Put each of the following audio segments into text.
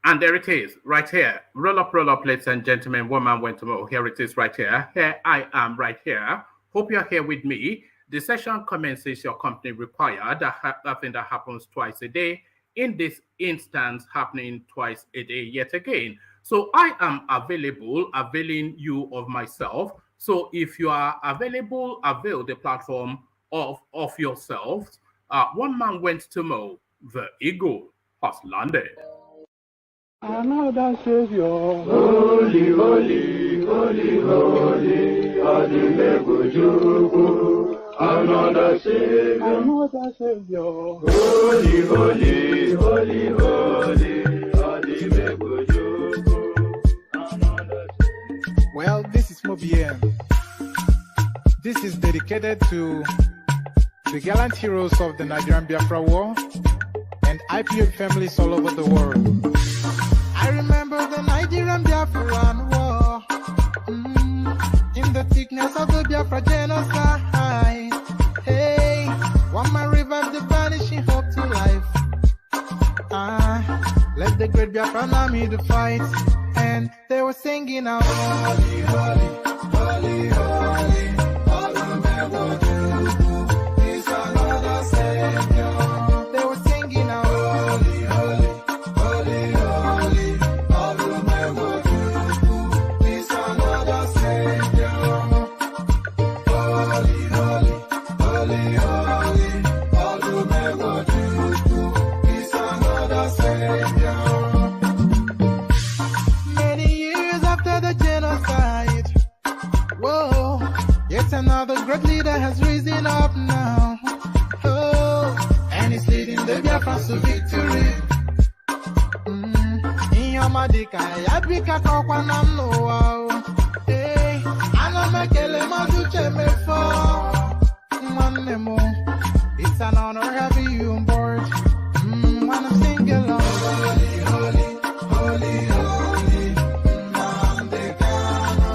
And there it is, right here. Roll up, ladies and gentlemen. One man went tomorrow. Here it is, right here. Here I am, right here. Hope you're here with me. The session commences your company required. That thing that happens twice a day. In this instance, happening twice a day yet again. So I am available, availing you of myself. So if you are available, avail the platform of yourself. One man went to mow. The eagle has landed. Another Savior. Holy, holy, holy, holy, Adimebujuku. Another Savior. Another Savior. Holy, holy, holy, holy, Adimebujuku. Another Savior. Well, this is Mobien. This is dedicated to the gallant heroes of the Nigerian Biafra War and IPO families all over the world. I remember the Nigerian Biafran War, in the thickness of the Biafra genocide. Hey, one man revived the vanishing hope to life. Let the great Biafran army to fight, and they were singing out, holy, holy, holy, holy, is another Savior. They were singing out, holy, holy, holy, holy, is another Savior. Holy, holy, holy, holy, is another Savior. Many years after the genocide, whoa, yet another great leader has risen up now. Oh, and he's leading the Biafrans to victory. Inyamadika yabika kwa namno wao. Hey, anamekele mazuche mefo. Mwanemo, it's an honor having you on board. When I'm singing along, holy, holy, holy, holy, Nandekano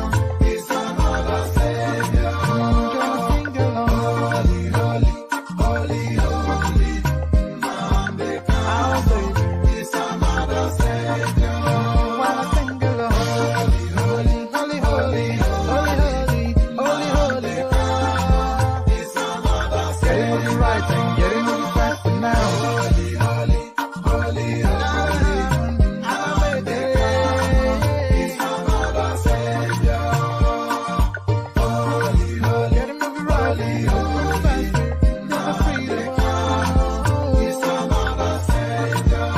is another Savior. Just sing along, holy, holy, holy, holy, Nandekano is another Savior. When I sing along, holy, holy, holy, holy, holy, holy, holy, is another Savior. Getting it right and getting it fast now. Holy, holy, holy, holy, is another Savior. Holy, holy, getting it right, faster, never freedom. Is another Savior.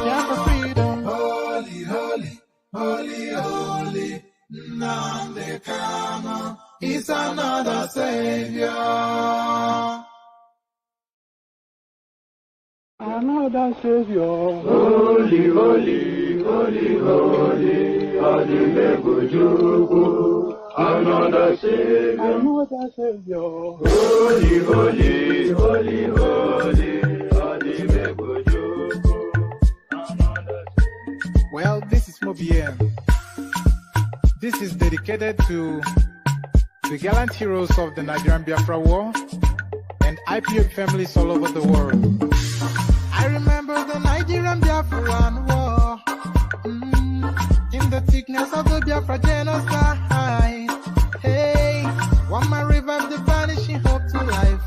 Yeah, for freedom. Holy, holy, holy, holy, Nandekano is another Savior. Another Savior. Holy, holy, holy, holy, Adimebujuku. Another Savior. Another Savior. Holy, holy, holy, holy, Adimebujuku. Another Savior. Well, this is Mobien. This is dedicated to the gallant heroes of the Nigerian Biafra War and IPO families all over the world. I remember the Nigerian Biafran War, in the thickness of the Biafra genocide. Hey, one man revived the vanishing hope to life.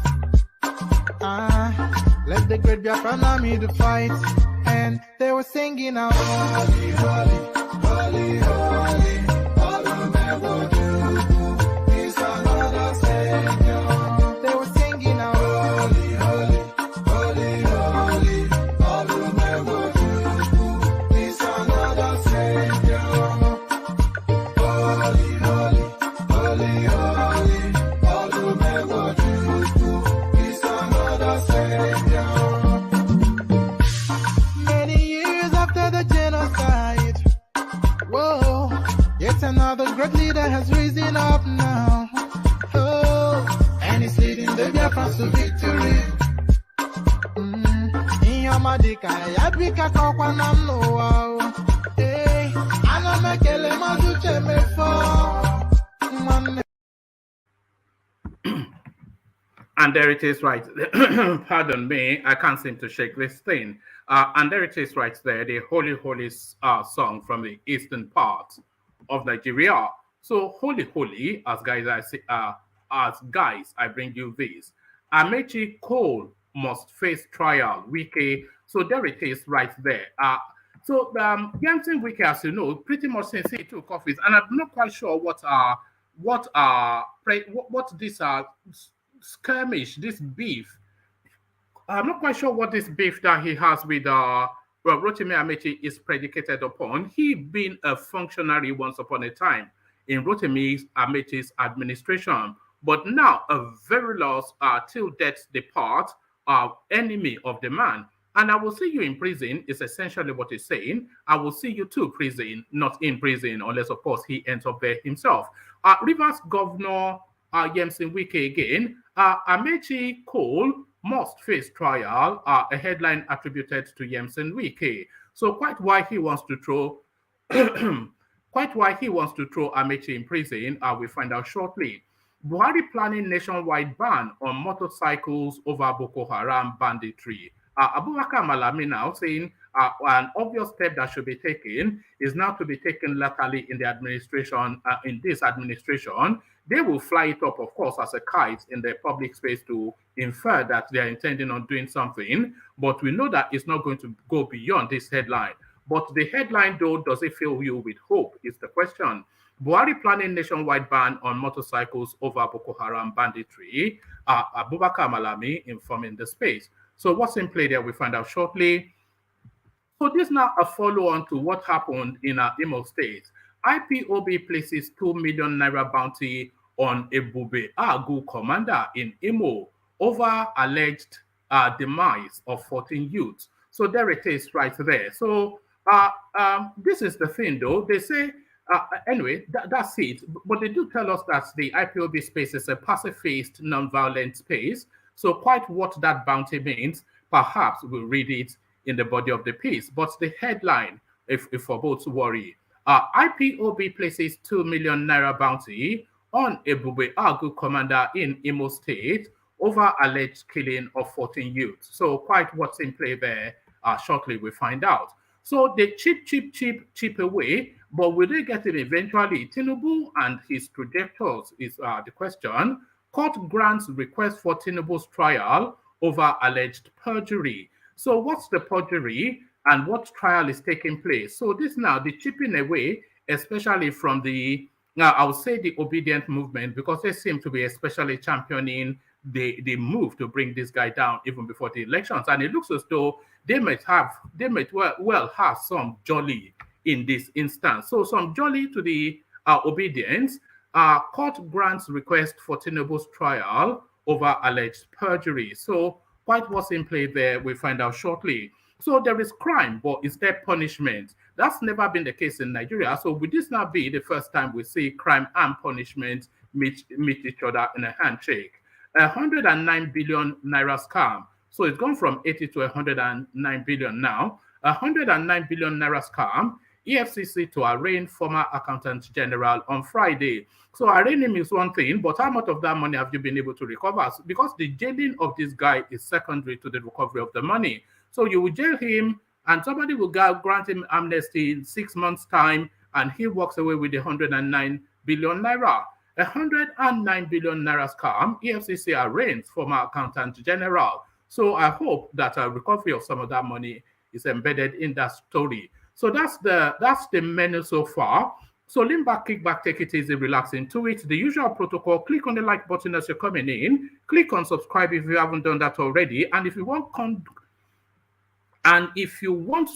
Let the great Biafran army to fight, and they were singing out, holy, holy, holy, holy, is another Savior. They were singing out, holy, holy, holy, holy, is another Savior. Holy, holy, holy, holy, is another Savior. Many years after the genocide, whoa, yet another great leader has risen up now. Oh, and he's leading the Biafrans to victory. Inyamadika yabika kwa namno wao. Hey, anamekele mazuche mefo. And there it is, right. Pardon me, I can't seem to shake this thing. And there it is right there, the Holy Holy song from the eastern part of Nigeria. So Holy Holy, as guys, I bring you this. Amaechi Cole must face trial. Wike. So there it is right there. Nyemson Wike, as you know, pretty much since he took office, and I'm not quite sure what this skirmish, this beef. I'm not quite sure what this beef that he has with Rotimi Amaechi is predicated upon. He being a functionary once upon a time in Rotimi Amaechi's administration, but now a very lost till death depart enemy of the man. And I will see you in prison is essentially what he's saying. I will see you to prison, not in prison, unless, of course, he ends up there himself. Rivers Governor Nyemson Wike again, Amaechi Cole must face trial, a headline attributed to Nyemson Wike. So quite why he wants to throw Amaechi in prison, we find out shortly. Buhari planning nationwide ban on motorcycles over Boko Haram banditry. Abubakar Malami now saying an obvious step that should be taken is now to be taken laterally in the administration. In this administration, they will fly it up, of course, as a kite in the public space to infer that they are intending on doing something. But we know that it's not going to go beyond this headline. But the headline, though, does it fill you with hope? Is the question. Buhari planning nationwide ban on motorcycles over Boko Haram banditry. Abubakar Malami informing the space. So what's in play there, we find out shortly. So this now a follow-on to what happened in Imo State. IPOB places 2 million naira bounty on Ebube Agu commander in Imo over alleged demise of 14 youths. So there it is right there. So this is the thing though. They say, anyway, that's it. But they do tell us that the IPOB space is a pacifist, non-violent space. So quite what that bounty means, perhaps we'll read it in the body of the piece. But the headline, if for both worry, IPOB places 2 million naira bounty on Ebube Agu commander in Imo State over alleged killing of 14 youths. So quite what's in play there, shortly we find out. So they chip away, but will they get him eventually? Tinubu and his projectors is the question. Court grants request for Tinubu's trial over alleged perjury. So what's the perjury and what trial is taking place? So this now, the chipping away, especially from the, now I would say the obedient movement, because they seem to be especially championing the move to bring this guy down even before the elections. And it looks as though they might well have some jolly in this instance. So some jolly to the obedience. Court grants request for Tinubu's trial over alleged perjury. So quite what's in play there, we find out shortly. So there is crime, but is there punishment? That's never been the case in Nigeria. So would this not be the first time we see crime and punishment meet each other in a handshake? 109 billion naira scam. So it's gone from 80 to 109 billion now. 109 billion naira scam. EFCC to arraign former accountant general on Friday. So arraign him is one thing, but how much of that money have you been able to recover? Because the jailing of this guy is secondary to the recovery of the money. So you will jail him and somebody will grant him amnesty in 6 months' time and he walks away with the 109 billion naira. 109 billion naira scam, EFCC arraigns former accountant general. So I hope that a recovery of some of that money is embedded in that story. So that's the menu so far. So lean back, kick back, take it easy, relax into it. The usual protocol, click on the like button as you're coming in. Click on subscribe if you haven't done that already. And if you want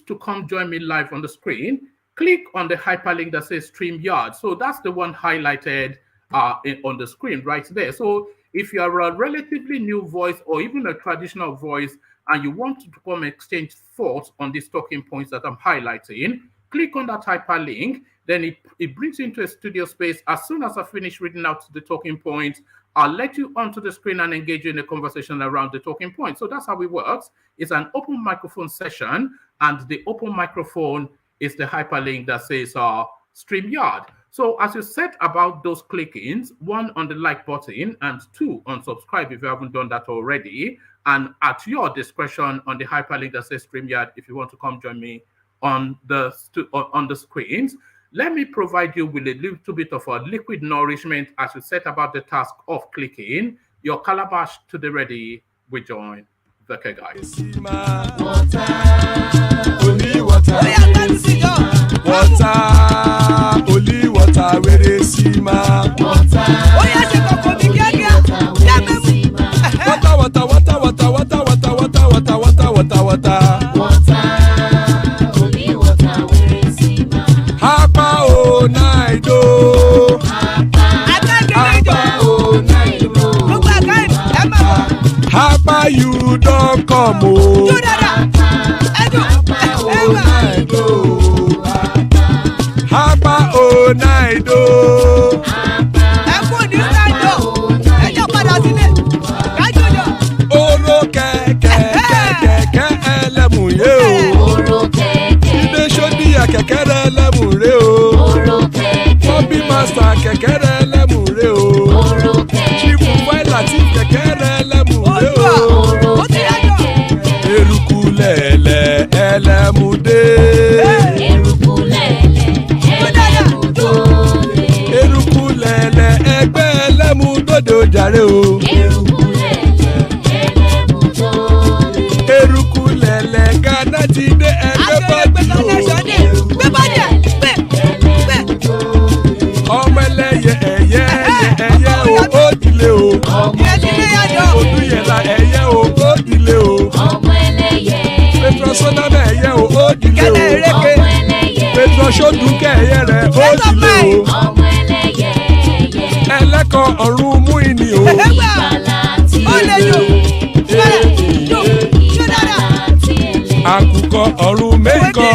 to come join me live on the screen, click on the hyperlink that says StreamYard. So that's the one highlighted on the screen right there. So if you are a relatively new voice or even a traditional voice and you want to come exchange thoughts on these talking points that I'm highlighting, click on that hyperlink. Then it brings you into a studio space. As soon as I finish reading out the talking points, I'll let you onto the screen and engage you in a conversation around the talking points. So that's how it works. It's an open microphone session, and the open microphone is the hyperlink that says StreamYard. So as you set about those clickings, one on the like button and two on subscribe if you haven't done that already, and at your discretion on the hyperlink that says StreamYard if you want to come join me on the screens. Let me provide you with a little bit of a liquid nourishment as you set about the task of clicking. Your calabash to the ready. We join the guys. Only water, where they see ma. Water, only water, where they see ma. Hapa o naido. Hapa you don't come o. Hapa o naido. Oro kẹ̀kẹ́ ẹlẹ́mùrè o. Ilé sọ́díyà kẹ̀kẹ́ ẹlẹ́mùrè o. Bobby master kẹ̀kẹ́ ẹlẹ́mùrè o. Chief Wailati kẹ̀kẹ́ ẹlẹ́mùrè o. Eruku lẹ̀lẹ̀ ẹlẹ́mùdé. Eruku lẹ̀lẹ̀ ẹgbẹ́ ẹlẹ́mùdóde ojàre o. Eruku lẹ̀lẹ̀ Ghana ti dé ẹgbẹ́ bọ́ọ̀dì o. Ọmọ ẹlẹ́yẹ ẹyẹ o ó dilé o. Olúyẹ̀lá ẹyẹ o ó dilé o. Petrosoname ẹyẹ o ó dilé o. Petrosodunke ẹyẹ rẹ̀ ó dilé o. Ẹlẹ́kọ̀ ọ̀run mú ìní o. Àkùkọ ọ̀run méjìkọ.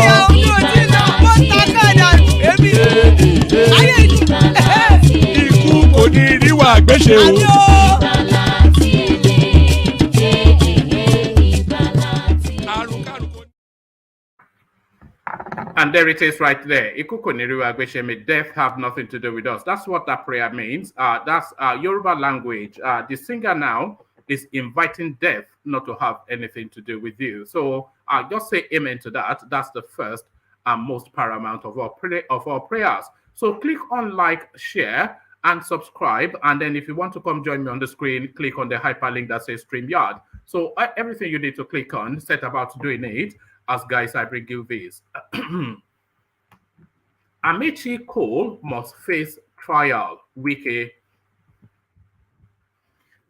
Ikú kò ní ríwà gbéṣe o. And there it is right there. Ikuko niriwa agbesheme, death have nothing to do with us. That's what that prayer means. That's Yoruba language. The singer now is inviting death not to have anything to do with you. So just say amen to that. That's the first and most paramount of our prayers. So click on like, share, and subscribe. And then if you want to come join me on the screen, click on the hyperlink that says StreamYard. So everything you need to click on, set about doing it. As guys, I bring you this. Amaechi Cole must face trial. Wike.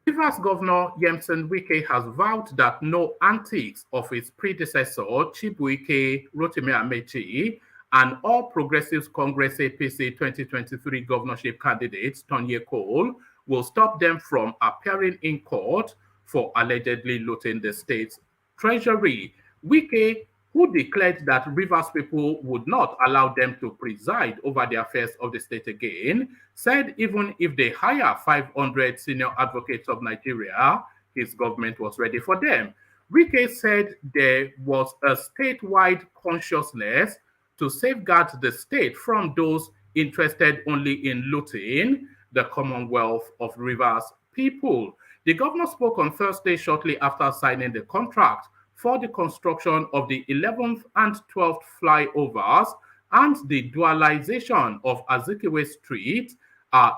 Rivers Governor Nyemson Wike has vowed that no antics of his predecessor, Chibuike Rotimi Amaechi, and All Progressives Congress APC 2023 governorship candidate Tony Cole will stop them from appearing in court for allegedly looting the state's treasury. Wike, who declared that Rivers people would not allow them to preside over the affairs of the state again, said even if they hire 500 senior advocates of Nigeria, his government was ready for them. Wike said there was a statewide consciousness to safeguard the state from those interested only in looting the Commonwealth of Rivers people. The governor spoke on Thursday shortly after signing the contract for the construction of the 11th and 12th flyovers and the dualization of Azikiwe Street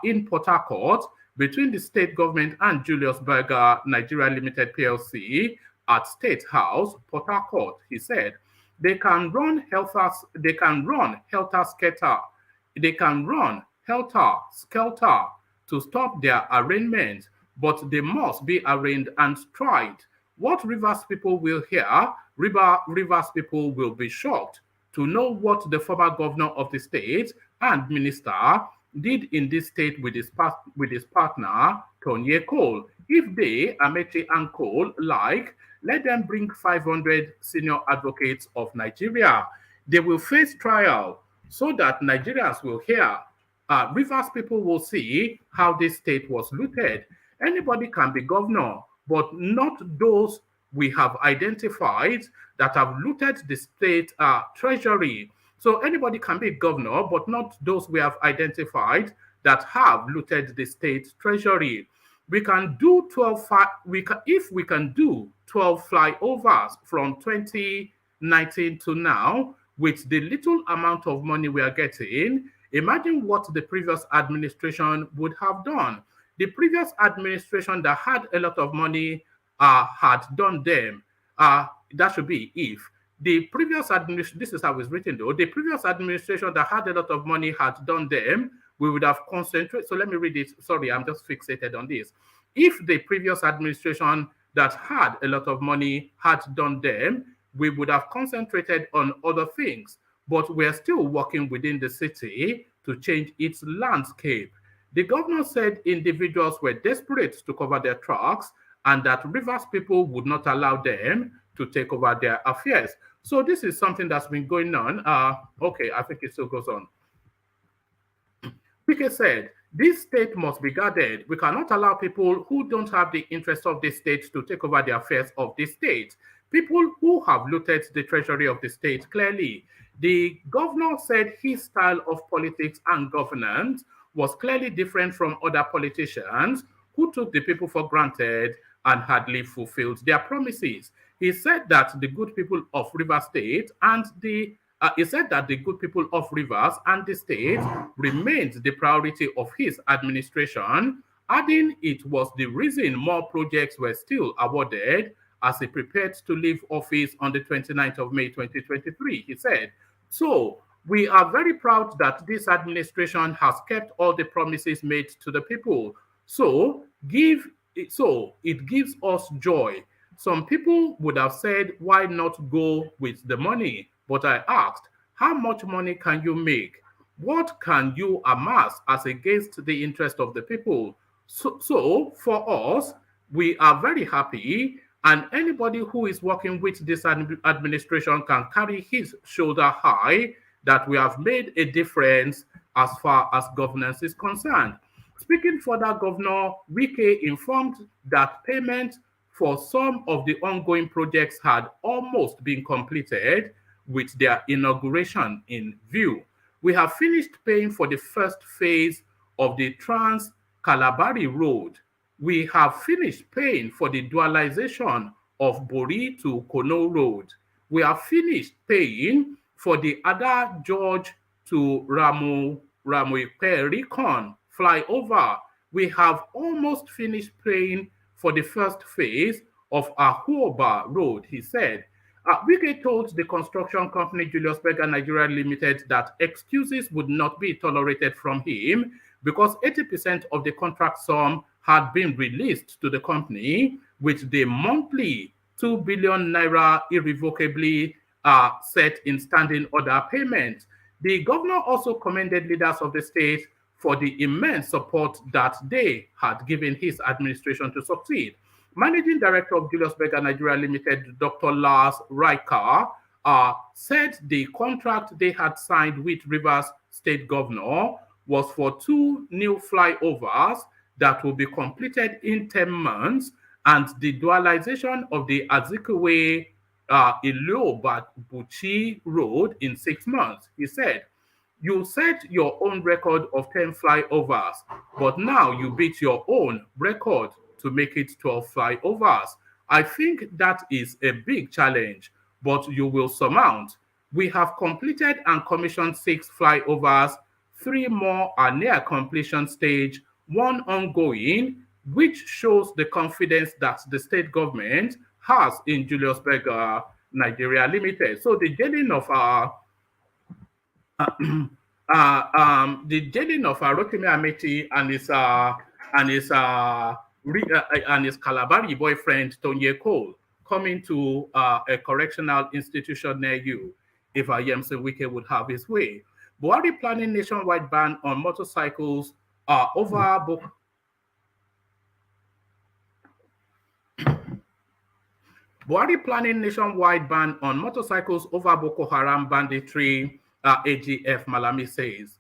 in Port Harcourt between the state government and Julius Berger Nigeria Limited PLC at State House, Port Harcourt. He said, they can run helter-skelter to stop their arraignment, but they must be arraigned and tried. What Rivers people will hear, Rivers people will be shocked to know what the former governor of the state and minister did in this state with his partner, Tony Cole. If they, Amaechi and Cole, like, let them bring 500 senior advocates of Nigeria. They will face trial so that Nigerians will hear. Rivers people will see how this state was looted. Anybody can be governor, but not those we have identified that have looted the state treasury. So anybody can be governor, but not those we have identified that have looted the state treasury. We can do 12 if we can do 12 flyovers from 2019 to now with the little amount of money we are getting. Imagine what the previous administration would have done. The previous administration that had a lot of money had done them. That should be if the previous administration, this is how it's written though, the previous administration that had a lot of money had done them, we would have concentrated. So let me read it. Sorry, I'm just fixated on this. If the previous administration that had a lot of money had done them, we would have concentrated on other things. But we're still working within the city to change its landscape. The governor said individuals were desperate to cover their tracks and that Rivers people would not allow them to take over their affairs. So this is something that's been going on. Okay, I think it still goes on. Wike said, this state must be guarded. We cannot allow people who don't have the interest of the state to take over the affairs of the state. People who have looted the treasury of the state clearly. The governor said his style of politics and governance was clearly different from other politicians who took the people for granted and hardly fulfilled their promises. He said that the good people of Rivers State and the good people of Rivers and the state remained the priority of his administration, adding it was the reason more projects were still awarded as he prepared to leave office on the 29th of May 2023. He said, so we are very proud that this administration has kept all the promises made to the people. So it gives us joy. Some people would have said, why not go with the money? But I asked, how much money can you make? What can you amass as against the interest of the people? So for us, we are very happy, and anybody who is working with this administration can carry his shoulder high that we have made a difference as far as governance is concerned. Speaking further, Governor Wike informed that payment for some of the ongoing projects had almost been completed with their inauguration in view. We have finished paying for the first phase of the Trans-Kalabari Road. We have finished paying for the dualization of Bori to Kono Road. We have finished paying for the Ada George to Ramuipericon flyover. We have almost finished paying for the first phase of Ahoba Road, he said. Wike told the construction company Julius Berger Nigeria Limited that excuses would not be tolerated from him because 80% of the contract sum had been released to the company with the monthly 2 billion naira irrevocably set in standing order payment. The governor also commended leaders of the state for the immense support that they had given his administration to succeed. Managing Director of Julius Berger Nigeria Limited, Dr. Lars Riker, said the contract they had signed with Rivers State Governor was for 2 new flyovers that will be completed in 10 months and the dualization of the Azikiwe Ilioba-Buchi Road in 6 months. He said, you set your own record of 10 flyovers, but now you beat your own record to make it 12 flyovers. I think that is a big challenge, but you will surmount. We have completed and commissioned 6 flyovers, 3 more are near completion stage, 1 ongoing, which shows the confidence that the state government has in Julius Berger Nigeria Limited. So the jailing of Rotimi Amaechi and his Kalabari boyfriend Tony Cole coming to a correctional institution near you if Nyemson Wike would have his way. Buhari planning nationwide ban on motorcycles over Buhari planning nationwide ban on motorcycles over Boko Haram banditry, AGF Malami says.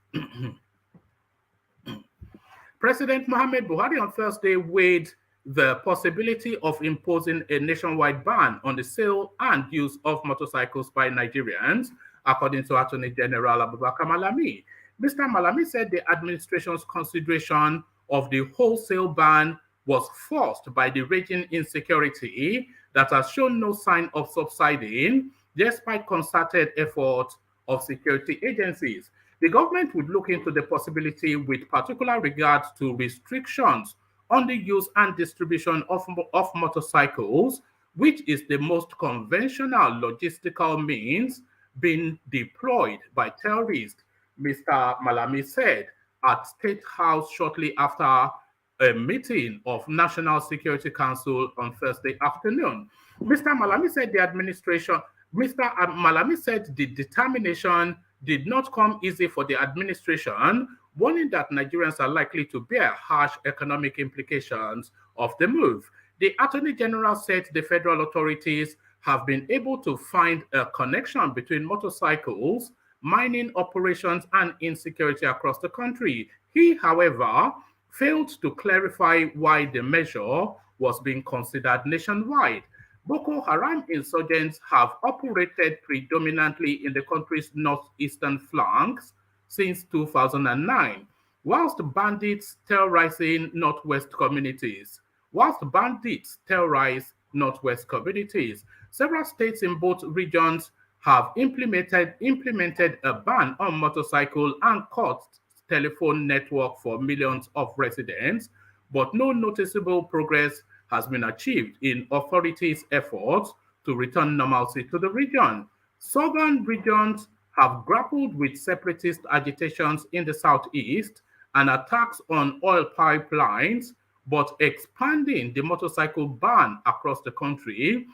President Mohamed Buhari on Thursday weighed the possibility of imposing a nationwide ban on the sale and use of motorcycles by Nigerians according to Attorney General Abubakar Malami. Mr. Malami said the administration's consideration of the wholesale ban was forced by the raging insecurity that has shown no sign of subsiding despite concerted efforts of security agencies. The government would look into the possibility with particular regard to restrictions on the use and distribution of motorcycles, which is the most conventional logistical means being deployed by terrorists, Mr. Malami said at State House shortly after a meeting of National Security Council on Thursday afternoon. Mr. Malami said the determination did not come easy for the administration, warning that Nigerians are likely to bear harsh economic implications of the move. The Attorney General said the federal authorities have been able to find a connection between motorcycles, mining operations, and insecurity across the country. He, however, failed to clarify why the measure was being considered nationwide. Boko Haram insurgents have operated predominantly in the country's northeastern flanks since 2009, whilst bandits terrorize northwest communities. Several states in both regions have implemented a ban on motorcycle and cut telephone network for millions of residents, but no noticeable progress has been achieved in authorities' efforts to return normalcy to the region. Southern regions have grappled with separatist agitations in the southeast and attacks on oil pipelines, but expanding the motorcycle ban across the country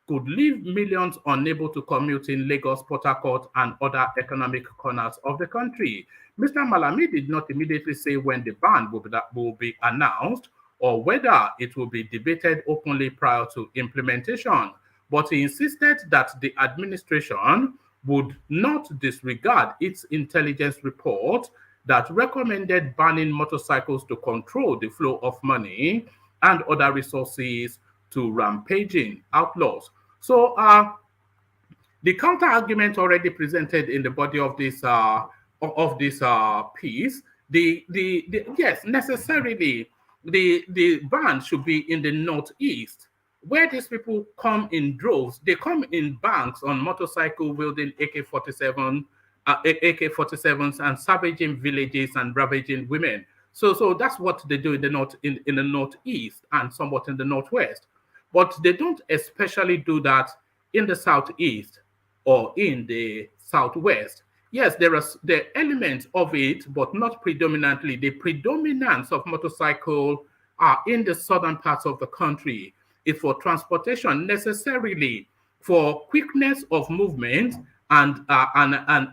could leave millions unable to commute in Lagos, Port Harcourt, and other economic corners of the country. Mr. Malami did not immediately say when the ban will be announced or whether it will be debated openly prior to implementation, but he insisted that the administration would not disregard its intelligence report that recommended banning motorcycles to control the flow of money and other resources to rampaging outlaws. So the counter argument already presented in the body of this piece, yes, necessarily the ban should be in the northeast, where these people come in droves. They come in banks on motorcycle wielding AK-47s and savaging villages and ravaging women. So that's what they do in the northeast and somewhat in the northwest. But they don't especially do that in the southeast or in the southwest. Yes, there are the elements of it, but not predominantly. The predominance of motorcycle are in the southern parts of the country. It's for transportation, necessarily for quickness of movement and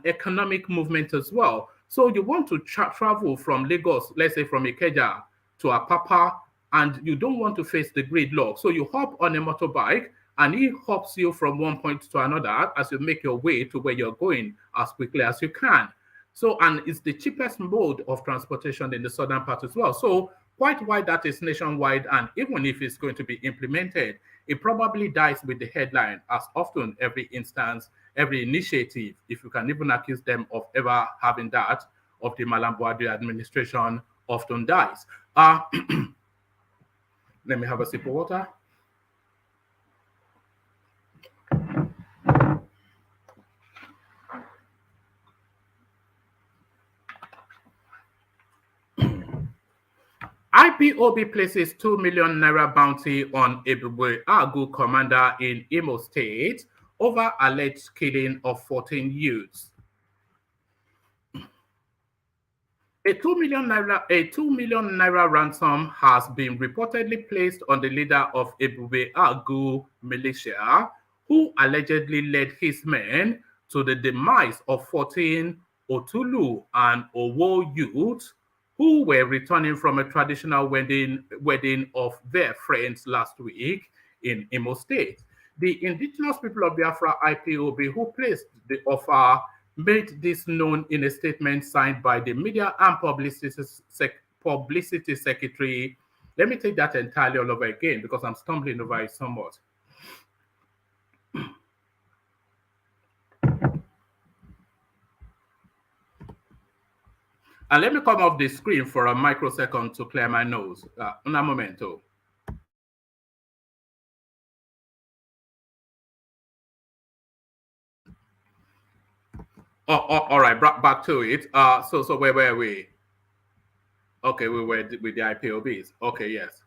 economic movement as well. So you want to travel from Lagos, let's say from Ikeja to Apapa, and you don't want to face the gridlock. So you hop on a motorbike and he hops you from one point to another as you make your way to where you're going as quickly as you can. So, and it's the cheapest mode of transportation in the southern part as well. So quite why that is nationwide, and even if it's going to be implemented, it probably dies with the headline, as often every instance, every initiative, if you can even accuse them of ever having that, of the Malam Buhari administration often dies. Let me have a sip of water. IPOB places 2 million naira bounty on Ebube Agu commander in Imo State over alleged killing of 14 youths. A 2 million naira ransom has been reportedly placed on the leader of Ebube Agu militia, who allegedly led his men to the demise of 14 Otulu and Owo youths who were returning from a traditional wedding of their friends last week in Imo State. The indigenous people of Biafra IPOB who placed the offer made this known in a statement signed by the Media and Publicity Secretary. Let me take that entirely all over again because I'm stumbling over it somewhat. And let me come off the screen for a microsecond to clear my nose. Un momento. All right, back to it. So where were we? Okay, we were with the IPOBs. Okay, yes.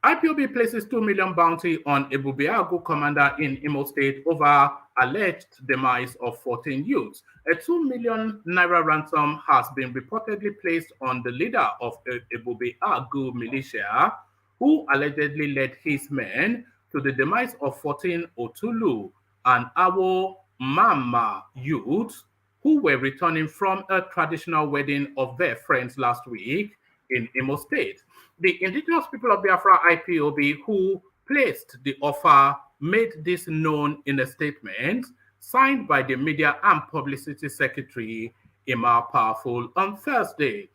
IPOB places 2 million bounty on Ebubeagu commander in Imo State over alleged demise of 14 youths. A 2 million naira ransom has been reportedly placed on the leader of Ebubeagu militia, who allegedly led his men to the demise of 14 Otulu and Awo Mama youths who were returning from a traditional wedding of their friends last week in Imo State. The indigenous people of Biafra IPOB who placed the offer made this known in a statement signed by the Media and Publicity Secretary, Emma Powerful, on Thursday.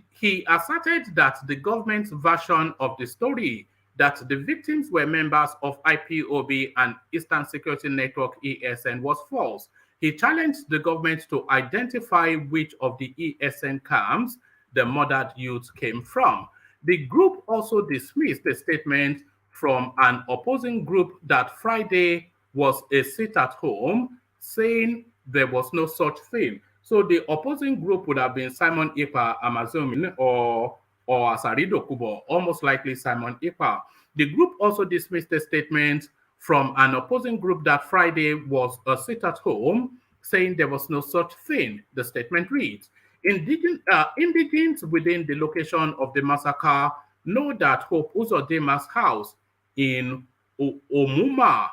He asserted that the government's version of the story that the victims were members of IPOB and Eastern Security Network ESN was false. He challenged the government to identify which of the ESN camps the murdered youths came from. The group also dismissed a statement from an opposing group that Friday was a sit at home, saying there was no such thing. So the opposing group would have been Simon Ipa Amazomin or Asarido Kubo, almost likely Simon Ipa. The group also dismissed a statement from an opposing group that Friday was a sit at home, saying there was no such thing. The statement reads, indigents within the location of the massacre know that Hope Uzodinma's house in Omuma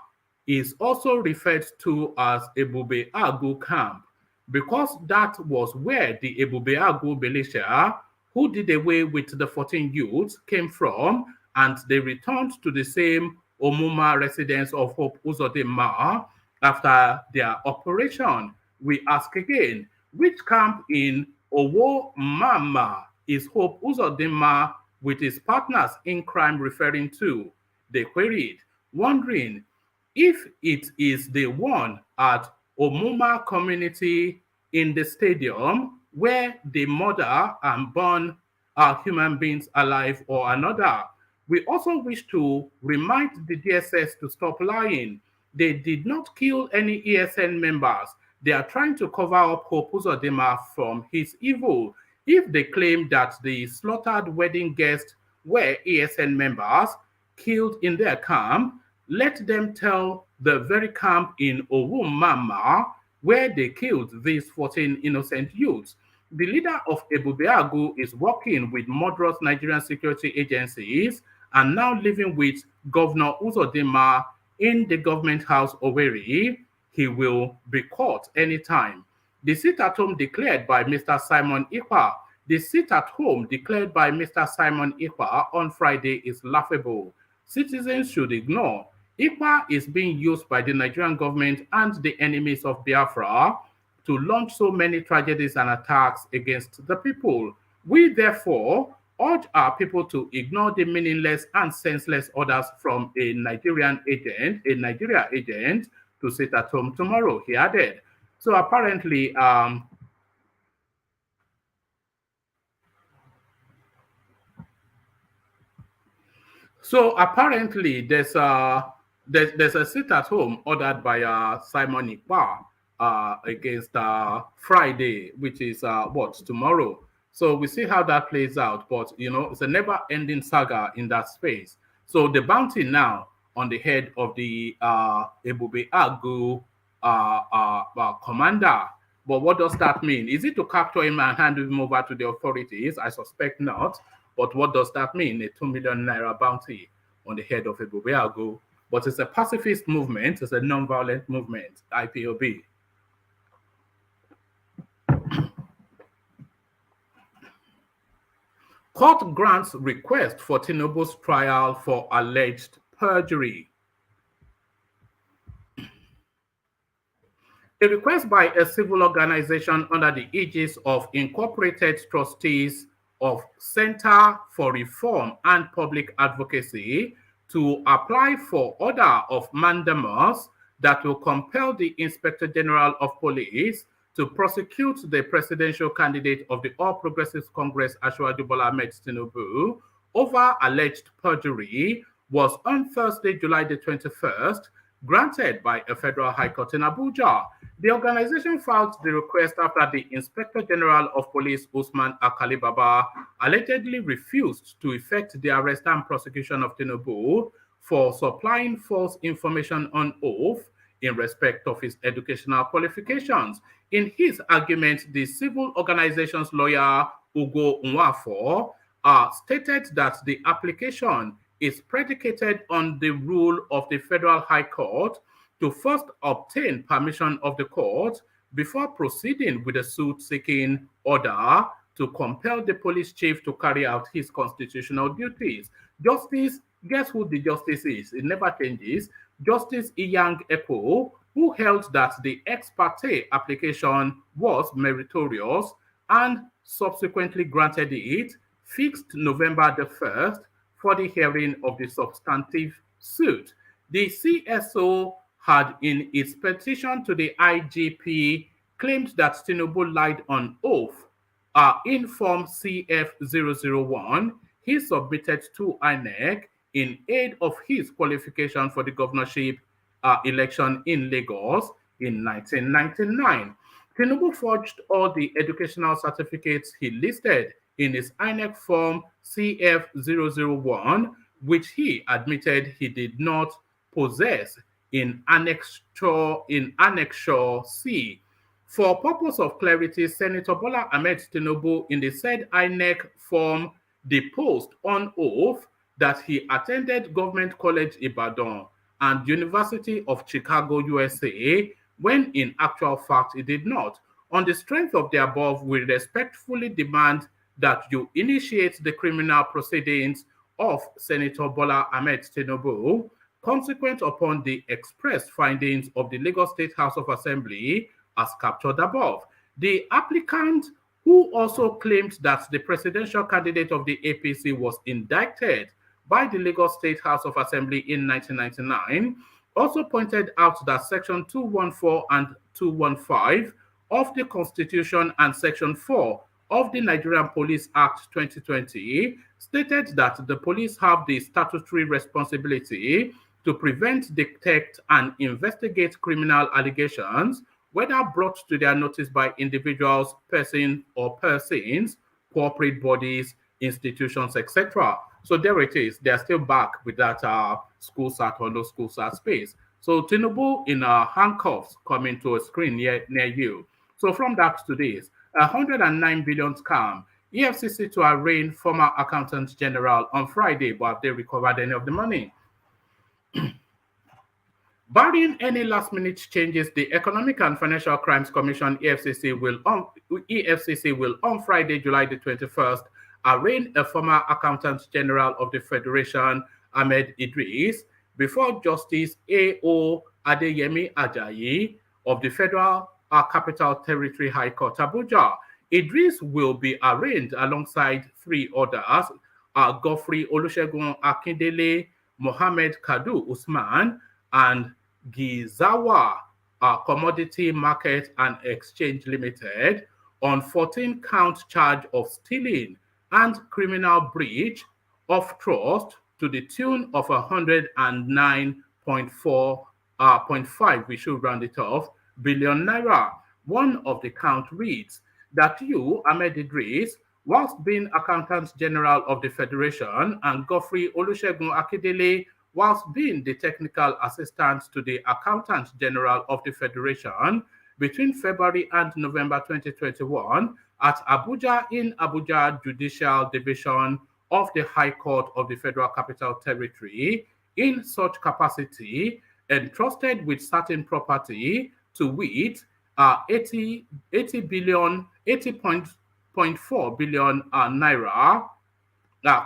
is also referred to as Ebubeagu camp because that was where the Ebubeagu militia who did away with the 14 youths came from, and they returned to the same Omuma residence of Hope Uzodinma after their operation. We ask again, which camp in Owo Mama is Hope Uzodinma with his partners in crime referring to? They queried, wondering if it is the one at Omuma community in the stadium where they murder and burn our human beings alive or another. We also wish to remind the DSS to stop lying. They did not kill any ESN members. They are trying to cover up Hope Uzodinma from his evil. If they claim that the slaughtered wedding guests were ESN members killed in their camp, let them tell the very camp in Owumama where they killed these 14 innocent youths. The leader of Ebubeagu is working with murderous Nigerian security agencies and now living with Governor Uzodinma in the government house Owerri. He will be caught anytime. The sit-at-home declared by Mr. Simon Ikpa. The sit-at-home declared by Mr. Simon Ikpa on Friday is laughable. Citizens should ignore. Ikpa is being used by the Nigerian government and the enemies of Biafra to launch so many tragedies and attacks against the people. We therefore urge our people to ignore the meaningless and senseless orders from a Nigeria agent to sit at home tomorrow, he added. So apparently, there's a sit at home ordered by Simon Ikpa against Friday, which is tomorrow. So we see how that plays out. But it's a never-ending saga in that space. So the bounty now on the head of the Ebubeagu commander. But what does that mean? Is it to capture him and hand him over to the authorities? I suspect not. But what does that mean? A 2 million naira bounty on the head of Ebubeagu. But it's a pacifist movement. It's a non-violent movement, IPOB. Court grants request for Tinubu's trial for alleged perjury. A request by a civil organization under the aegis of Incorporated Trustees of Center for Reform and Public Advocacy to apply for order of mandamus that will compel the Inspector General of Police to prosecute the presidential candidate of the All Progressives Congress, Asiwaju Bola Ahmed Tinubu, over alleged perjury was on Thursday, July the 21st, granted by a federal high court in Abuja. The organization filed the request after the Inspector General of Police, Usman Akali Baba, allegedly refused to effect the arrest and prosecution of Tinubu for supplying false information on oath in respect of his educational qualifications. In his argument, the civil organization's lawyer, Ugo Nwafo, stated that the application is predicated on the rule of the Federal High Court to first obtain permission of the court before proceeding with a suit seeking order to compel the police chief to carry out his constitutional duties. Justice, guess who the justice is? It never changes. Justice Iyang Epo, who held that the ex parte application was meritorious and subsequently granted it, fixed November the 1st for the hearing of the substantive suit. The CSO had, in its petition to the IGP, claimed that Tinubu lied on oath. In Form CF001, he submitted to INEC in aid of his qualification for the governorship election in Lagos in 1999. Tinubu forged all the educational certificates he listed in his INEC Form CF001, which he admitted he did not possess in Annexure C. For purpose of clarity, Senator Bola Ahmed Tinubu in the said INEC form deposed on oath that he attended Government College Ibadan and University of Chicago, USA, when in actual fact he did not. On the strength of the above, we respectfully demand that you initiate the criminal proceedings of Senator Bola Ahmed Tinubu, consequent upon the expressed findings of the Lagos State House of Assembly as captured above. The applicant, who also claimed that the presidential candidate of the APC was indicted by the Lagos State House of Assembly in 1999, also pointed out that Section 214 and 215 of the Constitution and Section 4 of the Nigerian Police Act 2020 stated that the police have the statutory responsibility to prevent, detect, and investigate criminal allegations, whether brought to their notice by individuals, persons, corporate bodies, institutions, etc. So there it is. They're still back with that school sat or no school sat space. So Tinubu in handcuffs coming to a screen near you. So from that to this, 109 billion scam. EFCC to arraign former Accountant General on Friday, but have they recovered any of the money? Barring any last-minute changes, the Economic and Financial Crimes Commission (EFCC) will on Friday, July the 21st, arraign a former Accountant General of the Federation, Ahmed Idris, before Justice A.O. Adeyemi Ajayi of the Federal Capital Territory High Court, Abuja. Idris will be arraigned alongside three others, Godfrey Olusegun Akindele, Mohammed Kadu Usman, and Gizawa Commodity Market and Exchange Limited on 14-count charge of stealing and criminal breach of trust to the tune of 109.5, we should round it off, billion naira. One of the count reads that you, Ahmed Idris, whilst being Accountant General of the Federation, and Godfrey Olusegun Akindele, whilst being the technical assistant to the Accountant General of the Federation between February and November 2021 at Abuja in Abuja Judicial Division of the High Court of the Federal Capital Territory, in such capacity, entrusted with certain property to wit 80.4 billion naira,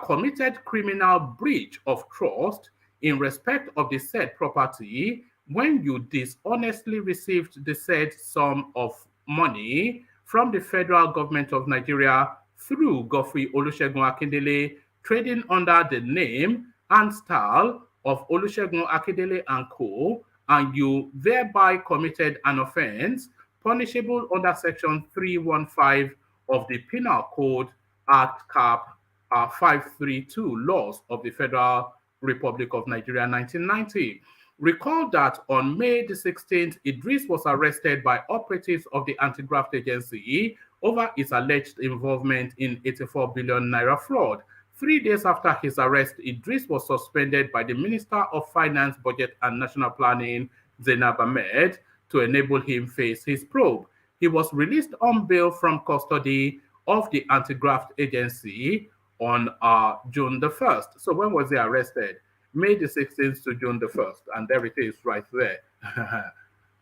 committed criminal breach of trust in respect of the said property when you dishonestly received the said sum of money from the federal government of Nigeria through Godfrey Olusegun Akindele, trading under the name and style of Olusegun Akindele and Co., and you thereby committed an offense punishable under Section 315 of the Penal Code Act Cap 532 laws of the Federal Republic of Nigeria 1990. Recall that on May the 16th, Idris was arrested by operatives of the Anti-Graft Agency over his alleged involvement in 84 billion naira fraud. 3 days after his arrest, Idris was suspended by the Minister of Finance, Budget and National Planning, Zainab Ahmed, to enable him face his probe. He was released on bail from custody of the Anti-Graft Agency on June the 1st. So when was he arrested? May the 16th to June the 1st. And there it is right there.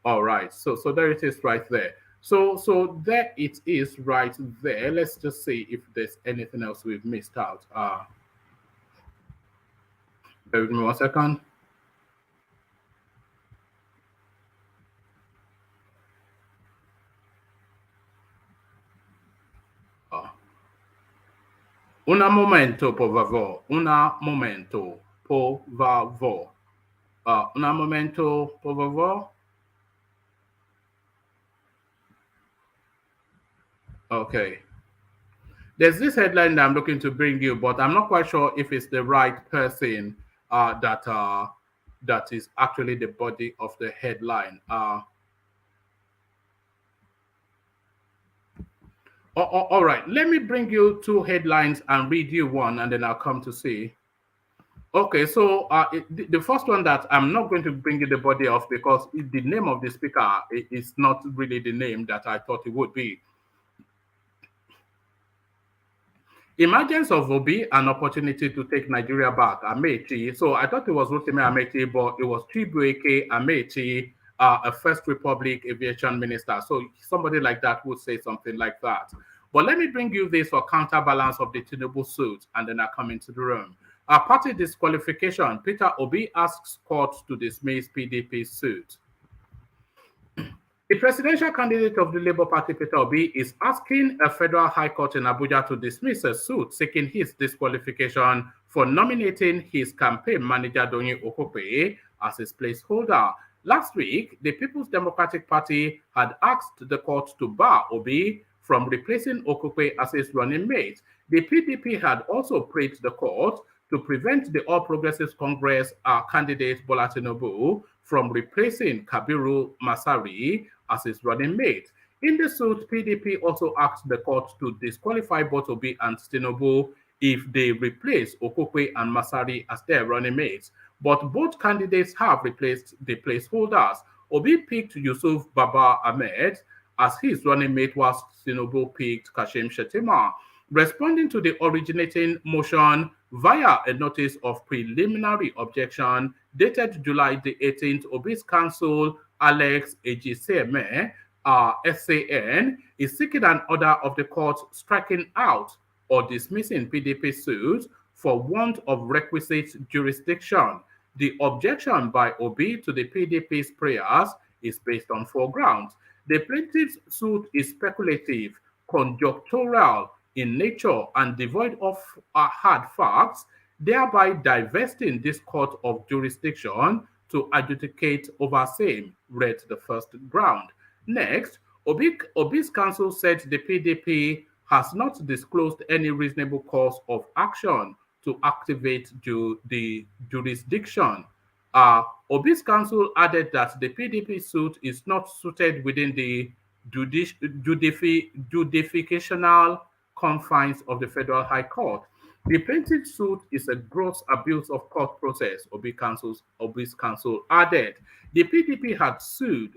All right. So there it is right there. So there it is right there. Let's just see if there's anything else we've missed out. Bear with me 1 second. Un momento, por favor. Un momento, por favor. Un momento, por favor. Okay. There's this headline that I'm looking to bring you, but I'm not quite sure if it's the right person that is actually the body of the headline. All right, let me bring you two headlines and read you one, and then I'll come to see. Okay, so the first one that I'm not going to bring you the body of because the name of the speaker is not really the name that I thought it would be. Emergence of Obi, an opportunity to take Nigeria back, Amaechi. So I thought it was Rotimi Amaechi, but it was Chibuike Amaechi, a First Republic aviation minister. So somebody like that would say something like that. But let me bring you this for counterbalance of the Tinubu suit, and then I come into the room. Party disqualification. Peter Obi asks court to dismiss PDP suit. The presidential candidate of the Labour Party, Peter Obi, is asking a federal high court in Abuja to dismiss a suit seeking his disqualification for nominating his campaign manager, Donyi Okope, as his placeholder. Last week, the People's Democratic Party had asked the court to bar Obi from replacing Okope as his running mate. The PDP had also praised the court to prevent the All Progressives Congress candidate Bola Tinubu from replacing Kabiru Masari as his running mate. In the suit, PDP also asked the court to disqualify both Obi and Tinubu if they replace Okope and Masari as their running mates. But both candidates have replaced the placeholders. Obi picked Yusuf Baba Ahmed as his running mate, whilst Tinubu picked Kashim Shettima. Responding to the originating motion via a notice of preliminary objection dated July the 18th, Obi's counsel Alex Ejiseme, SAN, is seeking an order of the court striking out or dismissing PDP suit for want of requisite jurisdiction. The objection by Obi to the PDP's prayers is based on 4 grounds. The plaintiff's suit is speculative, conjunctural in nature, and devoid of hard facts, thereby divesting this court of jurisdiction to adjudicate over same, read the first ground. Next, Obi's counsel said the PDP has not disclosed any reasonable cause of action to activate the jurisdiction. Obi's counsel added that the PDP suit is not suited within the judificational confines of the Federal High Court. The plaintiff's suit is a gross abuse of court process, Obi's counsel added. The PDP had sued,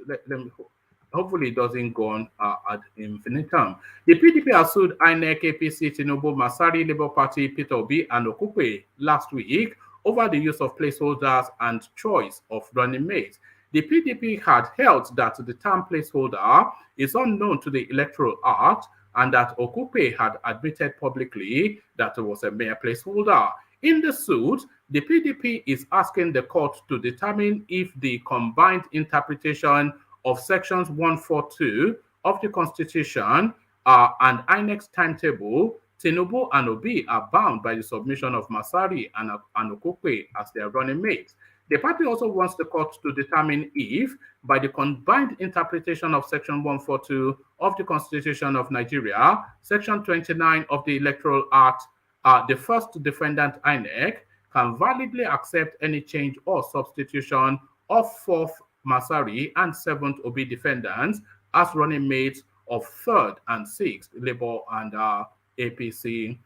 hopefully it doesn't go on ad infinitum. The PDP has sued INEC, APC, Tinubu, Masari, Labour Party, Peter Obi, and Okupe last week over the use of placeholders and choice of running mates. The PDP had held that the term placeholder is unknown to the Electoral Act and that Okupe had admitted publicly that it was a mere placeholder. In the suit, the PDP is asking the court to determine if the combined interpretation of sections 142 of the Constitution and INEC's timetable, Tinubu and Obi are bound by the submission of Masari and Okupe as their running mates. The party also wants the court to determine if, by the combined interpretation of Section 142 of the Constitution of Nigeria, Section 29 of the Electoral Act, the first defendant, INEC, can validly accept any change or substitution of fourth Masari and seventh Obi defendants as running mates of third and sixth Labour and APC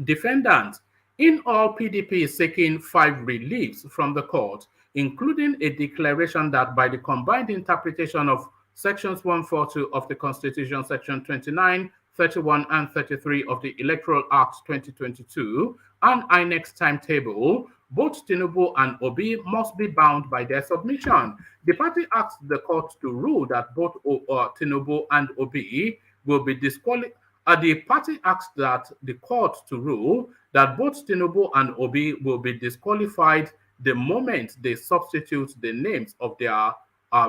defendants. In all, PDP is seeking 5 reliefs from the court, including a declaration that by the combined interpretation of Sections 142 of the Constitution, Section 29, 31, and 33 of the Electoral Act 2022, and INEC's timetable, both Tinubu and Obi must be bound by their submission. The party asked the court to rule that both Tinubu and Obi will be disqualified. The party asked that the court to rule that both Tinubu and Obi will be disqualified the moment they substitute the names of their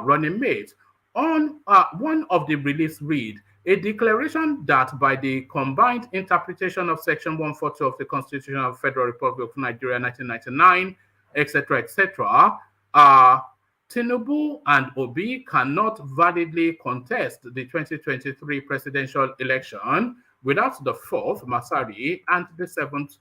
running mates. On one of the reliefs read, a declaration that by the combined interpretation of Section 142 of the Constitution of the Federal Republic of Nigeria 1999, etc., Tinubu and Obi cannot validly contest the 2023 presidential election without the fourth Masari and the seventh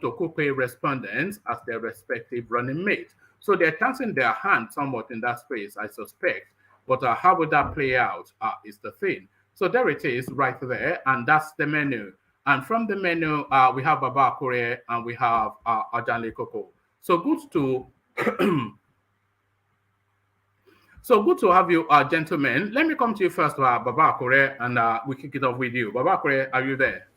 Okupe respondents as their respective running mates. So they're dancing their hand somewhat in that space, I suspect. But how would that play out is the thing. So there it is right there, and that's the menu. And from the menu, we have Baba Akure and we have Ajanle Koko. So good to have you, gentlemen. Let me come to you first, Baba Akure, and we kick it off with you. Baba Akure, are you there?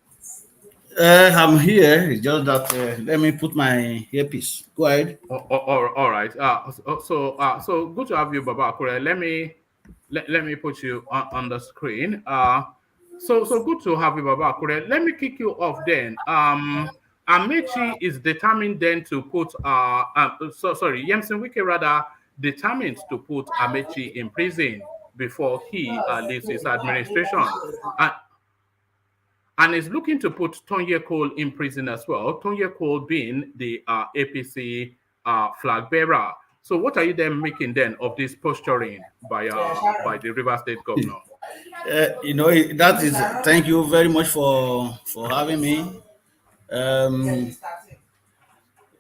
I'm here. It's just that let me put my earpiece. Go ahead. All right. So good to have you, Baba Akure. Let me put you on the screen. So good to have you, Baba Akure. Let me kick you off then. Amaechi is determined then to put Nyemson Wike rather determined to put Amaechi in prison before he leaves his administration. And is looking to put Tonye Cole in prison as well, Tonye Cole being the APC flag bearer. So what are you then making then of this posturing by the River State governor? That is, thank you very much for having me.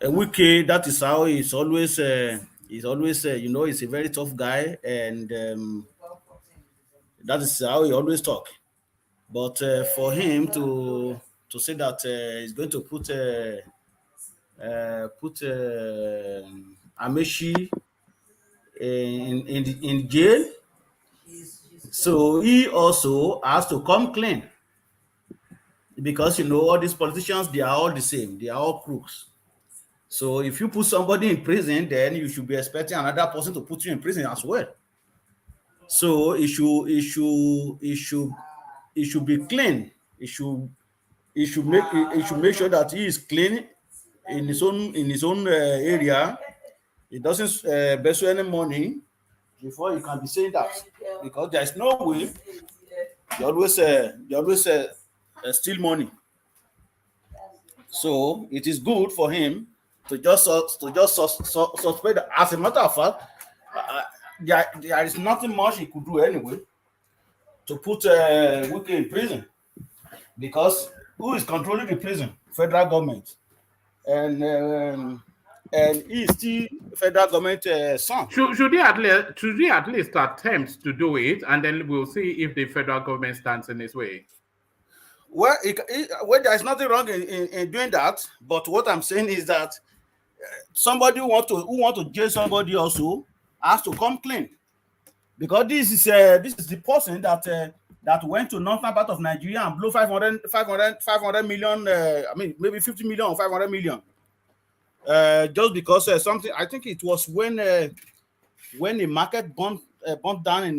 Wike, that is how he's always he's a very tough guy, and that is how he always talk. But for him to say that he's going to put Amaechi in jail, so he also has to come clean, because all these politicians, they are all the same, they are all crooks. So if you put somebody in prison, then you should be expecting another person to put you in prison as well. So it should be clean. It should make sure that he is clean in his own area. He doesn't embezzle any money before you can be saying that, because there is no way they always steal money. So it is good for him to just suspend. As a matter of fact, there is nothing much he could do anyway to put Wike in prison, because who is controlling the prison? Federal government, and he is still federal government son. Should he at least attempt to do it, and then we'll see if the federal government stands in his way? Well, there is nothing wrong in doing that, but what I'm saying is that somebody who want to jail somebody also has to come clean, because this is the person that went to northern part of Nigeria and blew 500 million, maybe 50 million or 500 million, just because something. I think it was when the market burnt down in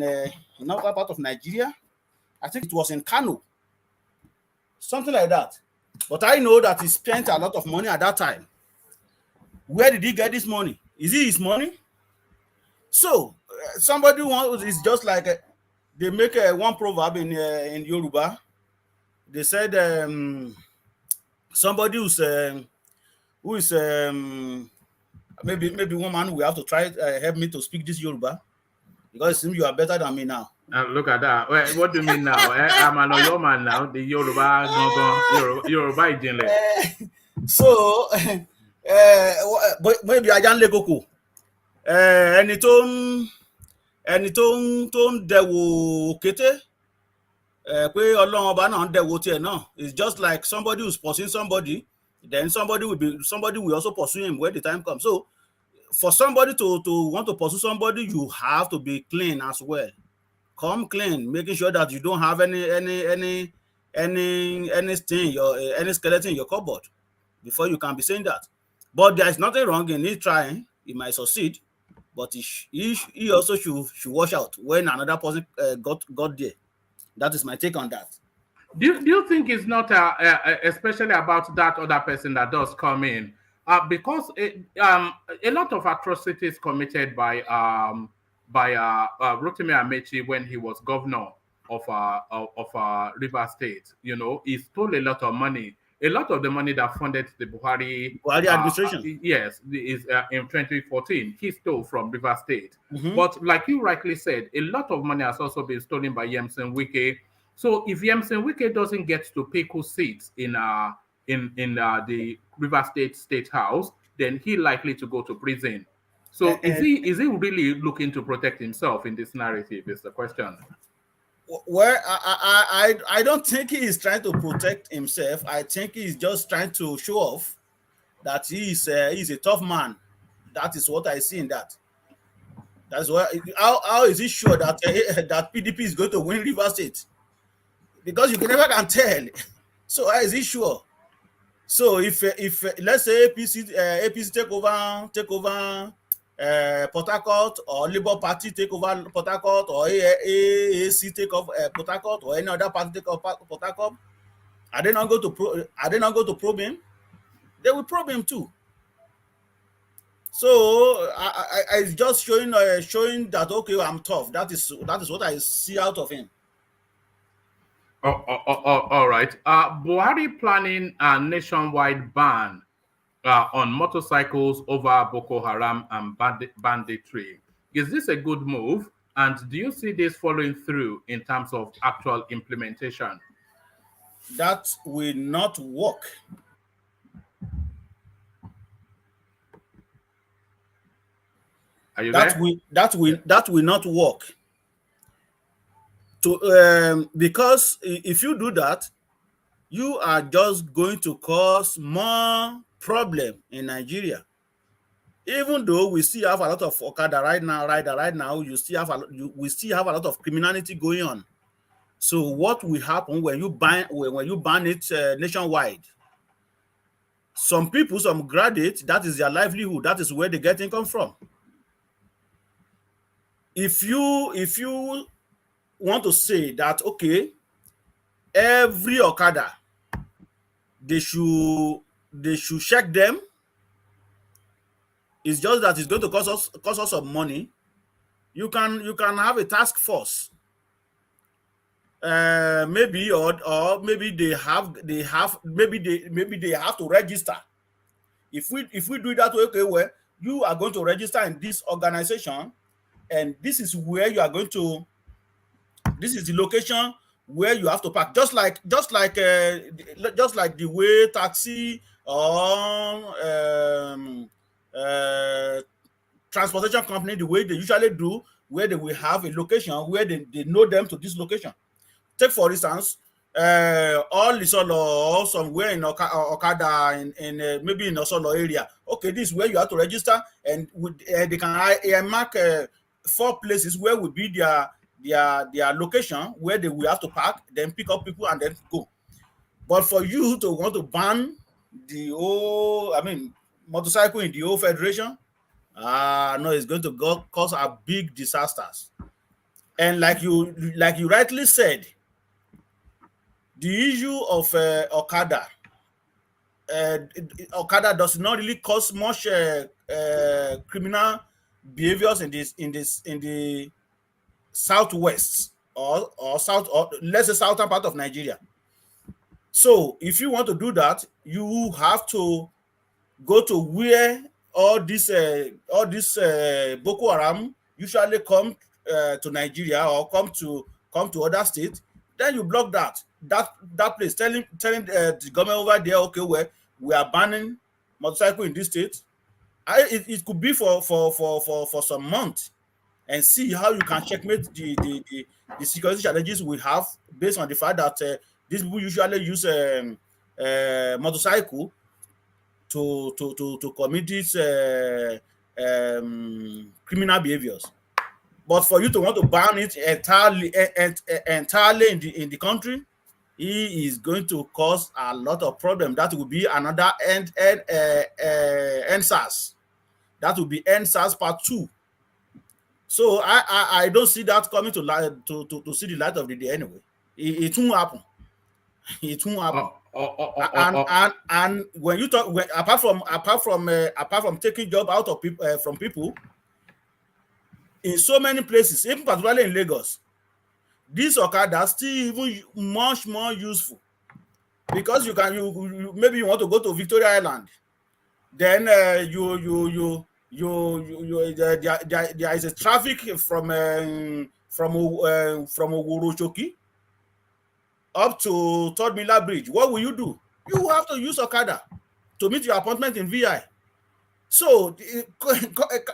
northern part of Nigeria. I think it was in Kano, something like that. But I know that he spent a lot of money at that time. Where did he get this money? Is it his money? So somebody is just like they make one proverb in Yoruba. They said somebody who is maybe one man will have to try help me to speak this Yoruba, because it seems you are better than me now. Look at that. Well, what do you mean now? I'm an Oyo man now. The Yoruba Gongon, Yoruba Ijinle. So but maybe I can let go. Ẹni tó ń dẹ̀wò kété pé Ọlọ́run ọba náà ń dẹ̀wò tiẹ̀ náà. It's just like somebody who's pursuing somebody, then somebody will also pursue him when the time comes. So for somebody to want to pursue somebody, you have to be clean as well. Come clean, making sure that you don't have any stain, any skeleton in your cupboard before you can be saying that. But there is nothing wrong in it trying. He might succeed, but he also should watch out when another person got there. That is my take on that. Do you think it's not especially about that other person that does come in? Because a lot of atrocities committed by Rotimi Amaechi when he was governor of River State. You know, he stole a lot of money. A lot of the money that funded the Buhari administration. Yes, is in 2014. He stole from River State. But like you rightly said, a lot of money has also been stolen by Nyemson Wike. So if Nyemson Wike doesn't get to pick who seats in the River State House, then he's likely to go to prison. So is he really looking to protect himself in this narrative? Is the question. Well, I don't think he is trying to protect himself. I think he's just trying to show off that he's a tough man. That is what I see in that. That's why. How is he sure that that PDP is going to win River State? Because you never can tell. So how is he sure? So if let's say APC take over Port Harcourt, or Labour Party take over Port Harcourt, or AAC take over Port Harcourt, or any other party take over Port Harcourt, are they not going to probe him? They will probe him too. So I just showing that okay, I'm tough. That is what I see out of him. All right. Buhari planning a nationwide ban on motorcycles over Boko Haram and banditry. Is this a good move? And do you see this following through in terms of actual implementation? That will not work. Are you there? That will not work. Because if you do that, you are just going to cause more problem in Nigeria. Even though we still have a lot of Okada right now, we still have a lot of criminality going on. So what will happen when you ban it nationwide? Some people, some graduates, that is their livelihood. That is where they get income from. If you want to say that okay, every Okada they should check them, it's just that it's going to cost us some money. You can have a task force, maybe or maybe they have to register. If we do that, okay, well, you are going to register in this organization, and this is where you are going to. This is the location where you have to park, just like the way taxi or transportation company, the way they usually do, where they will have a location where they know them to this location. Take for instance, all Lisolo or somewhere in Okada in maybe in Osolo area. Okay, this is where you have to register, and they can mark 4 places where will be their location where they will have to park, then pick up people and then go. But for you to want to ban the whole, motorcycle in the whole federation, no, it's going to cause a big disasters. And like you rightly said, the issue of Okada does not really cause much criminal behaviors in the southwest or south, or let's say southern part of Nigeria. So if you want to do that, you have to go to where all this Boko Haram usually come to Nigeria or come to other states, then you block that place, telling the government over there, okay, well, we are banning motorcycle in this state. It could be for some months, and see how you can checkmate the security challenges we have based on the fact that these people usually use motorcycle to commit these criminal behaviors. But for you to want to ban it entirely in the country, he is going to cause a lot of problem. That will be another NSAS. That will be NSAS part 2. So I don't see that coming to light to see the light of the day anyway. It won't happen. It won't happen. And when you talk, apart from taking job out of people from people, in so many places, even particularly in Lagos, these Okada still even much more useful, because you maybe you want to go to Victoria Island, then there is a traffic from Oworochoki up to Third Miller Bridge. What will you do? You have to use Okada to meet your appointment in VI. So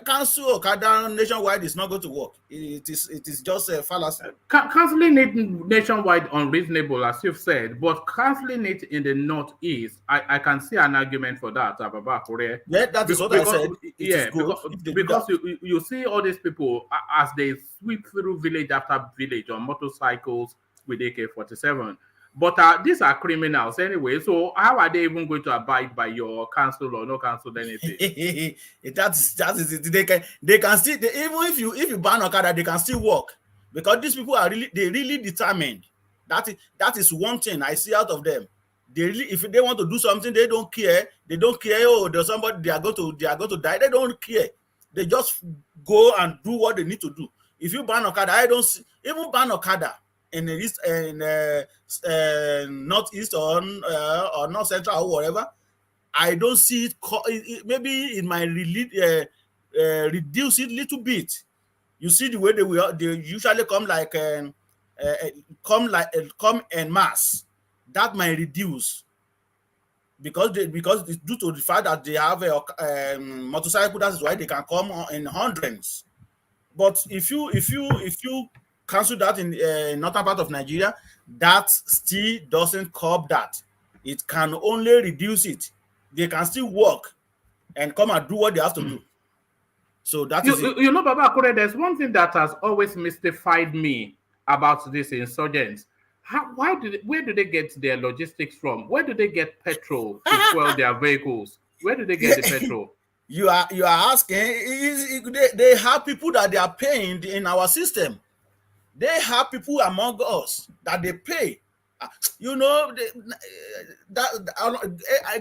cancel Okada nationwide is not going to work. It is just a fallacy. Canceling it nationwide unreasonable, as you've said, but canceling it in the northeast, I can see an argument for that, Ababakure. Yeah, that is what I said. Because you see all these people as they sweep through village after village on motorcycles with AK-47. But these are criminals anyway, so how are they even going to abide by your cancel or no cancel anything? That is it. They can still, even if you ban Okada, they can still work, because these people are really determined. That is one thing I see out of them. They really, if they want to do something, they don't care. They don't care. Oh, there's somebody they are going to die. They don't care. They just go and do what they need to do. If you ban Okada, I don't see, even ban Okada in the east, northeast or north central or whatever, I don't see it. Maybe it might reduce it a little bit. You see the way they usually come come en masse. That might reduce because it's due to the fact that they have a motorcycle. That is why they can come in hundreds. But if you cancel that in northern part of Nigeria, that still doesn't curb that. It can only reduce it. They can still work and come and do what they have to do. So that is it. You know, Baba Akure, there's one thing that has always mystified me about these insurgents. Where do they get their logistics from? Where do they get petrol to fuel their vehicles? Where do they get the petrol? You are asking. They have people that they are paying in our system. They have people among us that they pay. You know,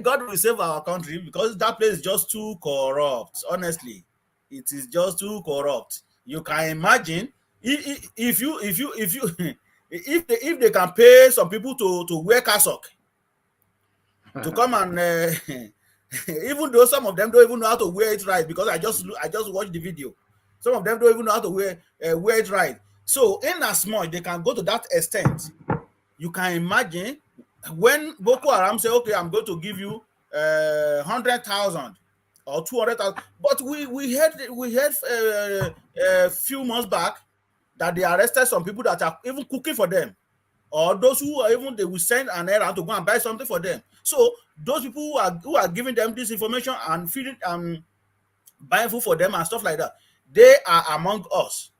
God will save our country, because that place is just too corrupt. Honestly, it is just too corrupt. You can imagine if they can pay some people to wear cassock to come and even though some of them don't even know how to wear it right, because I just watched the video. Some of them don't even know how to wear it right. So in as much they can go to that extent, you can imagine when Boko Haram say, okay, I'm going to give you 100,000 or 200,000. But we heard a few months back that they arrested some people that are even cooking for them, or those who are even, they will send an errand to go and buy something for them. So those people who are giving them this information and feeding buying food for them and stuff like that, they are among us.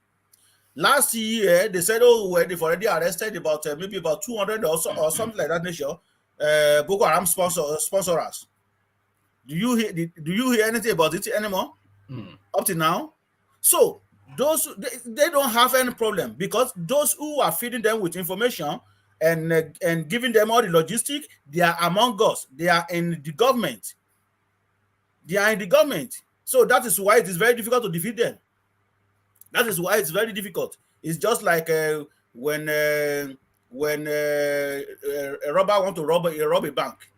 Last year, they said, oh, well, they've already arrested about maybe about 200 or something like that nature. Boko Haram sponsor us. Do you hear anything about it anymore? Up to now? So those they don't have any problem, because those who are feeding them with information and giving them all the logistics, they are among us. They are in the government. So that is why it is very difficult to defeat them. That is why it's very difficult. It's just like when a robber wants to rob a bank.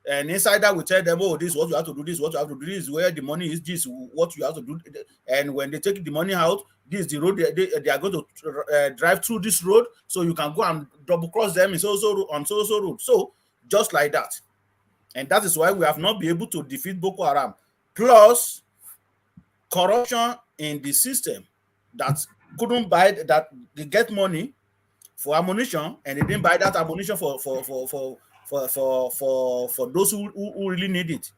An insider will tell them, oh, this is what you have to do, this is what you have to do, this is where the money is, this is what you have to do. And when they take the money out, this is the road they are going to drive through this road, so you can go and double cross them on so road. So just like that. And that is why we have not been able to defeat Boko Haram. Plus corruption in the system that couldn't buy, that they get money for ammunition and they didn't buy that ammunition for those who really need it.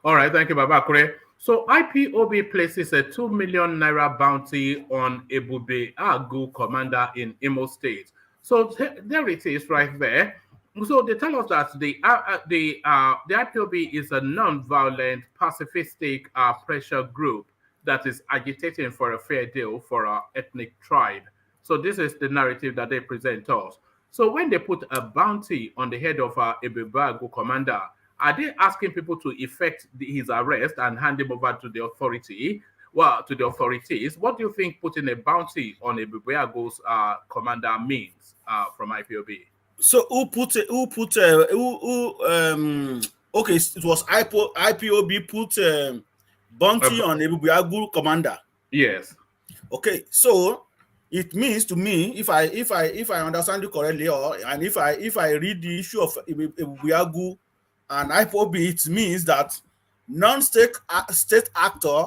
All right, thank you, Babakure. So IPOB places a 2 million naira bounty on Ebube Agu, commander in Imo State. So there it is right there. So they tell us that the IPOB is a non-violent, pacifistic pressure group that is agitating for a fair deal for our ethnic tribe. So this is the narrative that they present us. So when they put a bounty on the head of our Ebube Agu commander, are they asking people to effect his arrest and hand him over to the authority? Well, to the authorities. What do you think putting a bounty on Ebube Agu's commander means from IPOB? So okay, it was IPOB put bounty on Ebube Agu commander. Yes. Okay, so it means to me, if I understand you correctly, and if I read the issue of Ebube Agu and IPOB, it means that non-state state actor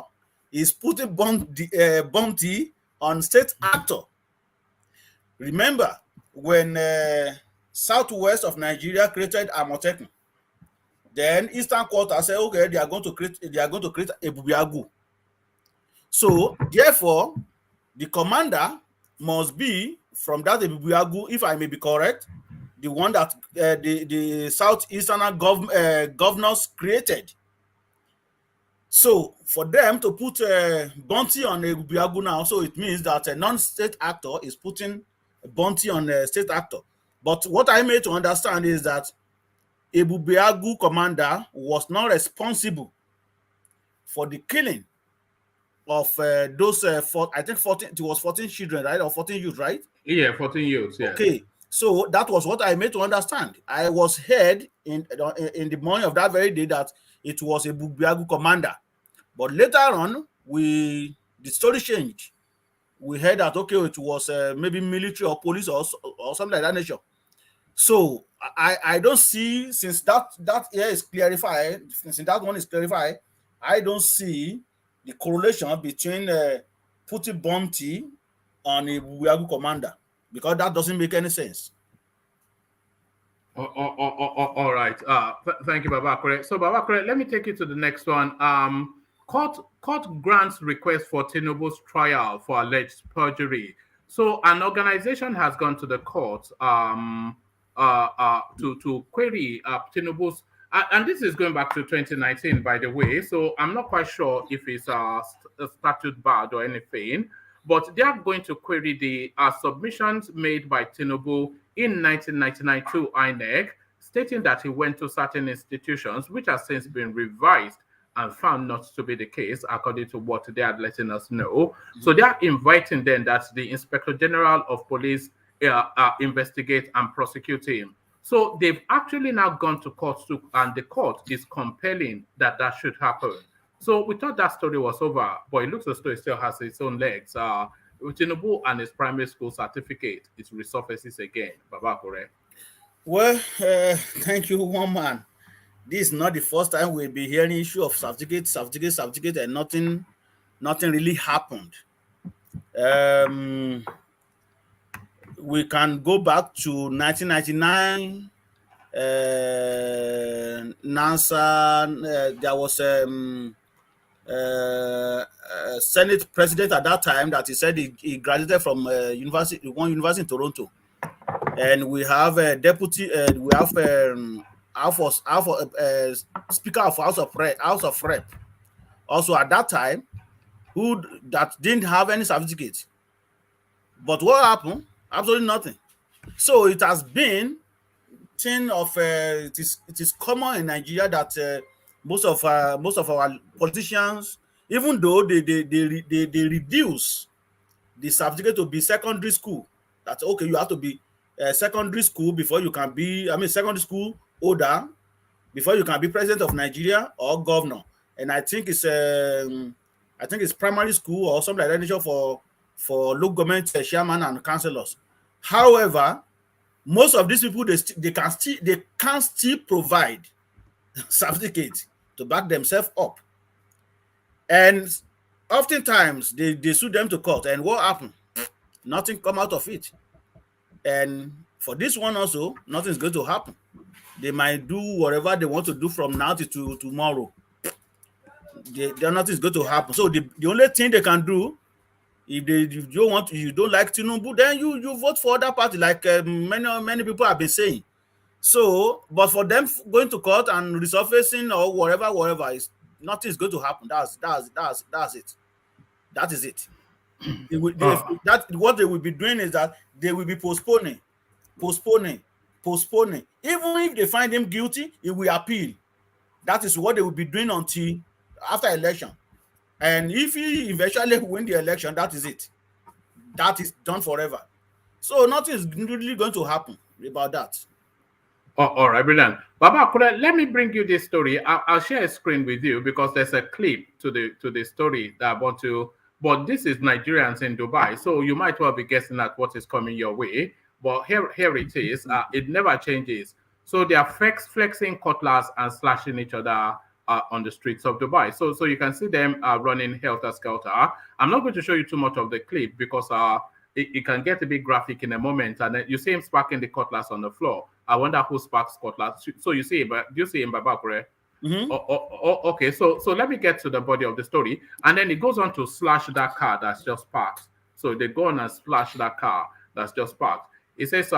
is putting bounty on state actor. Remember when southwest of Nigeria created Amotekun, then Eastern Quarter said, okay, they are going to create Ebube Agu. So therefore, the commander must be from that Ebube Agu, if I may be correct, the one that the southeastern governors created. So for them to put a bounty on Ebube Agu now, so it means that a non-state actor is putting a bounty on a state actor. But what I made to understand is that Ebube Agu commander was not responsible for the killing of those I think 14. It was 14 children, right, or 14 youth, right? Yeah, 14 youths. Yeah. Okay, so that was what I made to understand. I was heard in the morning of that very day that it was a Ebube Agu commander, but later on the story changed. We heard that okay, it was maybe military or police or something like that nature. So I don't see, since that here is clarified, since that one is clarified, I don't see the correlation between putting bounty on a Ebube Agu commander, because that doesn't make any sense. All right. Thank you, Babakure. So, Babakure, let me take you to the next one. Court grants request for Tinubu's trial for alleged perjury. So, an organization has gone to the court to query Tinubu's, and this is going back to 2019, by the way. So, I'm not quite sure if it's a statute barred or anything, but they are going to query the submissions made by Tinubu in 1999 to INEC, stating that he went to certain institutions, which has since been revised and found not to be the case, according to what they are letting us know. So they are inviting then that the Inspector General of Police investigate and prosecute him. So they've actually now gone to court, and the court is compelling that should happen. So we thought that story was over, but it looks as though it still has its own legs. Tinubu and his primary school certificate, it resurfaces again. Babakure. Well, thank you, one man. This is not the first time we'll be hearing issue of certificate, and nothing really happened. We can go back to 1999. NASA, there was Senate president at that time that he said he graduated from one university in Toronto, and we have a deputy, we have Speaker of House of Rep, also at that time, that didn't have any certificate. But what happened? Absolutely nothing. So it has been thing of it is common in Nigeria that most of our politicians, even though they reduce the certificate to be secondary school, that okay, you have to be secondary school before you can be, secondary school older before you can be president of Nigeria or governor. And I think it's primary school or something like that nature for local government chairman and councillors. However, most of these people they can still provide certificate to back themselves up. And oftentimes they sue them to court. And what happened? Nothing come out of it. And for this one also, nothing's going to happen. They might do whatever they want to do from now to tomorrow. Nothing's going to happen. So the only thing they can do, if you don't like Tinubu, then you vote for other party, like many people have been saying. So, but for them going to court and resurfacing or whatever, nothing's going to happen. That's it. That is it. What they will be doing is that they will be postponing. Even if they find him guilty, he will appeal. That is what they will be doing until after election. And if he eventually win the election, that is it. That is done forever. So nothing is really going to happen about that. Oh, all right, brilliant. Baba, let me bring you this story. I'll share a screen with you because there's a clip to the story that I want to. But this is Nigerians in Dubai, so you might well be guessing at what is coming your way. But here it is. It never changes. So they are flexing cutlass and slashing each other on the streets of Dubai. So you can see them running helter-skelter. I'm not going to show you too much of the clip because it can get a bit graphic in a moment. And then you see him sparking the cutlass on the floor. I wonder who sparks cutlass. So you see him, do you see him, Babakure? Mm-hmm. Okay, so let me get to the body of the story. And then it goes on to slash that car that's just parked. So they go on and slash that car that's just parked. It says,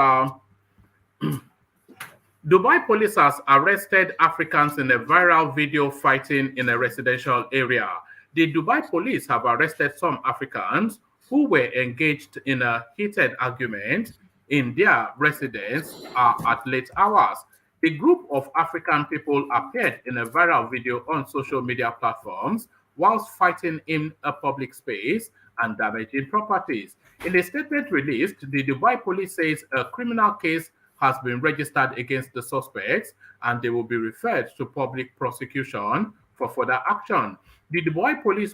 Dubai police has arrested Africans in a viral video fighting in a residential area. The Dubai police have arrested some Africans who were engaged in a heated argument in their residence at late hours. A group of African people appeared in a viral video on social media platforms whilst fighting in a public space and damaging properties. In a statement released, the Dubai police says a criminal case has been registered against the suspects and they will be referred to public prosecution for further action. The Dubai police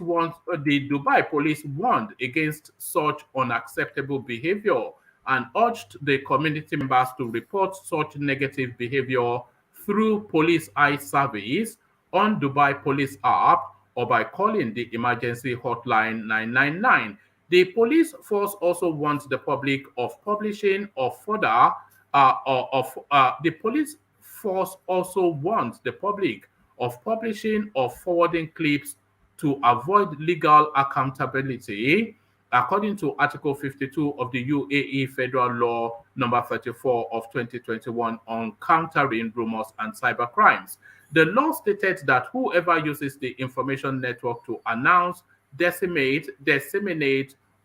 warned against such unacceptable behavior and urged the community members to report such negative behavior through Police Eye Service on Dubai Police app or by calling the emergency hotline 999. The police force also warns the public of publishing or further the police force also warns the public of publishing or forwarding clips to avoid legal accountability, according to Article 52 of the UAE Federal Law number 34 of 2021 on countering rumors and cybercrimes. The law stated that whoever uses the information network to announce, disseminate,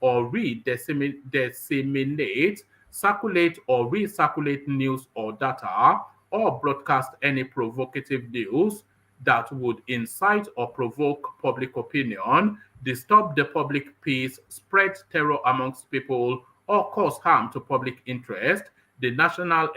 or disseminate, circulate or recirculate news or data, or broadcast any provocative news that would incite or provoke public opinion, disturb the public peace, spread terror amongst people, or cause harm to public interest, the national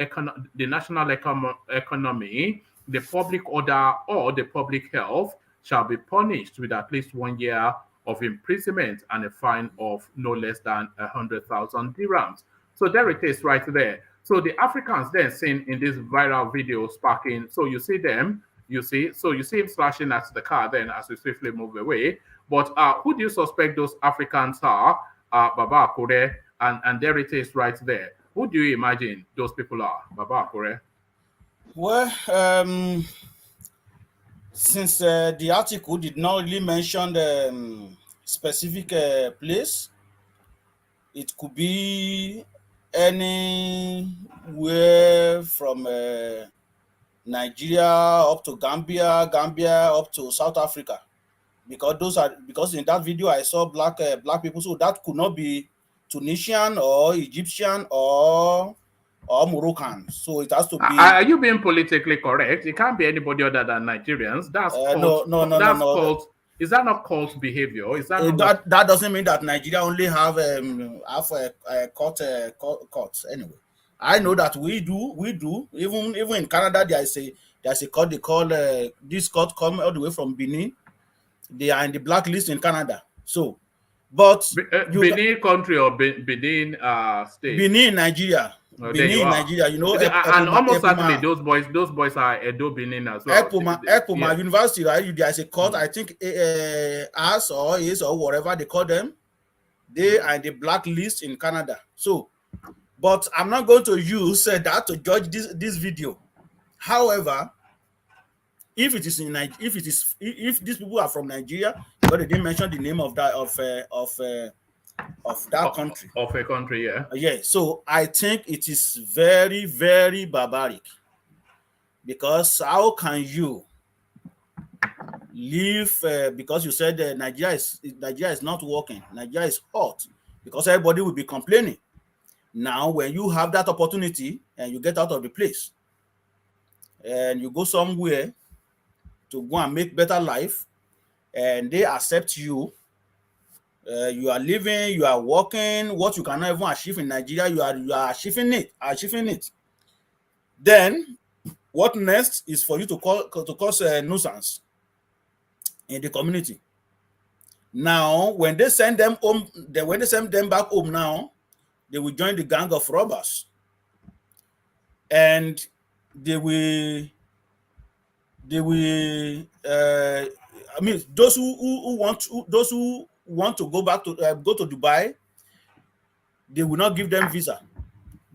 economy, the direct order, or the public health, shall be punished with at least 1 year of imprisonment and a fine of no less than 100,000 dirhams. So there it is right there. So the Africans then seen in this viral video sparking. So you see them, you see him slashing at the car then as we swiftly move away. But who do you suspect those Africans are? Baba Akure, and there it is right there. Who do you imagine those people are, Baba Akure? Well, since the article did not really mention the specific place, it could be anywhere from Nigeria up to Gambia up to South Africa, because in that video I saw black people, so that could not be Tunisian or Egyptian or Moroccan. So it has to be. Are you being politically correct? It can't be anybody other than Nigerians. That's no. Is that not cult behavior? Is that that doesn't mean that Nigeria only have courts anyway. I know that we do. Even in Canada, there's a court they call this court come all the way from Benin. They are in the blacklist in Canada. So, but Benin country or Benin state? Benin, Nigeria. Oh, there you Benin, are. Nigeria. You know, And almost certainly those boys are Edo Benin as well. Epoma University, right? There's a court, I think AS or is or whatever they call them. They are in the blacklist in Canada. So, but I'm not going to use that to judge this video. However, if these people are from Nigeria, but they didn't mention the name of that country. Of a country, yeah. Yeah. So I think it is very, very barbaric. Because how can you live? Because you said Nigeria is not working. Nigeria is hot because everybody will be complaining. Now, when you have that opportunity and you get out of the place and you go somewhere to go and make better life, and they accept you, you are living, you are working, what you cannot even achieve in Nigeria, you are achieving it. Then, what next is for you to cause a nuisance in the community. Now, when they send them home, when they send them back home now, they will join the gang of robbers, and they will. I mean, those who want to go back to go to Dubai, they will not give them visa,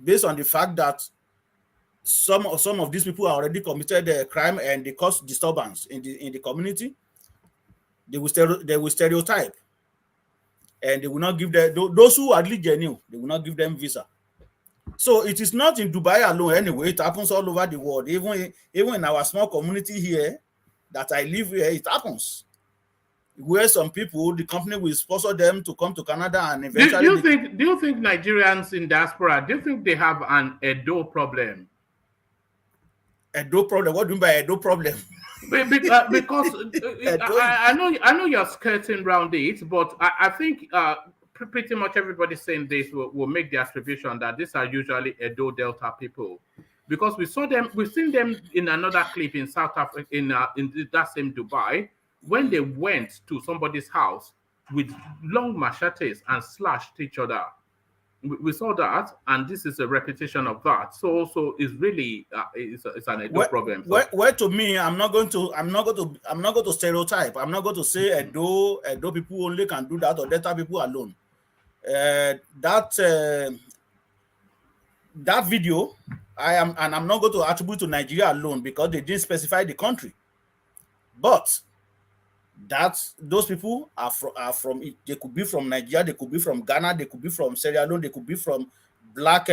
based on the fact that some of these people are already committed a crime and they cause disturbance in the community. They will stereotype, and they will not give those who are really genuine. They will not give them visa. So it is not in Dubai alone anyway. It happens all over the world. Even in our small community here that I live here, it happens. Where some people, the company will sponsor them to come to Canada, and eventually. Do you think Nigerians in diaspora, do you think they have an Edo problem? Edo problem? What do you mean by Edo problem? Because I know you're skirting around it, but I think pretty much everybody saying this will make the attribution that these are usually Edo Delta people, because we've seen them in another clip in South Africa, in that same Dubai, when they went to somebody's house with long machetes and slashed each other. We saw that, and this is a repetition of that. So it's really it's an Edo problem. So. Well, to me, I'm not going to stereotype. I'm not going to say Edo people only can do that, or Delta people alone. That video, I'm not going to attribute to Nigeria alone because they didn't specify the country. But those people are from they could be from Nigeria, they could be from Ghana, they could be from Sierra Leone, they could be from black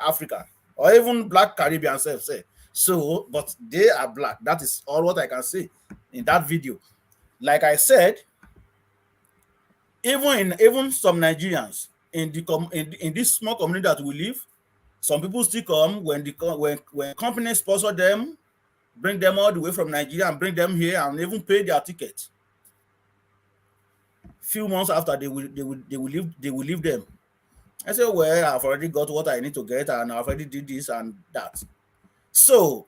Africa, or even black Caribbean self say. So, but they are black. That is all what I can say in that video. Like I said, even some Nigerians in this small community that we live, some people still come when companies sponsor them, bring them all the way from Nigeria and bring them here and even pay their ticket. Few months after they will leave them. I say, well, I've already got what I need to get, and I've already did this and that. So,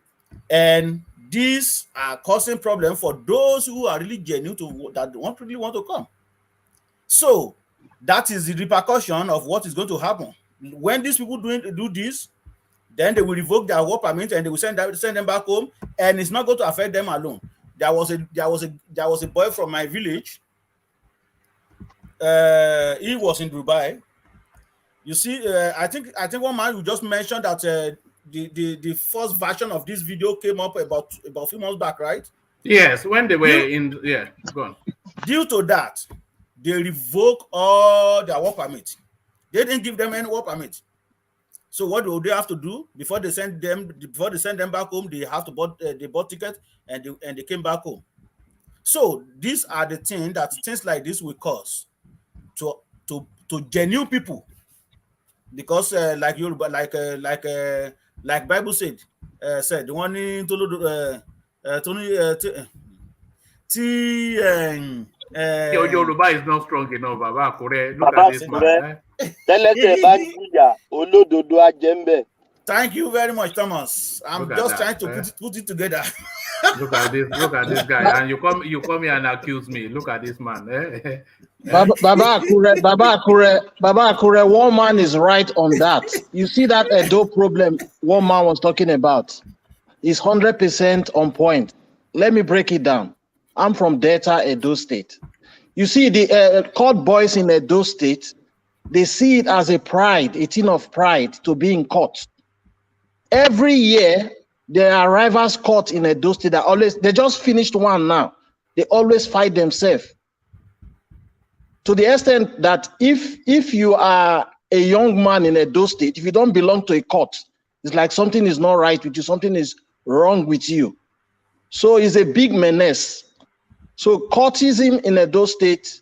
and these are causing problem for those who are really genuine that really want to come. So that is the repercussion of what is going to happen when these people do this. Then they will revoke their work permit and they will send them back home, and it's not going to affect them alone. There was a boy from my village. He was in Dubai. You see, I think one man who just mentioned that the first version of this video came up about a few months back, right? Yes, when they were go on. Due to that, they revoke all their work permit. They didn't give them any work permit. So what do they have to do before they send them back home? They have to they bought ticket and they came back home. So these are the things like this will cause to genuine people, because like Bible said the one in Your Yoruba is not strong enough, Baba Akure. Look Baba at this man. Akure. Tẹ́lẹ̀tẹ̀ bá jìyà olódodo ajẹ́mbẹ̀. Thank you very much, Thomas. I'm Look at just that, trying to put it together. Look at this guy, and you come here and accuse me. Look at this man. Baba Akure, one man is right on that. You see that Edo problem one man was talking about is 100% on point. Let me break it down. I'm from Delta, Edo State. You see, the court boys in Edo State, they see it as a thing of pride to be in court. Every year, there are rivals court in Edo State that they just finished one now. They always fight themselves. To the extent that if you are a young man in Edo State, if you don't belong to a court, it's like something is not right with you, something is wrong with you. So it's a big menace. So courtism in Edo State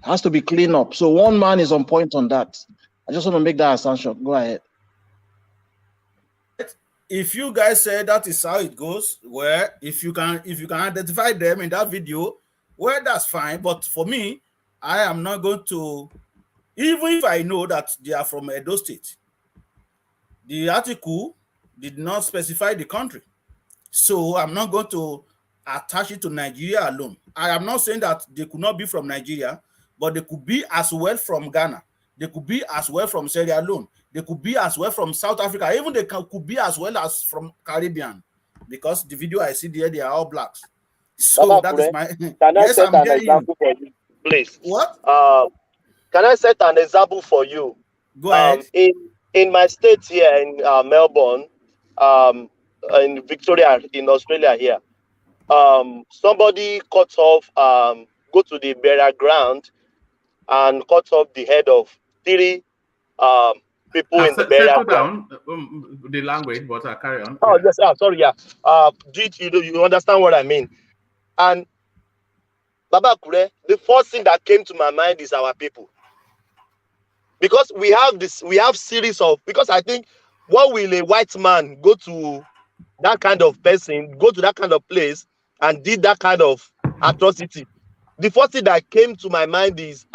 has to be cleaned up. So one man is on point on that. I just want to make that assumption. Go ahead. If you guys say that is how it goes, well, if you can identify them in that video, well, that's fine. But for me, I am not going to, even if I know that they are from Edo State. The article did not specify the country. So I'm not going to attach it to Nigeria alone. I am not saying that they could not be from Nigeria, but they could be as well from Ghana. They could be as well from Sierra Leone. They could be as well from South Africa. Even they could be as well as from Caribbean. Because the video I see there, they are all blacks. So Baba that Akure, is my... Can I Yes, set I'm an hearing example for you, please? What? Can I set an example for you? Go ahead. In my state here in Melbourne, in Victoria, in Australia here, somebody cut off, go to the burial ground and cut off the head of 3 people in the burial Settle ground. down the language, but carry on. Oh, yes, sorry, yeah. You understand what I mean? And Baba Akure, the first thing that came to my mind is our people. Because we have series of, because I think, what will a white man go to that kind of person, go to that kind of place and did that kind of atrocity? The first thing that came to my mind is,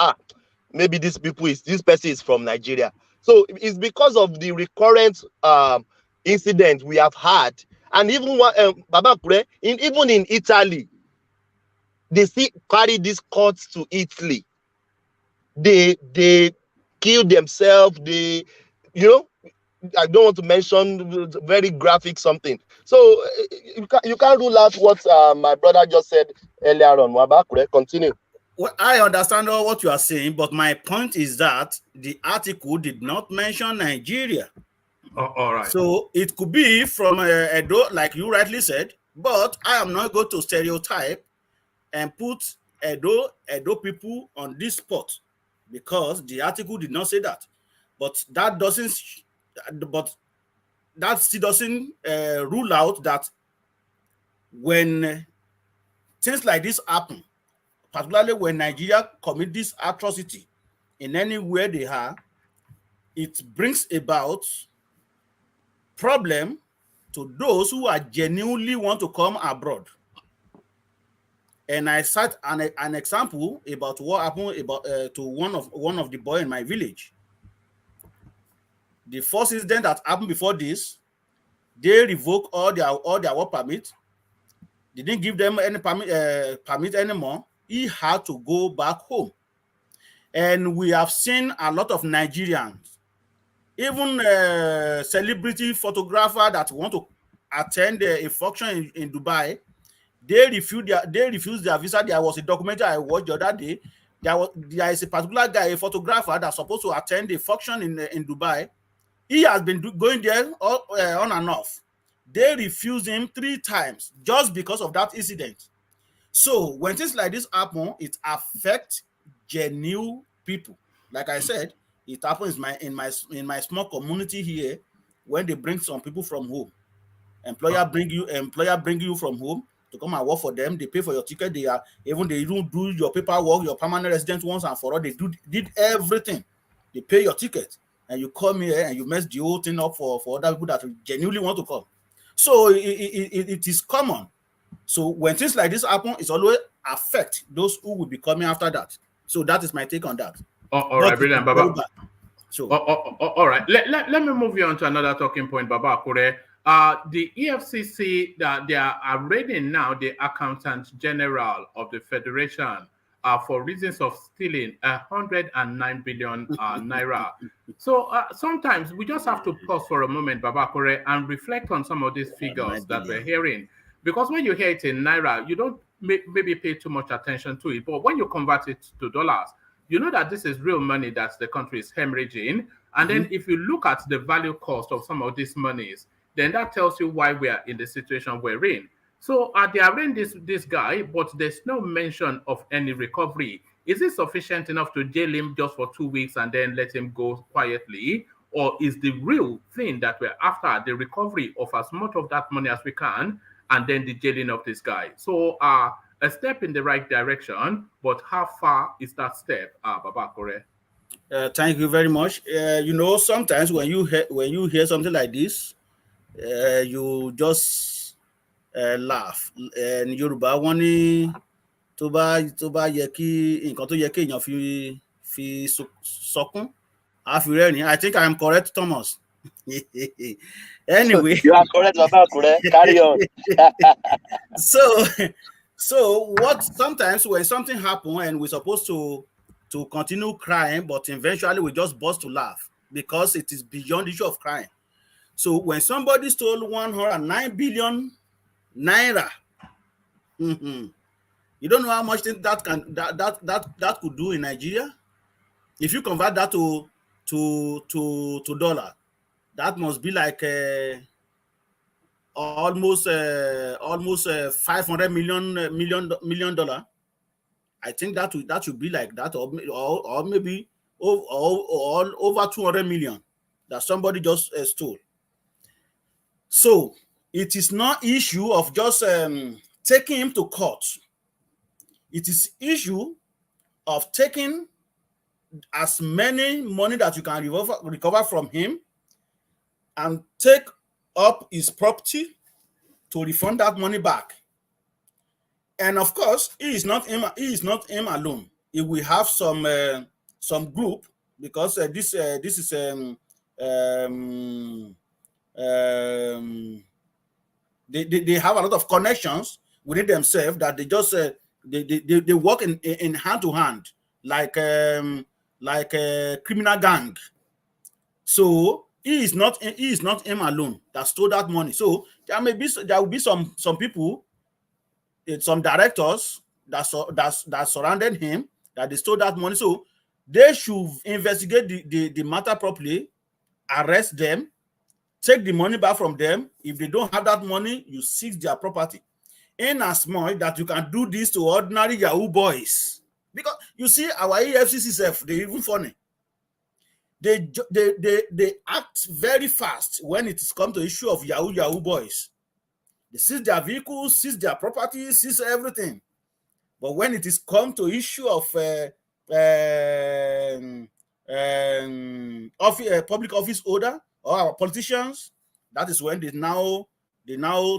maybe this person is from Nigeria. So it's because of the recurrent incident we have had. And even Baba Akure, even in Italy, they still carry these courts to Italy. They kill themselves. I don't want to mention very graphic something. So you can't rule out what my brother just said earlier on. Baba Akure, continue. Well, I understand all what you are saying, but my point is that the article did not mention Nigeria. All right. So it could be from Edo, like you rightly said, but I am not going to stereotype and put Edo people on this spot because the article did not say that. But that still doesn't rule out that when things like this happen, particularly when Nigeria commit this atrocity in anywhere they are, it brings about problem to those who are genuinely want to come abroad. And I cite an example about what happened to one of the boy in my village. The first incident that happened before this, they revoked all their work permit. They didn't give them any permit anymore. He had to go back home. And we have seen a lot of Nigerians, even celebrity photographer that want to attend a function in Dubai, they refused their visa. There was a documentary I watched the other day. There is a particular guy, a photographer, that's supposed to attend a function in Dubai. He has been going there on and off. They refused him 3 times just because of that incident. So when things like this happen, it affects genuine people. Like I said, it happens in my small community here when they bring some people from home. Employer bring you from home to come and work for them. They pay for your ticket. They don't do your paperwork, your permanent resident once and for all. They did everything. They pay your ticket, and you come here and you mess the whole thing up for other people that genuinely want to come. So it is common. So when things like this happen, it's always affect those who will be coming after that. So that is my take on that. All right, brilliant, Baba. So, all right. Let me move you on to another talking point, Baba Akure. The EFCC, they are raiding now the Accountant General of the Federation for reasons of stealing 109 billion naira. So sometimes we just have to pause for a moment, Baba Akure, and reflect on some of these figures that we're hearing. Because when you hear it in naira, you don't maybe pay too much attention to it. But when you convert it to dollars, you know that this is real money that the country is hemorrhaging. And then if you look at the value cost of some of these monies, then that tells you why we are in the situation we're in. So they are in this guy, but there's no mention of any recovery. Is it sufficient enough to jail him just for 2 weeks and then let him go quietly? Or is the real thing that we're after the recovery of as much of that money as we can, and then the jailing of this guy? So a step in the right direction, but how far is that step, Baba Akure? Thank you very much. You know, sometimes when you hear something like this, you just laugh. And Yoruba wọ́n ní tó bá yẹ kí nǹkan tó yẹ kí èèyàn fi sọkún á fi rẹ́rìn. I think I am correct, Thomas. Anyway, you are correct, Baba Akure. Carry on. So what sometimes when something happens and we're supposed to continue crying, but eventually we just burst to laugh because it is beyond the issue of crying. So when somebody stole 109 billion naira, you don't know how much that could do in Nigeria. If you convert that to dollar, that must be like almost $500 million. I think that should be like that, or maybe over 200 million that somebody just stole. So it is not issue of just taking him to court. It is issue of taking as many money that you can recover from him and take up his property to refund that money back. And of course, he is not him alone. He will have some group, because this is they have a lot of connections within themselves that they just they work in hand to hand like a criminal gang. So he is not him alone that stole that money. So there will be some people, some directors that surrounded him, that they stole that money. So they should investigate the matter properly, arrest them, take the money back from them. If they don't have that money, you seize their property. In as much that you can do this to ordinary Yahoo boys. Because you see, our EFCC self, they're even funny. They act very fast when it comes to issue of Yahoo boys. They seize their vehicles, seize their property, seize everything. But when it is come to issue of public office holder or our politicians, that is when they now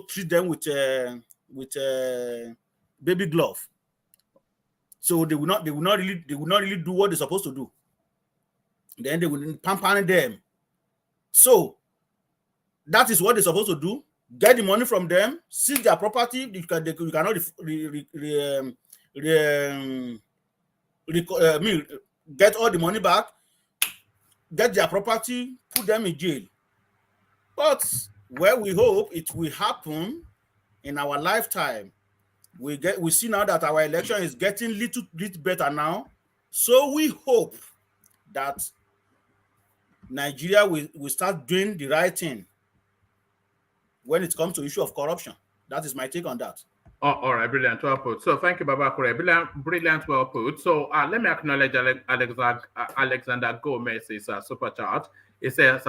treat them with baby glove. So they will not really do what they're supposed to do. Then they will pamper them. So that is what they're supposed to do. Get the money from them, seize their property. You cannot get all the money back, get their property, put them in jail. But where we hope it will happen in our lifetime, we see now that our election is getting little bit better now. So we hope that Nigeria will start doing the right thing when it comes to issue of corruption. That is my take on that. Oh, all right, brilliant, well put. So thank you, Baba Akure. Brilliant, well put. So let me acknowledge Alexander Gomez's super chat. It says,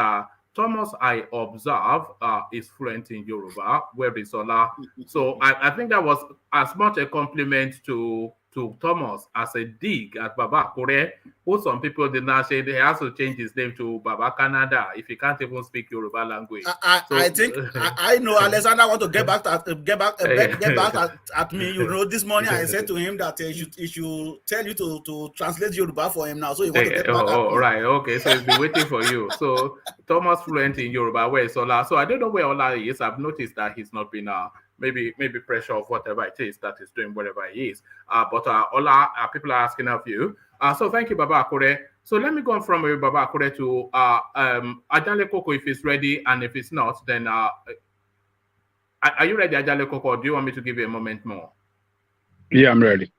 Thomas, I observe, is fluent in Yoruba. Where is Ola? So I think that was as much a compliment to to Thomas as a dig at Baba Kure, who some people did not say they has to change his name to Baba Canada if he can't even speak Yoruba language. I think I know Alexander want to get back at me. You know, this morning I said to him that he should tell you to translate Yoruba for him now. So he want to get back at me. Right, okay. So he's been waiting for you. So Thomas fluent in Yoruba, where is Ola? So I don't know where Ola is. I've noticed that he's not been maybe pressure of whatever it is that is doing wherever he is. But Ola, people are asking of you. So thank you, Baba Akure. So let me go on from Baba Akure to Ajale Koko if it's ready, and if it's not, then are you ready, Ajale Koko? Or do you want me to give you a moment more? Yeah, I'm ready.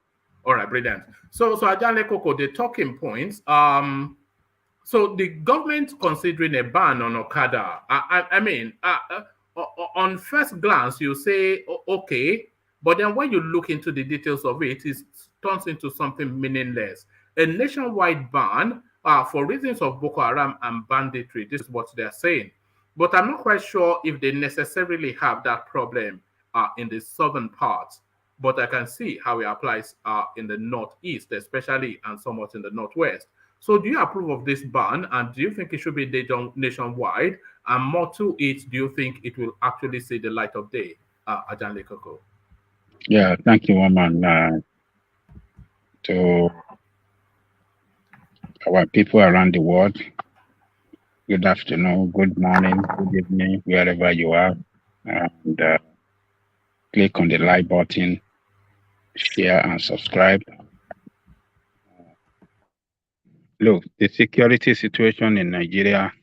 All right, brilliant. So Ajale Koko, the talking points. So the government considering a ban on Okada. I mean, on first glance, you say okay, but then when you look into the details of it, it turns into something meaningless. A nationwide ban for reasons of Boko Haram and banditry. This is what they're saying. But I'm not quite sure if they necessarily have that problem in the southern parts. But I can see how it applies in the northeast, especially, and somewhat in the northwest. So do you approve of this ban, and do you think it should be nationwide? And more to it, do you think it will actually see the light of day, Ajanle Koko? Yeah, thank you, woman. To our people around the world, good afternoon, good morning, good evening, wherever you are. And click on the like button, share and subscribe. Look, the security situation in Nigeria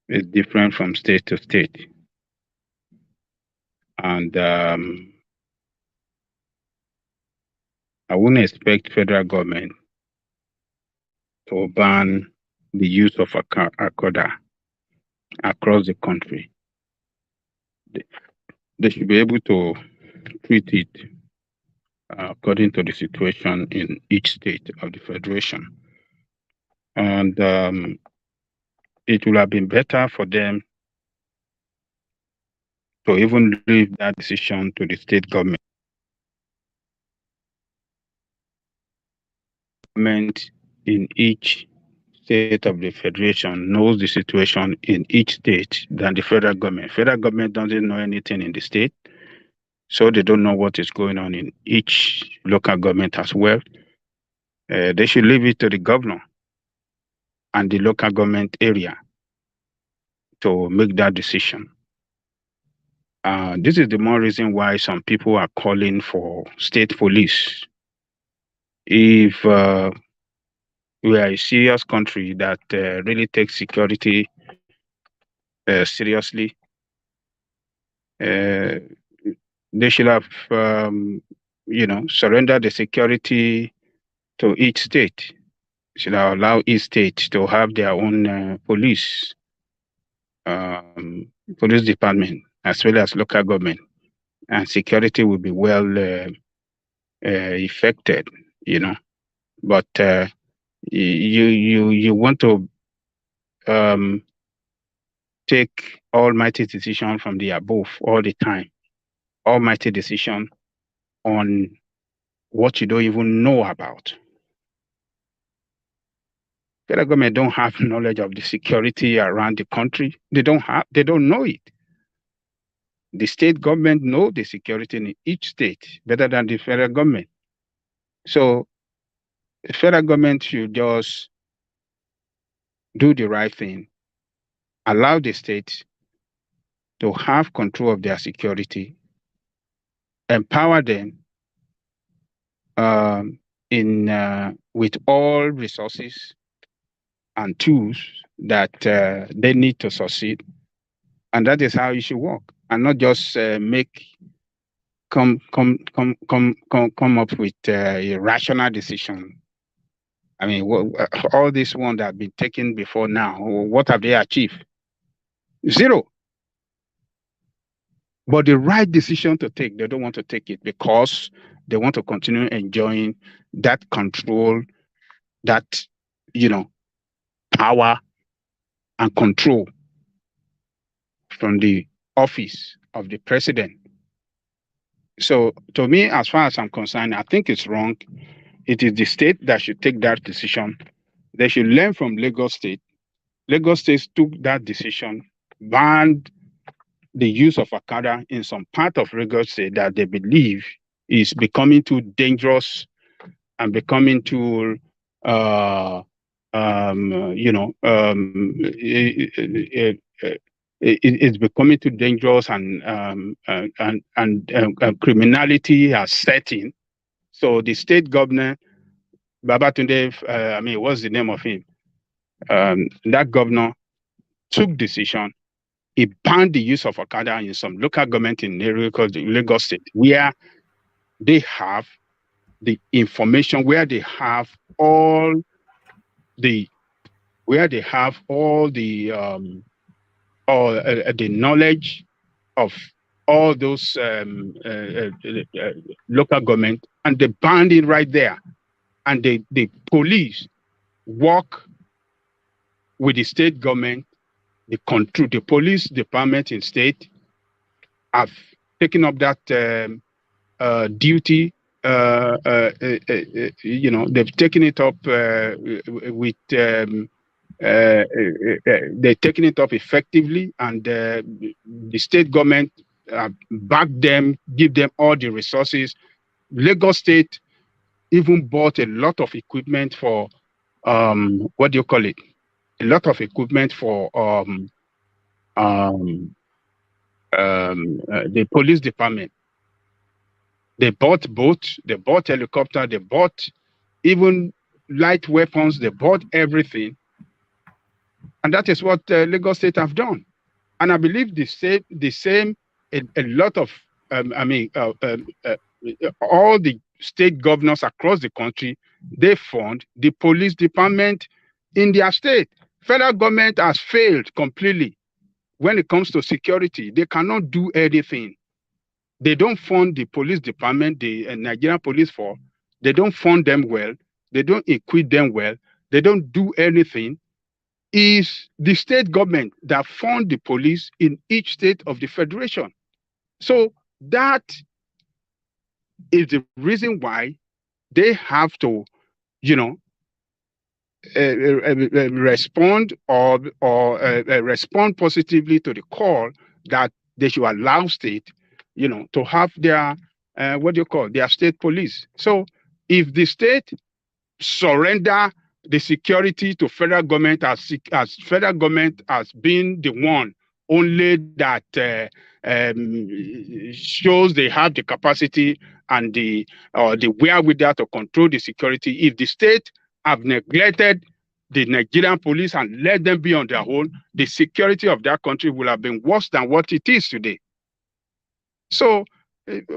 is different from state to state. And I wouldn't expect federal government to ban the use of Akoda across the country. They should be able to treat it according to the situation in each state of the federation. And it would have been better for them to even leave that decision to the state government. Government in each state of the federation knows the situation in each state than the federal government. Federal government doesn't know anything in the state, so they don't know what is going on in each local government as well. They should leave it to the governor and the local government area to make that decision. This is the more reason why some people are calling for state police. If we are a serious country that really takes security seriously, they should have, surrendered the security to each state. Should allow each state to have their own police department as well as local government, and security will be well effected. But you want to take almighty decision from the above all the time, almighty decision on what you don't even know about. Federal government don't have knowledge of the security around the country. They don't know it. The state government know the security in each state better than the federal government. So the federal government should just do the right thing, allow the states to have control of their security, empower them with all resources and tools that they need to succeed, and that is how it should work, and not just come up with a rational decision. I mean, all these ones that have been taken before now, what have they achieved? Zero. But the right decision to take, they don't want to take it because they want to continue enjoying that control, that, power and control from the office of the president. So to me, as far as I'm concerned, I think it's wrong. It is the state that should take that decision. They should learn from Lagos State. Lagos State took that decision, banned the use of Akada in some part of Lagos State that they believe is becoming too dangerous and becoming too, you know, it's becoming too dangerous, and criminality has set in. So the state governor, Babatunde, I mean, what's the name of him? That governor took decision. He banned the use of Okada in some local government in Lagos State, where they have the information, where they have all the the knowledge of all those local government, and they banned it right there. And the police work with the state government, the police department in state have taken up that duty. You know, they've taken it up with. They're taking it up effectively, and the state government back them, give them all the resources. Lagos State even bought a lot of equipment for what do you call it? A lot of equipment for the police department. They bought boats, they bought helicopter, they bought even light weapons, they bought everything. And that is what Lagos State have done. And I believe the same, a lot of, all the state governors across the country, they fund the police department in their state. Federal government has failed completely when it comes to security. They cannot do anything. They don't fund the police department, the Nigerian police force. They don't fund them well. They don't equip them well. They don't do anything. Is the state government that fund the police in each state of the federation. So that is the reason why they have to, you know, respond or respond positively to the call that they should allow state, you know, to have their their state police. So if the state surrender the security to federal government, as federal government has been the one only that shows they have the capacity and the wherewithal to control the security. If the state have neglected the Nigerian police and let them be on their own, the security of that country will have been worse than what it is today. So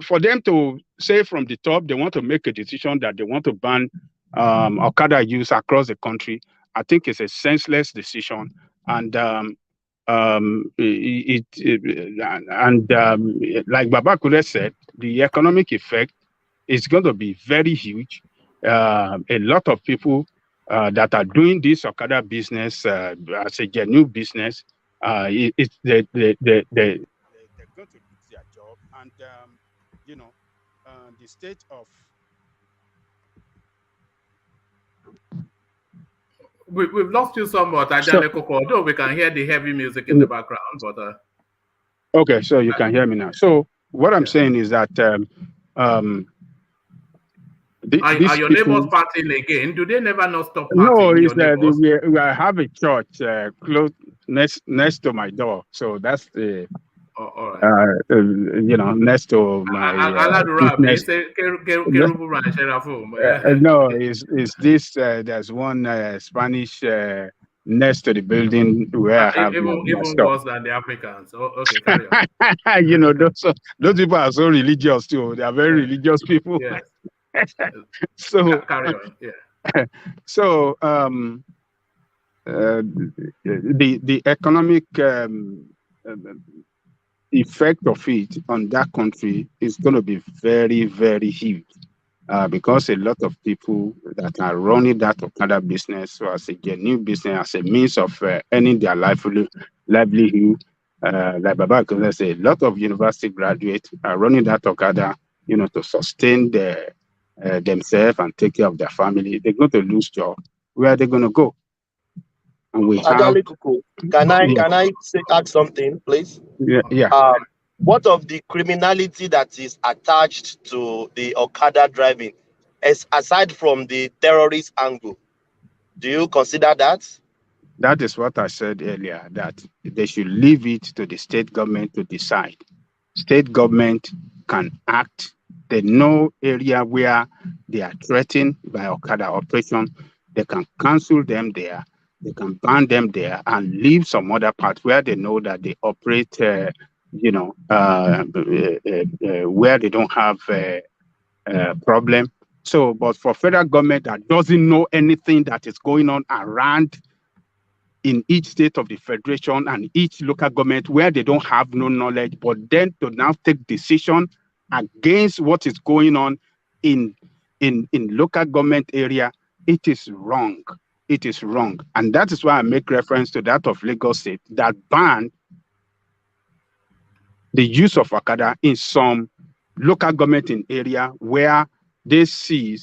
for them to say from the top they want to make a decision that they want to ban Okada use across the country, I think it's a senseless decision. And like Baba Kure said, the economic effect is going to be very huge. A lot of people that are doing this Okada business as a genuine business, they're going to lose their job. And you know, the state of We've lost you somewhat, Ajane Koko, although we can hear the heavy music in the background. But okay, so you can hear me now. So what I'm saying is that are your neighbors partying again? Do they never not stop partying? No, it's we have a church close next to my door, so that's the all right. you know, next to my no, is this there's one Spanish next to the building where I have even worse than the Africans. Oh, okay, carry on. You know, those people are so religious too. They are very religious people. Yes. So carry on. Yeah. So the economic effect of it on that country is going to be very, very huge, because a lot of people that are running that Okada business, so as a genuine business, as a means of earning their livelihood, like Baba Kure said, a lot of university graduates are running that Okada to sustain themselves and take care of their family. They're going to lose job. Where are they going to go? And we have, Ajale Kuku, can I add something, please? yeah. What of the criminality that is attached to the Okada driving, aside from the terrorist angle? Do you consider that? That is what I said earlier, that they should leave it to the state government to decide. State government can act. They know area where they are threatened by Okada operation. They can cancel them there. They can ban them there and leave some other parts where they know that they operate, where they don't have a problem. So, but for federal government that doesn't know anything that is going on around in each state of the federation and each local government where they don't have no knowledge, but then to now take decision against what is going on in local government area, it is wrong. It is wrong. And that is why I make reference to that of Lagos State that banned the use of Okada in some local government in area where they see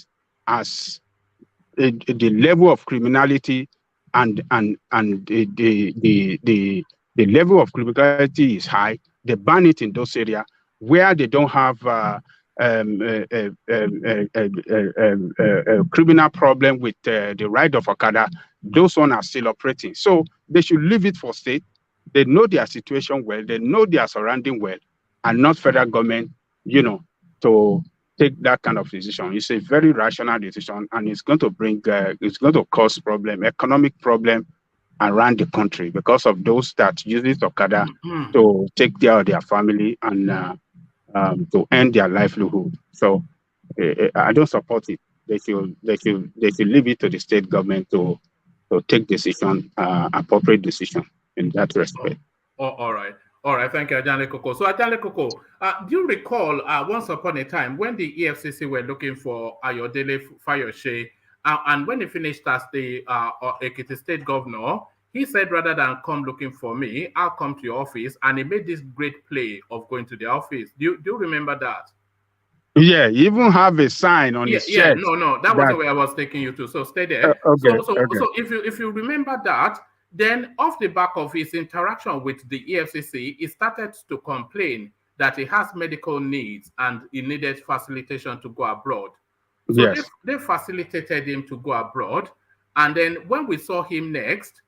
as the level of criminality and the level of criminality is high. They ban it in those areas where they don't have a criminal problem with the ride of Okada. Those ones are still operating. So they should leave it for state. They know their situation well. They know their surrounding well, and not federal government, to take that kind of decision. It's a very rational decision, and it's going to cause economic problem around the country because of those that use this Okada to take care of their family and to earn their livelihood. So I don't support it. They should leave it to the state government to take appropriate decision in that respect. All right. Thank you, Ajale Koko. So, Ajale Koko, do you recall once upon a time when the EFCC were looking for Ayodele Fayose, and when he finished as the Ekiti State Governor, he said, rather than come looking for me, I'll come to your office, and he made this great play of going to the office. Do you remember that? Yeah, you even have a sign on his chest. No, that wasn't where I was taking you to. So stay there. Okay. So if you remember that, then off the back of his interaction with the EFCC, he started to complain that he has medical needs and he needed facilitation to go abroad. So yes. they facilitated him to go abroad. And then when we saw him next,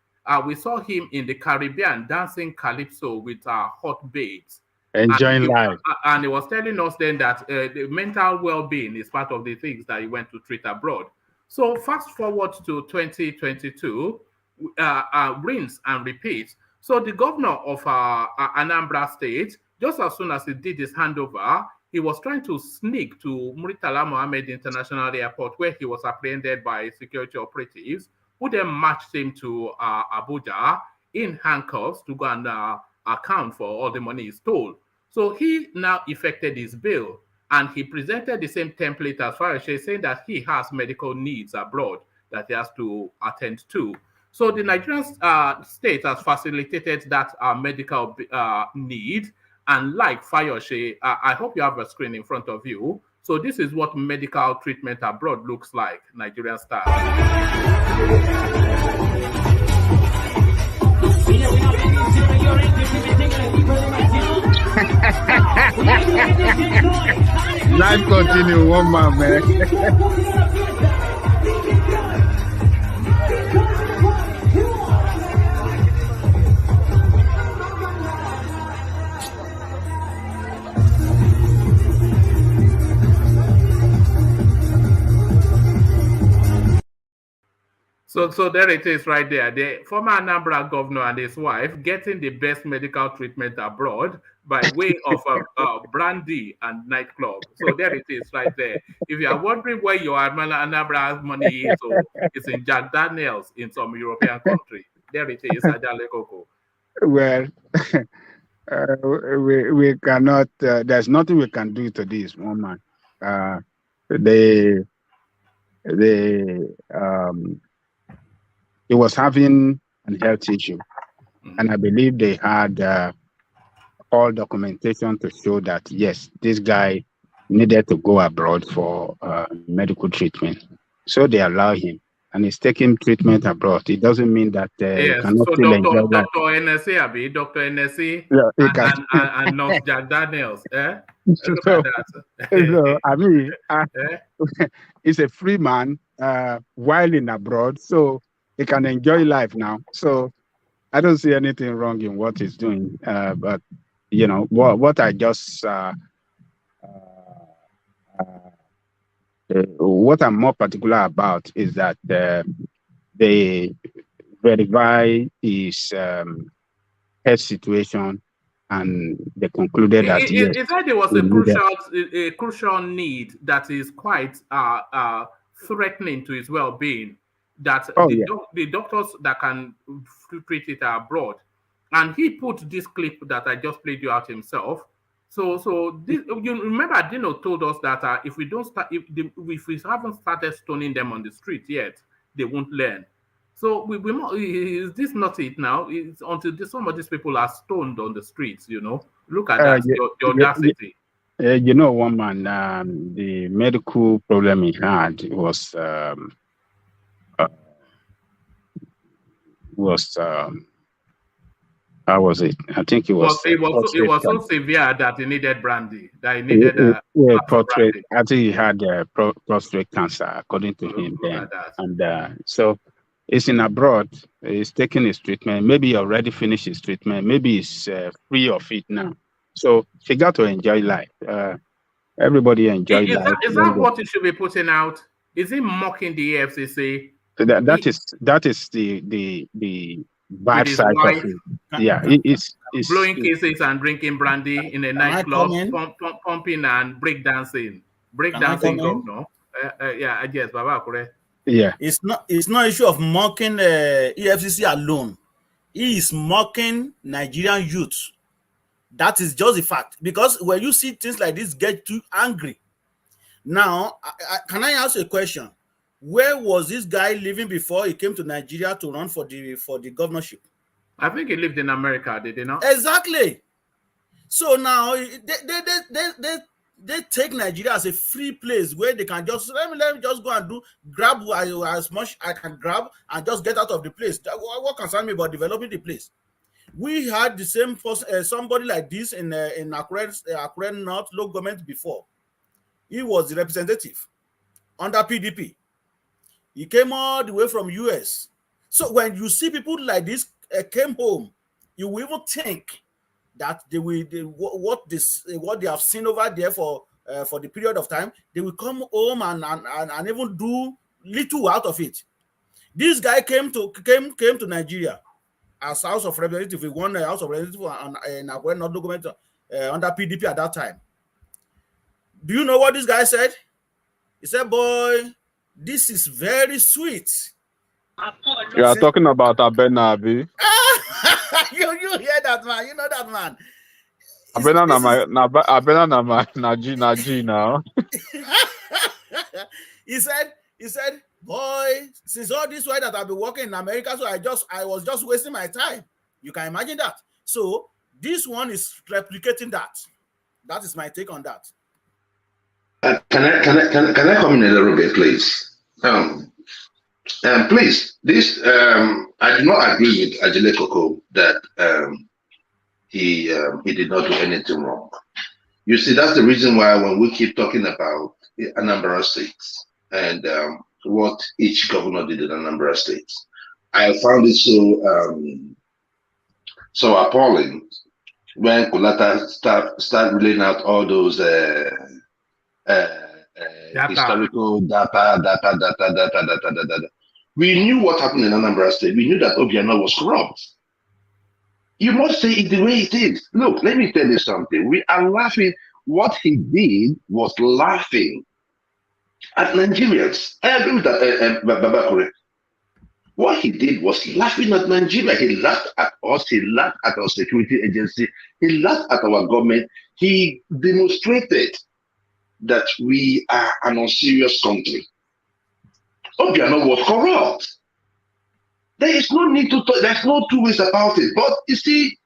we saw him in the Caribbean dancing calypso with hot babes. Enjoying life. And he was telling us then that the mental well-being is part of the things that he went to treat abroad. So fast forward to 2022, rinse and repeat. So the governor of Anambra State, just as soon as he did his handover, he was trying to sneak to Murtala Mohammed International Airport, where he was apprehended by security operatives, who then marched him to Abuja in handcuffs to go and account for all the money he stole. So he now effected his bail, and he presented the same template as Fayose, saying that he has medical needs abroad that he has to attend to. So the Nigerian state has facilitated that medical need. And like Fayose, I hope you have a screen in front of you. So this is what medical treatment abroad looks like, Nigerian style. Life continue, one man. So there it is right there. The former Anambra governor and his wife getting the best medical treatment abroad by way of brandy and nightclub. So there it is right there. If you are wondering where your Anambra money is, so it's in Jack Daniels in some European country. There it is, Ajale Koko. Well, we cannot, there's nothing we can do to this woman. He was having a health issue, and I believe they had all documentation to show that yes, this guy needed to go abroad for medical treatment. So they allow him, and he's taking treatment abroad. It doesn't mean that he Yes. cannot So still enjoy life. Dr. NSA, Abi, Dr. NSA Yeah, he can. and Nurse Jack Daniels. Look So, at that. so I mean, Eh? he's a free man while in abroad, so he can enjoy life now. So I don't see anything wrong in what he's doing. But you know what I just what I'm more particular about is that they verify his health situation, and they concluded that yes, It said there was he needed. a crucial need that is quite threatening to his well-being. That Oh yeah, the doctors that can treat it are abroad, and he put this clip that I just played you out himself. So this, you remember Dino told us that if we don't start, if we haven't started stoning them on the street yet, they won't learn. So is this not it now? It's until some of these people are stoned on the streets. Look at that, the audacity. you know, one man, the medical problem he had was how was it? I think it was It was so severe that he needed brandy. That he needed prostate. I think he had prostate cancer, according to him then. And so he's in abroad. He's taking his treatment. Maybe he already finished his treatment. Maybe he's free of it now. So he got to enjoy life. Everybody enjoy life. Is that what he should be putting out? Is he mocking the EFCC? That is the bad side of it. Yeah, it's blowing kisses and drinking brandy in a nightclub, pumping and breakdancing, governor. Yeah, yes, Baba, correct. Yeah, it's not issue of mocking EFCC alone. He is mocking Nigerian youth. That is just a fact. Because when you see things like this, get too angry. Now, can I ask a question? Where was this guy living before he came to Nigeria to run for the governorship? I think he lived in America, did he not? Exactly. So now they take Nigeria as a free place where they can just let me just go and grab as much I can grab and just get out of the place. What concerns me about developing the place? We had the same somebody like this in Akure North local government before. He was the representative under PDP. He came all the way from US. So when you see people like this came home, you will even think that what they have seen over there for the period of time, they will come home and even do little out of it. This guy came to Nigeria as House of Representatives. He won the House of Representatives and Akure North local government under PDP at that time. Do you know what this guy said? He said, "Boy, this is very sweet." You are talking about Abena, Abi. you hear that, man? You know that, man. Abena na G now. He said, "Boy, since all this while that I've been working in America, so I was just wasting my time." You can imagine that. So this one is replicating that. That is my take on that. Can I come in a little bit, please? Please, this I do not agree with Ajile Koko that he did not do anything wrong. You see, that's the reason why when we keep talking about Anambra State and what each governor did in Anambra State, I found it so appalling when Kulata start relaying out all those historical data. We knew what happened in Anambra State. We knew that Obiano was corrupt. You must say it the way it is. Look, let me tell you something. We are laughing. What he did was laughing at Nigerians. I agree with that, Baba Kure. What he did was laughing at Nigeria. He laughed at us. He laughed at our security agency. He laughed at our government. He demonstrated that we are an unserious country. Obiano was corrupt. There is no need to talk. There's no two ways about it. But you see,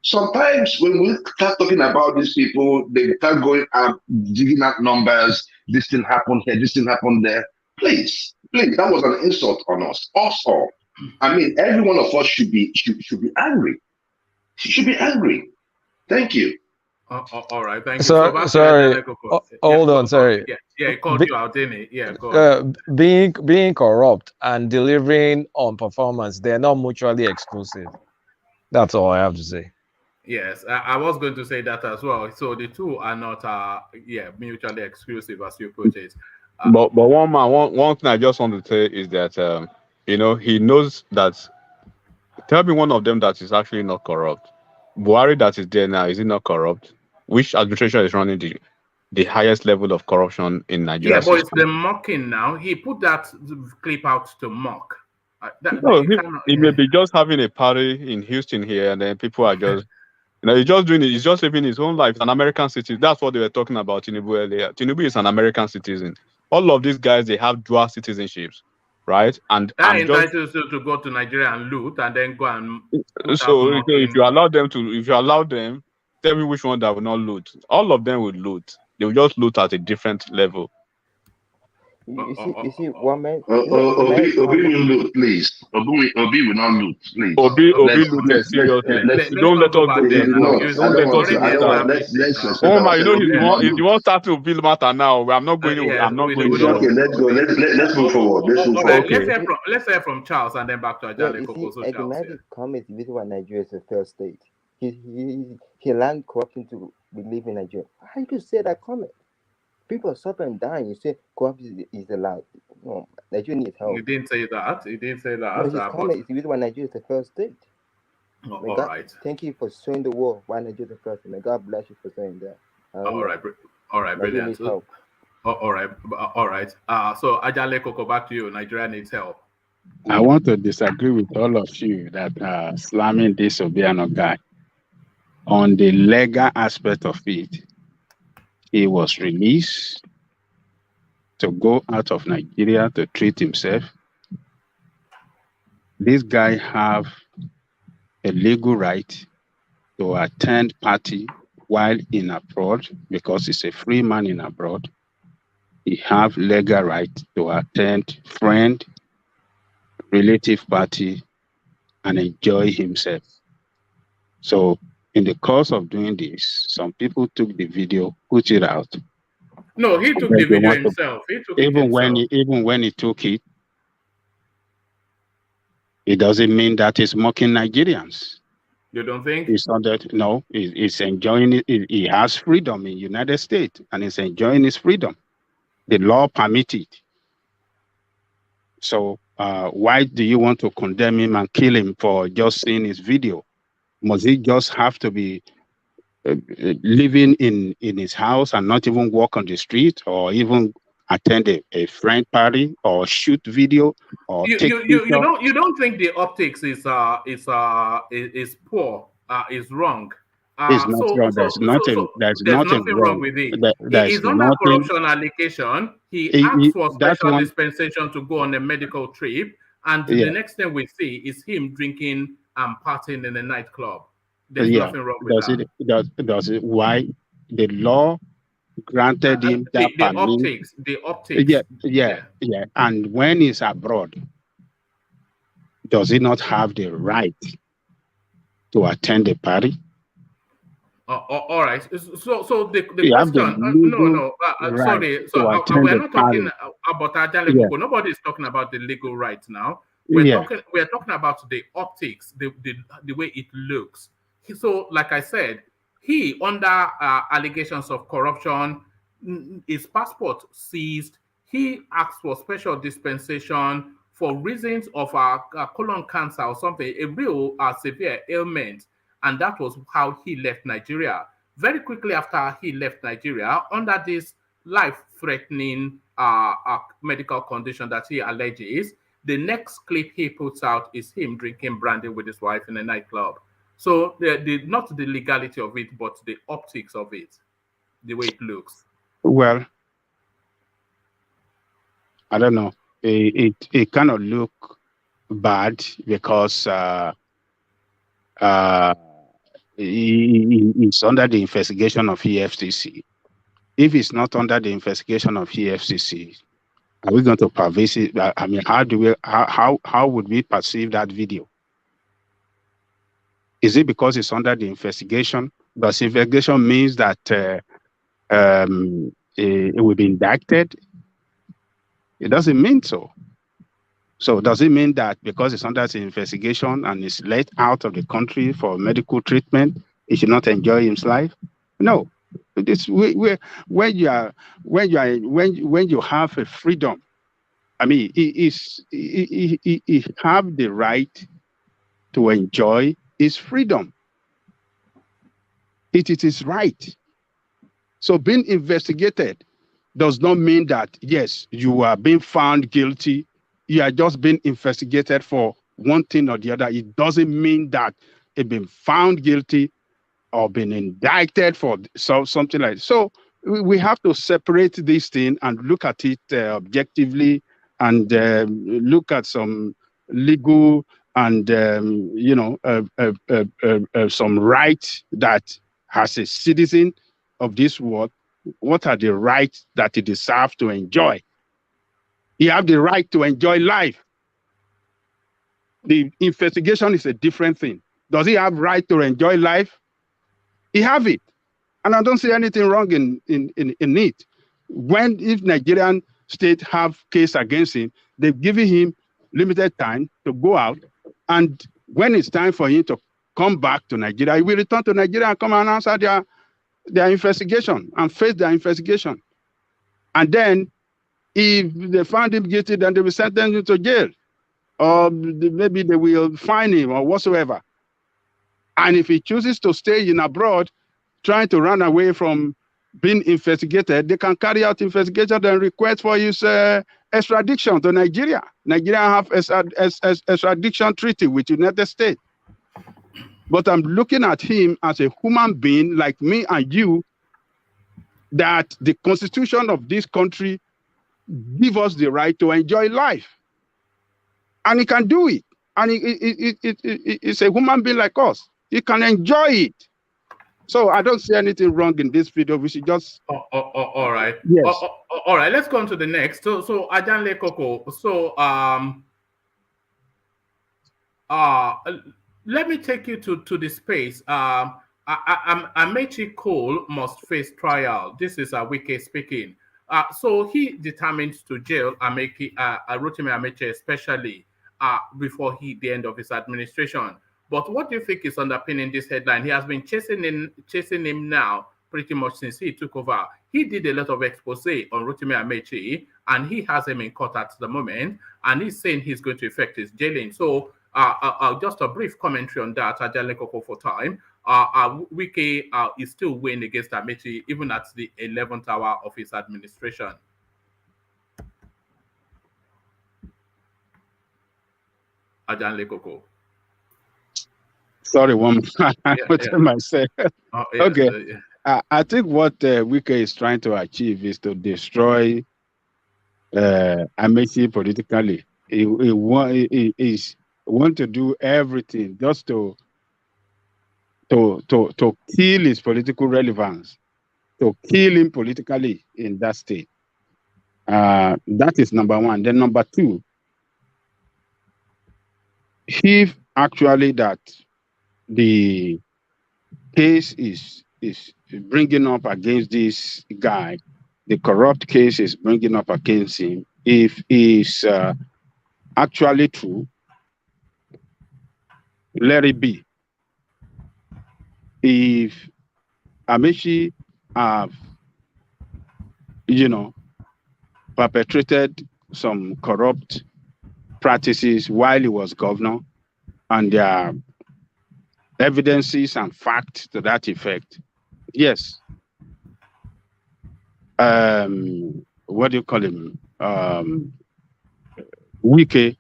Sometimes when we start talking about these people, they start going up, digging up numbers. This thing happened here, this thing happened there. Please, that was an insult on us. Also, I mean, every one of us should be angry. Should be angry. Thank you. All right, thank you. So back to Sorry. Hold on, sorry. Yeah, he called you out, didn't he? Yeah, go on. Being corrupt and delivering on performance, they're not mutually exclusive. That's all I have to say. Yes, I was going to say that as well. So the two are not, mutually exclusive, as you put it. But one thing I just want to say is that he knows that. Tell me one of them that is actually not corrupt. Buhari that is there now, is he not corrupt? Which administration is running the highest level of corruption in Nigeria? Yeah, but it's the mocking now. He put that clip out to mock. He may be just having a party in Houston here, and then people are just, he's just doing it. He's just living his own life. An American citizen. That's what they were talking about Tinubu earlier. Tinubu is an American citizen. All of these guys, they have dual citizenships, right? And entitled to go to Nigeria and loot, and then go and. So if you allow them, tell me which one that will not loot. All of them will loot. They will just loot at a different level. You see, one man. Obi will loot, please. Obi will not loot, please. Obi looted seriously. Don't let us go there now. Oh my, if you want to start to build matter now, I'm not going. I'm not going. Okay, let's go. Let's move forward. Let's hear from Charles and then back to Ajale Koko. So Charles, comment with why Nigeria is a failed state. He allowed corruption to live in Nigeria. How do you say that comment? People are suffering and dying. You say corruption is allowed. No, Nigeria needs help. He didn't say that. No, his comment is the reason why Nigeria is the first state. All right. Thank you for showing the world why Nigeria is the first state. May God bless you for saying that. All right, brilliant. All right. So Ajale Koko, back to you. Nigeria needs help. I want to disagree with all of you that slamming this Obiano guy. On the legal aspect of it, he was released to go out of Nigeria to treat himself. This guy have a legal right to attend party while in abroad because he's a free man in abroad. He have legal right to attend friend, relative party and enjoy himself. So in the course of doing this, some people took the video, put it out. No, he took the video himself. Even when he took it, it doesn't mean that he's mocking Nigerians. You don't think? It's not that. No, he's enjoying it. He has freedom in the United States, and he's enjoying his freedom. The law permits it. So why do you want to condemn him and kill him for just seeing his video? Must he just have to be living in his house and not even walk on the street or even attend a friend party or shoot video or take picture? You don't think the optics is poor, is wrong? It's not wrong. There's nothing wrong with it. He's under corruption allegation. He asked for special dispensation to go on a medical trip, and the next thing we see is him drinking and partying in a nightclub. There's nothing wrong with that. Does it? Why the law granted him that permission? The optics. Yeah. And when he's abroad, does he not have the right to attend a party? All right. So the question. Sorry. So we're not talking about Ajale Koko. Nobody is talking about the legal right now. We're talking about the optics, the way it looks. So, like I said, he under allegations of corruption, his passport seized. He asked for special dispensation for reasons of colon cancer or something, a real severe ailment, and that was how he left Nigeria. Very quickly after he left Nigeria, under this life-threatening medical condition that he alleges, the next clip he puts out is him drinking brandy with his wife in a nightclub. So not the legality of it, but the optics of it, the way it looks. Well, I don't know. It kind of look bad because it's under the investigation of EFCC. If it's not under the investigation of EFCC, are we going to pervasive? I mean, how would we perceive that video? Is it because it's under the investigation? Does investigation means that it will be indicted? It doesn't mean so. So does it mean that because it's under the investigation and is let out of the country for medical treatment, he should not enjoy his life? No. This when you have a freedom, I mean, he have the right to enjoy his freedom. It is right. So being investigated does not mean that, yes, you are being found guilty. You are just being investigated for one thing or the other. It doesn't mean that you've been found guilty or been indicted for something like that. So we have to separate this thing and look at it objectively and look at some legal and, some rights that as a citizen of this world, what are the rights that he deserves to enjoy? You have the right to enjoy life. The investigation is a different thing. Does he have right to enjoy life? He have it. And I don't see anything wrong in it. If Nigerian state have case against him, they've given him limited time to go out. And when it's time for him to come back to Nigeria, he will return to Nigeria and come and answer their investigation and face their investigation. And then if they find him guilty, then they will sentence him to jail. Or maybe they will fine him or whatsoever. And if he chooses to stay in abroad, trying to run away from being investigated, they can carry out investigation and request for his extradition to Nigeria. Nigeria have extradition treaty with United States. But I'm looking at him as a human being like me and you, that the constitution of this country give us the right to enjoy life. And he can do it. And it's a human being like us. He can enjoy it. So I don't see anything wrong in this video. We should just... all right. Yes. All right, let's go on to the next. So Ajanle Koko. So let me take you to the space. Amaechi Cole must face trial. This is Wike speaking. So he determined to jail Rotimi Amaechi, especially before the end of his administration. But what do you think is underpinning this headline? He has been chasing him now pretty much since he took over. He did a lot of expose on Rotimi Amaechi, and he has him in court at the moment, and he's saying he's going to effect his jailing. So just a brief commentary on that, Ajale Koko for time. Wike is still winning against Amaechi, even at the 11th hour of his administration. Ajale Koko. Sorry, one more. Myself. Yes, Okay. I think what Wike is trying to achieve is to destroy Amaechi politically. He want to do everything just to kill his political relevance, to kill him politically in that state. That is number one. Then number two, if actually that the case is bringing up against this guy, the corrupt case is bringing up against him, if it's actually true, let it be. If Amaechi have, perpetrated some corrupt practices while he was governor, and there are evidences and facts to that effect, yes. What do you call him? Wike,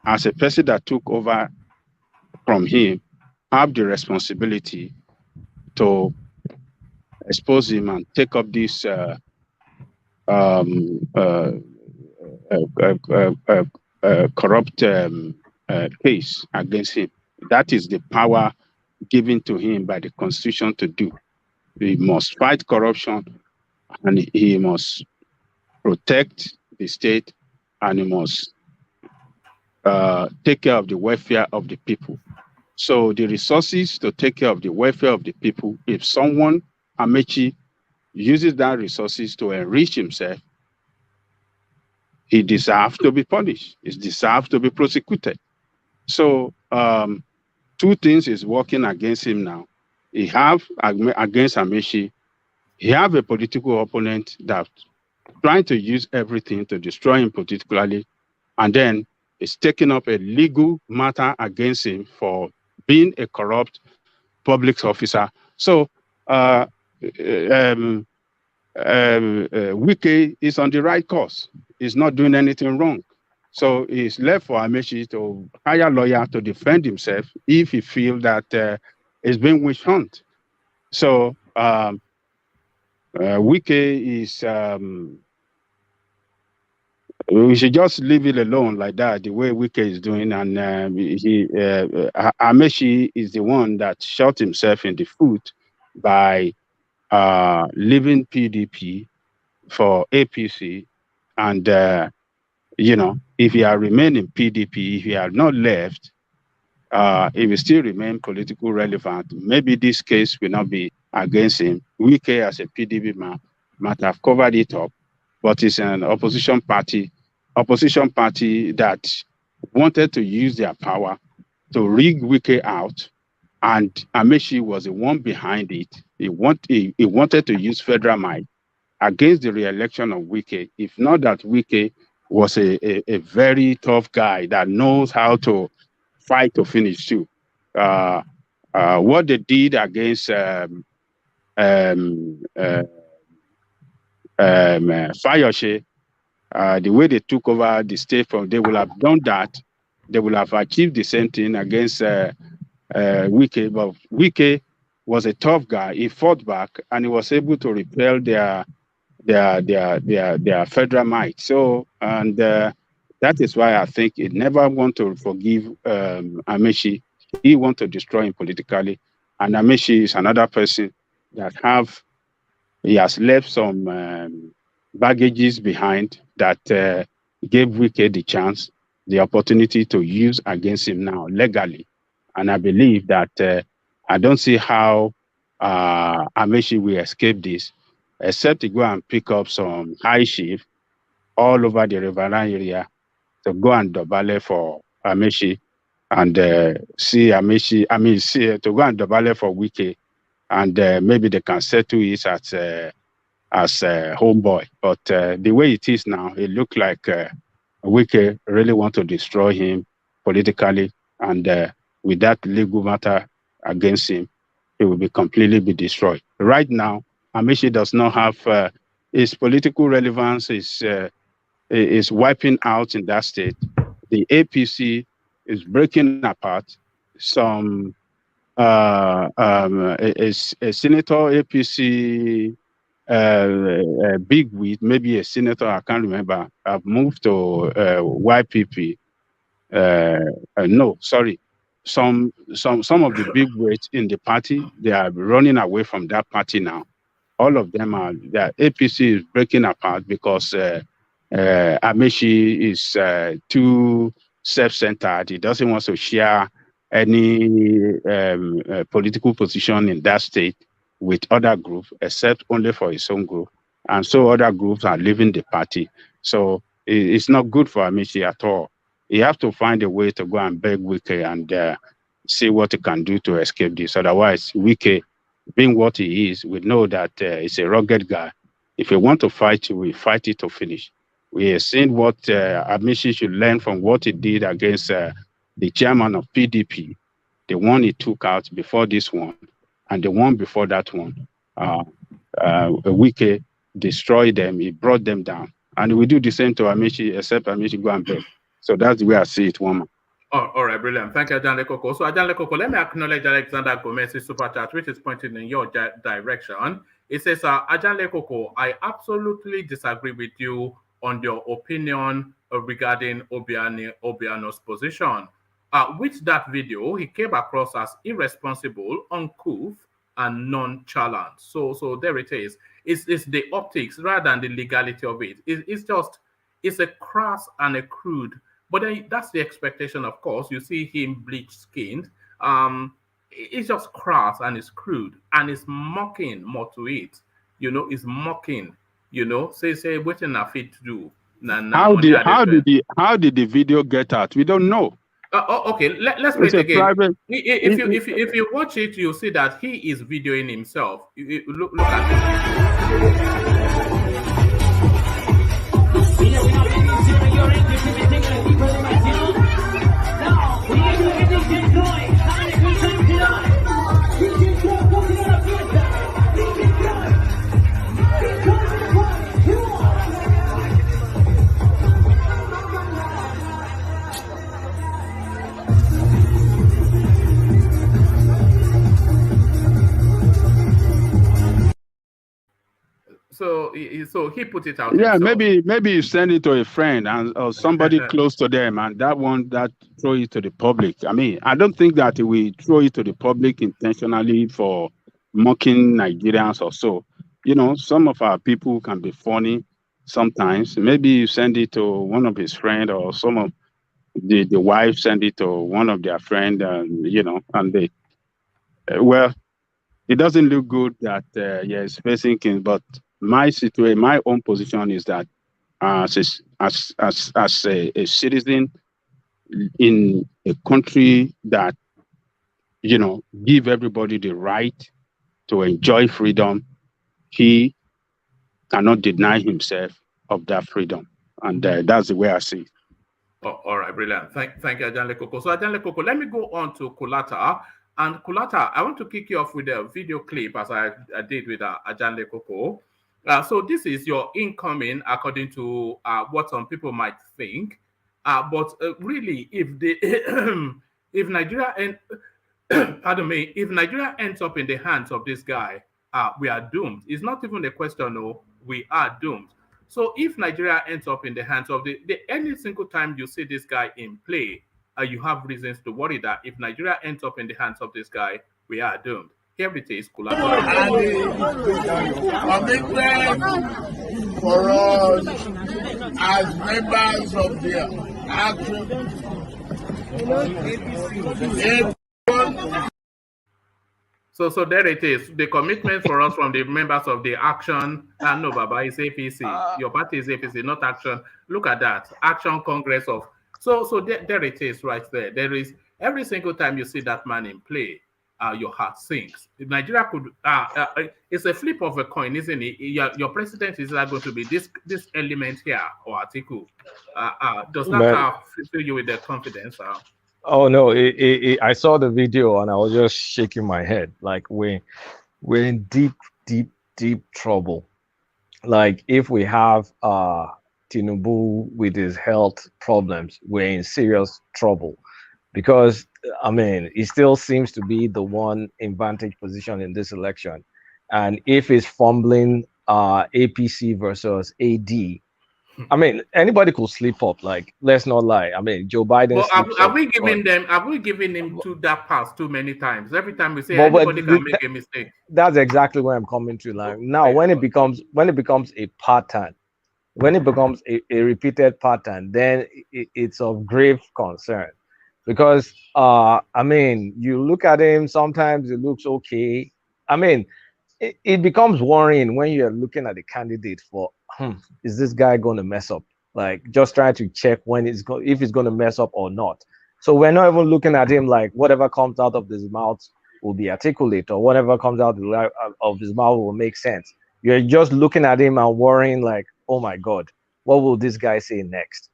as a person that took over from him, have the responsibility to expose him and take up this corrupt case against him. That is the power given to him by the Constitution to do. He must fight corruption, and he must protect the state, and he must take care of the welfare of the people. So the resources to take care of the welfare of the people, if someone, Amaechi, uses that resources to enrich himself, he deserves to be punished. He deserves to be prosecuted. So two things is working against him now. He have against Amaechi, he have a political opponent that trying to use everything to destroy him politically, and then is taking up a legal matter against him for being a corrupt public officer. So Wike is on the right course. He's not doing anything wrong. So it's left for Amaechi to hire a lawyer to defend himself if he feels that it's been witch hunt. So Wike is, we should just leave it alone like that, the way Wike is doing. And Amaechi is the one that shot himself in the foot by leaving PDP for APC. And, if he had remained in PDP, if he had not left, he will still remain politically relevant. Maybe this case will not be against him. Wike as a PDP man might have covered it up, but it's an opposition party that wanted to use their power to rig Wike out, and Amaechi was the one behind it. He wanted to use federal might against the re-election of Wike. If not that Wike was a very tough guy that knows how to fight to finish too. What they did against Fayose, the way they took over the state from, they will have done that. They will have achieved the same thing against Wike. But Wike was a tough guy. He fought back and he was able to repel their federal might. So, and that is why I think he never want to forgive Amaechi. He want to destroy him politically. And Amaechi is another person that he has left some baggages behind that gave Wike the chance, the opportunity to use against him now legally. And I believe that I don't see how Amaechi will escape this, except to go and pick up some high chief all over the Riverine area to go and dobale for Amaechi and see Amaechi, to go and dobale for Wike, and maybe they can settle it as a homeboy. But the way it is now, it looks like Wike really want to destroy him politically, and with that legal matter against him, he will be completely destroyed. Right now, Amaechi does not have his political relevance is wiping out in that state. The APC is breaking apart. Some a senator APC big wheat, maybe a senator, I can't remember, have moved to YPP. No, sorry. Some of the big weights in the party, they are running away from that party now. All of them are, the APC is breaking apart because Amaechi is too self-centered. He doesn't want to share any political position in that state with other groups, except only for his own group. And so other groups are leaving the party. So it's not good for Amaechi at all. He has to find a way to go and beg Wike and see what he can do to escape this. Otherwise, Wike, being what he is, we know that he's a rugged guy. If he want to fight, we fight it to finish. We have seen what Amaechi should learn from what he did against the chairman of PDP, the one he took out before this one, and the one before that one. Wike destroyed them, he brought them down. And we do the same to Amaechi, except Amaechi go and beg. So that's the way I see it, woman. All right, brilliant. Thank you, Ajan Lekoko. So, Ajan Lekoko, let me acknowledge Alexander Gomez's super chat, which is pointing in your direction. It says, Ajan Lekoko, I absolutely disagree with you on your opinion regarding Obiano's position. With that video, he came across as irresponsible, uncouth, and nonchalant. So there it is. It's the optics rather than the legality of it. It's a crass and a crude. But then that's the expectation, of course. You see him bleached skinned. It's just crass and it's crude and it's mocking more to it. It's mocking. Say what in a fit to do. How did the video get out? We don't know. Okay, let's play it again. If you watch it, you'll see that he is videoing himself. Look at So he put it out. Yeah, himself. maybe you send it to a friend or somebody close to them, and that throw it to the public. I mean, I don't think that we throw it to the public intentionally for mocking Nigerians or so. Some of our people can be funny sometimes. Maybe you send it to one of his friends, or some of the wife send it to one of their friend, and they well, it doesn't look good that it's facing king, but my own position is that as a citizen in a country that give everybody the right to enjoy freedom, he cannot deny himself of that freedom, and that's the way I see it. Oh, all right, brilliant. Thank you, Ajanle Koko. So Ajanle Koko, let me go on to Kulata. And Kulata, I want to kick you off with a video clip as I did with Ajanle Koko. So this is your incoming, according to what some people might think. But really, if Nigeria if Nigeria ends up in the hands of this guy, we are doomed. It's not even a question, no, we are doomed. So if Nigeria ends up in the hands of any single time you see this guy in play, you have reasons to worry that if Nigeria ends up in the hands of this guy, we are doomed. Here it is, Kulata. Commitment for us as members of the action. So there it is. The commitment for us from the members of the Action. No, Baba, it's APC. Your party is APC, not Action. Look at that. Action Congress of. So there it is right there. There is every single time you see that man in play, your heart sinks. If Nigeria could, it's a flip of a coin, isn't it? Your president is going to be this element here or article. Does that fill you with the confidence? Oh no, I saw the video and I was just shaking my head. Like we're in deep trouble. Like if we have Tinubu with his health problems, we're in serious trouble. Because I mean, he still seems to be the one in vantage position in this election. And if he's fumbling APC versus AD, I mean, anybody could slip up. Like, let's not lie. I mean, Joe Biden. Well, have we given him to that pass too many times? Every time we say anybody can make a mistake. That's exactly where I'm coming to. Like now, when it becomes a pattern, when it becomes a repeated pattern, then it's of grave concern. Because I mean, you look at him, sometimes it looks okay. I mean, it becomes worrying when you're looking at the candidate for is this guy going to mess up? Like just trying to check if he's going to mess up or not. So we're not even looking at him like whatever comes out of his mouth will be articulate, or whatever comes out of his mouth will make sense. You're just looking at him and worrying like, oh my God, what will this guy say next?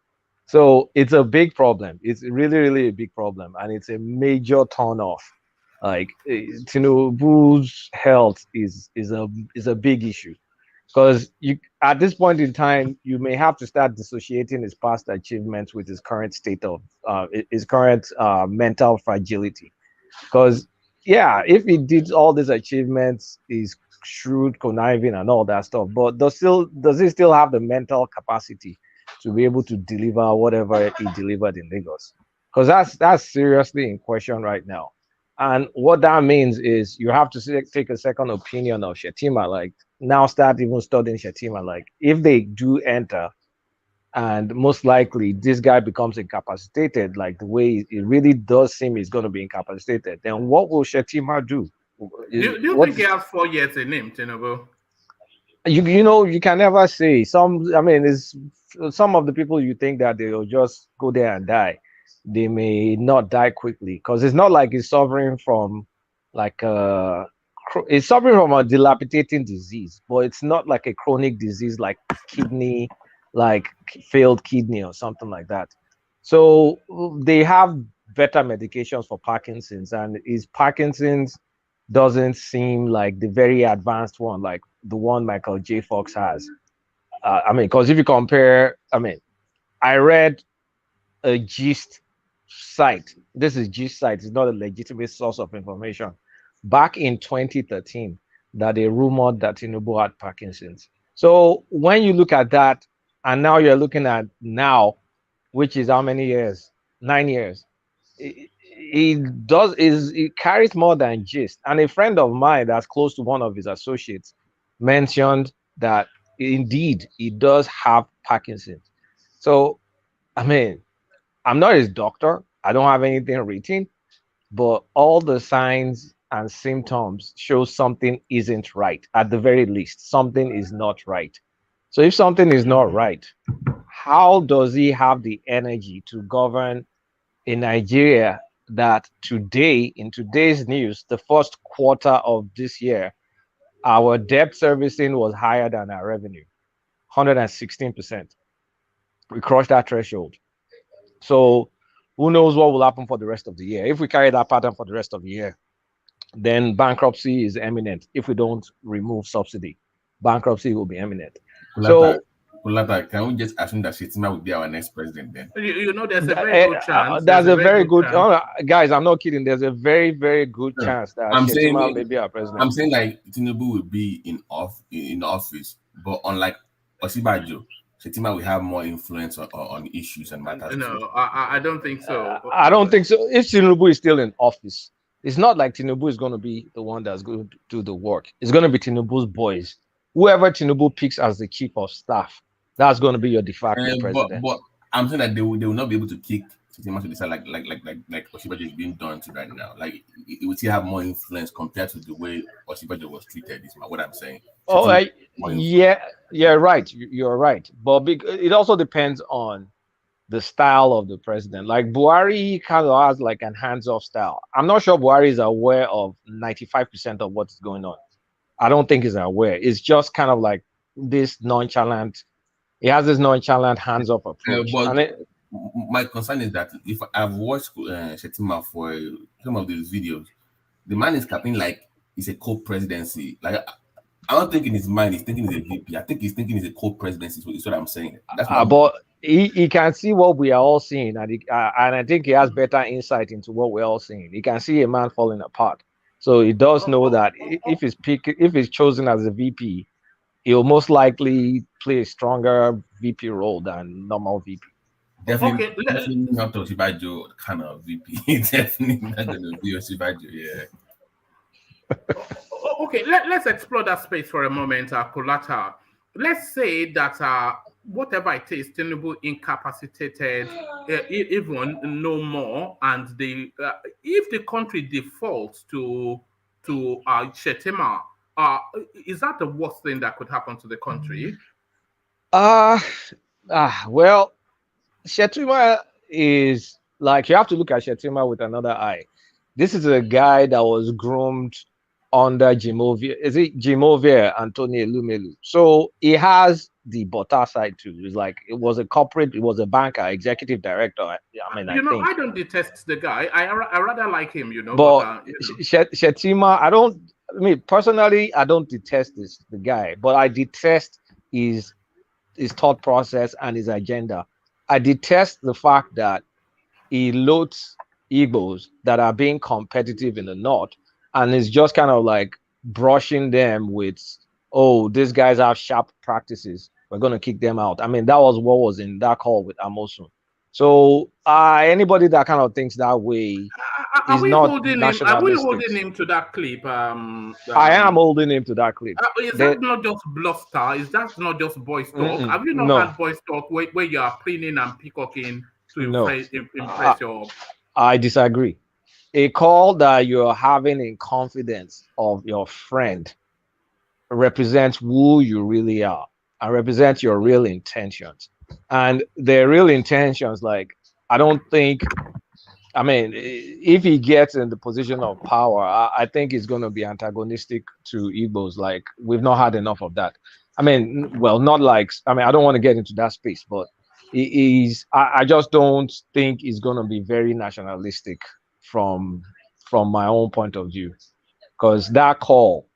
So it's a big problem. It's really a big problem, and it's a major turn off. Like Tinubu's health is a big issue, because at this point in time you may have to start dissociating his past achievements with his current state of his current mental fragility. Because yeah, if he did all these achievements, he's shrewd, conniving, and all that stuff, but does he still have the mental capacity to be able to deliver whatever he delivered in Lagos? because that's seriously in question right now. And what that means is you have to take a second opinion of Shetima. Like now, start even studying Shetima. Like if they do enter, and most likely this guy becomes incapacitated, like the way it really does seem he's going to be incapacitated, then what will Shetima do? Do you What think he has 4 years in him, Tinubu? you know you can never say. Some, I mean, it's some of the people you think that they'll just go there and die, they may not die quickly, because it's not like he's suffering from like it's suffering from a dilapidating disease, but it's not like a chronic disease like kidney, like failed kidney or something like that. So they have better medications for Parkinson's, and his Parkinson's doesn't seem like the very advanced one, like the one Michael J. Fox has. I mean, because if you compare, I mean, I read a gist site. This is gist site. It's not a legitimate source of information. Back in 2013, that they rumored that Tinubu had Parkinson's. So when you look at that, and now you're looking at now, which is how many years? 9 years. It carries more than gist. And a friend of mine that's close to one of his associates mentioned that indeed he does have Parkinson's. So I mean, I'm not his doctor. I don't have anything written, but all the signs and symptoms show something isn't right. At the very least, something is not right. So if something is not right, how does he have the energy to govern in Nigeria that today, in today's news, the first quarter of this year, our debt servicing was higher than our revenue, 116%. We crushed that threshold. So who knows what will happen for the rest of the year? If we carry that pattern for the rest of the year, then bankruptcy is imminent. If we don't remove subsidy, bankruptcy will be imminent. So can we just assume that Shetima will be our next president then? You know, there's a very good chance. There's a very good guys. I'm not kidding. There's a very, very good chance that Shetima may be our president. I'm saying like Tinubu will be in office, but unlike Osibajo, Shetima will have more influence on issues and matters. No, I don't think so. I don't think so. If Tinubu is still in office, it's not like Tinubu is going to be the one that's going to do the work. It's going to be Tinubu's boys. Whoever Tinubu picks as the chief of staff, that's going to be your de facto president. But I'm saying that they will not be able to kick Shetima to the side like Osibajo is being done to right now. Like it will still have more influence compared to the way Osibajo was treated. Is what I'm saying. Yeah, right. You're right. But it also depends on the style of the president. Like Buhari kind of has like an hands-off style. I'm not sure Buhari is aware of 95% of what's going on. I don't think he's aware. It's just kind of like this nonchalant. He has this nonchalant hands-off approach. My concern is that if I've watched Shetima for some of these videos, the man is capping like it's a co-presidency. Like I don't think in his mind he's thinking he's a VP. I think he's thinking he's a co-presidency. Is what I'm saying. That's but he can see what we are all seeing, and I think he has better insight into what we're all seeing. He can see a man falling apart, so he does know that if he's chosen as a VP, he'll most likely play a stronger VP role than normal VP. Definitely not Osibajo kind of VP. Definitely not going to be Osibajo. Yeah. Okay, let's explore that space for a moment, Kulata. Let's say that whatever it is, Tinubu incapacitated, even no more, and if the country defaults to Shetima, is that the worst thing that could happen to the country? Well, Shetima is like, you have to look at Shetima with another eye. This is a guy that was groomed under Jimovia Anthony Elumelu. So he has the butter side too. It's like it was a corporate, it was a banker, executive director. I don't detest the guy. I rather like him, But Shetima, I mean personally, I don't detest the guy, but I detest his thought process and his agenda. I detest the fact that he loads Igbos that are being competitive in the north, and it's just kind of like brushing them with, oh, these guys have sharp practices, we're going to kick them out. I mean, that was what was in that call with Amosun. So anybody that kind of thinks that way Are is we not holding him? Are we nationalistic. holding him to that clip? I am holding him to that clip. Is that not just bluster? Is that not just boys talk? Have you not No. had boys talk where you are preening and peacocking to No. impress your? I disagree. A call that you're having in confidence of your friend represents who you really are and represents your real intentions. And their real intentions, like, I don't think, I mean, if he gets in the position of power, I think it's going to be antagonistic to Igbos. Like, we've not had enough of that. I mean, well, not like, I mean, I don't want to get into that space, but I just don't think it's going to be very nationalistic from my own point of view. Because that call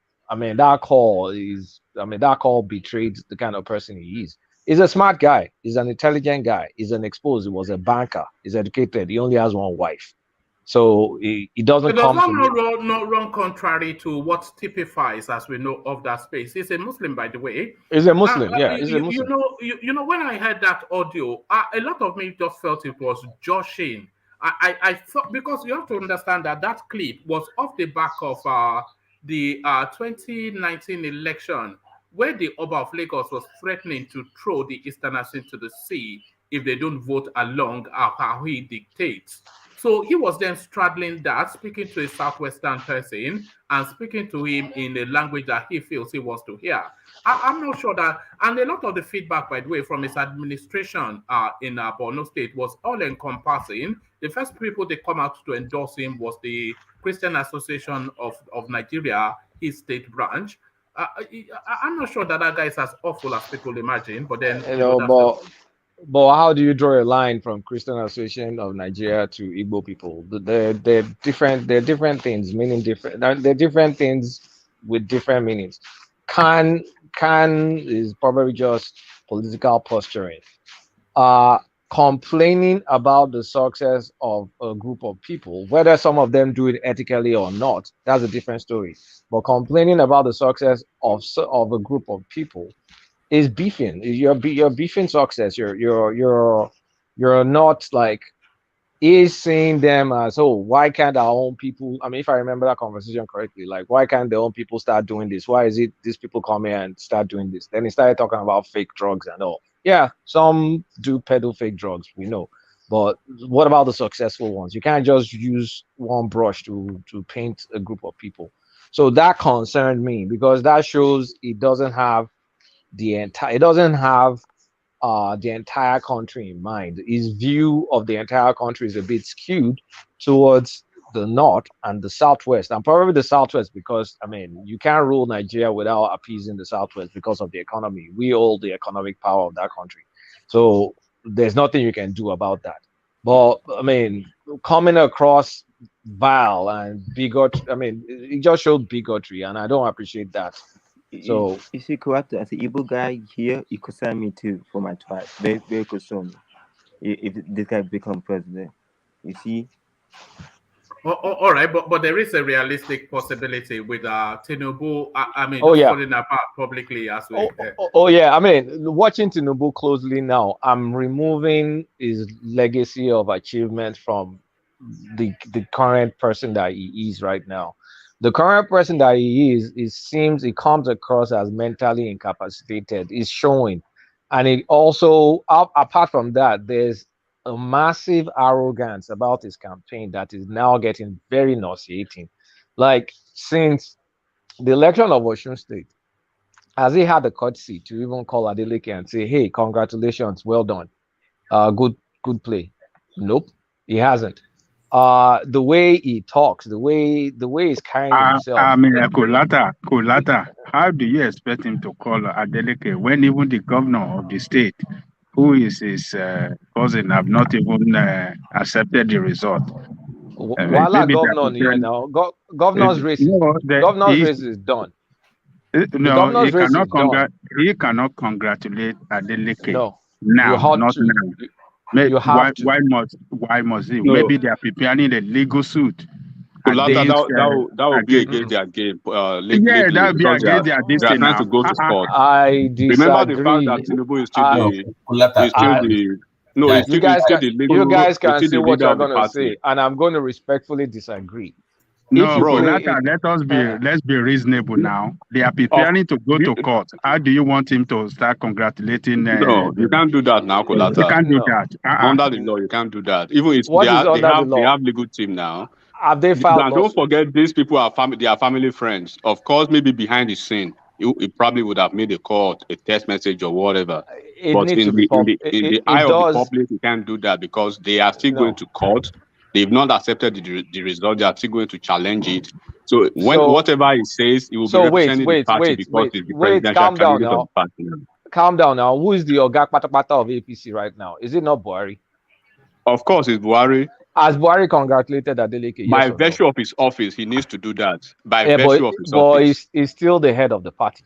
betrayed the kind of person he is. He's a smart guy. He's an intelligent guy. He's an exposed. He was a banker. He's educated. He only has one wife. So he doesn't It does come to not run contrary to what typifies, as we know, of that space. He's a Muslim, by the way. He's a Muslim, yeah. He's a Muslim. You know, when I heard that audio, a lot of me just felt it was joshing. I thought, because you have to understand that that clip was off the back of the 2019 election, where the Oba of Lagos was threatening to throw the Easterners into the sea if they don't vote along how he dictates. So he was then straddling that, speaking to a Southwestern person and speaking to him in a language that he feels he wants to hear. I'm not sure that, and a lot of the feedback, by the way, from his administration in Borno State was all-encompassing. The first people they come out to endorse him was the Christian Association of Nigeria, his state branch. I'm not sure that guy is as awful as people imagine, but then but how do you draw a line from Christian Association of Nigeria to Igbo people? They're different. They're different things, meaning different. They're different things with different meanings. Can is probably just political posturing. Complaining about the success of a group of people, whether some of them do it ethically or not, that's a different story. But complaining about the success of a group of people is beefing. You're beefing success. You're not like, is seeing them as, oh, why can't our own people? I mean, if I remember that conversation correctly, like, why can't their own people start doing this? Why is it these people come here and start doing this? Then he started talking about fake drugs and all. Yeah, some do peddle fake drugs, we know. But what about the successful ones? You can't just use one brush to paint a group of people. So that concerned me, because that shows it doesn't have the entire country in mind. His view of the entire country is a bit skewed towards the north and the southwest, and probably the southwest, because I mean, you can't rule Nigeria without appeasing the southwest because of the economy. We hold the economic power of that country, so there's nothing you can do about that. But I mean, coming across vile and bigotry, I mean, it just showed bigotry, and I don't appreciate that. So you see, Kuwatu, as an Igbo guy here, you could sign me too for my tribe. Very, very good soon. If this guy become president, you see. All right, but there is a realistic possibility with Tinubu. I mean, falling apart publicly as well. Yeah, I mean, watching Tinubu closely now, I'm removing his legacy of achievement from the current person that he is right now. The current person that he he comes across as mentally incapacitated. Is showing, and it also, apart from that, there's a massive arrogance about his campaign that is now getting very nauseating. Like, since the election of Osun State, has he had the courtesy to even call Adeleke and say, "Hey, congratulations, well done, good play"? Nope, he hasn't. The way he talks, the way he's carrying himself. I mean, Kolata, how do you expect him to call Adeleke when even the governor of the state, who is his cousin, have not even accepted the result? While governor here now, governor's race is done. No, he cannot congratulate Adeleke. No, now, not now. Why must he? No. Maybe they are preparing a legal suit. That would be against their game. That would be against their destiny. They are trying to go to court. I disagree. Remember the fact that Tinubu is still No, Guys, it's You still, guys can the you legal, guys it's can still say the what leader you're of the gonna party. say, and I'm going to respectfully disagree. If No, you Bro, say Kolata, let's be reasonable now. They are of preparing to go to court. How do you want him to start congratulating no, you can't do that now, you Kolata. can't do no, that. Under the law, you can't do that. Even if what is under the they law? have legal team now. Have they filed Now, don't lawsuits? forget these people are family. They are family friends. Of course, maybe behind the scene, you probably would have made a call, a text message, or whatever. It But needs to be in the eye it of the does. public, you can't do that because they are still going No. to court. They've not accepted the result. They are still going to challenge it. So So whatever he says, he will be wait, representing the wait, party wait, because wait, he's the wait. presidential Calm down candidate of now. the party. Calm down now. Who is the Oga Patapata of APC right now? Is it not Buhari? Of course, it's Buhari. Has Buhari congratulated Adeleke? Yes By or no? virtue of his office, he needs to do that. By Yeah, virtue of his but office. he's still the head of the party.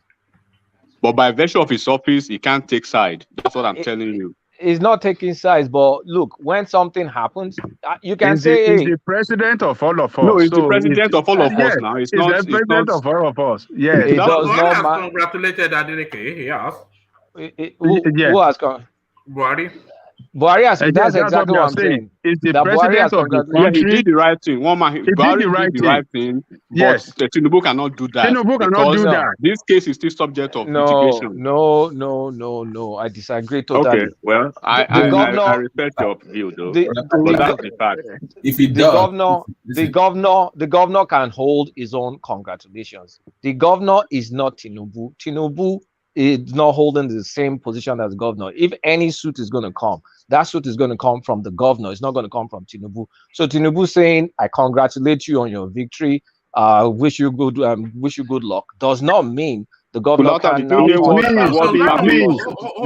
But by virtue of his office, he can't take side. That's what I'm telling you. He's not taking sides, but look, when something happens, you can He's say, he's hey, the president of all of us. No, he's the So president of all of us yes, now. It's he's not. the It's president not. of all of us. Yes. it That's does Buhari not has matter. congratulated Adeleke. He has. Yeah. Who has Buhari. Buhari has? That's That's what exactly we what are I'm saying. saying. He's the That Buhari president has of the congratulated. Yeah, he country. did the right thing. One man, He did Buhari the right did the thing. right thing, but Yes. Tinubu cannot do that Tinubu cannot because do No. that. this case is still subject of No, litigation. no. I disagree totally. Okay, well, The governor, I respect your view though, the but that's the fact. If he the does, governor, listen, the governor can hold his own congratulations. The governor is not Tinubu. Tinubu is not holding the same position as governor. If any suit is going to come, that suit is going to come from the governor. It's not going to come from Tinubu. So Tinubu saying, "I congratulate you on your victory. Wish you good luck," does not mean the governor Kulata, can did you now hear what touch. what the Kulata, party?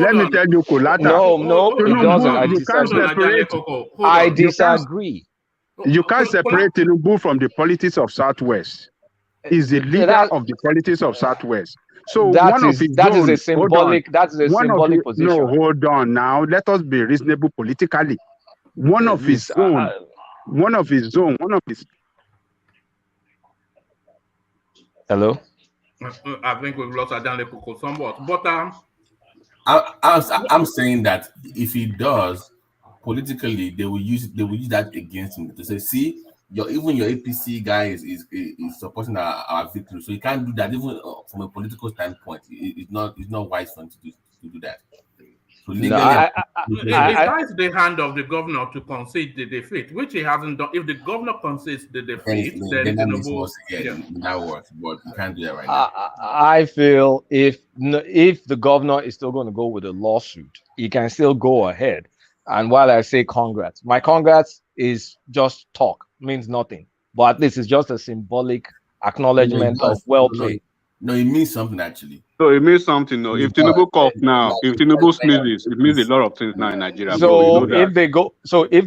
Let me tell you, Kolata. No, it doesn't. I You can't disagree. separate. I You can't. disagree. You can't separate Tinubu from the politics of Southwest. He's the leader That of the politics of Southwest. So that one of is his that is own. a symbolic. That is a One of symbolic you. position. No, hold on now. Let us be reasonable politically. One of his This, own. One of his own. One of his. Hello. I think we've lost Adeleke somewhat, but I'm saying that if he does, politically they will use that against him to say, see, even your APC guy is supporting our victory, so you can't do that even from a political standpoint. It's not wise for him to do that. So legally, it lies the hand of the governor to concede the defeat, which he hasn't done. If the governor concedes the defeat, then that makes Tinubu, more sense. That works, but you can't do that right now. I feel if the governor is still going to go with a lawsuit, he can still go ahead. And while I say congrats, my congrats is just talk, means nothing. But at least it's just a symbolic acknowledgement of well played. No, it means something actually. So it means something. No, if Tinubu cough now, if Tinubu sneezes, it means a lot of things now in Nigeria. So if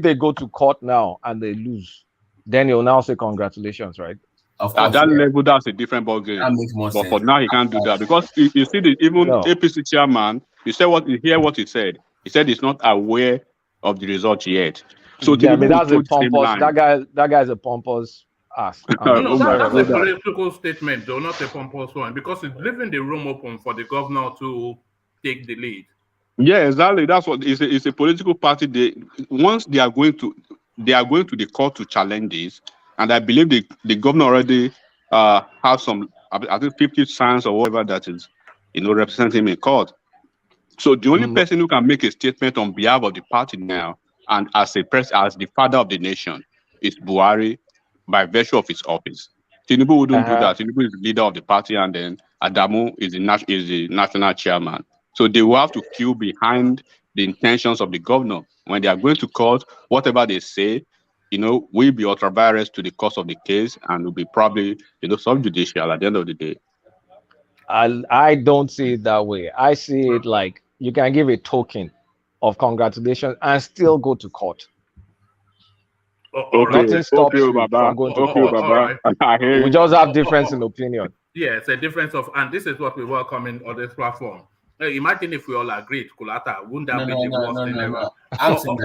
they go to court now and they lose, then you'll now say congratulations, right? At that level, that's a different ball game. That makes more but sense. for now, he can't do that because you see even APC chairman. You hear what he said. He said he's not aware of the result yet. So yeah, I mean, that's a told the same pompous. line. That guy's a pompous ass. No, that's a political statement, though, not a pompous one, because it's leaving the room open for the governor to take the lead. Yeah, exactly. That's what it's a political party. Once they are going to the court to challenge this, and I believe the governor already has some, I think 50 signs or whatever that is, representing him in court. So the only person who can make a statement on behalf of the party now, and as the father of the nation, is Buhari by virtue of his office. Tinubu wouldn't do that. Tinubu is the leader of the party, and then Adamu is the national chairman. So they will have to queue behind the intentions of the governor. When they are going to court, whatever they say, will be ultra vires to the course of the case and will be probably, subjudicial at the end of the day. I don't see it that way. I see it like you can give a token of congratulations and still go to court. Nothing stops you from going to court. We just have difference in opinion. Yeah, it's a difference of, and this is what we welcome on this platform. Imagine if we all agreed, Kulata, wouldn't that be the worst thing ever? I'm saying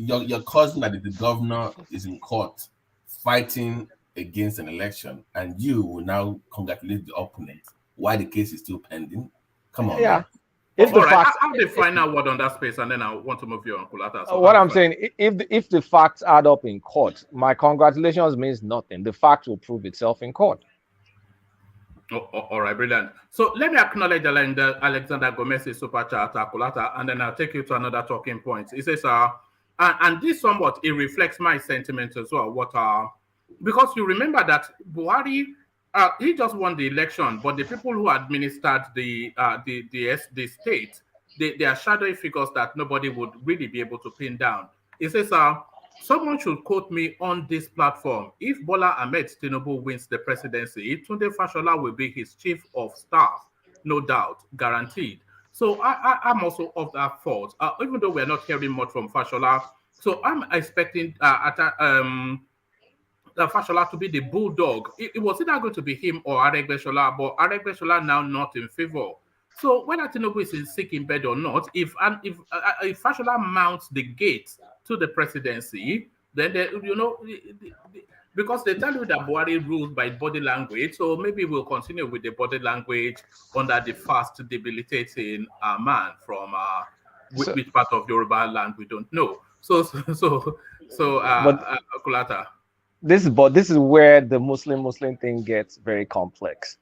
that your cousin that the governor is in court fighting against an election, and you will now congratulate the opponent while the case is still pending. Come on, yeah. If the All right, facts, I'll have the final word on that space, and then I want to move you on, Kulata. So what have I'm the final- saying, if the facts add up in court, my congratulations means nothing. The fact will prove itself in court. All right, brilliant. So let me acknowledge Alexander Gomez's super chat, Kulata, and then I'll take you to another talking point. He says, and this somewhat it reflects my sentiments as well. Because you remember that Buhari, he just won the election, but the people who administered the state, they are shadowy figures that nobody would really be able to pin down. He says, someone should quote me on this platform. If Bola Ahmed Tinubu wins the presidency, Tunde Fashola will be his chief of staff, no doubt, guaranteed. So I'm also of that thought, even though we're not hearing much from Fashola. So I'm expecting Fashola to be the bulldog. It was either going to be him or Aregbesola, but Aregbesola now not in favor. So whether Tinubu is in sick in bed or not, if Fashola mounts the gate to the presidency, then because they tell you that Buhari rules by body language, so maybe we'll continue with the body language under the fast debilitating man from which part of Yoruba land we don't know. So Kulata. This is where the Muslim thing gets very complex.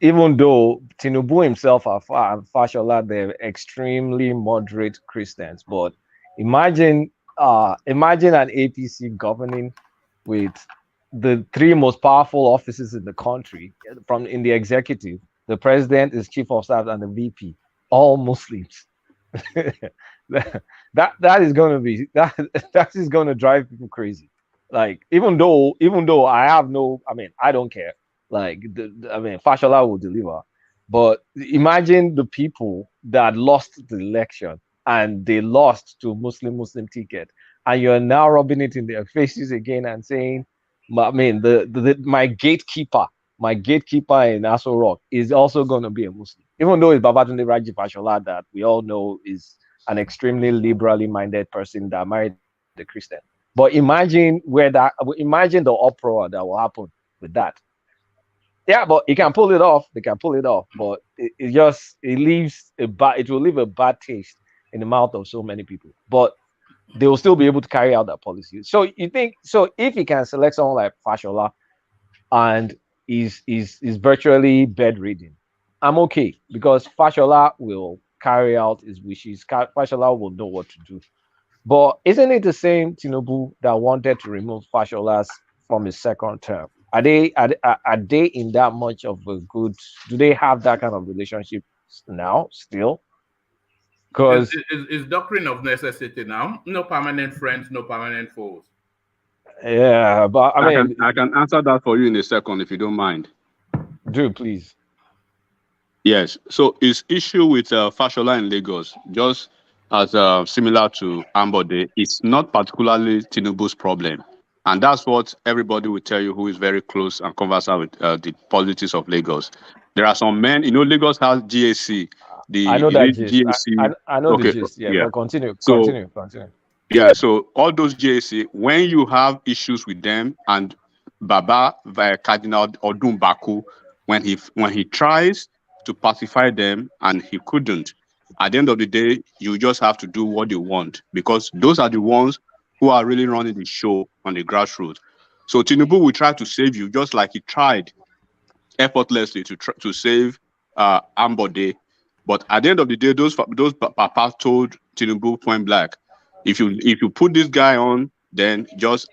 Even though Tinubu himself and Fashola, they're extremely moderate Christians, but imagine an APC governing with the three most powerful offices in the country, in the executive, the president is chief of staff, and the VP, all Muslims. that is going to be that is going to drive people crazy. Like even though I don't care. Like Fashola will deliver, but imagine the people that lost the election and they lost to Muslim ticket, and you're now rubbing it in their faces again and saying, my gatekeeper in Aso Rock is also going to be a Muslim, even though it's Babatunde Raji Fashola that we all know is an extremely liberally minded person that married a Christian. But imagine the uproar that will happen with that. Yeah, but he can pull it off. They can pull it off, but it will leave a bad taste in the mouth of so many people. But they will still be able to carry out that policy. So you think if he can select someone like Fashola and is virtually bedridden, I'm okay because Fashola will carry out his wishes. Fashola will know what to do. But isn't it the same Tinubu that wanted to remove Fashola from his second term? Are they in that much of a good? Do they have that kind of relationship now still? Because it's doctrine of necessity now. No permanent friends, no permanent foes. Yeah, but I can answer that for you in a second if you don't mind. Do please. Yes. So his issue with Fashola in Lagos, just as similar to Ambode, it's not particularly Tinubu's problem. And that's what everybody will tell you who is very close and conversant with the politics of Lagos. There are some men, Lagos has GAC. I know that gist. GAC. I know the gist. Yeah, but continue. Yeah, so all those GAC, when you have issues with them, and Baba Cardinal Odun Baku, when he tries to pacify them and he couldn't, at the end of the day, you just have to do what they want because those are the ones who are really running the show on the grassroots. So Tinubu will try to save you just like he tried effortlessly to save Ambode. But at the end of the day, those papas told Tinubu point blank, if you put this guy on, then just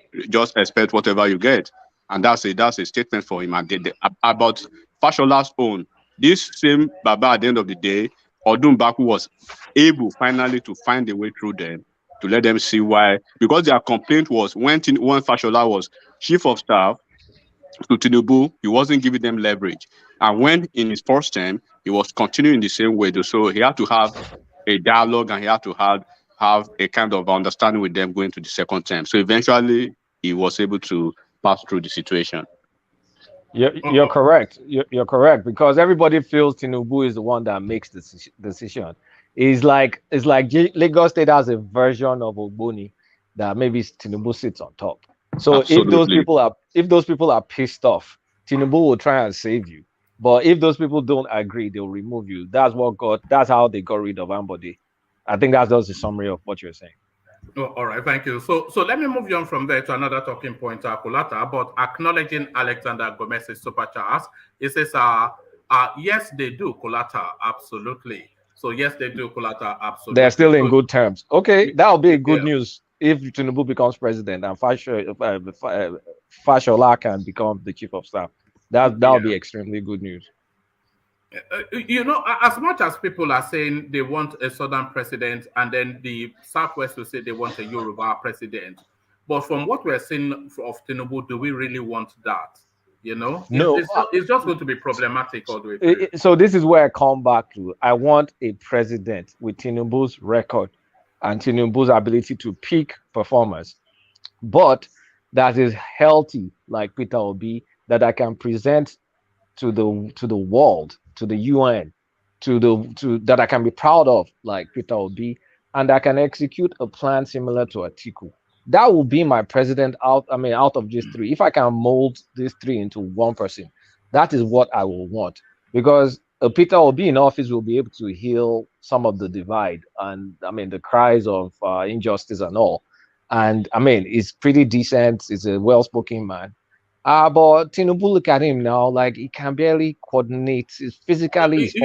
expect whatever you get. And that's a statement for him. And about Fashola's own, this same Baba at the end of the day, Odun Baku was able finally to find a way through them to let them see why. Because their complaint was when Fashola was chief of staff to Tinubu, he wasn't giving them leverage. And when in his first term, he was continuing the same way. So he had to have a dialogue and he had to have a kind of understanding with them going to the second term. So eventually, he was able to pass through the situation. You're correct. You're correct because everybody feels Tinubu is the one that makes the decision. It's like Lagos State has a version of Ogboni that maybe Tinubu sits on top. So Absolutely. if those people are pissed off, Tinubu will try and save you. But if those people don't agree, they'll remove you. That's how they got rid of Ambody. I think that's just the summary of what you're saying. Oh, all right, thank you. So let me move you on from there to another talking point, Kulata, but acknowledging Alexander Gomez's super chat. It says, yes, they do, Kulata, absolutely. So yes, they do, Kulata, absolutely. They're still in So, good terms. Okay, that'll be good yeah. news if Tinubu becomes president and Fashola can become the chief of staff. That'll be extremely good news. As much as people are saying they want a southern president, and then the southwest will say they want a Yoruba president, but from what we're seeing of Tinubu, do we really want that? No, it's just going to be problematic all the way through. So this is where I come back to. I want a president with Tinubu's record and Tinubu's ability to pick performers, but that is healthy, like Peter Obi, that I can present to the world, to the UN, to that I can be proud of, like Peter Obi, and I can execute a plan similar to Atiku. That will be my president out of these three. If I can mold these three into one person, that is what I will want. Because Peter Obi in office will be able to heal some of the divide and the cries of injustice and all. And he's pretty decent. He's a well-spoken man. But Tinubu, look at him now, like he can barely coordinate. He's physically he's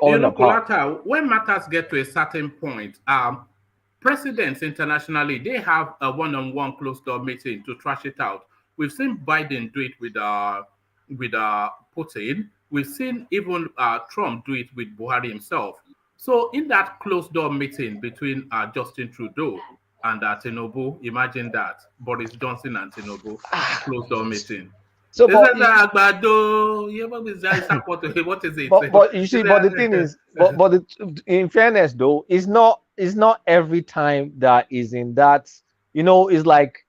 falling apart. Kulata, when matters get to a certain point, presidents internationally, they have a one-on-one closed-door meeting to trash it out. We've seen Biden do it with Putin. We've seen even Trump do it with Buhari himself. So in that closed-door meeting between Justin Trudeau and Tinubu, imagine that, Boris Johnson and Tinubu, closed-door meeting. So, what is it? But you see, but the thing is, in fairness, though, it's not every time that is in that. It's like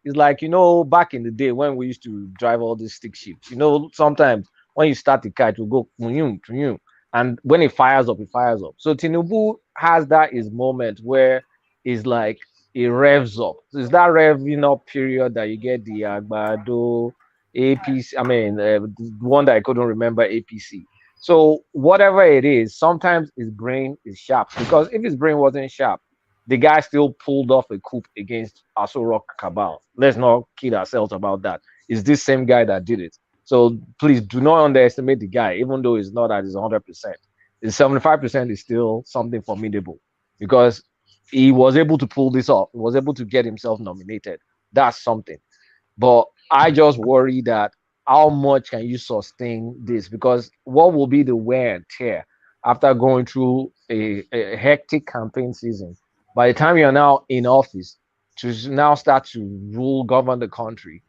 back in the day when we used to drive all these stick ships. Sometimes when you start the car, it will go and when it fires up, it fires up. So Tinubu has that his moment where it's like it revs up. So it's that revving up period that you get the Agbado. APC, one that I couldn't remember, APC. So whatever it is, sometimes his brain is sharp, because if his brain wasn't sharp, the guy still pulled off a coup against Aso Rock Cabal. Let's not kid ourselves about that. It's this same guy that did it. So please do not underestimate the guy, even though it's not at his 100%. His 75% is still something formidable, because he was able to pull this off. He was able to get himself nominated. That's something. But I just worry that how much can you sustain this? Because what will be the wear and tear after going through a hectic campaign season? By the time you're now in office to now start to govern the country,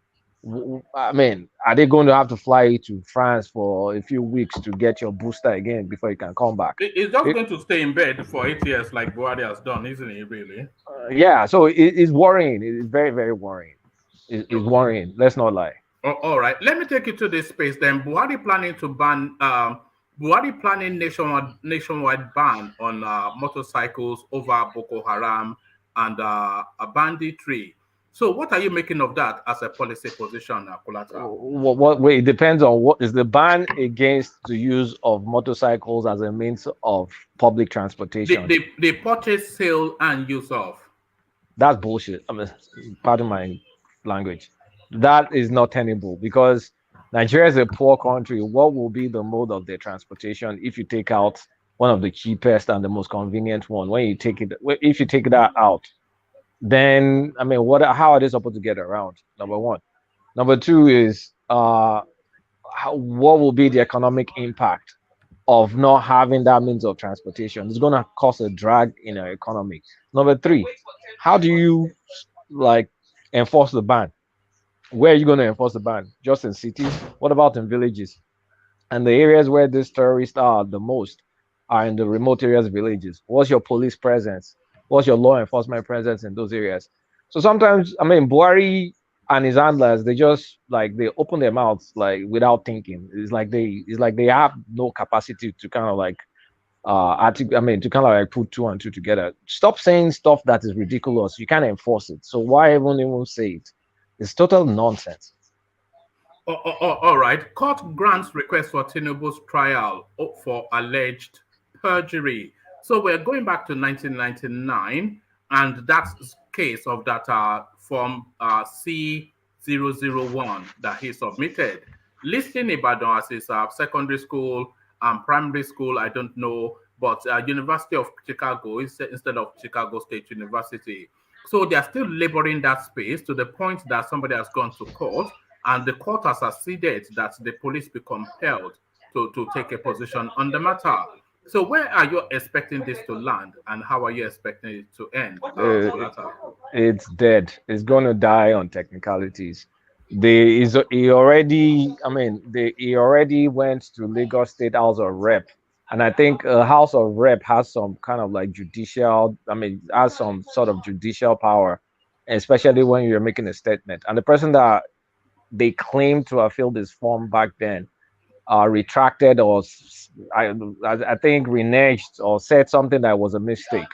are they going to have to fly to France for a few weeks to get your booster again before you can come back? It's just going to stay in bed for 8 years like Buhari has done, isn't it, really? Yeah, so it's worrying. It's very, very worrying. It's worrying. Let's not lie. All right. Let me take you to this space then. Buhari planning nationwide ban on motorcycles over Boko Haram and a banditry. So what are you making of that as a policy position, Kulata? Wait, it depends on what is the ban against the use of motorcycles as a means of public transportation. The purchase, sale, and use of. That's bullshit. Pardon my language. That is not tenable, because Nigeria is a poor country. What will be the mode of their transportation if you take out one of the cheapest and the most convenient one? If you take that out, then how are they supposed to get around? Number one. Number two is what will be the economic impact of not having that means of transportation? It's going to cause a drag in our economy. Number three, how do you enforce the ban? Where are you going to enforce the ban? Just in cities? What about in villages? And the areas where these terrorists are the most are in the remote areas, villages. What's your police presence? What's your law enforcement presence in those areas? So sometimes, Buhari and his handlers, they just they open their mouths without thinking. It's like they have no capacity to kind of put two and two together. Stop saying stuff that is ridiculous. You can't enforce it. So why even say it? It's total nonsense. All right. Court grants request for Tinubu's trial for alleged perjury. So we're going back to 1999, and that's case of that form C001 that he submitted, listing Ibadan as his secondary school and primary school. I don't know, but University of Chicago instead of Chicago State University. So they are still laboring that space to the point that somebody has gone to court, and the court has acceded that the police be compelled to take a position on the matter. So where are you expecting this to land, and how are you expecting it to end, Olata? It's dead. It's going to die on technicalities. He already, I mean, he already went to Lagos State House of Rep, and I think House of Rep has some kind of like judicial, I mean, has some sort of judicial power, especially when you're making a statement. And the person that they claim to have filled this form back then retracted or I think reneged or said something that was a mistake.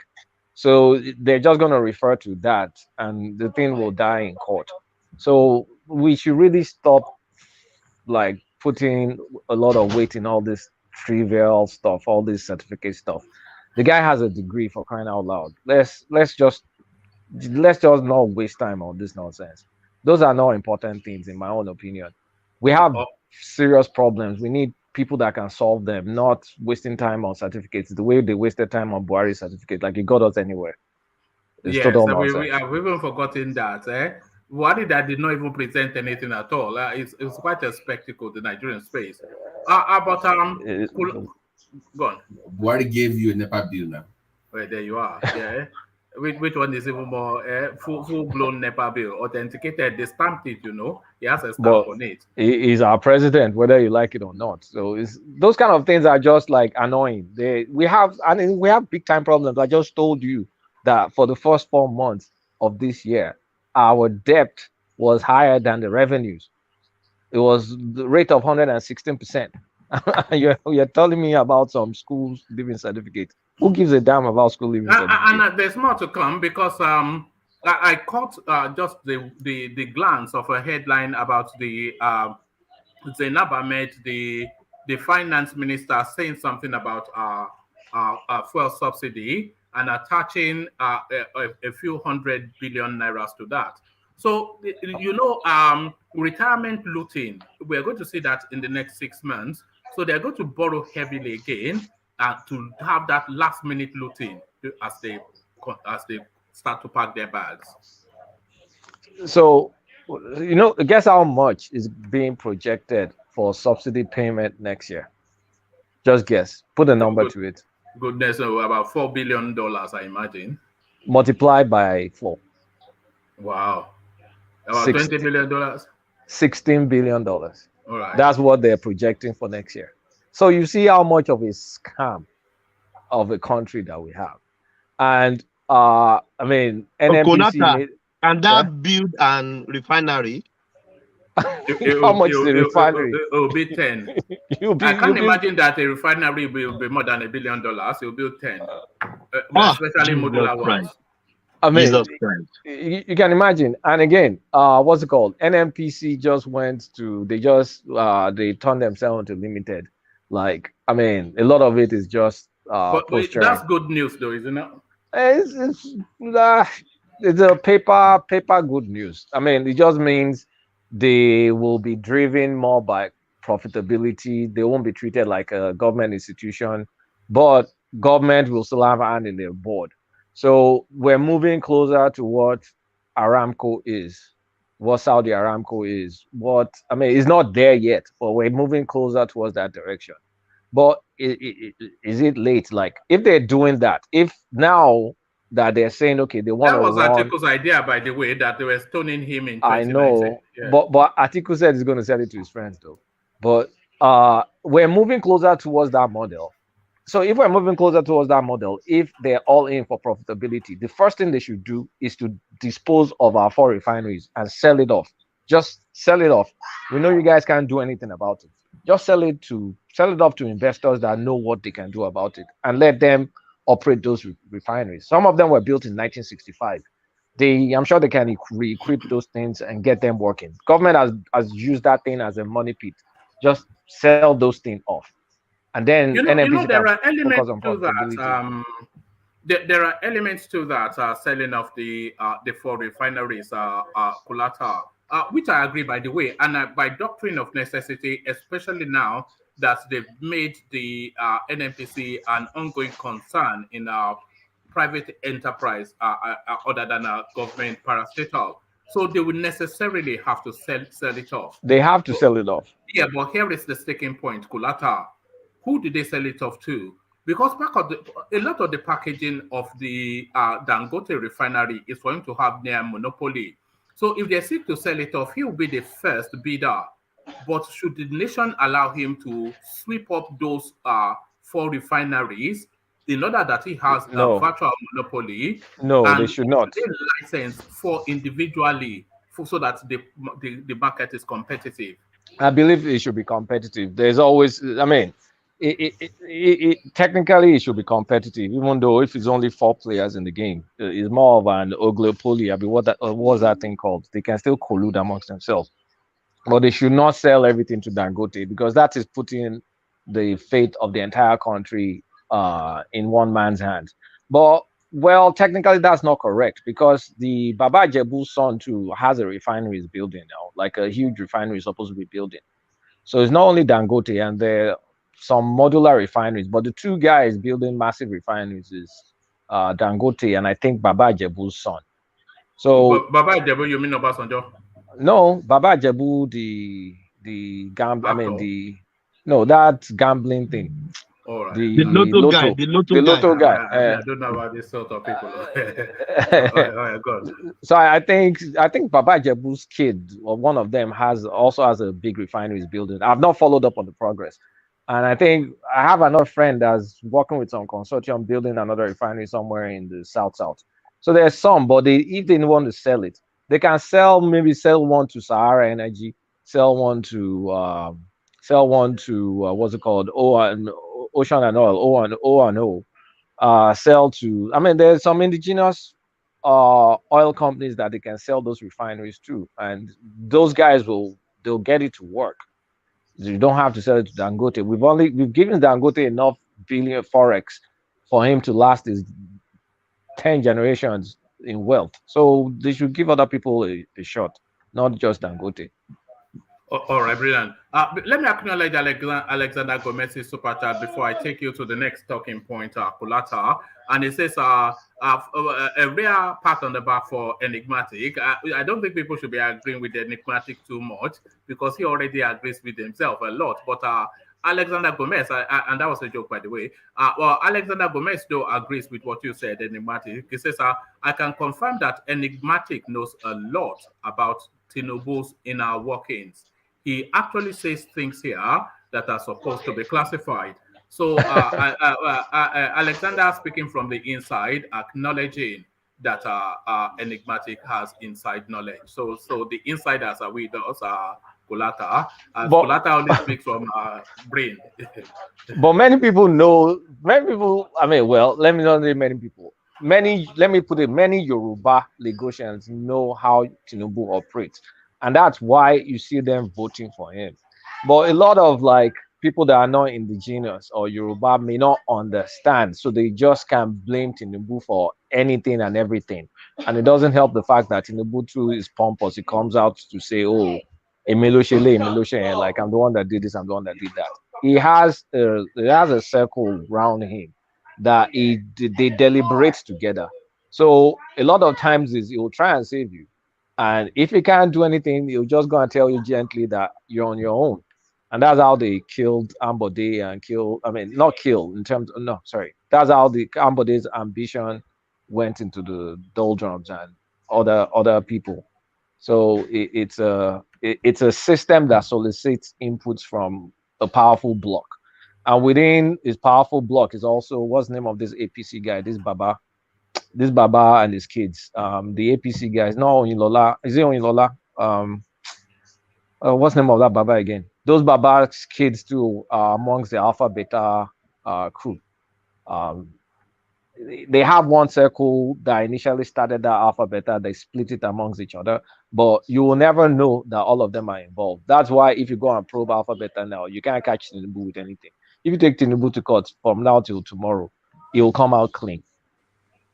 So they're just going to refer to that, and the thing will die in court. So we should really stop like putting a lot of weight in all this trivial stuff, all this certificate stuff. The guy has a degree, for crying out loud. Let's just not waste time on this nonsense. Those are not important things, in my own opinion. We have serious problems. We need people that can solve them, not wasting time on certificates the way they wasted time on Buhari certificate. Like it got us anywhere. It's Yes, total we nonsense. have even forgotten that. Buhari that did not even present anything at all. It's quite a spectacle, the Nigerian space. But go on. Buhari gave you a NEPA bill now. Well, there you are. Yeah. Which one is even more full-blown NEPA bill? Authenticated, they stamped it, He has a stamp on it. He's our president, whether you like it or not. So those kind of things are just like annoying. We have big time problems. I just told you that for the first 4 months of this year, our debt was higher than the revenues. It was the rate of 116%. You're telling me about some schools living certificate. Who gives a damn about school living certificate? And there's more to come, because I caught just the glance of a headline about the Zainab Ahmed, the finance minister, saying something about fuel subsidy and attaching a few 100 billion naira to that. So, retirement looting, we're going to see that in the next 6 months. So they're going to borrow heavily again to have that last minute looting as they start to pack their bags. So, guess how much is being projected for subsidy payment next year? Just guess. Put a number to it. Goodness, about $4 billion, I imagine. Multiplied by 4. Wow. About $20 billion? $16 billion. All right. That's what they're projecting for next year. So you see how much of a scam of a country that we have. And I mean, NMPC can that build an refinery? How much is the refinery? It will be 10. I can't imagine that a refinery will be more than $1 billion. It will be 10, especially modular ones. I mean, you can imagine. And again, what's it called? NMPC just they turned themselves into limited. Like, I mean, a lot of it is just but that's good news, though, isn't it? It's a paper good news. I mean, it just means they will be driven more by profitability. They won't be treated like a government institution, but government will still have a hand in their board. So we're moving closer to what Aramco is, what Saudi Aramco is. It's not there yet, but we're moving closer towards that direction. But is it late? Like, if they're doing that, if now that they're saying, okay, they want to run... That was Atiku's idea, by the way, that they were stoning him in 2019. I know, yeah. but Atiku said he's going to sell it to his friends, though. But we're moving closer towards that model. So if we're moving closer towards that model, if they're all in for profitability, the first thing they should do is to dispose of our 4 refineries and sell it off. Just sell it off. We know you guys can't do anything about it. Just sell it off to investors that know what they can do about it, and let them operate those refineries. Some of them were built in 1965. I'm sure they can re-equip those things and get them working. Government has used that thing as a money pit. Just sell those things off, and then NNPC can There are focus elements on to that. profitability. There are elements to that selling of the four refineries, Kulata, which I agree, by the way, and by doctrine of necessity, especially now that they've made the NNPC an ongoing concern in private enterprise other than a government parastatal. So they will necessarily have to sell it off. They have to sell it off. Yeah, but here is the sticking point, Kulata. Who did they sell it off to? Because a lot of the packaging of the Dangote refinery is for him to have near monopoly. So if they seek to sell it off, he will be the first bidder. But should the nation allow him to sweep up those four refineries in order that he has a No. virtual monopoly? No, And they should not. they license for individually so that the market is competitive? I believe it should be competitive. There's always, I mean, technically it should be competitive, even though if it's only 4 players in the game, it's more of an oligopoly. I mean, what was that thing called? They can still collude amongst themselves, but they should not sell everything to Dangote because that is putting the fate of the entire country in one man's hands. But well, technically that's not correct because the Baba Jebu's son too has a refinery is building now, like a huge refinery is supposed to be building. So it's not only Dangote and there are some modular refineries, but the two guys building massive refineries is Dangote and I think Baba Jebu's son. So Baba Jebu, you mean Obasanjo? no, Baba Jebu, the gamble. I mean that gambling thing. All right. The lotto guy. I don't know about this sort of people. All right, good. So I think Baba Jebu's kid or one of them also has a big refineries building. I've not followed up on the progress, and I think I have another friend that's working with some consortium building another refinery somewhere in the south. So there's some, but if they want to sell it, they can sell one to Sahara Energy, sell one to what's it called? Ocean and Oil, O&O. Sell to, I mean, there's some indigenous oil companies that they can sell those refineries to, and those guys they'll get it to work. You don't have to sell it to Dangote. We've given Dangote enough billion forex for him to last his 10 generations in wealth. So they should give other people a shot, not just Dangote. All right, brilliant. Let me acknowledge Alexander Gomez's super chat before I take you to the next talking point, Kulata. And it says a rare pat on the back for Enigmatic. I don't think people should be agreeing with Enigmatic too much because he already agrees with himself a lot. But Alexander Gomez, and that was a joke, by the way. Well, Alexander Gomez, though, agrees with what you said, Enigmatic. He says, I can confirm that Enigmatic knows a lot about Tinubu's inner workings. He actually says things here that are supposed to be classified. So Alexander speaking from the inside, acknowledging that Enigmatic has inside knowledge. So the insiders are with us, Kulata. Kulata only speaks from brain. But many people, I mean, well, let me not say many people. Let me put it, many Yoruba Lagosians know how Tinubu operates. And that's why you see them voting for him. But a lot of people that are not indigenous or Yoruba may not understand. So they just can blame Tinubu for anything and everything. And it doesn't help the fact that Tinubu too is pompous. He comes out to say, oh, Emiloshe, like I'm the one that did this, I'm the one that did that. He has a circle around him that they deliberate together. So a lot of times he will try and save you. And if he can't do anything, he'll just go and tell you gently that you're on your own. And that's how they killed Ambode not kill in terms of, no, sorry. That's how the Ambode's ambition went into the doldrums and other people. So it's a system that solicits inputs from a powerful bloc. And within his powerful bloc is also, what's the name of this APC guy, this Baba and his kids. The APC guys, not Oyinlola. Is it Oyinlola? What's the name of that Baba again? Those Baba's kids too are amongst the Alpha Beta crew. they have one circle that initially started that alpha beta. They split it amongst each other, but you will never know that all of them are involved. That's why if you go and probe alpha beta now, you can't catch Tinubu with anything. If you take Tinubu to court from now till tomorrow, he will come out clean.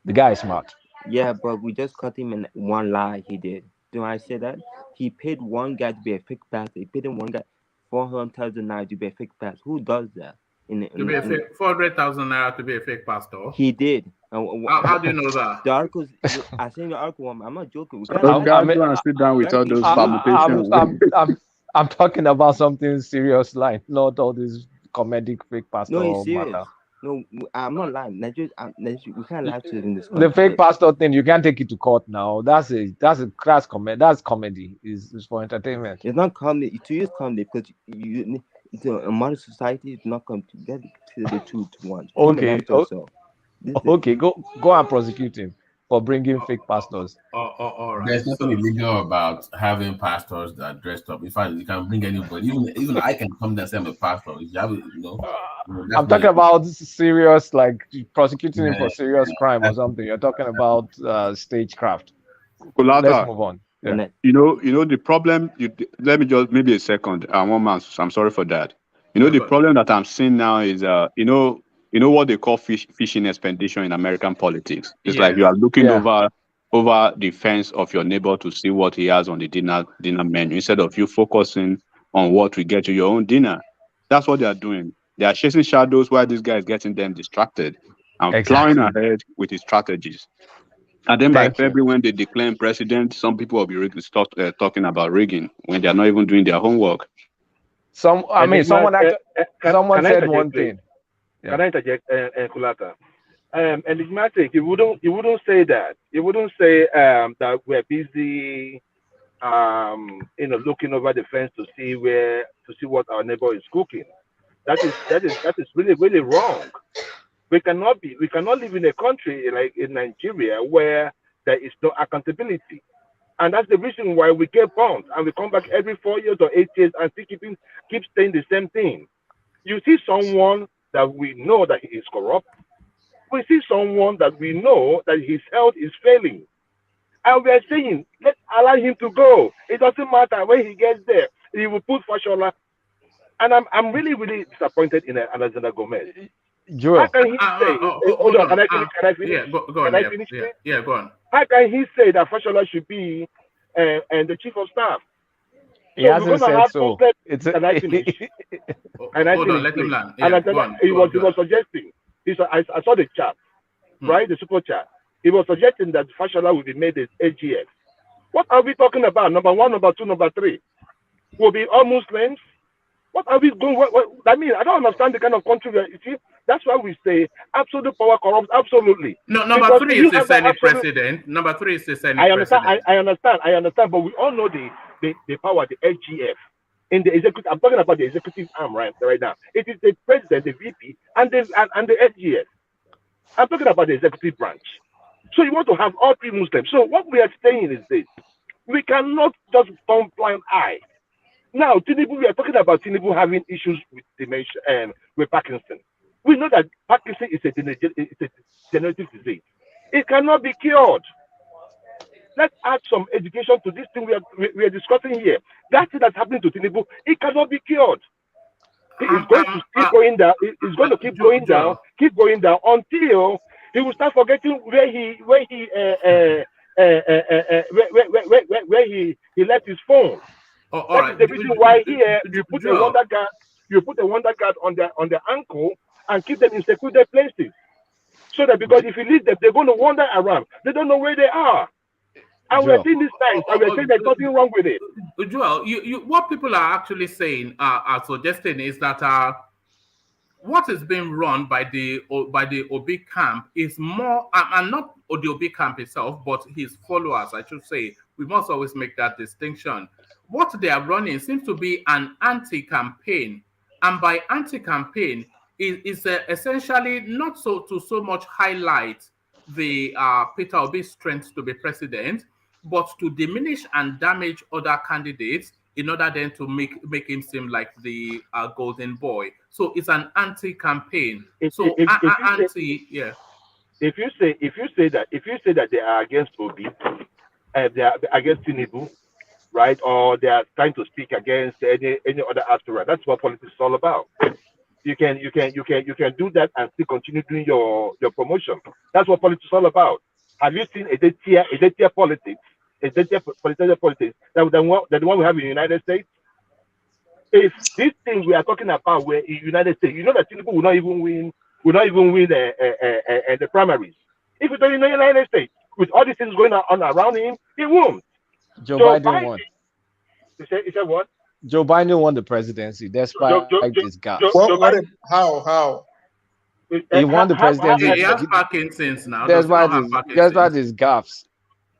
The guy is smart. Yeah, but we just caught him in one lie he did. Do I say that? He paid one guy to be a fake pastor. He paid him one guy 400,000 naira to be a fake pastor. Who does that? To be a fake 400,000 naira to be a fake pastor. He did. How do you know that? The articles. I seen the article. I'm not joking. We can't Those guys go and sit down with all those permutations. I'm talking about something serious, like not all this comedic fake pastor. No, it's serious. matter. No, I'm not lying. Nigeria, we can't lie to it in this The country. fake pastor thing, you can't take it to court now. That's comedy. That's comedy. It's for entertainment. It's not comedy. To use comedy because it's a modern society. It's not come together to the two to one. Okay. Okay. Go and prosecute him for bringing fake pastors. All right. There's nothing illegal about having pastors that dressed up. In fact, you can bring anybody. Even I can come there and say I'm a pastor. If you have, I'm talking about serious, like prosecuting him for serious crime or something. You're talking about stagecraft. Let's move on. Yeah. You know the problem. Let me just maybe a second. One man. I'm sorry for that. The problem that I'm seeing now is you know what they call fishing expedition in American politics. It's like you are looking over the fence of your neighbor to see what he has on the dinner menu instead of you focusing on what will get you your own dinner. That's what they are doing. They are chasing shadows while this guy is getting them distracted and plowing ahead with his strategies. And then by February, when they declare him president, some people will be talking about rigging when they are not even doing their homework. Someone said one thing. Can I interject, Kulata? Enigmatic, he wouldn't say that. He wouldn't say that we're busy, looking over the fence to see what our neighbor is cooking. That is really, really wrong. We cannot live in a country like in Nigeria where there is no accountability. And that's the reason why we get burned and we come back every 4 years or 8 years and still keep saying the same thing. You see someone that we know that he is corrupt. We see someone that we know that his health is failing. And we are saying, let's allow him to go. It doesn't matter when he gets there. He will put Fashola. And I'm really, really disappointed in Alexander Gomez. Joel. How can he say, hold on, can I finish? Yeah, go on. Can I finish? Yeah, go on. How can he say that Fashola should be and the chief of staff? He hasn't said so. Can I finish? Hold on, let him land. Yeah, and he was suggesting. I saw the chat, right? The super chat. He was suggesting that Fashola will be made as AGF. What are we talking about? Number one, number two, number three. Will be all Muslims. What are we going? I mean, I don't understand the kind of country you see. That's why we say absolute power corrupts absolutely. No, number three is the Senate president. Number three is the Senate president. I understand, but we all know the power, the AGF. In the executive, I'm talking about the executive arm right now. It is the president, the VP, and the SGF. I'm talking about the executive branch. So you want to have all three Muslims. So what we are saying is this: we cannot just turn blind eye. Now, Tinubu, we are talking about Tinubu having issues with dementia and with Parkinson. We know that Parkinson is a degenerative disease. It cannot be cured. Let's add some education to this thing we are discussing here. That thing that's happening to Tinubu, it cannot be cured. It's going to keep going down. It's going to keep going down until he will start forgetting where he left his phone. That is the reason why here you put a wonder guard. You put a wonder guard on their ankle and keep them in secluded places, so that because if you leave them, they're going to wander around. They don't know where they are. And we're seeing this time, and we're saying there's nothing wrong with it. Joel, what people are actually saying, are suggesting is that what is being run by the Obi camp is more, and not the Obi camp itself, but his followers, I should say. We must always make that distinction. What they are running seems to be an anti-campaign, and by anti-campaign is essentially not so much highlight the Peter Obi's strength to be president, but to diminish and damage other candidates in order then to make him seem like the golden boy. So it's an anti-campaign. if you say that they are against Obi, they are against Tinubu, right, or they are trying to speak against any other aspirant, that's what politics is all about. You can do that and still continue doing your promotion. That's what politics is all about. Have you seen a dead tier politics, political politics that the one we have in the United States? If this thing we are talking about were in the United States, you know that Tinubu will not even win the primaries. If it's in the United States, with all these things going on around him, he won't. Joe Biden won. You said what? Joe Biden won the presidency despite his gaps. How? He won the presidency. He has Parkinson's now. Despite his gaps.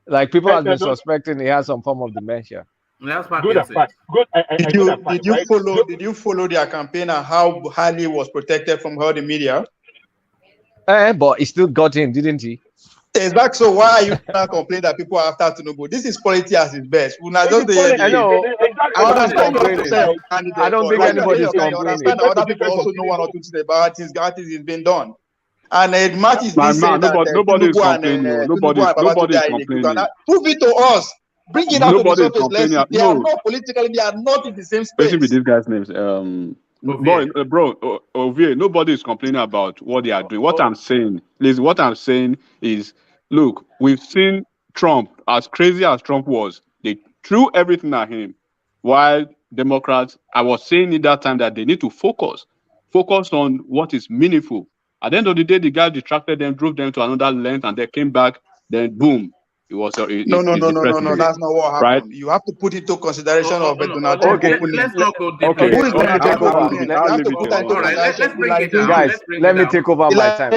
Like people have been suspecting he has some form of dementia. Did you follow their campaign and how highly was protected from all the media? But he still got in, didn't he? Exactly. So why are you not complaining that people are after Tinubu? This is politics at its best. I don't think anybody's complaining. Other people also know one or two things about things is being done. And it matters being said that nobody is complaining. Nobody is complaining. Prove it to us. Bring it out to the surface. They are not politically. They are not in the same space. Especially with these guys' names. Bro, Ovie, nobody is complaining about what they are doing. What I'm saying is, look, we've seen Trump, as crazy as Trump was, they threw everything at him. While Democrats, I was saying at that time that they need to focus on what is meaningful. At the end of the day, the guy distracted them, drove them to another length, and they came back. Then boom, it was no. That's not what happened. Right? You have to put into consideration of Donald Trump. Let's not go deeper. Okay, let me take over. All right, let's bring it down. Guys, let me take over my time.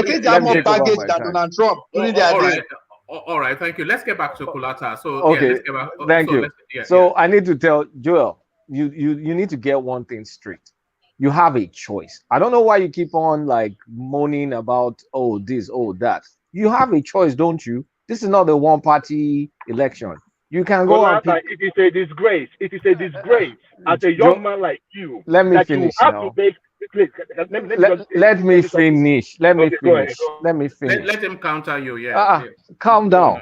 All right, thank you. Let's get back to Kulata. So okay, thank you. So I need to tell Joel, you need to get one thing straight. You have a choice. I don't know why you keep on like moaning about this, that. You have a choice, don't you? This is not a one-party election. You can go and pick... It is a disgrace. It is a disgrace as a young man like you. Let me finish now. Let me finish. Let me finish. Let him counter you. Calm down.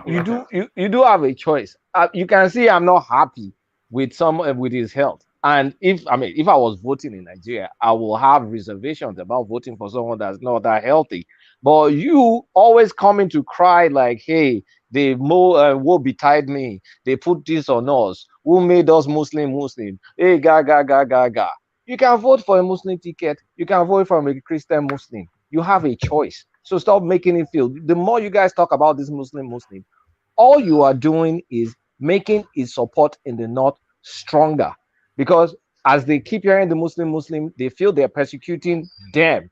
You do have a choice. You can see I'm not happy with with his health. And if I was voting in Nigeria, I will have reservations about voting for someone that's not that healthy. But you always coming to cry like, hey, they woe betide me. They put this on us. Who made us Muslim? Hey, ga. You can vote for a Muslim ticket. You can vote for a Christian Muslim. You have a choice. So stop making it feel. The more you guys talk about this Muslim, all you are doing is making his support in the North stronger. Because as they keep hearing the Muslim, they feel they're persecuting them.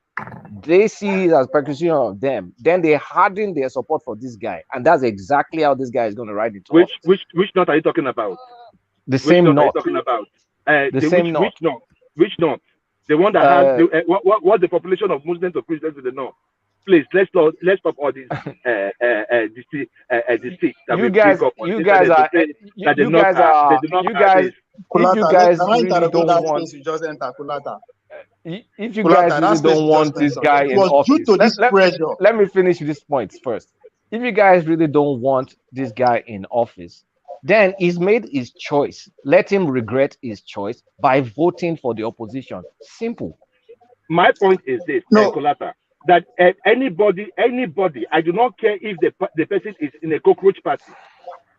They see it as persecution of them. Then they harden their support for this guy. And that's exactly how this guy is going to ride into Which North are you talking about? The same North. Talking about? Which North? The one that has what's the population of Muslims or Christians in the North? Please, let's stop all this deceit. You guys really don't want this guy in office, let me finish this point first. If you guys really don't want this guy in office, then he's made his choice. Let him regret his choice by voting for the opposition. Simple. My point is this, Kolata, that anybody, I do not care if the person is in a cockroach party,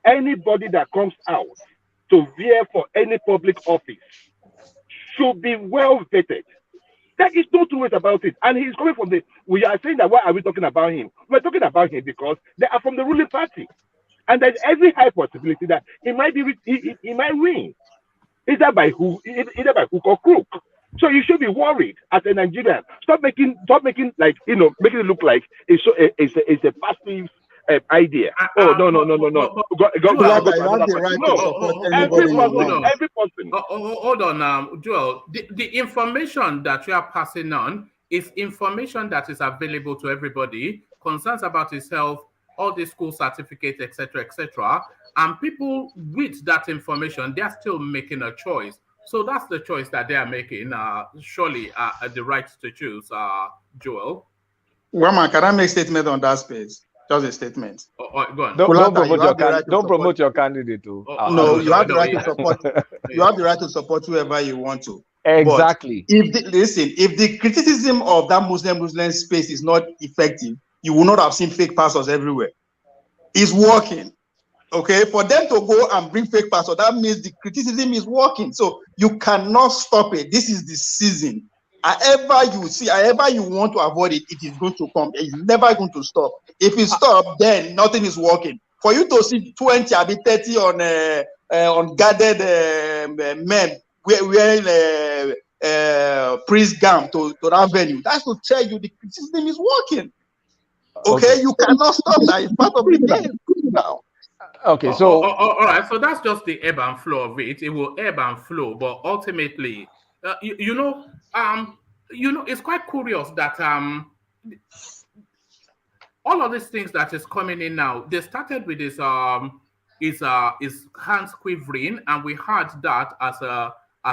anybody that comes out to vie for any public office should be well vetted. There is no two ways about it. And he's coming from we are saying that why are we talking about him? We're talking about him because they are from the ruling party. And there's every high possibility that he might win. Either by hook or crook. So you should be worried as a Nigerian. Stop making like making it look like it's a passive idea. No. Every person. Hold on, Joel. The information that you are passing on is information that is available to everybody. Concerns about his health, all the school certificates, etc., and people with that information, they are still making a choice. So that's the choice that they are making. Surely, the right to choose, Joel. Well, man, can I make a statement on that space? Just a statement. Go on. Don't promote you your have the right to don't support. promote your candidate too. No, you have the right to support. You have the right to support whoever you want to. Exactly. But if the criticism of that Muslim space is not effective, you will not have seen fake pastors everywhere. It's working. Okay, for them to go and bring fake pastors, that means the criticism is working. So you cannot stop it. This is the season. However you want to avoid it, it is going to come. It's never going to stop. If it stops, then nothing is working. For you to see 20 or 30 on gathered men wearing priest gown to that venue, that's to tell you the criticism is working. Okay, you cannot stop that. It's part of the game now. Okay, so all right, so that's just the ebb and flow of it. It will ebb and flow, but ultimately, you know, it's quite curious that all of these things that is coming in now, they started with his hands quivering, and we had that as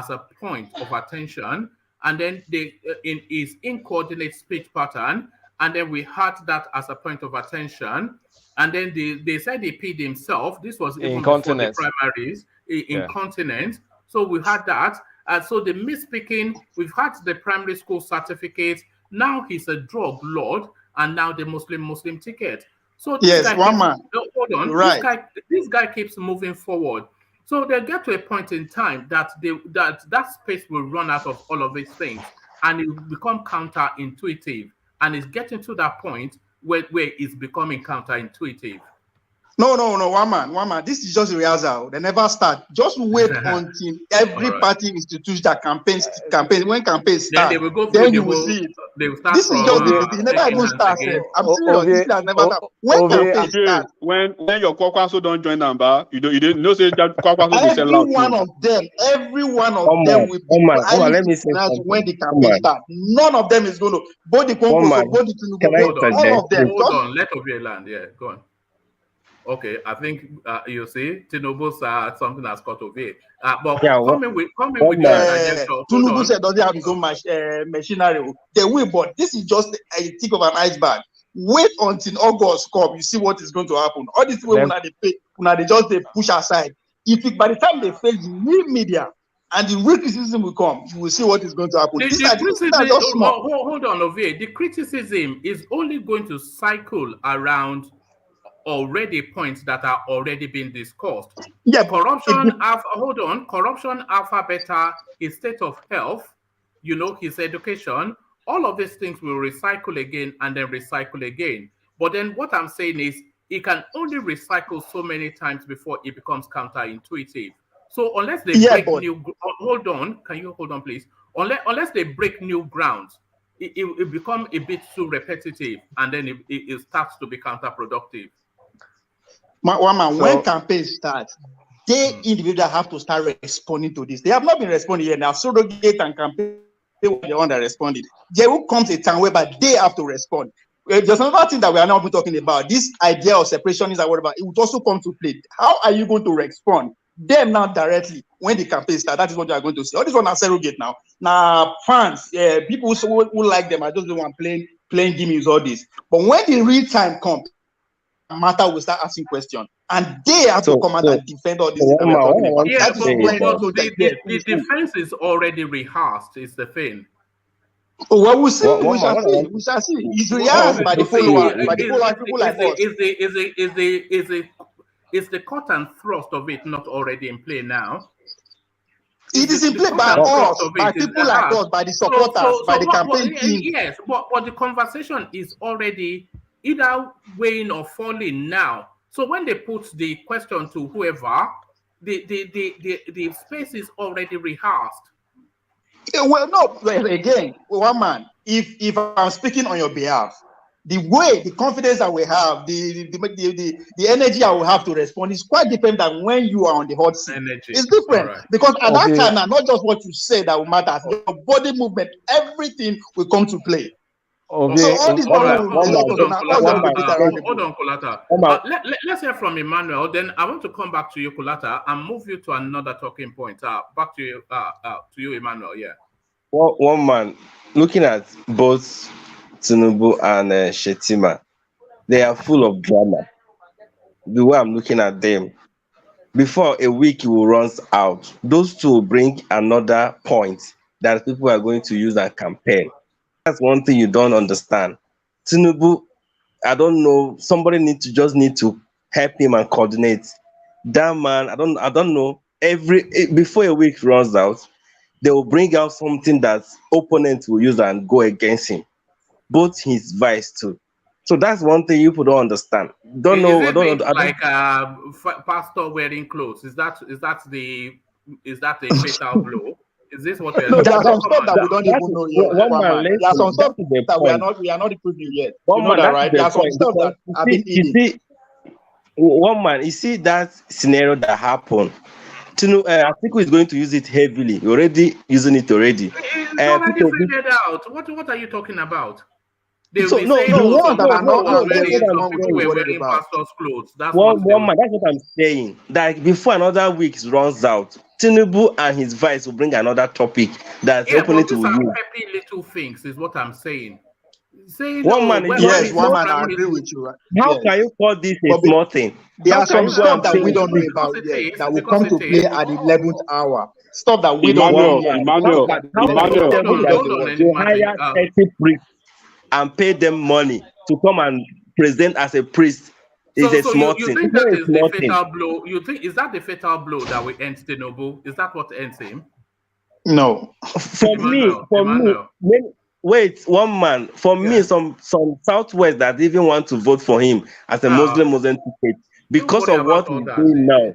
a point of attention, and then they in his incoordinate speech pattern, and then we had that as a point of attention. And then they said he peed himself. This was even before the primaries, incontinent. So we had that. And so the misspeaking, we've had the primary school certificate. Now he's a drug lord, and now the Muslim ticket. So this guy hold on. Right. This guy keeps moving forward. So they get to a point in time that that space will run out of all of these things, and it will become counterintuitive. And it's getting to that point where it's becoming counterintuitive. No, one man. This is just a rehearsal. They never start. Just wait until every party institutes their campaign. When campaigns start, then they will go then you will see it. They will start. This is just the never even start. I'm serious. This has never started. When campaigns start, when your Kwakwaso don't join number, you didn't know say that Kwakwaso will sell out. Every one of them will be highly scrutinized when the campaign starts. None of them is going to both the Congress, both the Tinubu, all of them. Hold on, let Ovie land. Yeah, go on. Okay, I think you see, Tinubu's something that's got Ovie. But coming with your Tinubu said doesn't have his own machinery. They will, but this is just a tip of an iceberg. Wait until August come, you see what is going to happen. All these people they just push aside. By the time they face the real media and the real criticism will come, you will see what is going to happen. Hold on, Ovie. The criticism is only going to cycle around already points that are already being discussed. Yeah, corruption, corruption, alpha, beta, his state of health, his education, all of these things will recycle again and then recycle again. But then what I'm saying is it can only recycle so many times before it becomes counterintuitive. So unless they break hold on, can you hold on, please? Unless they break new grounds, it becomes a bit too repetitive, and then it starts to be counterproductive. When campaigns start, they individuals have to start responding to this. They have not been responding yet. Now, surrogate and campaign, they were the one that responded. There will come a time whereby they have to respond. There's another thing that we are not talking about. This idea of separation is whatever. It would also come to play. How are you going to respond? Them now directly when the campaign starts. That is what you are going to see. All this one are surrogate now. Now, fans, people who like them are just the one playing gimmicks, all this. But when the real time comes, matter will start asking questions, and they have to come out and defend all this. The defense is already rehearsed. Is the thing. Oh, well, we shall see. It's rehearsed by the followers, people like us. Is the cut and thrust of it not already in play now? It is in play by us, by people like us, by the supporters, by the campaign team. Yes, but the conversation is already either weighing or falling now. So when they put the question to whoever, the space is already rehearsed. Well, no, again, one man, if I'm speaking on your behalf, the confidence that we have, the energy I will have to respond is quite different than when you are on the hot seat. It's different because at that time, not just what you say that will matter, your body movement, everything will come to play. Okay. So all this hold on, Kolata. Let's hear from Emmanuel. Then I want to come back to you, Kolata, and move you to another talking point. Back to you, Emmanuel. Yeah. One man, looking at both Tinubu and Shetima. They are full of drama. The way I'm looking at them, before a week will runs out, those two will bring another point that people are going to use and campaign. That's one thing you don't understand. Tinubu, I don't know, somebody need to help him and coordinate. That man, I don't know. Before a week runs out, they will bring out something that opponents will use and go against him, both his vice too. So that's one thing you people don't understand. Don't Is know. I it don't. things I don't. like pastor wearing clothes? Is that a fatal blow? Is this what we're No, there talking are some about? Come stuff on that we now. don't That even is know yet. one One man. man. There are some Listen, that stuff is the that point. we are not privy yet. You One know man. that, That is right? There the are some point stuff because that have been you hidden. see, one man. You see that scenario that happened. Atiku is going to use it heavily. You're already using it already. It's already People, figured out. What are you talking about? They will so be no, saying, The no, oh, ones some that no, are pastors no, not no. are out That's there wearing, is what the I'm some one where people we were saying. worried wearing about. pastors' clothes. That's what they will. That's what I'm saying. That before another week runs out, Tinubu and his vice will bring another topic that the Yeah, but opponent these will are use. petty little things, is what I'm saying. Saying, One oh, man, when Yes, it's one a man, I primary agree school. with you. Right? how Yes. can you call this a But small thing? there How are can some you go stuff and that say we it's don't know big? Because about it yet is, that will because come it to play is. at the 11th hour. Stuff that we don't know One Emmanuel, yet. man, Stuff Emmanuel, that how yes, can you Emmanuel. tell me that Hold on, you Enigmatic. hire 30 priests and pay them money to come and present as a priest is So, a so small you thing? think It's not that a is the small thing. fatal blow? You think is that the fatal blow that will end Tinubu? Is that what ends him? no. Emmanuel. Wait, one man. For me, Yeah. some Southwest that even want to vote for him as a Uh, Muslim ticket don't because worry of about what all he's that. doing now.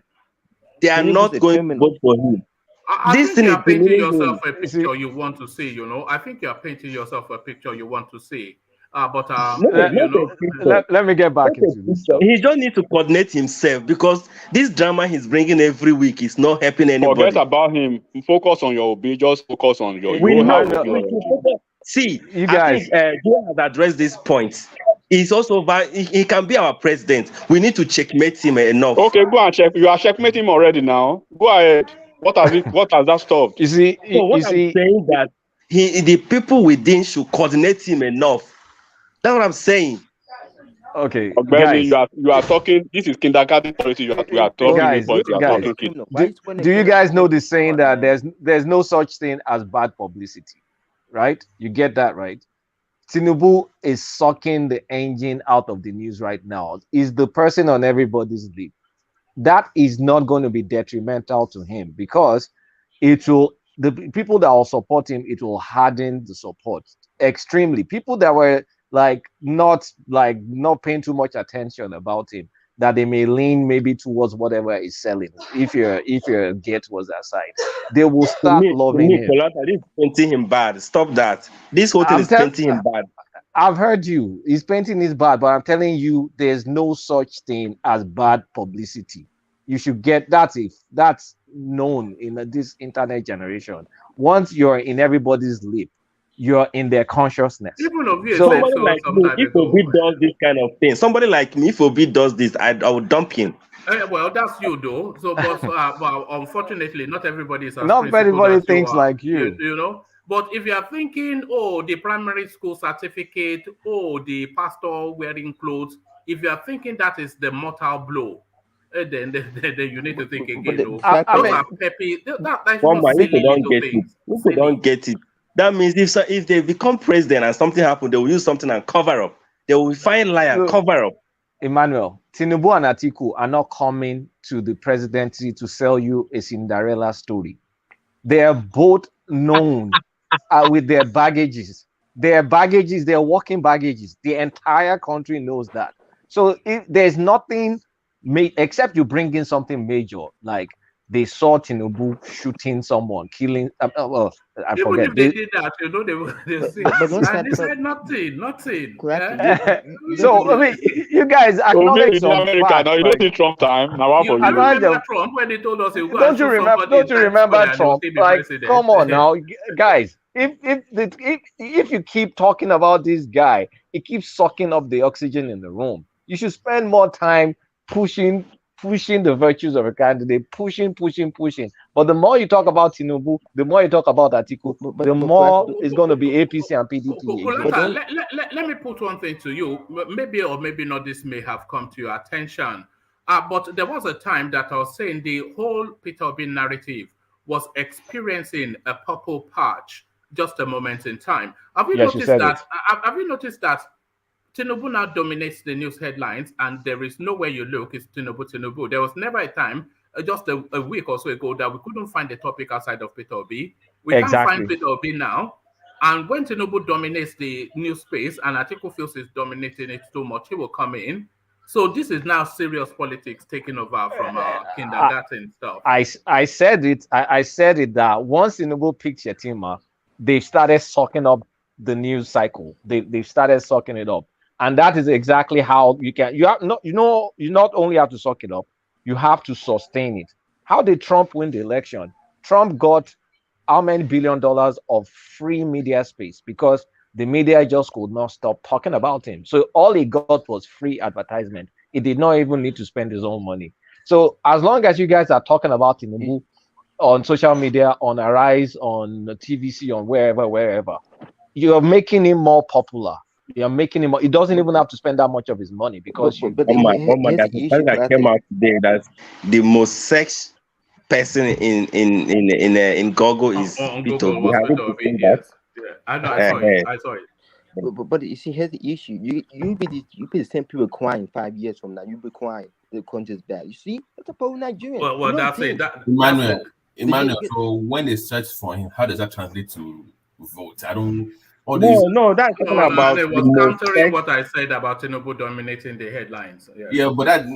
They are Tinubu's not a going to criminal. vote for him. I This think thing you is are painting demeaning yourself him. a You see, picture you want to see. I think you are painting yourself a picture you want to see. But No, let, not a picture. let me get Not back a into this picture. topic. He just needs to coordinate himself because this drama he's bringing every week is not helping Forget anybody. about him. Focus on your OB. Just focus on your. You We will help know. OB Emmanuel, already. See, you I think guys, Joe has addressed this point. He's also he can be our president. We need to checkmate him enough. Okay, go and check. You are checkmating him already now. Go ahead. What has it? What has that stopped? you see, So what you I'm see, saying that the people within should coordinate him enough. That's what I'm saying. okay, Benny, guys, you are talking. This is kindergarten politics. We are But talking new guys, politics. You are Tinubu is guys. a talking kid. criminal. Why Do, is when they do you get guys know get the into saying power that now? there's no such thing as bad publicity, right? You get that right? Tinubu is sucking the engine out of the news right now. Is the person on everybody's lip. That is not going to be detrimental to him because it will the people that will support him, it will harden the support extremely. People that were not paying too much attention about him, that they may lean maybe towards whatever he's selling. If your get was aside, they will start To loving me, him. Kolata, this is painting him bad. Stop that. This whole thing I'm is telling. painting him bad. I've heard you. He's painting his bad, but I'm telling you, there's no such thing as bad publicity. You should get that's known in this internet generation. Once you're in everybody's lip, you're in their consciousness. even of you said So Somebody so like some me, time if ago. Obi does this kind of thing, somebody like me, if Obi does this, I would dump him. Well, that's you though. So, but well, unfortunately, not everybody is as not principled everybody as you thinks are. like you. You know. But if you are thinking, oh, the primary school certificate, oh, the pastor wearing clothes, if you are thinking that is the mortal blow, then you need to think But again. the No, I those fact mean, are peppy. That's One not man, if they silly don't little get it, things. if they don't Silly. get it, that means if they become president and something happen, they will use something and cover up. They will find lie and look, cover up. Emmanuel, Tinubu and Atiku are not coming to the presidency to sell you a Cinderella story. They are both known with their baggages. Their walking baggages. The entire country knows that. So if there's nothing except you bring in something major, like they saw Tinubu shooting someone, killing. Well, I Even forget. if they did that, they'll say, but don't and start they talk. said nothing. Kurati, Eh? you don't So I even mean, you guys Okay, acknowledge in some America facts, now, you don't like see Trump time. Now, what You, for you you? acknowledge remember them. Trump when they told us he'll go and Don't you shoot remember? somebody Don't in you Times remember Square and he'll Trump? still be Like, president? come on now, guys. If you keep talking about this guy, it keeps sucking up the oxygen in the room. You should spend more time pushing pushing the virtues of a candidate, pushing. But the more you talk about Tinubu, the more you talk about Atiku, the more it's going to be APC and PDP again. Kulata, let me put one thing to you. Maybe or maybe not, this may have come to your attention. But there was a time that I was saying the whole Peter Obi narrative was experiencing a purple patch just a moment in time. Have you Yes, you noticed said that? it. Have you noticed that Tinubu now dominates the news headlines, and there is nowhere you look, it's Tinubu. There was never a time, just a week or so ago, that we couldn't find a topic outside of Peter Obi. We can't find Exactly. Peter Obi now. And when Tinubu dominates the news space and Atiku feels he's dominating it too much, he will come in. So this is now serious politics taking over from kindergarten stuff. I said it. I said it that once Tinubu picked Shetima, they started sucking up the news cycle. They started sucking it up, and that is exactly how you can. You not only have to suck it up, you have to sustain it. How did Trump win the election? Trump got how many $1 billion of free media space because the media just could not stop talking about him. So all he got was free advertisement. He did not even need to spend his own money. So as long as you guys are talking about Tinubu on social media, on Arise, on TVC, on wherever, you're making him more popular. You're making him. He doesn't even have to spend that much of his money because Oh my, that's the thing that came out today. That the most sex person in Google is On Peter Google Obi. was Have Peter you Obi, seen that? yes. Yeah, I know, I saw it. I saw it. But you see, here's the issue. You be the same people crying 5 years from now. You be crying the country's bad. You see, that's a poor Nigerian. Well, that's it. Emmanuel. So when they search for him, how does that translate to vote? I don't. All No, these. no, that's talking No, about it the was most countering sex. what I said about Tinubu dominating the headlines. Yes. Yeah, but that.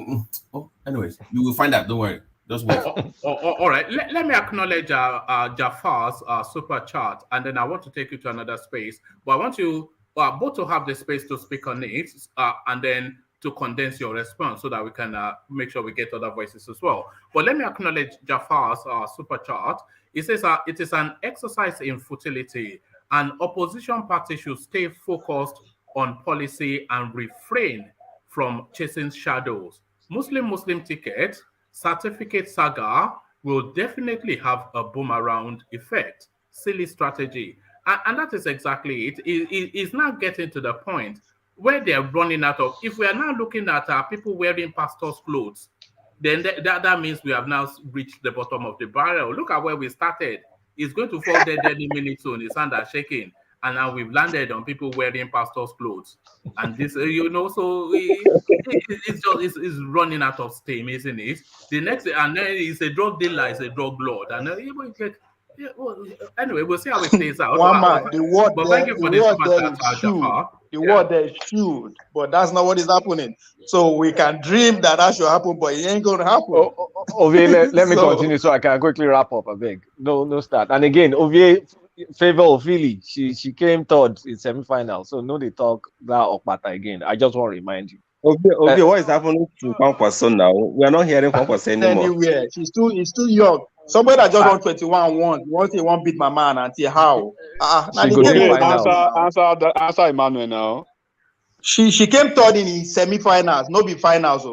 Oh, anyways, you will find out. Don't worry. Just wait. All right. Let me acknowledge Jafar's super chat, and then I want to take you to another space. But I want you both to have the space to speak on it, and then to condense your response so that we can make sure we get other voices as well. But let me acknowledge Jafar's super chat. It says it is an exercise in futility. An opposition party should stay focused on policy and refrain from chasing shadows. Muslim ticket, certificate saga will definitely have a boomerang effect. Silly strategy. And that is exactly it. It's now getting to the point where they're running out of. If we are now looking at people wearing pastors' clothes, then that means we have now reached the bottom of the barrel. Look at where we started. It's going to fall dead any minute soon. His hand are shaking. And now we've landed on people wearing pastors' clothes. And this, so it's running out of steam, isn't it? The next, and then it's a drug dealer, it's a drug lord. And anyway, we'll see how it plays out. One man, the word But there, thank you the for the word super there chat, is should. Jafar. The word there is should, but that's not what is happening. So we can dream that should happen, but it ain't going to happen. Ovie, let me continue so I can quickly wrap up. I beg. No start. And again, Ovie, favor of Philly. She came third in semi-final. So no, they talk that Okpata again. I just want to remind you. Okay, what is happening to Kwankwaso now? We are not hearing Kwankwaso anymore. Anywhere, he's too young. Somebody that just won 21 wants he won't beat my man until how? She go answer Emmanuel now. She came third in semi-finals, no be finals.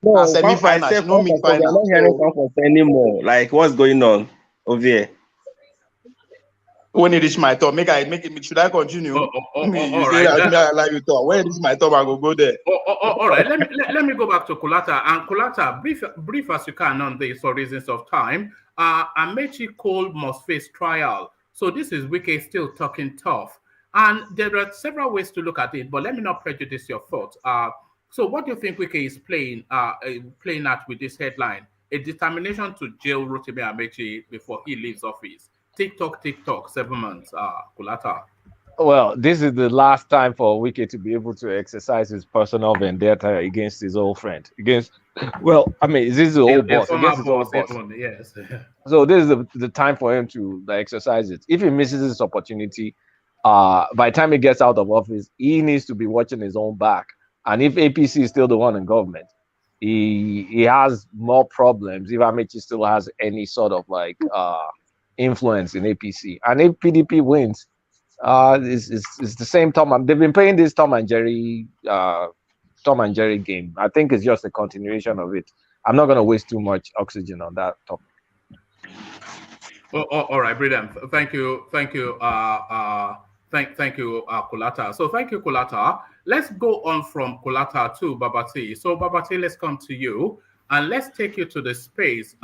No, semi-finals, she no meet we are finals. not hearing Kwankwaso anymore. Like, what's going on over here? When it reach my top, should I continue? All right. I like you talk. When it reach my top, I go there. All right. Let me go back to Kulata. And Kulata, brief as you can on this for reasons of time. Amaechi Cole must face trial. So this is Wike still talking tough. And there are several ways to look at it, but let me not prejudice your thoughts. So what do you think Wike is playing at with this headline? A determination to jail Rotimi Amaechi before he leaves office. TikTok, 7 months, Kulata. Well, this is the last time for Wike to be able to exercise his personal vendetta against his old friend. This is his old boss. Against his old boss. Yes. So this is the time for him to exercise it. If he misses this opportunity, by the time he gets out of office, he needs to be watching his own back. And if APC is still the one in government, he has more problems if Amaechi still has any sort of influence in APC. And if PDP wins, it's the same Tom. They've been playing this Tom and Jerry game. I think it's just a continuation of it. I'm not going to waste too much oxygen on that topic. All right, brilliant. Thank you, thank you, thank you, Kulata. So thank you, Kulata. Let's go on from Kulata to Babati. So Babati, let's come to you and let's take you to the space.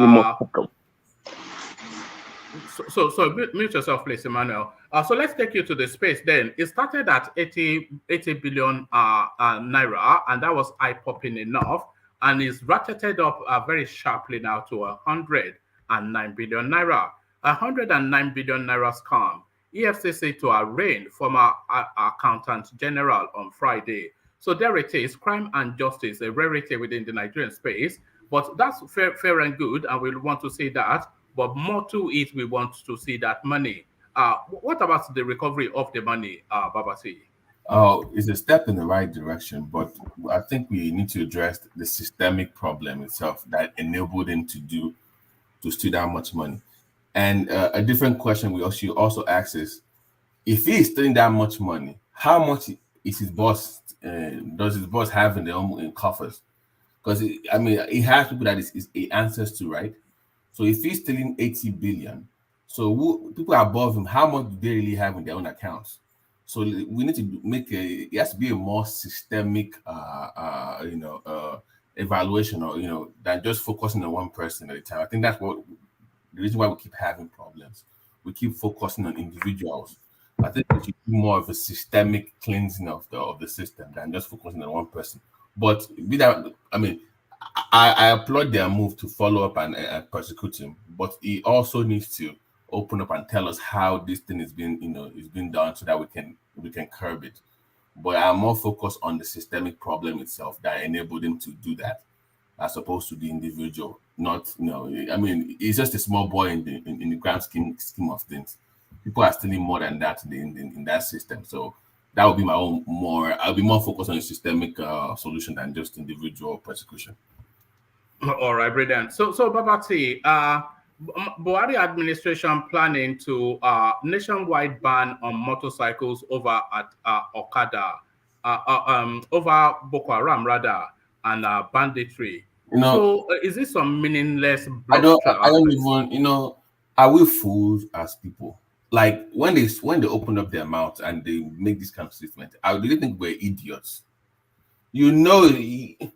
So mute yourself, please, Emmanuel. So let's take you to the space. Then it started at 80 billion naira, and that was eye-popping enough, and is ratcheted up very sharply now to 109 billion naira. 109 billion naira scam. EFCC to arraign former accountant general on Friday. So there it is, crime and justice, a rarity within the Nigerian space. But that's fair and good, and we want to see that. But more to it, we want to see that money. What about the recovery of the money, Babati? It's a step in the right direction, but I think we need to address the systemic problem itself that enabled him to steal that much money. And a different question we also ask is, if he is stealing that much money, how much is his boss? Does his boss have in their own coffers? Because I mean, he has people that he answers to, right? So if he's stealing 80 billion, so people above him, how much do they really have in their own accounts? So we need to make it has to be a more systemic, evaluation, or than just focusing on one person at a time. I think that's what the reason why we keep having problems. We keep focusing on individuals. I think we should do more of a systemic cleansing of the system than just focusing on one person. But with that, I mean, I applaud their move to follow up and persecute him, but he also needs to open up and tell us how this thing is being done so that we can curb it. But I'm more focused on the systemic problem itself that enabled him to do that, as opposed to the individual. Not, I mean, he's just a small boy in the grand scheme of things. People are stealing more than that in that system. So that would be my own more. I'll be more focused on a systemic solution than just individual persecution. All right, brilliant. So Babati, Buhari administration planning to nationwide ban on motorcycles over at Okada, over Boko Haram rather, and banditry. So is this some meaningless? I don't even. Are we fools as people? Like when they open up their mouth and they make this kind of statement, I really think we're idiots. Okay,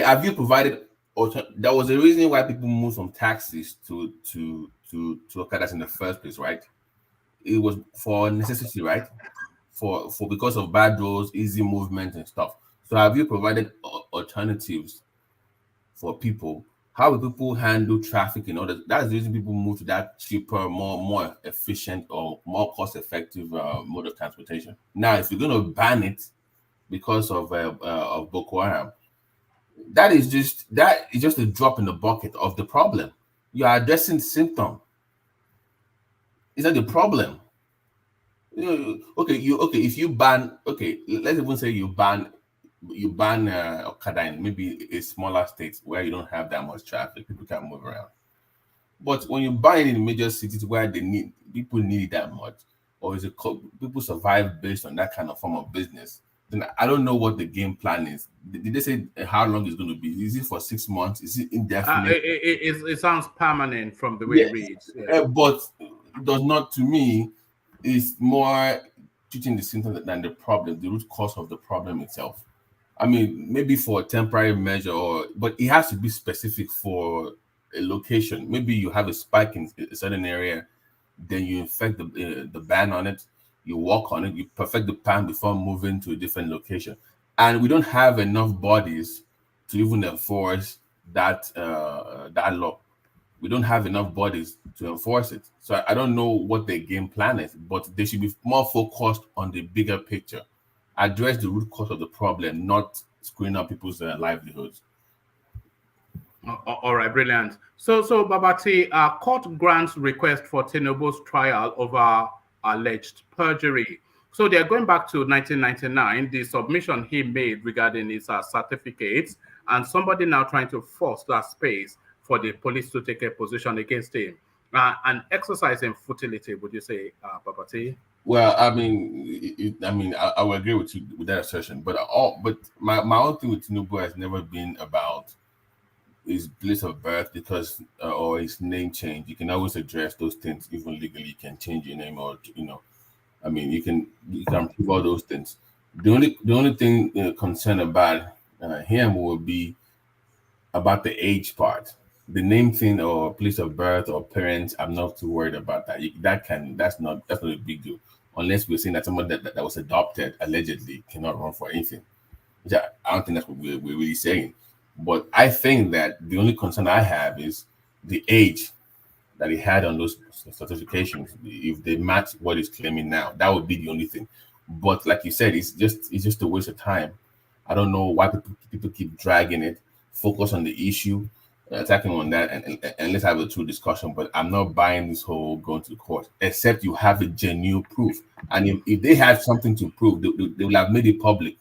have you provided? There was a reason why people moved from taxis to Okadas in the first place, right? It was for necessity, right? For because of bad roads, easy movement and stuff. So have you provided alternatives for people? How will people handle traffic in order? That's the reason people move to that cheaper, more efficient or more cost-effective mode of transportation. Now, if you're going to ban it because of Boko Haram, that is just a drop in the bucket of the problem. You are addressing the symptom. Is that the problem? If you ban, let's even say you ban Okada in maybe a smaller state where you don't have that much traffic, people can move around. But when you ban it in major cities where people need it that much, or people survive based on that kind of form of business, then I don't know what the game plan is. Did they say how long it's going to be? Is it for 6 months? Is it indefinite? It sounds permanent from the way it reads. Yeah. But it does not, to me, it's more treating the symptom than the problem, the root cause of the problem itself. I mean, maybe for a temporary measure, but it has to be specific for a location. Maybe you have a spike in a certain area, then you infect the ban on it, you work on it, you perfect the plan before moving to a different location. And we don't have enough bodies to even enforce that law. We don't have enough bodies to enforce it. So I don't know what their game plan is, but they should be more focused on the bigger picture. Address the root cause of the problem, not screwing up people's livelihoods. All right, brilliant. So Babati, court grants request for Tinubu's trial over alleged perjury. So they're going back to 1999, the submission he made regarding his certificates, and somebody now trying to force that space for the police to take a position against him. And exercising futility, would you say, Babati? Well, I mean, I will agree with you with that assertion. But my own thing with Tinubu has never been about his place of birth because or his name change, you can always address those things. Even legally, you can change your name, or I mean, you can prove all those things. The only thing concerned about him will be about the age part. The name thing or place of birth or parents, I'm not too worried about that. That's not a big deal. Unless we're saying that someone that was adopted allegedly cannot run for anything. Which I don't think that's what we're really saying. But I think that the only concern I have is the age that he had on those certifications. If they match what he's claiming now, that would be the only thing. But like you said, it's just a waste of time. I don't know why people keep dragging it. Focus on the issue, attacking on that, and let's have a true discussion. But I'm not buying this whole going to court, except you have a genuine proof. And if they had something to prove, they will have made it public.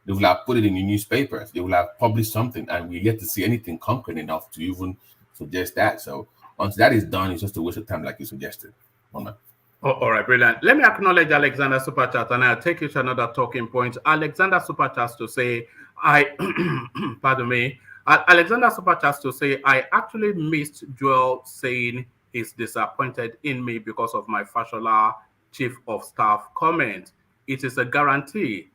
They will have put it in the newspapers. They will have published something, and we yet to see anything concrete enough to even suggest that. So once that is done, it's just a waste of time, like you suggested. All right, brilliant. Let me acknowledge Alexander Superchat, and I'll take you to another talking point. Alexander Superchat to say, pardon me. Alexander Superchat to say, I actually missed Joel saying he's disappointed in me because of my Fashola chief of staff comment. It is a guarantee.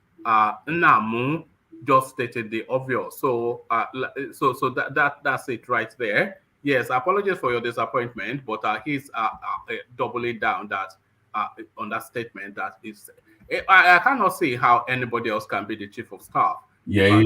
Namu just stated the obvious. So, that's it right there. Yes, apologies for your disappointment, but he's doubling down that on that statement that is. I cannot see how anybody else can be the chief of staff. Yeah,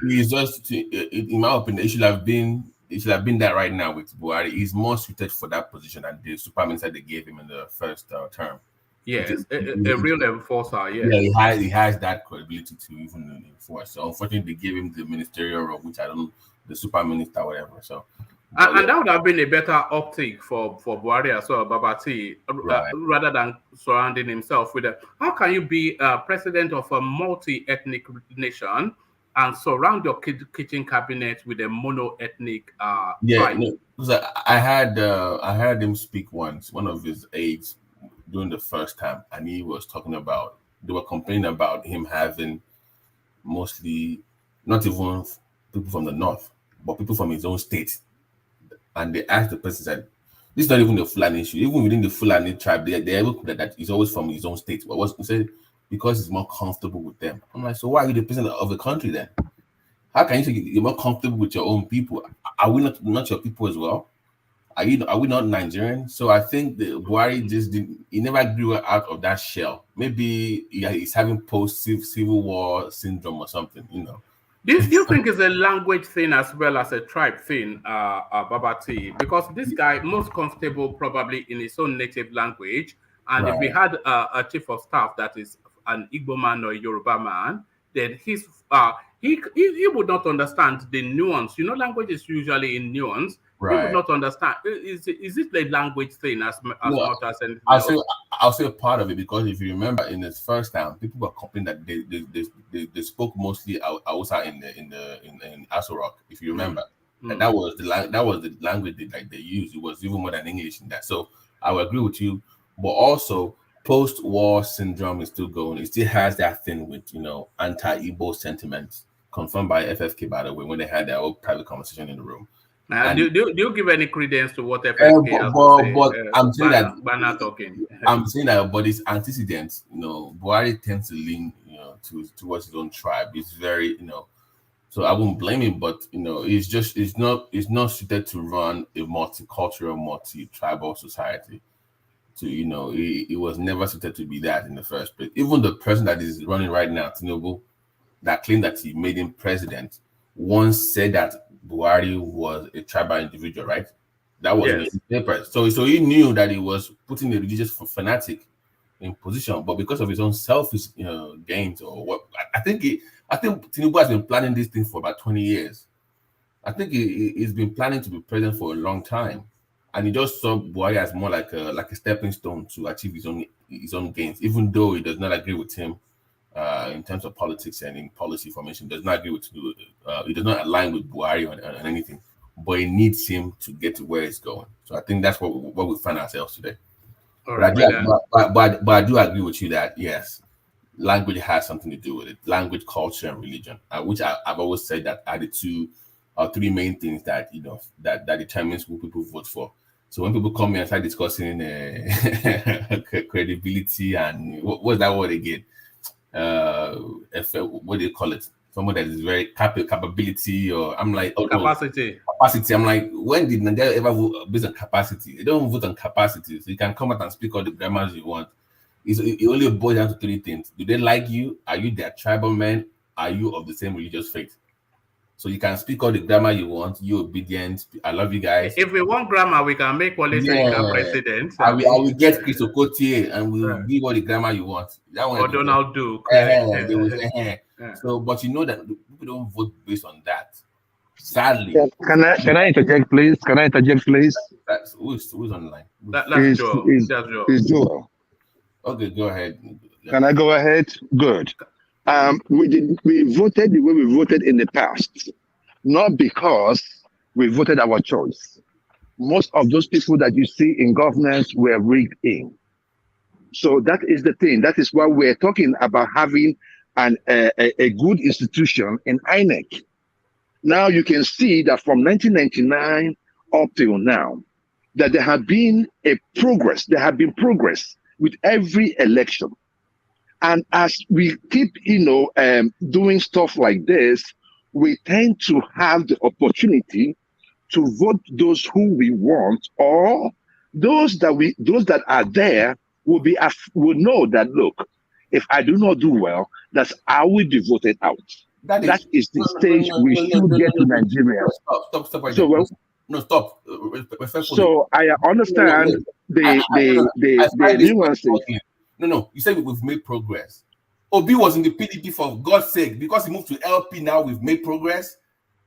he's just, in my opinion, it should have been that right now with Buhari. He's more suited for that position than the super minister they gave him in the first term. Yes, a real enforcer. Yes. Yeah, he has that credibility to even enforce. So unfortunately, they gave him the ministerial role, which I don't know, the super minister, whatever. So. And that would have been a better optic for Buhari as well, Babati, rather than surrounding himself with a. How can you be president of a multi-ethnic nation and surround your kitchen cabinet with a mono-ethnic tribe? No, I heard him speak once, one of his aides during the first time, and he was talking about, they were complaining about him having mostly not even people from the north, but people from his own state. And they asked the person, said, this is not even a Fulani issue. Even within the Fulani tribe, they're able to that he's always from his own state. But what he said, because he's more comfortable with them. I'm like, so why are you the president of the country then? How can you say you're more comfortable with your own people? Are we not your people as well? Are we not Nigerian? So I think the Buhari he never grew out of that shell. Maybe he's having post-civil war syndrome or something, Do you think it's a language thing as well as a tribe thing, Babati? Because this guy most comfortable probably in his own native language, and if we had a chief of staff that is an Igbo man or a Yoruba man, then he would not understand the nuance. Language is usually in nuance. He would not understand. Is it a language thing as much as anything else? I'll say a part of it, because if you remember, in his first time, people were complaining that they spoke mostly Hausa in Aso Rock. If you remember, and that was the language they used. It was even more than English in that. So I will agree with you, but also post-war syndrome is still going. It still has that thing with anti-Igbo sentiments, confirmed by FFK, by the way, when they had their own private conversation in the room. Do you give any credence to what FFK has to say? But I'm saying talking. I'm saying that, but it's antecedents. Buhari tends to lean, towards his own tribe. It's very, so I won't blame him. But it's not suited to run a multicultural, multi-tribal society. So it was never suited to be that in the first place. Even the person that is running right now, Tinubu, that claimed that he made him president, once said that Buhari was a tribal individual, right? That was in the paper. So he knew that he was putting a religious fanatic in position, but because of his own selfish gains or what, I think Tinubu has been planning this thing for about 20 years. I think he's been planning to be president for a long time, and he just saw Buhari as more like a stepping stone to achieve his own gains, even though he does not agree with him. In terms of politics and in policy formation, does not agree with he does not align with Buhari on anything, but he needs him to get to where it's going. So I think that's what we find ourselves today. But I do agree with you that yes, language has something to do with it. Language, culture, and religion, which I've always said that are the two are three main things that that determines who people vote for. So when people come here and start discussing credibility and what's that word again? What do you call it? Someone that is very capability, or I'm like, oh, capacity. No, capacity. I'm like, when did Nigeria ever vote based on capacity? They don't vote on capacity, so you can come out and speak all the grammars you want. It only boils down to three things: do they like you? Are you their tribal man? Are you of the same religious faith? So you can speak all the grammar you want. You obedient. I love you guys. If we want grammar, we can make Wale Soyinka president. I will get Chris Okotie and we'll give all the grammar you want. That one. Or Donald Duke. So, but you know that people don't vote based on that. Sadly. Can I interject, please? Can I interject, please? That's who's on the line? That's Joel. It's Joel. Okay, go ahead. Can I go ahead? Good. We voted the way we voted in the past, not because we voted our choice. Most of those people that you see in governance were rigged in. So that is the thing. That is why we're talking about having a good institution in INEC. Now you can see that from 1999 up till now, that there have been progress. There have been progress with every election. And as we keep, doing stuff like this, we tend to have the opportunity to vote those who we want, or those that are there will know that, look, if I do not do well, that's I will be voted out. That is the stage we should get to Nigeria. Stop right there. No, stop. So I understand the nuances. No, you said we've made progress. Obi was in the PDP for God's sake. Because he moved to LP now, we've made progress.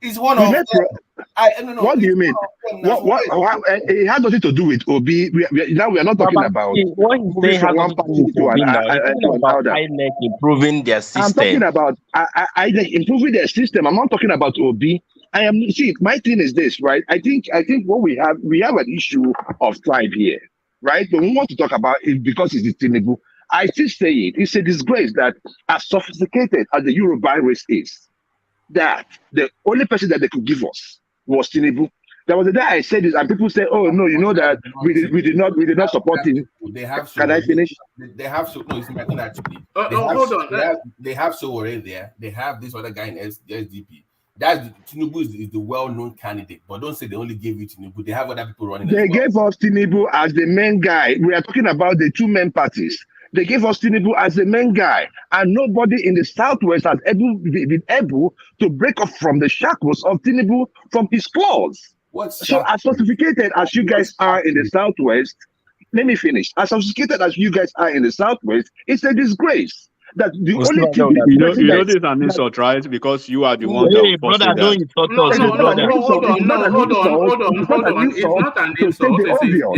It's one of them. What do you mean? What it has nothing to do with Obi. Now we are not talking about moving from one party to another. Improving their system. I'm talking about improving their system. I'm not talking about Obi. My thing is this, right? I think what we have an issue of tribe here, right? But we want to talk about it because it's the Tinubu. I still say it. It's a disgrace that as sophisticated as the Yoruba race is, that the only person that they could give us was Tinubu. There was a day I said this, and people say, "Oh no, you know that we did not support him." They have. Can I finish? They have. No, it's not actually. Hold on. They have Sowore there. They have this other guy in SDP. Tinubu is the well-known candidate, but don't say they only gave you Tinubu. They have other people running. They gave us Tinubu as the main guy. We are talking about the two main parties. They gave us Tinubu as the main guy, and nobody in the Southwest has been able to break off from the shackles of Tinubu from his claws. So as sophisticated as you guys are in the Southwest, let me finish. As sophisticated as you guys are in the Southwest, it's a disgrace. That the only thing you know this is an insult, right? Because you are the one that brother, don't insult us. Hold on. It's not an insult.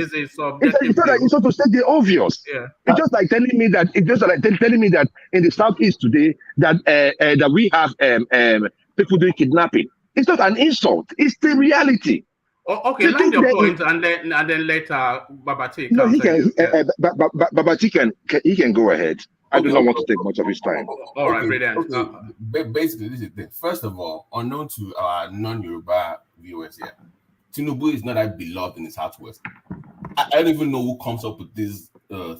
It's a subjective. It's not an insult to state the obvious. Yeah. It's just like telling me that in the Southeast today that we have people doing kidnapping. It's not an insult. It's the reality. Okay, land your point, and then later Babati. No, he can. Babati can go ahead. I do not want to take much of his time. All right, brilliant. Basically, this is the first of all, unknown to our non-Yoruba viewers here, Tinubu is not that beloved in the Southwest. I don't even know who comes up with this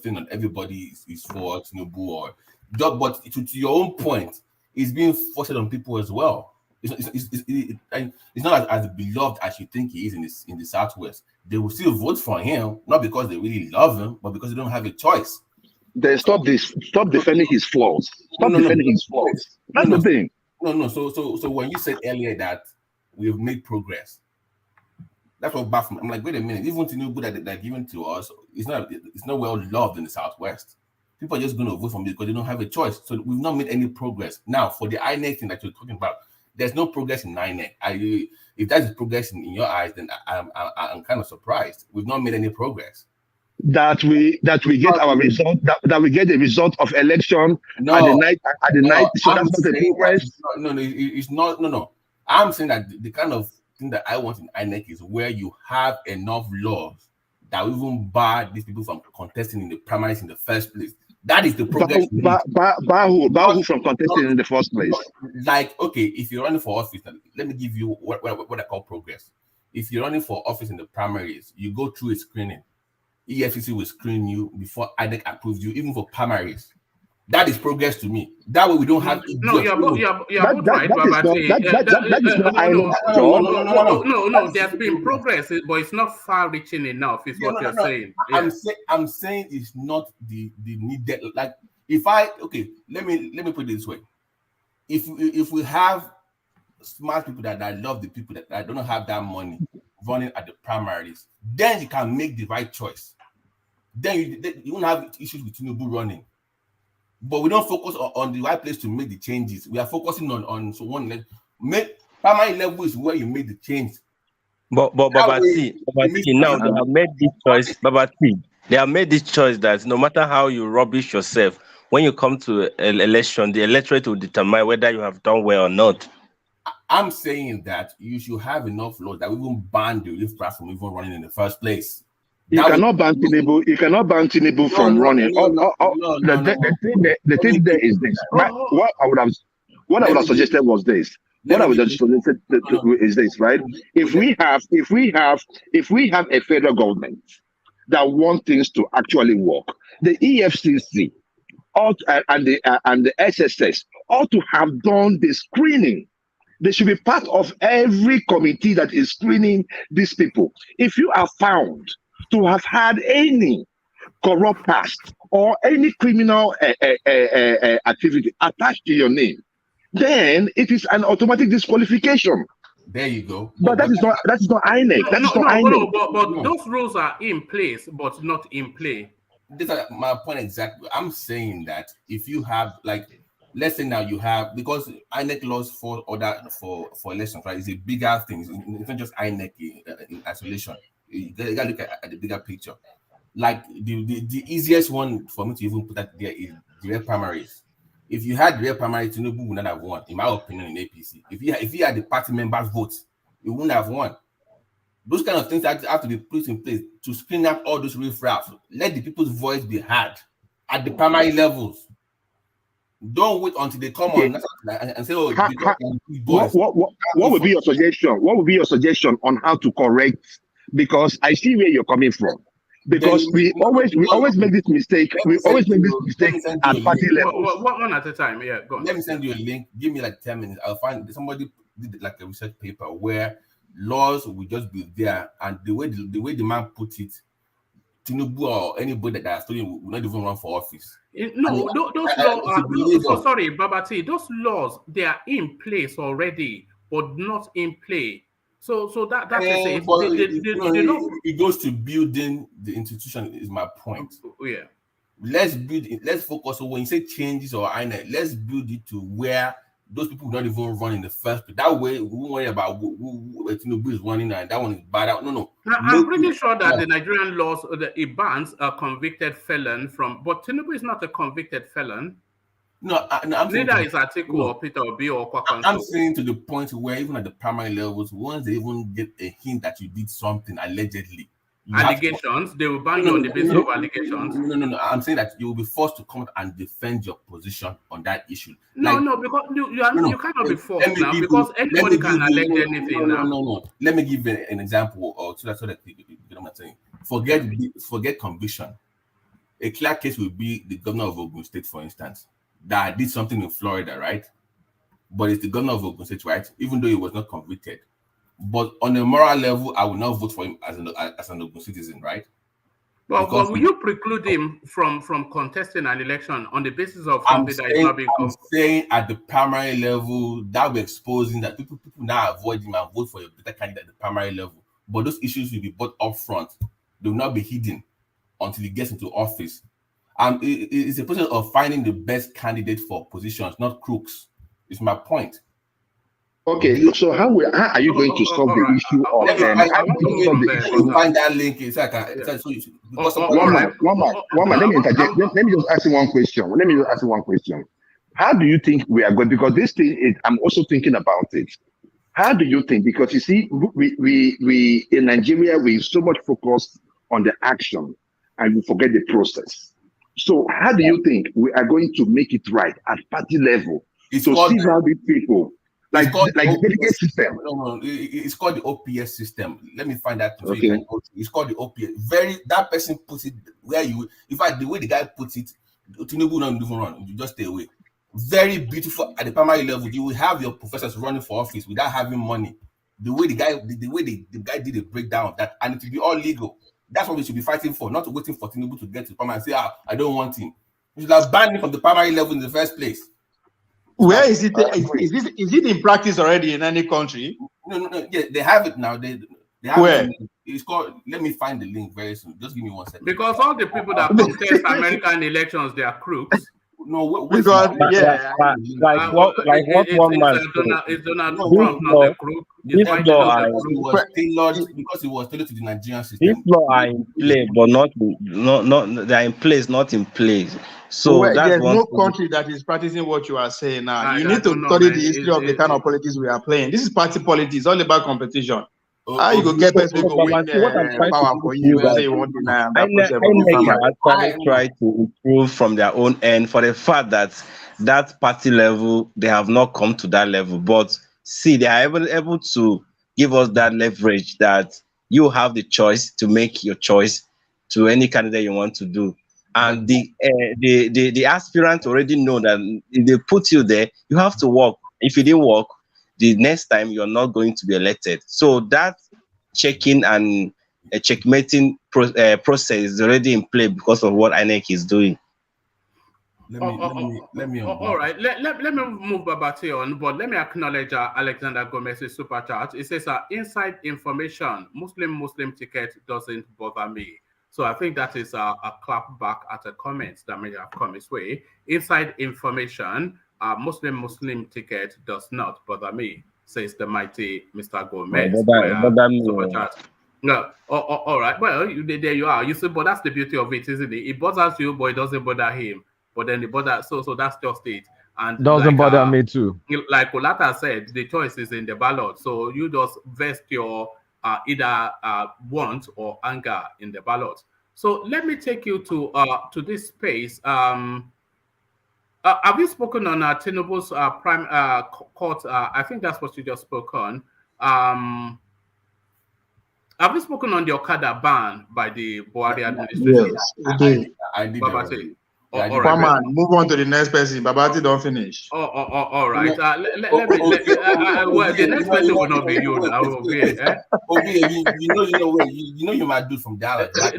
thing that everybody is for Tinubu but to your own point, it's being forced on people as well. It's not as beloved as you think he is in the Southwest. They will still vote for him, not because they really love him, but because they don't have a choice. Then stop defending his flaws. Defending his flaws. That's the thing. No. So when you said earlier that we've made progress, that's what baffled me. I'm like, wait a minute. Even Tinubu that they're giving to us, it's not well loved in the Southwest. People are just going to vote for me because they don't have a choice. So we've not made any progress. Now, for the INEC thing that you're talking about, there's no progress in INEC. If that is progress in your eyes, then I'm kind of surprised. We've not made any progress. That we get our result, that we get the result of election at the night. So that's not a progress. It's not. No. I'm saying that the kind of thing that I want in INEC is where you have enough laws that will even bar these people from contesting in the primaries in the first place. That is the progress. Who from contesting in the first place? Like, okay, if you're running for office, let me give you what I call progress. If you're running for office in the primaries, you go through a screening. EFCC will screen you before INEC approves you, even for primaries. That is progress to me. That way we don't have. No, you're both right, no. There's been progress, but it's not far-reaching enough. Is what you're saying. I'm saying it's not the needed. Like, let me put it this way. If we have smart people that love the people that don't have that money running at the primaries, then you can make the right choice. Then you won't have issues with Tinubu running. But we don't focus on the right place to make the changes. We are focusing on so one level. Primary level is where you make the change. But Babati, now they have made this choice. Babati, they have made this choice that no matter how you rubbish yourself, when you come to an election, the electorate will determine whether you have done well or not. I'm saying that you should have enough laws that we even ban the relief from even running in the first place. You cannot ban Tinubu from running. The thing there is this. What I would have suggested was this. What I would have suggested is this, right? If we have a federal government that wants things to actually work, the EFCC and the SSS ought to have done the screening. They should be part of every committee that is screening these people. If you are found to have had any corrupt past or any criminal activity attached to your name, then it is an automatic disqualification. There you go. But that is not INEC. But those rules are in place, but not in play. This is my point exactly. I'm saying that if you have, like, let's say now you have, because INEC laws for elections, right? It's a bigger thing. It's not just INEC in isolation. You gotta look at the bigger picture. Like the easiest one for me to even put that there is the real primaries. If you had the real primary, Tinubu would not have won, in my opinion, in APC. If you had the party members' votes, you wouldn't have won. Those kind of things have to be put in place to screen out all those riffraff. Let the people's voice be heard at the primary levels. Don't wait until they come on and say, "Oh, what would be your suggestion? What would be your suggestion on how to correct? Because I see where you're coming from. Because we always make this mistake. We always make this mistake at party level. One at a time. Yeah, go on. Let me send you a link. Give me like 10 minutes. I'll find somebody did like a research paper where laws will just be there, and the way the man put it, Tinubu or anybody that has stolen will not even run for office. No, those laws. Sorry, Babati. Those laws, they are in place already, but not in play. So that's it. It goes to building the institution. Is my point. Yeah. Let's build it. Let's focus on when you say changes or INEC. Let's build it to where those people will not even run in the first place. That way, we won't worry about who Tinubu is running and that one is bad out. No. I'm pretty sure that the Nigerian laws it bans a convicted felon from, but Tinubu is not a convicted felon. No, neither is Atiku or Peter Obi or Kwankwaso. I'm saying to the point where even at the primary levels, once they even get a hint that you did something allegedly, allegations, they will ban you on the basis of allegations. No. I'm saying that you will be forced to come and defend your position on that issue. No, because you cannot be forced now because anybody can allege anything now. No. Let me give you an example, or so that you know what I'm saying. Forget conviction. A clear case will be the governor of Ogun State, for instance, that did something in Florida, right? But it's the governor of Ogun State, right? Even though he was not convicted. But on a moral level, I will not vote for him as an Ogun citizen, right? But will you preclude him from contesting an election on the basis of something that is not being I'm saying at the primary level, that we're exposing that people now avoid him and vote for a better candidate at the primary level. But those issues will be brought up front. They will not be hidden until he gets into office. It's a process of finding the best candidate for positions, not crooks. It's my point. Okay, so how are you going to solve the issue of find that link? One man, let me interject. Let me just ask you one question. How do you think we are going? Because this thing is, I'm also thinking about it. How do you think? Because you see, we in Nigeria, we so much focused on the action and we forget the process. So how do you think we are going to make it right at party level It's to called sieve out these people it's like called the delegate OPS. system? No, it's called the OPS system. Let me find that so you Okay. can go to. It's called the OPS. That person puts it where you. In fact, the way the guy puts it, Tinubu don't even run. You just stay away. Very beautiful at the primary level. You will have your professors running for office without having money. The way the guy did a breakdown of that, and it will be all legal. That's what we should be fighting for, not waiting for Tinubu to get to the primary and say, I don't want him. You should have banned him from the primary level in the first place. Where is it? Is it in practice already in any country? No. Yeah, they have it now. They have Where? It's called. Let me find the link very soon. Just give me 1 second. Because all the people that contest American elections, they are crooks. No, because like what one man said. Is Donald Trump not a crook? This law because it was tailored to the Nigerian system. This law are in play, but not they are in place, not in place. So well, that's there's one no thing. country that is practicing what you are saying now. You I need to don't know, study man. the history of the kind of politics we are playing. This is party politics, all about competition. How you go get person go win power for you and say you won't deny that process of the INEC farmer? actually try to improve from their own end for the fact that that party level, they have not come to that level. But see, they are able to give us that leverage that you have the choice to make your choice to any candidate you want to do. And the aspirant already know that if they put you there, you have to work. If you didn't work, the next time you're not going to be elected. So that checking and checkmating process is already in play because of what INEC is doing. Let me all right. Let me move Babati on, but let me acknowledge Alexander Gomez's super chat. It says, inside information, Muslim ticket doesn't bother me. So I think that is a clap back at a comment that may have come his way. Inside information, Muslim ticket does not bother me, says the mighty Mr. Gomez. Super chat. No, all right. Well, there you are. You see, but that's the beauty of it, isn't it? It bothers you, but it doesn't bother him. But then it bothers. So that's just it. And doesn't bother me too. Like Olata said, the choice is in the ballot. So you just vest your either want or anger in the ballot. So let me take you to this space. Have you spoken on Tinubu's prime court? I think that's what you just spoke on. Have you spoken on the Okada ban by the Buhari administration? Yes, I did. Babati. All right. Come on, move on to the next person. Babati don't finish. All right. Well, the next person will not be you now. You know you might do from Dallas. I'll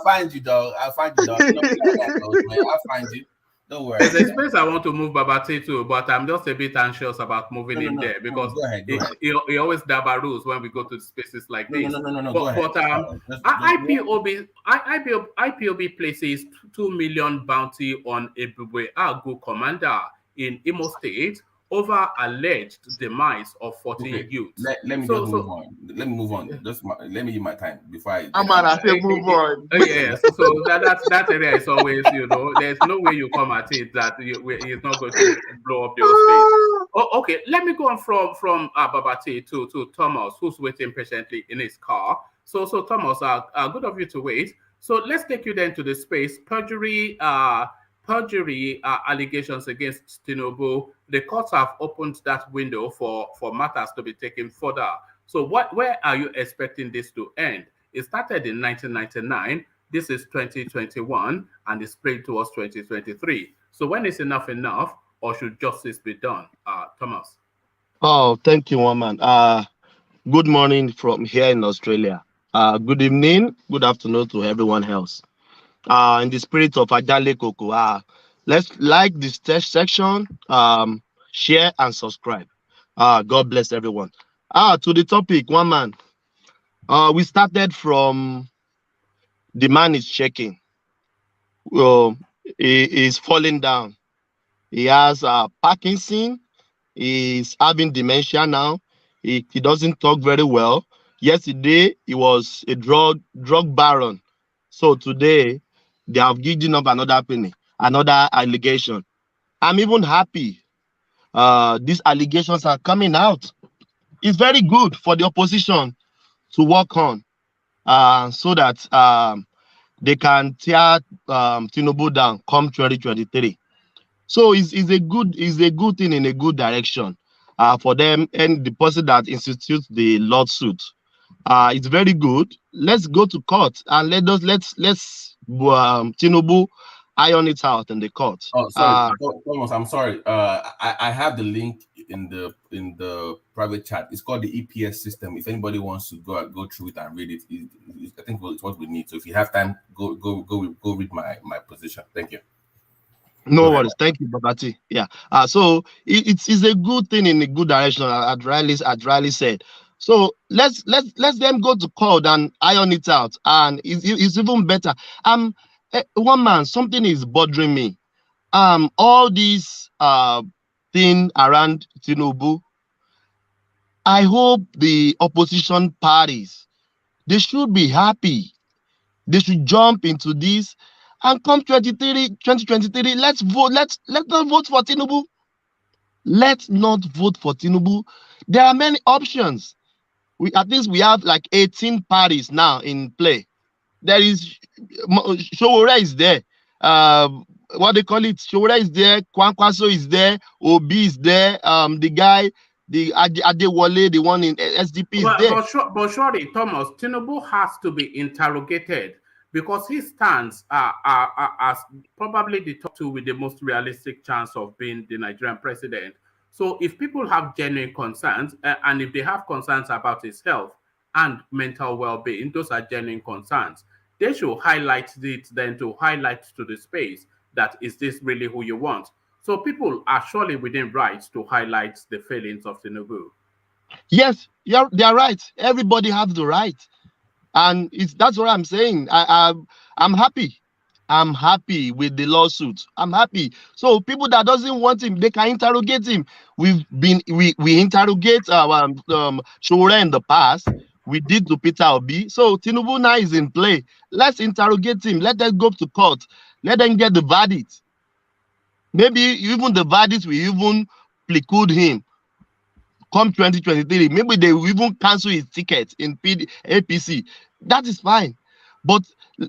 find you, dog. I'll find you. I'll find you. Don't worry. There's a space I want to move Babati to, but I'm just a bit anxious about moving him there because go ahead. He always dabba rules when we go to spaces like this. No. But IPOB places 2 million bounty on Ebube Agu commander in Imo State over alleged demise of 14 youths. Let me move on. Let me move on. Let me use my time before I. I say move on. Yes. So that area is always, there's no way you come at it that it's not going to blow up your space. Okay. Let me go on from Babati to Thomas, who's waiting patiently in his car. So Thomas, good of you to wait. So let's take you then to the space. Perjury allegations against Tinubu. The courts have opened that window for matters to be taken further. So where are you expecting this to end? It started in 1999. This is 2021, and it's played towards 2023. So when is enough, or should justice be done? Thomas. Oh, thank you, woman. Good morning from here in Australia. Good evening, good afternoon to everyone else. In the spirit of Ajale Koko, let's like this section, share and subscribe. God bless everyone. To the topic, one man. We started from the man is checking. He is falling down. He has Parkinson. He's having dementia now. He doesn't talk very well. Yesterday, he was a drug baron. So today, they have given up another allegation. I'm even happy. These allegations are coming out. It's very good for the opposition to work on so that they can tear Tinubu down come 2023. So it's a good thing in a good direction for them, and the person that institutes the lawsuit. It's very good. Let's go to court and let's Tinubu iron it out in the court. Oh, sorry, Thomas. I'm sorry. I have the link in the private chat. It's called the EPS system. If anybody wants to go through it and read it, I think it's what we need. So if you have time, go read my position. Thank you. No worries. Thank you, Babati. Yeah. So it's a good thing in a good direction. I'd rightly said. So let's them go to court and iron it out, and it's even better. One man, something is bothering me. All these thing around Tinubu. I hope the opposition parties, they should be happy. They should jump into this. And come 2023, let's vote. Let's not vote for Tinubu. Let's not vote for Tinubu. There are many options. At least we have like 18 parties now in play. There is Showore is there. What they call it? Showore is there. Kwankwaso is there. Obi is there. The guy, the Adewale, the one in SDP is there. But surely, Thomas, Tinubu has to be interrogated, because his stands are as probably the top two with the most realistic chance of being the Nigerian president. So if people have genuine concerns, and if they have concerns about his health and mental well-being, those are genuine concerns. They should highlight it then to highlight to the space that is this really who you want. So people are surely within rights to highlight the failings of Tinubu. Yes, they are right. Everybody has the right. And that's what I'm saying. I'm happy. I'm happy with the lawsuit. I'm happy. So people that doesn't want him, they can interrogate him. We interrogate our Showore in the past. We did to Peter Obi. So Tinubu now is in play. Let's interrogate him. Let them go to court. Let them get the verdict. Maybe even the verdict will even preclude him come 2023. Maybe they will even cancel his ticket in APC. That is fine. But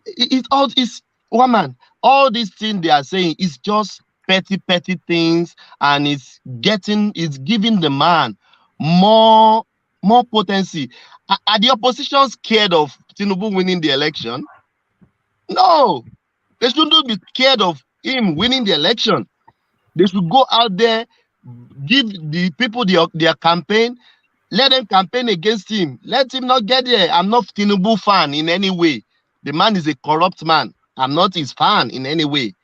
it's one man. All these things they are saying is just petty things, and it's giving the man more potency. Are the opposition scared of Tinubu winning the election? No, they shouldn't be scared of him winning the election. They should go out there, give the people their campaign, let them campaign against him. Let him not get there. I'm not Tinubu fan in any way. The man is a corrupt man. I'm not his fan in any way.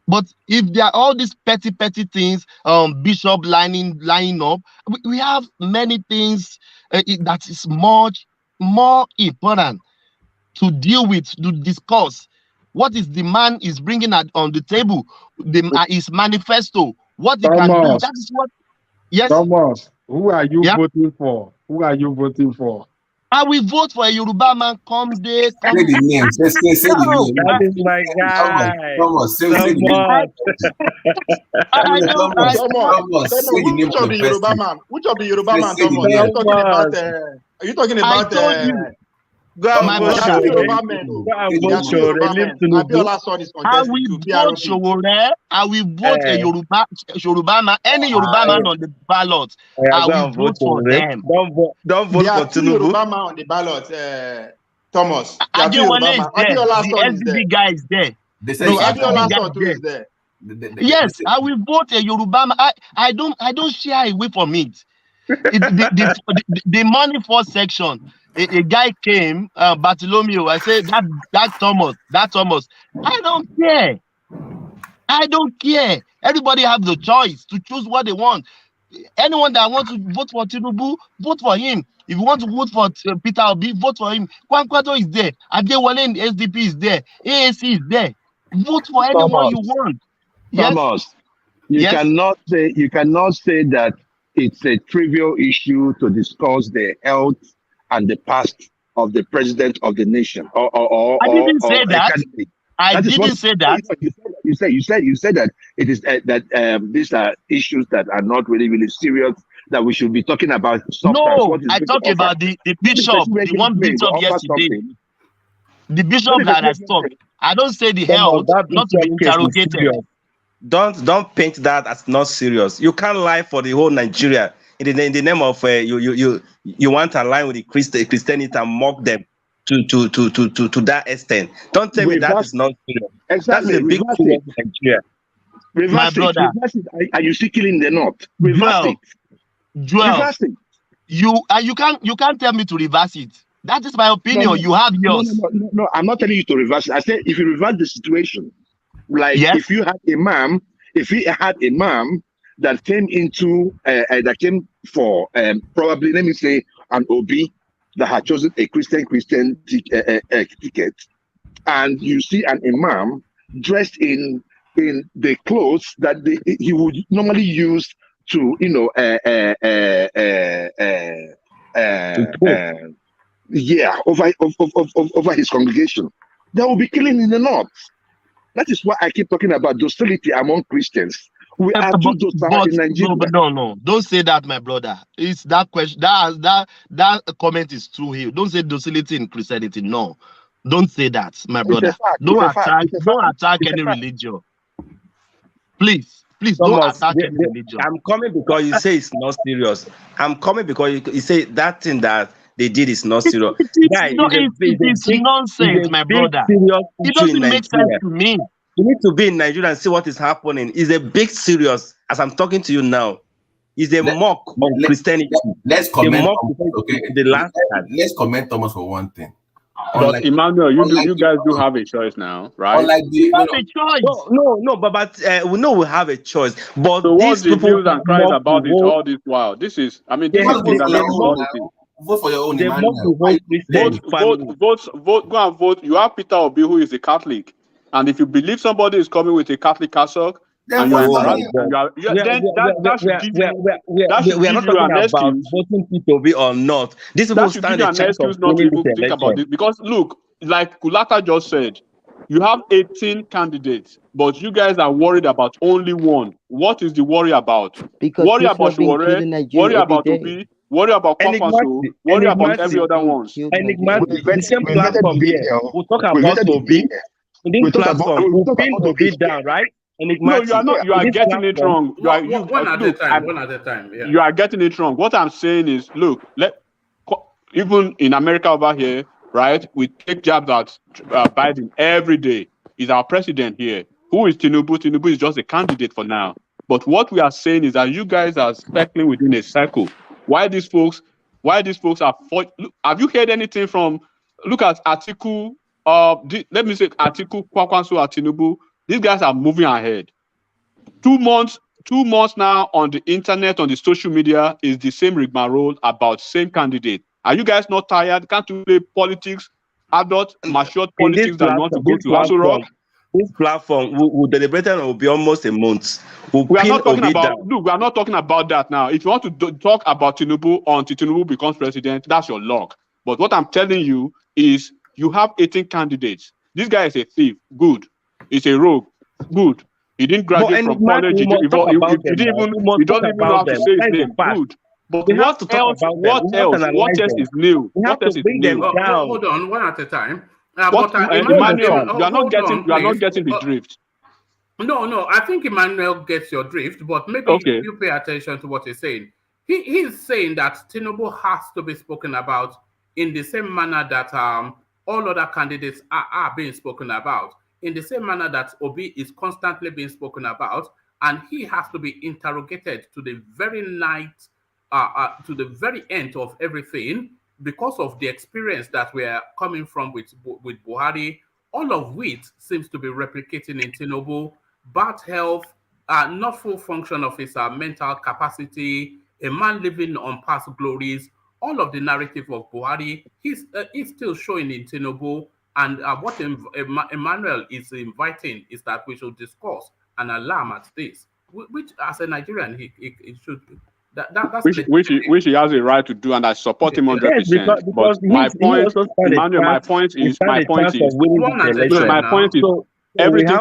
But if there are all these petty things, Bishop lining up, we have many things that is much more important to deal with, to discuss. What is the man is bringing on the table? His manifesto. What he can do. That is what. Yes. Thomas, who are you voting for? Who are you voting for? I will vote for a Yoruba man come day. Say the name. Say the name. That is my guy. Thomas, say the name. Thomas, which of the Yoruba man? Which of the Yoruba man, Thomas? Are you talking about? Go and vote Showore. Abiola's son is I will vote Showore. I will vote a Yoruba man, any Yoruba man on the ballot. I will vote for them. Don't vote for Tinubu. Yoruba man on the ballot, Thomas. Adewale is there. The SDP guy is there. Abiola's son too is there. Yes, I will vote a Yoruba man. I don't shy away from it. The money for section. A guy came, Bartholomew. I said that Thomas. I don't care. Everybody have the choice to choose what they want. Anyone that wants to vote for Tinubu, vote for him. If you want to vote for Peter Obi, vote for him. Kwankwaso is there. Adewale and SDP is there. AAC is there. Vote for anyone you want. Thomas, yes? You cannot say that it's a trivial issue to discuss the health and the past of the president of the nation. I didn't say that. I didn't say that. You said that it is that these are issues that are not really serious that we should be talking about. No, I talk about the bishop, the one bishop yesterday. The bishop What is that the has talked. I don't say the Come on, health that not to be bishop case is interrogated. serious. Don't paint that as not serious. You can't lie for the whole Nigeria in the name of you want to align with the Christianity and mock them to that extent. Don't tell me that reverse is not serious. That is exactly a big reverse serious it? in Nigeria. My brother. Reverse it. Are you still killing the North? Reverse it. Joel, Reverse it. you can't tell me to reverse it. That is my opinion. You have yours. No. I'm not telling you to reverse it. I said if you reverse the situation, like Yes. if you had a mom that came into that came for probably, let me say, an OB that had chosen a Christian ticket, and you see an imam dressed in the clothes that he would normally use to over his congregation, there will be killing in the North. That is why I keep talking about docility among Christians. We are too docile in Nigeria. No. Don't say that, my brother. It's that question. That comment is true here. Don't say docility in Christianity. No, don't say that, my brother. Don't attack any religion. Please, Thomas, don't attack any religion. I'm coming because you say it's not serious. I'm coming because you say that thing that they did is not serious. It's nonsense, my brother. It doesn't make sense to me. You need to be in Nigeria and see what is happening. It's a big serious, as I'm talking to you now. It's a mock of Christianity. Let's comment. The last time. Let's comment, Thomas, for one thing. But Emmanuel, you guys do have a choice now, right? We have a choice. No, but we know we have a choice. But so what's these the people views and cries about it all this while? This is, I mean, this is vote for your own. Vote, go and vote. You have Peter Obi, who is a Catholic, and if you believe somebody is coming with a Catholic cassock, and we are not talking about voting Peter Obi or not. These people stand a chance of winning this election. About it, because look, like Kulata just said, you have 18 candidates, but you guys are worried about only one. What is the worry about? Because worry about Shore, worry about Obi, worry about Kwakwaso, worry about every other one. The same platform here. We'll talk about Obi. In this platform, we'll pin Obi down, right? No, you are not. You are getting it wrong. One at a time. Yeah. You are getting it wrong. What I'm saying is, look, even in America over here, right? We take jabs at Biden every day. He's our president here. Who is Tinubu? Tinubu is just a candidate for now. But what we are saying is that you guys are speckling within a circle. Why these folks are look, have you heard anything from? Look at Atiku. Let me say Atiku, Kwakwaso, Tinubu. These guys are moving ahead. 2 months now on the internet, on the social media, is the same rigmarole about same candidate. Are you guys not tired? Can't you play politics, adult, matured politics that you want to go to Aso Rock? This platform will deliberate and will be almost a month. We are not talking about. Look, we are not talking about that now. If you want to talk about Tinubu until Tinubu becomes president, that's your luck. But what I'm telling you is, you have 18 candidates. This guy is a thief. Good. He's a rogue. Good. He didn't graduate from college. He don't even know how to say his name. Good. But what else? What else is new? What else is new? Hold on, one at a time. Emmanuel, you are not getting the drift. No, I think Emmanuel gets your drift, but maybe you pay attention to what he's saying. He's saying that Tinubu has to be spoken about in the same manner that all other candidates are being spoken about, in the same manner that Obi is constantly being spoken about, and he has to be interrogated to the very night, to the very end of everything, because of the experience that we're coming from with Buhari, all of which seems to be replicating in Tinubu. Bad health, not full function of his mental capacity, a man living on past glories. All of the narrative of Buhari is still showing in Tinubu. And what Emmanuel is inviting is that we should discuss and alarm at this, which as a Nigerian, he should. That's which he has a right to do, and I support him 100%. Yes, because my point, Emmanuel, my point is, everything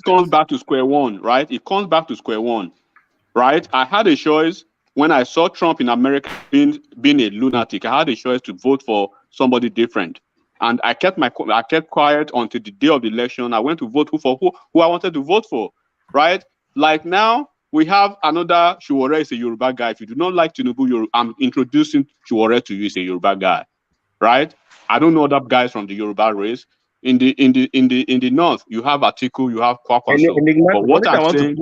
comes back to square one, right? It comes back to square one, right? I had a choice when I saw Trump in America being a lunatic. I had a choice to vote for somebody different. And I kept quiet until the day of the election. I went to vote who I wanted to vote for, right? Like now, we have another Shuore is a Yoruba guy. If you do not like Tinubu, I'm introducing Shuore to you as a Yoruba guy, right? I don't know other guys from the Yoruba race. In the north, you have Atiku, you have Kwakwaso. But what I'm saying,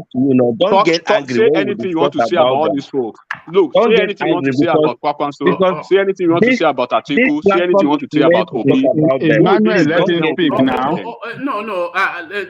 don't get angry say when we anything you want to discuss say about about all that. these folks. Look, Don't say get anything you want angry to say about Kwakwaso. Say anything you want to say about Atiku. Say anything you want to say about Obi. Emmanuel, let him speak now. No.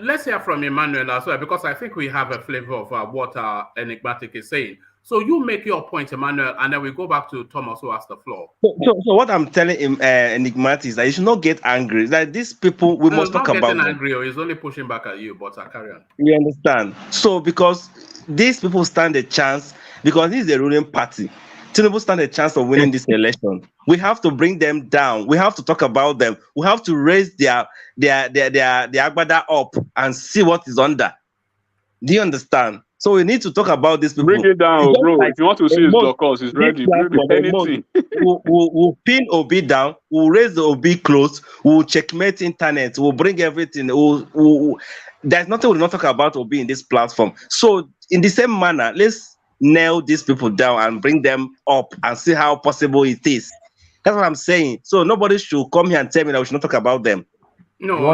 Let's hear from Emmanuel as well, because I think we have a flavor of what Enigmatic is saying. So you make your point, Emmanuel, and then we go back to Thomas, who has the floor. So what I'm telling him, Enigmatic, is that you should not get angry. That these people, we must talk about them. them. Angry, or he's only pushing back at you, but carry on. You understand? So because these people stand a chance, because this is the ruling party, Tinubu stand a chance of winning this election. We have to bring them down. We have to talk about them. We have to raise their agbada up and see what is under. Do you understand? So we need to talk about this people. Bring it down, bro. Like if you want to see his blockers, he's ready. Anything. We'll pin Obi down. We'll raise the Obi close. We'll checkmate internet. We'll bring everything. There's nothing we'll not talk about Obi in this platform. So in the same manner, let's nail these people down and bring them up and see how possible it is. That's what I'm saying. So nobody should come here and tell me that we should not talk about them. No,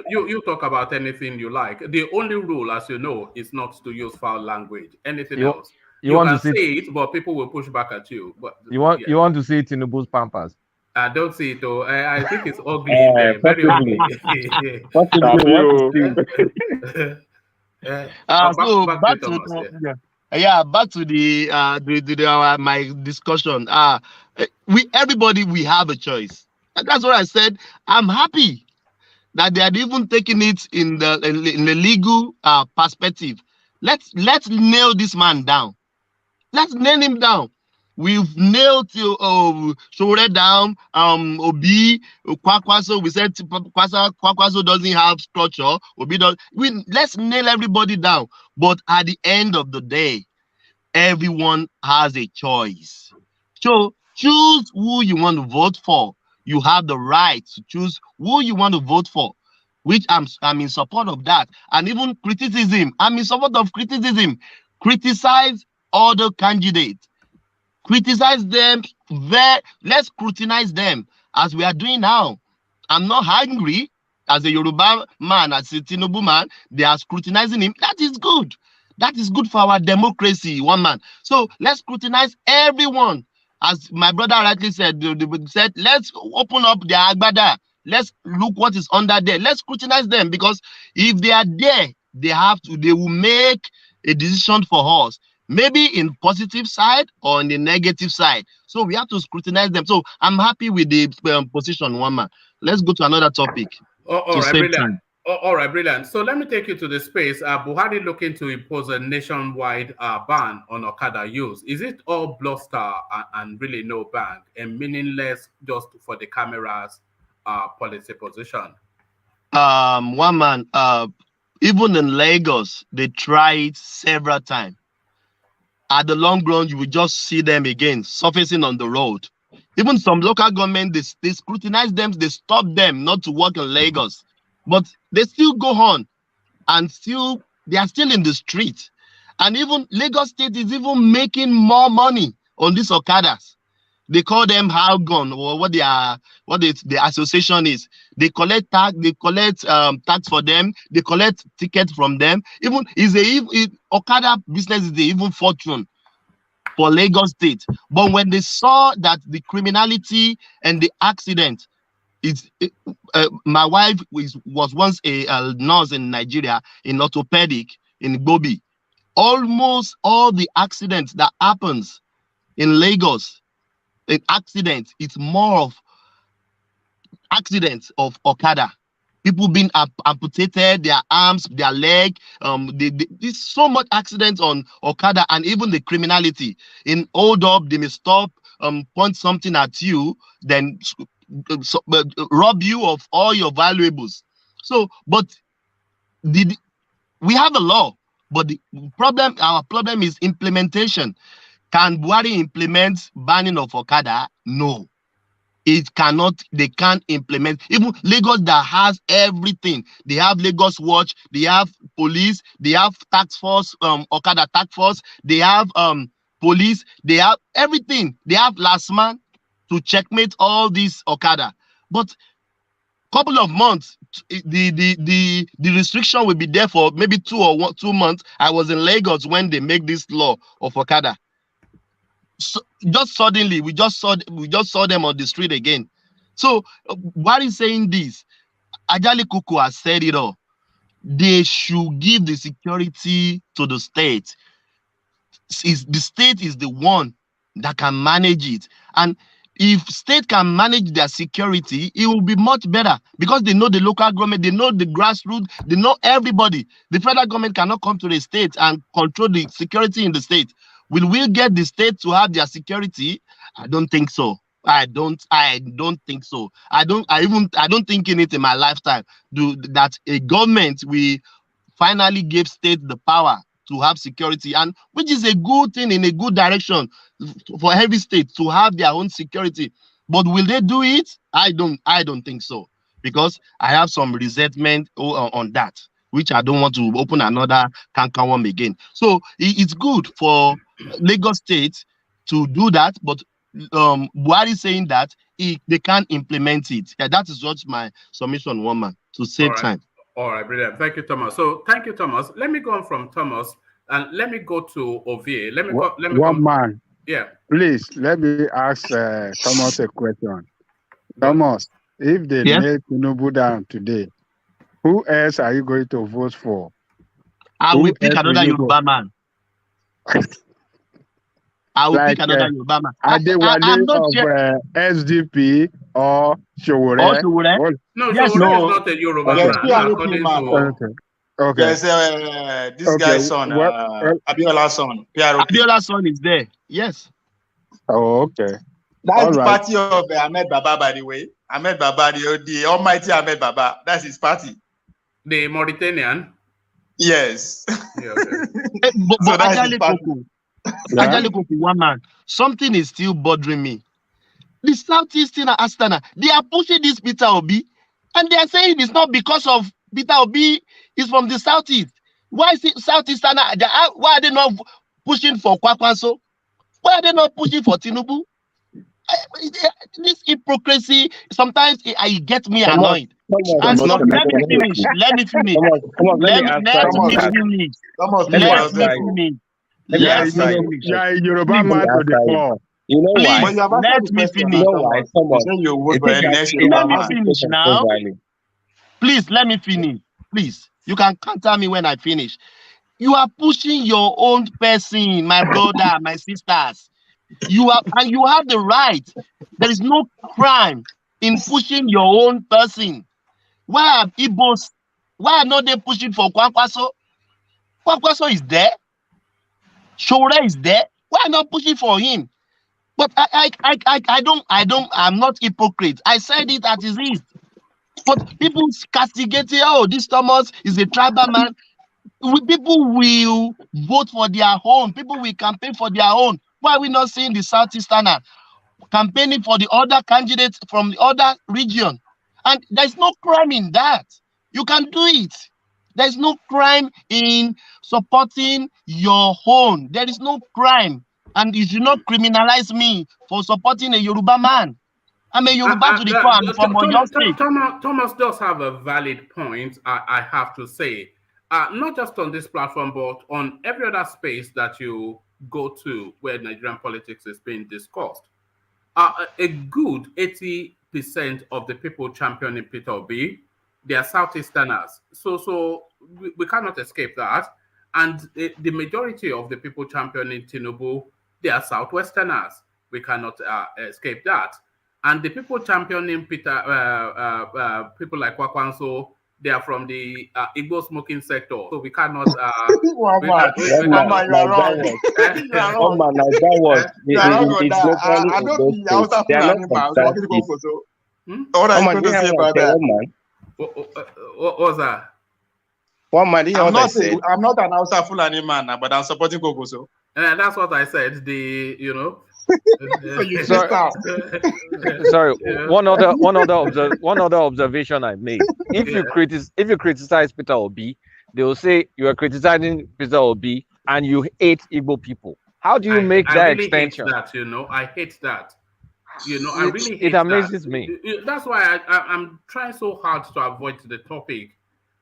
you talk about anything you like. The only rule, as you know, is not to use foul language. Anything else, you can say it, but people will push back at you. But you want to see Tinubu's pampers? I don't see it though. I think it's ugly in there, very ugly. Back to the my discussion. We have a choice. And that's what I said. I'm happy that they had even taken it in the legal perspective. Let's nail this man down. Let's nail him down. We've nailed Shore down, Obi, Kwakwaso. We said Kwakwaso doesn't have structure. Obi does. Let's nail everybody down. But at the end of the day, everyone has a choice. So choose who you want to vote for. You have the right to choose who you want to vote for, which I'm in support of that. And even criticism, I'm in support of criticism. Criticize other candidates. Criticize them. Let's scrutinize them as we are doing now. I'm not angry as a Yoruba man, as a Tinubu man. They are scrutinizing him. That is good. That is good for our democracy, one man. So let's scrutinize everyone. As my brother rightly said, let's open up their agbada. Let's look what is under there. Let's scrutinize them, because if they are there, they will make a decision for us. Maybe in positive side or in the negative side. So we have to scrutinize them. So I'm happy with the position, one man. Let's go to another topic. All right, brilliant. All right, brilliant. So let me take you to the space. Buhari looking to impose a nationwide ban on Okada use. Is it all bluster and really no ban and meaningless just for the cameras policy position? One man, even in Lagos, they tried several times. At the long run, you will just see them again surfacing on the road. Even some local government, they scrutinize them, they stop them not to work in Lagos. But they still go on and they are still in the street. And even Lagos State is even making more money on these Okadas. They call them Halgon, or what the association is. They collect tax, tax for them, they collect tickets from them. Even Okada business is even fortune for Lagos State. But when they saw that the criminality and the accident, my wife was once a nurse in Nigeria, in orthopedic, in Gobi. Almost all the accidents that happens in Lagos, it's more of accidents of Okada. People being amputated, their arms, their leg. There's so much accidents on Okada, and even the criminality. In hold up, they may stop, point something at you, then rob you of all your valuables. So, but we have a law, but our problem is implementation. Can Buhari implement banning of Okada? No. they can't implement. Even Lagos that has everything. They have Lagos Watch, they have police, they have task force, Okada task force, they have police, they have everything. They have last man to checkmate all these Okada. But couple of months, the restriction will be there for maybe 2 months. I was in Lagos when they make this law of Okada. So just suddenly we just saw them on the street again. So why is saying this? Ajali Kuku has said it all. They should give the security to the state. The state is the one that can manage it. And if state can manage their security, it will be much better because they know the local government, they know the grassroots, they know everybody. The federal government cannot come to the state and control the security in the state. Will we get the state to have their security? I don't think so. I don't think so. I don't think in it in my lifetime that a government will finally give state the power to have security, and which is a good thing in a good direction for every state to have their own security. But will they do it? I don't think so, because I have some resentment on that, which I don't want to open another canker worm again. So it's good for Lagos State to do that, but Buhari saying that they can't implement it. Yeah, that is just my submission, woman, to save time. All right, brilliant. Thank you, Thomas. So thank you, Thomas. Let me go on from Thomas and let me go to Ovie. Man. Yeah. Please, let me ask Thomas a question. Thomas, if they make Tinubu down today, who else are you going to vote for? I will pick another Yoruba man. I will pick another Yoruba man. I'm not of SDP or Showore. No, yes, Showore is not a Yoruba man. Okay. There's this guy's son, Abiola's son. Abiola's son is there. Yes. Oh, okay. That's the party of Ahmed Baba, by the way. Ahmed Baba, the almighty Ahmed Baba. That's his party. The Mauritanian? Yes. Yeah, okay. But Ajali Kuku, one man, something is still bothering me. The Southeastern Astana, they are pushing this Peter Obi, and they are saying it's not because of Peter Obi is from the Southeast. Why is it Southeastern? Why are they not pushing for Kwakwanso? Why are they not pushing for Tinubu? This hypocrisy, sometimes it gets me annoyed. Let me finish. Let me finish. Yoruba man to the floor. You know why? Let me finish. You know why? Let me finish now. Please, let me finish. Please, you can counter me when I finish. You are pushing your own person, my brother, my sisters. You have the right. There is no crime in pushing your own person. Why are Igbos? Why are not they pushing for Kwakwaso? Kwakwaso is there. Shore is there. Why not pushing for him? But I'm not hypocrite. I said it as it is. But people castigating, oh, this Thomas is a tribal man. People will vote for their own. People will campaign for their own. Why are we not seeing the Southeasterner campaigning for the other candidates from the other region? And there's no crime in that. You can do it. There's no crime in supporting your own. There is no crime. And you should not criminalize me for supporting a Yoruba man. I'm a Yoruba to the core. I'm from Oyo State. Thomas does have a valid point, I have to say. Not just on this platform, but on every other space that you go to where Nigerian politics is being discussed. A good 80% of the people championing Peter Obi, they are Southeasterners. So we cannot escape that. And the majority of the people championing Tinubu, they are Southwesterners. We cannot escape that. And the people championing Peter, people like Kwakwanso, they are from the Igbo smoking sector. So we cannot. What was that? I'm not an Hausa Fulani man, but I'm supporting Kokoso. And that's what I said. So you Sorry, missed out. sorry. One other observation I made. If you criticize Peter Obi, they will say you are criticizing Peter Obi and you hate Igbo people. How do you make I that really extension? hate that, I hate that. I really hate It amazes that. me. That's why I'm trying so hard to avoid the topic,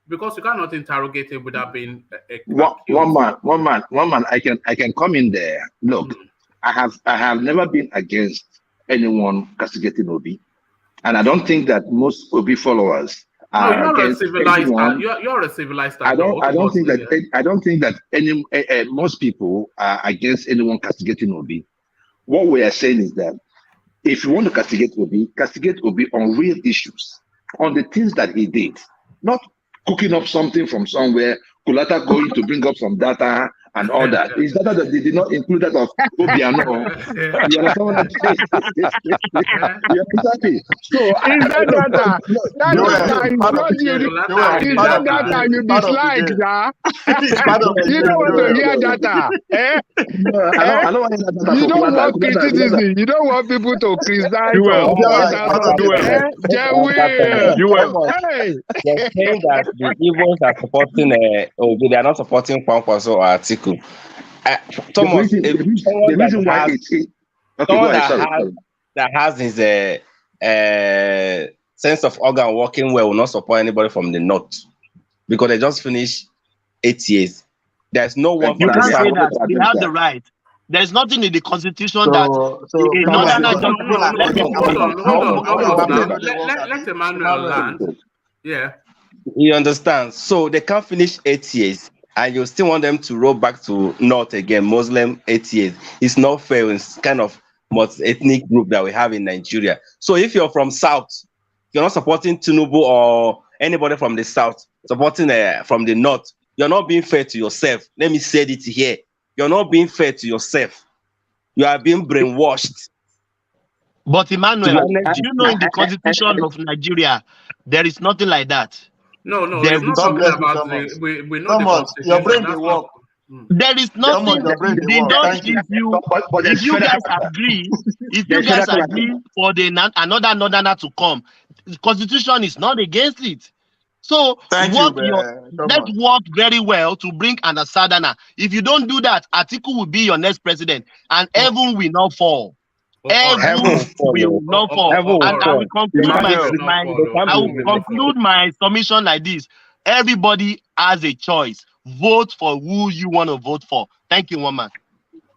because you cannot interrogate it without being One man. I can come in there. Look, I have never been against anyone castigating Obi, and I don't think that most Obi followers No, are you're a against civilized. anyone. You're a civilized I adult. don't think that any most people are against anyone castigating Obi. What we are saying is that if you want to castigate Obi on real issues, on the things that he did, not cooking up something from somewhere, Kulata going to bring up some data and all that. It's data that they did not include that of Obiano. You understand what I'm saying? You understand me? So Is that data? That data is not you. Is that data you dislike, sir? You don't want to hear data. I don't want to hear data. You don't want criticism. You don't want people to criticize or point out something. Hey. They're saying that the Igbos are supporting Obi. They are not supporting Kwankwaso or Atiku. Thomas, the reason why that has his sense of organ working well will not support anybody from the north because they just finished 8 years. There's no one. You can't say that. They have the right. There's nothing in the constitution that let Emmanuel land. Yeah. You understand? So they can't finish 8 years, and you still want them to roll back to north again, Muslim 8 years. It's not fair. It's kind of multi-ethnic group that we have in Nigeria. So if you're from south, you're not supporting Tinubu or anybody from the south, supporting from the north, you're not being fair to yourself. Let me say it here. You're not being fair to yourself. You are being brainwashed. But Emmanuel, do you know in the constitution of Nigeria, there is nothing like that? No, it's not talking about we know the constitution. Your brain will work. There is nothing that they don't give you. If you guys agree, for another northerner to come, the constitution is not against it. So let's work very well to bring an Asadana. If you don't do that, Atiku will be your next president, and heaven will not fall. Heaven will not fall. And I will conclude my submission like this. Everybody has a choice. Vote for who you want to vote for. Thank you, woman.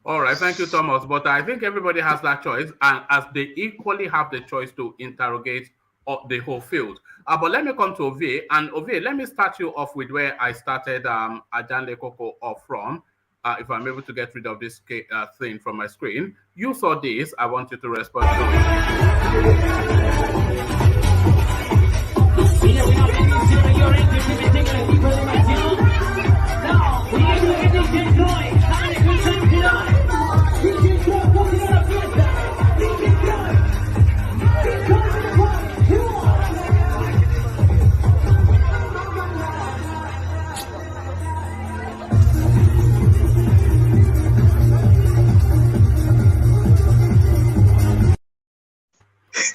All right, thank you, Thomas. But I think everybody has that choice, and as they equally have the choice to interrogate the whole field. But let me come to Ovie, and Ovie, let me start you off with where I started Ajanle Koko off from. If I'm able to get rid of this thing from my screen. You saw this. I want you to respond to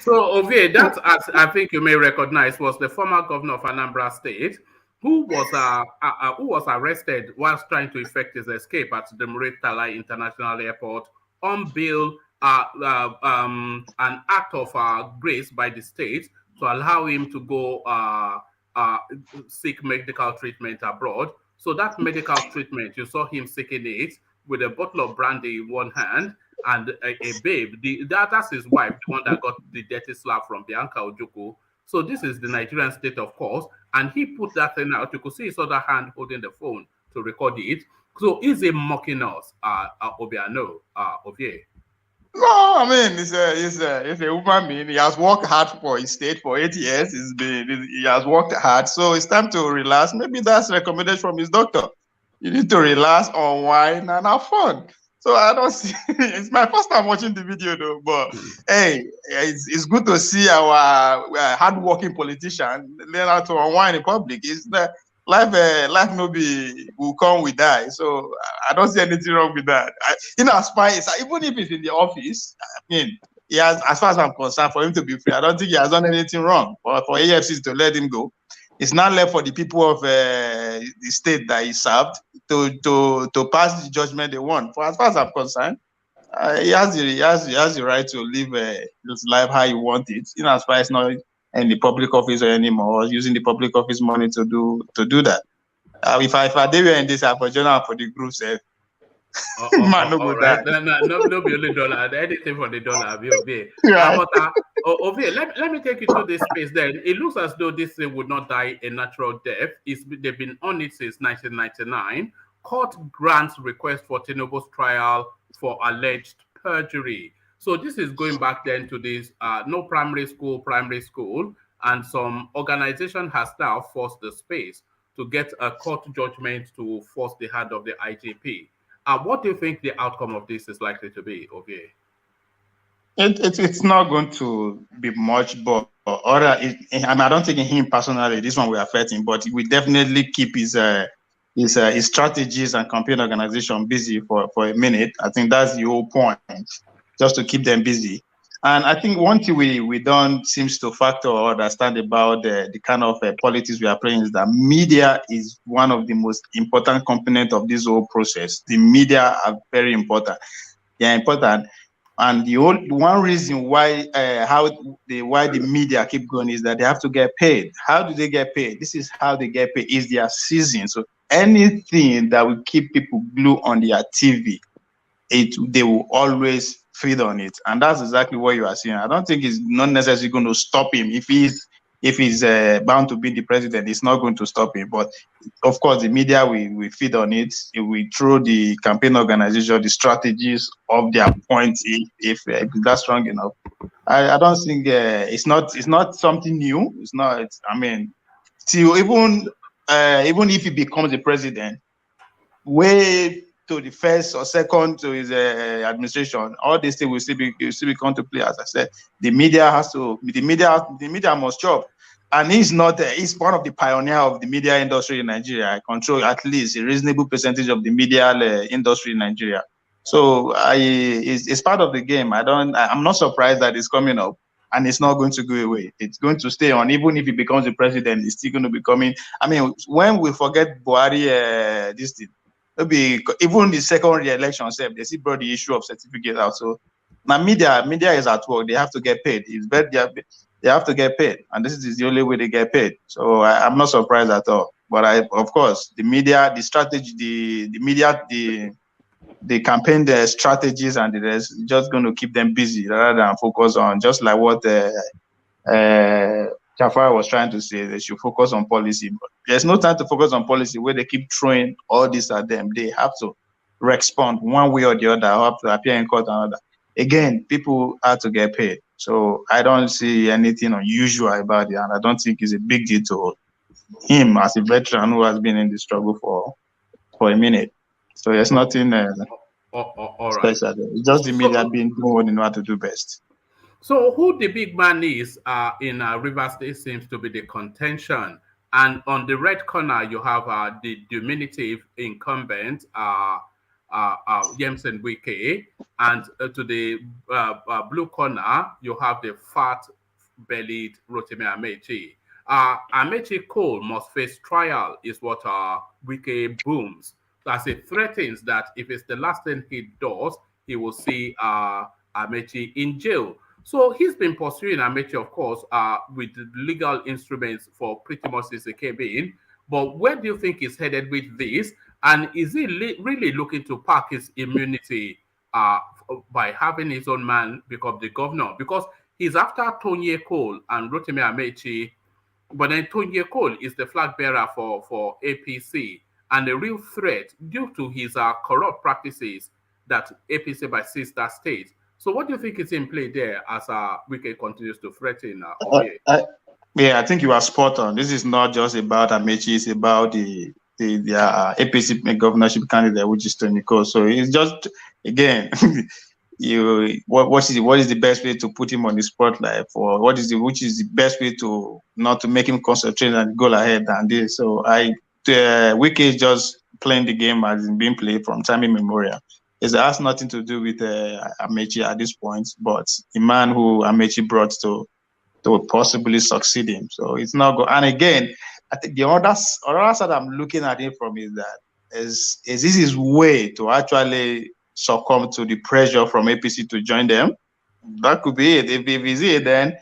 So, Ovie, that, as I think you may recognize, was the former governor of Anambra State, who was arrested whilst trying to effect his escape at the Muritala International Airport on bail, an act of grace by the state to allow him to go seek medical treatment abroad. So that medical treatment, you saw him seeking it with a bottle of brandy in one hand and a babe. That's his wife, the one that got the dirty slap from Bianca Ojukwu. So this is the Nigerian state, of course, and he put that thing out. You could see his other hand holding the phone to record it. So is he mocking us, Obiano, Ovie? No, I mean, he's a human being. He has worked hard for his state for 8 years. He has worked hard, so it's time to relax. Maybe that's recommended from his doctor. You need to relax, unwind, and have fun. So I don't see. It's my first time watching the video, though. But hey, it's good to see our hardworking politician learn how to unwind in public. It's life no be will come we die. So I don't see anything wrong with that. As far as even if it's in the office, I mean, he has, as far as I'm concerned, for him to be free, I don't think he has done anything wrong. But for AFCs to let him go, it's not left for the people of the state that he served to pass the judgment they want. For as far as I'm concerned, he has the right to live his life how he wants it. As far as not in the public office or anymore, or using the public office money to do that. If I did in this, I for journal for the group, say, man, no all good right. that. No, be only dollar. Anything for the dollar, will be. Right. But Ovie, let me take you to this space. Then it looks as though this thing would not die a natural death. They've been on it since 1999. Court grants request for Tinubu's trial for alleged perjury. So this is going back then to this no primary school, and some organization has now forced the space to get a court judgment to force the hand of the IGP. What do you think the outcome of this is likely to be, Ovie? It's not going to be much, but I don't think in him personally this one will affect him, but we definitely keep his strategies and campaign organization busy for a minute. I think that's the whole point, just to keep them busy. And I think one thing we don't seems to factor or understand about the kind of politics we are playing is that media is one of the most important component of this whole process. The media are very important. They are important. And one reason why the media keep going is that they have to get paid. How do they get paid? This is how they get paid. Is their season. So anything that will keep people glued on their TV, they will always feed on it, and that's exactly what you are seeing. I don't think it's not necessarily going to stop him if he's bound to be the president. It's not going to stop him, but of course the media we feed on it. We throw the campaign organization the strategies of their point if that's strong enough. I don't think it's not something new. It's not. I mean, till even if he becomes the president, way to the first or second to his administration, all these things will still be come to play. As I said, the media must chop, and he's not. He's one of the pioneer of the media industry in Nigeria. I control at least a reasonable percentage of the media industry in Nigeria. So it's part of the game. I'm not surprised that it's coming up, and it's not going to go away. It's going to stay on. Even if he becomes the president, it's still going to be coming. I mean, when we forget Buhari, this thing. Maybe even the second re-election, they still brought the issue of certificate out. So now media is at work. They have to get paid. They have to get paid, and this is the only way they get paid. So I'm not surprised at all. But of course, the media, the strategy, the media, the campaign, the strategies, and the rest, just going to keep them busy rather than focus on just like what Jafar was trying to say. They should focus on policy. But there's no time to focus on policy where they keep throwing all this at them. They have to respond one way or the other, or have to appear in court and other. Again, people have to get paid. So I don't see anything unusual about it, and I don't think it's a big deal to him as a veteran who has been in the struggle for a minute. So there's nothing all special. right. It's just the media being doing what they know how to do best. So who the big man is in Rivers State seems to be the contention. And on the red corner, you have the diminutive incumbent, Nyemson Wike. And to the blue corner, you have the fat-bellied Rotimi Amaechi. Amaechi Cole must face trial is what Wike booms. As it threatens that if it's the last thing he does, he will see Amaechi in jail. So he's been pursuing Amaechi, of course, with legal instruments for pretty much since he came in. But where do you think he's headed with this? And is he really looking to park his immunity by having his own man become the governor? Because he's after Tony Cole and Rotimi Amaechi, but then Tony Cole is the flag bearer for APC and a real threat due to his corrupt practices that APC by sister states. So what do you think is in play there as Wike continues to threaten? I think you are spot on. This is not just about Amaechi, it's about the APC governorship candidate, which is Tony Cole. So it's just, again, what is the best way to put him on the spotlight for? Which is the best way to not to make him concentrate and go ahead and this. So Wiki is just playing the game as it's being played from time immemorial. It has nothing to do with Amaechi at this point, but the man who Amaechi brought to possibly succeed him. So it's not good. And again, I think the other side I'm looking at it from is that is this his way to actually succumb to the pressure from APC to join them? That could be it. If it's it, then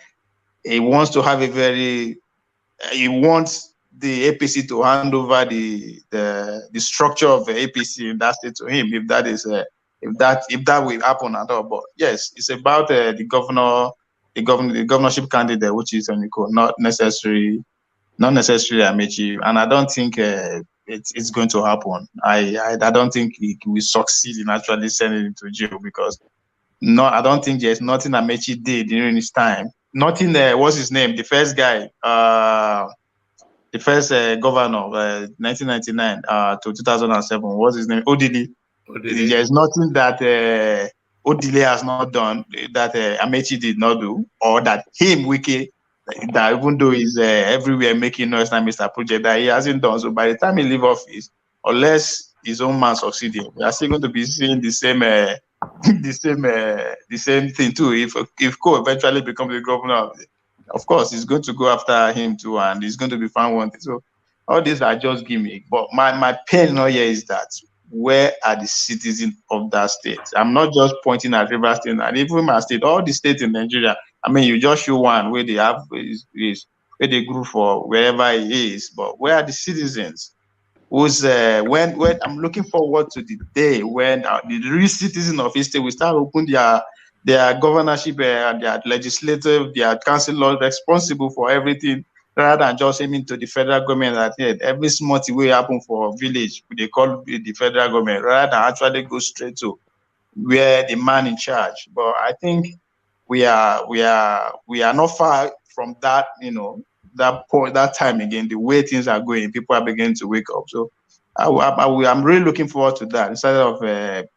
he wants to have he wants the APC to hand over the structure of the APC in that state to him, if that is if that will happen at all. But yes, it's about the governorship candidate, which is Oniko, not necessarily Amaechi, and I don't think it's going to happen. I don't think he will succeed in actually sending him to jail, because I don't think there's nothing Amaechi did during his time. Nothing. What's his name? The first guy, the first governor, 1999 to 2007. What's his name? Odili. There's nothing that Odile has not done that Amaechi did not do, or that Wiki, that even though he's everywhere making noise and Mr. Project, that he hasn't done. So by the time he leave office, unless his own man succeeding, we are still going to be seeing the same the same thing too. If Ko eventually becomes the governor, of course he's going to go after him too, and he's going to be found wanted. So all these are just gimmick. But my pain here is that, where are the citizens of that state? I'm not just pointing at Rivers State and even my state, all the states in Nigeria. I mean, you just show one where they have is where they grew for wherever it is, but where are the citizens? Who's when I'm looking forward to the day when the real citizens of East State will start open their governorship, their legislative, their councillors responsible for everything, rather than just aiming to the federal government that every small thing will happen for village, they call the federal government, rather than actually go straight to where the man in charge. But I think we are not far from that, that point, that time again. The way things are going, people are beginning to wake up. So I'm really looking forward to that. Instead of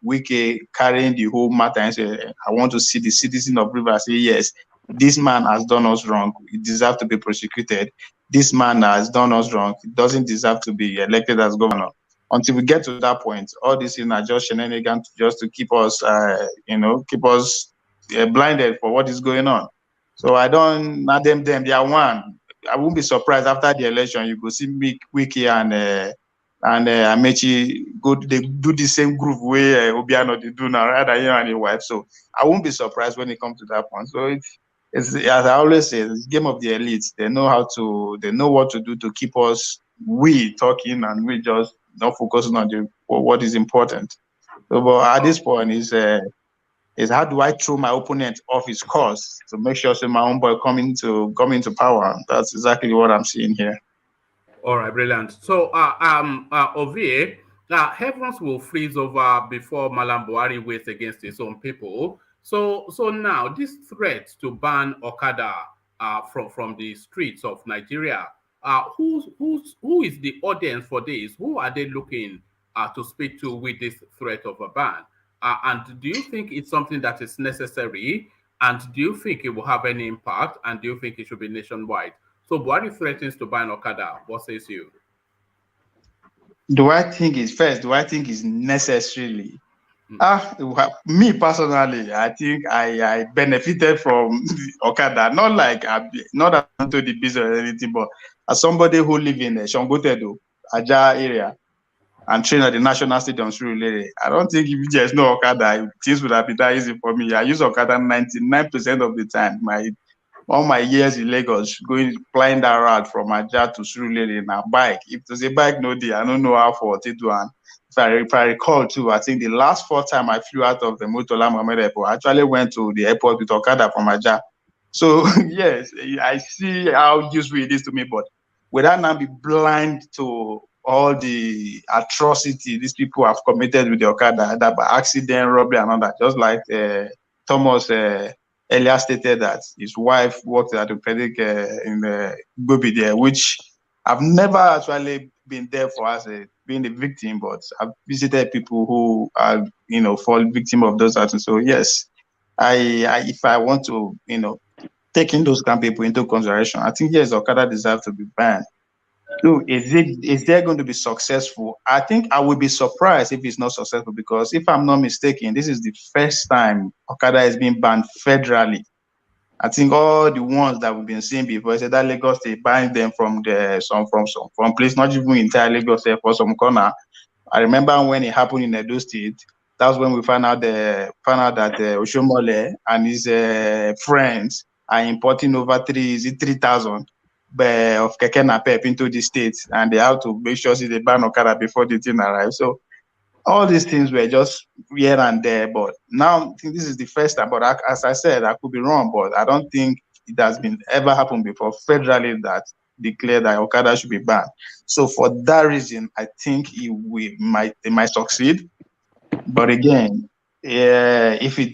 Wiki carrying the whole matter and say, I want to see the citizen of Rivers say, yes, this man has done us wrong. He deserves to be prosecuted. This man has done us wrong. He doesn't deserve to be elected as governor. Until we get to that point, all these things are just shenanigans just to keep us, blinded for what is going on. So I don't, not them, they are one. I won't be surprised after the election, you go see Wiki and Amaechi they do the same groove way Obiano they do now, rather than and his wife. So I won't be surprised when it comes to that point. So it's as I always say, it's game of the elites. They know what to do to keep us talking and we just not focusing on what is important. So, but at this point is how do I throw my opponent off his course to make sure my own boy come into power? That's exactly what I'm seeing here. All right, brilliant. So, Ovie, heavens will freeze over before Malam Buhari waits against his own people. So now this threat to ban Okada from the streets of Nigeria, who is the audience for this? Who are they looking to speak to with this threat of a ban? And do you think it's something that is necessary? And do you think it will have any impact? And do you think it should be nationwide? So Buhari threatens to ban Okada. What says you? Do I think it's necessarily? Me personally, I think I benefited from Okada. Not like not into the business or anything, but as somebody who live in Shangotedo, Aja area, and train at the National Stadium Surulere, I don't think if there's no Okada, things would have been that easy for me. I use Okada 99% of the time. All my years in Lagos, flying that route from Aja to Surulere in a bike. If there's a bike no day, I don't know how far to do. And if I recall too, I think the last 4 times I flew out of the Murtala Mohammed Airport, I actually went to the airport with Okada from Aja. So yes, I see how useful it is to me, but would I not be blind to all the atrocity these people have committed with the Okada, that by accident, robbery, and all that? Just like Thomas earlier stated that his wife worked at the pedic in Gobi there, which I've never actually been there for as being a victim, but I've visited people who are, fall victim of those actions. So yes, if I want to, taking those kind of people into consideration, I think yes, Okada deserves to be banned. Look, is there going to be successful? I think I would be surprised if it's not successful, because if I'm not mistaken, this is the first time Okada has been banned federally. I think all the ones that we've been seeing before, said that Lagos, they banned them from from place, not even entire Lagos, for some corner. I remember when it happened in Edo State. That's when we found out that Oshomole and his friends are importing over 3,000 of keke napep into the state, and they have to make sure they ban Okada before the thing arrives. So all these things were just here and there, but now I think this is the first time. But as I said, I could be wrong, but I don't think it has been ever happened before federally that declared that Okada should be banned. So for that reason, I think they might succeed. But again, yeah, if they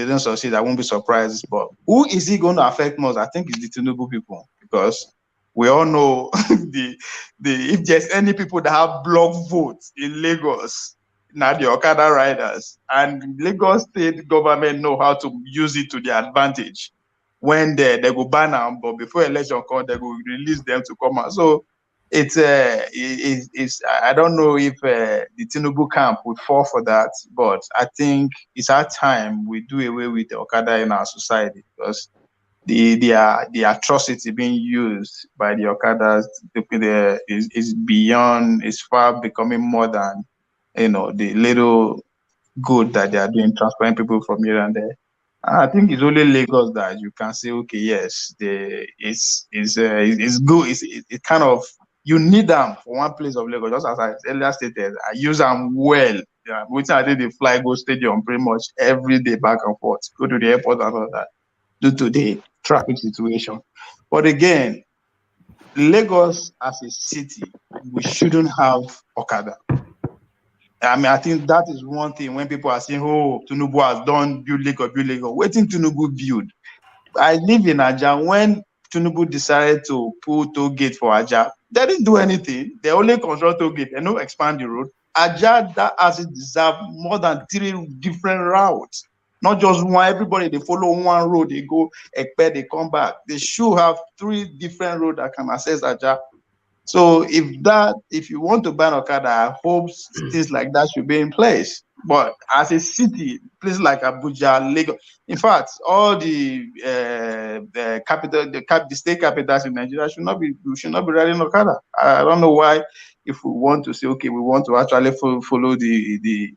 don't succeed, I won't be surprised. But who is it going to affect most? I think it's the Tinubu people, because we all know if there's any people that have block votes in Lagos, now the Okada riders, and Lagos state government know how to use it to their advantage. When they go ban them, but before election come, they go release them to come out. So it's I don't know if the Tinubu camp would fall for that, but I think it's our time we do away with the Okada in our society, because the atrocity being used by the Okadas is beyond, is far becoming more than the little good that they are doing, transferring people from here and there. I think it's only Lagos that you can say, okay, yes, it's good. It's kind of, you need them for one place of Lagos. Just as I earlier stated, I use them well. Yeah, which I did the fly go stadium pretty much every day back and forth, go to the airport and all that, due to the traffic situation. But again, Lagos as a city, we shouldn't have Okada. I mean, I think that is one thing when people are saying, oh, Tinubu has done build Lagos. Waiting Tinubu build. I live in Aja. When Tinubu decided to put toll gate for Aja, they didn't do anything. They only construct toll gate. They don't expand the road. Aja, that has deserved more than 3 different routes. Not just one. Everybody, they follow one road. They go, Ekpe, they come back. They should have 3 different roads that can access Aja. So if you want to ban Okada, I hope things like that should be in place. But as a city, places like Abuja, Lagos, in fact, all the state capitals in Nigeria should not be riding Okada. I don't know why. If we want to say, okay, we want to actually follow the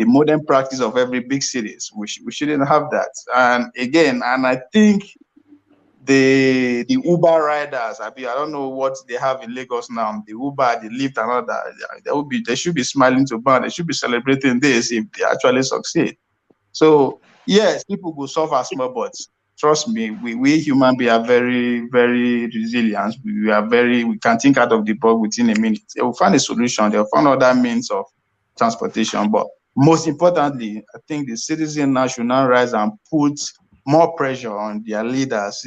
modern practice of every big cities, we shouldn't have that. And again, I think the Uber riders, I don't know what they have in Lagos now. The Uber, the Lyft, and all that. They should be smiling to ban. They should be celebrating this if they actually succeed. So yes, people will suffer small, but trust me, we human beings are very, very resilient. We can think out of the box within a minute. They will find a solution. They'll find other means of transportation. But most importantly, I think the citizen now should now rise and put more pressure on their leaders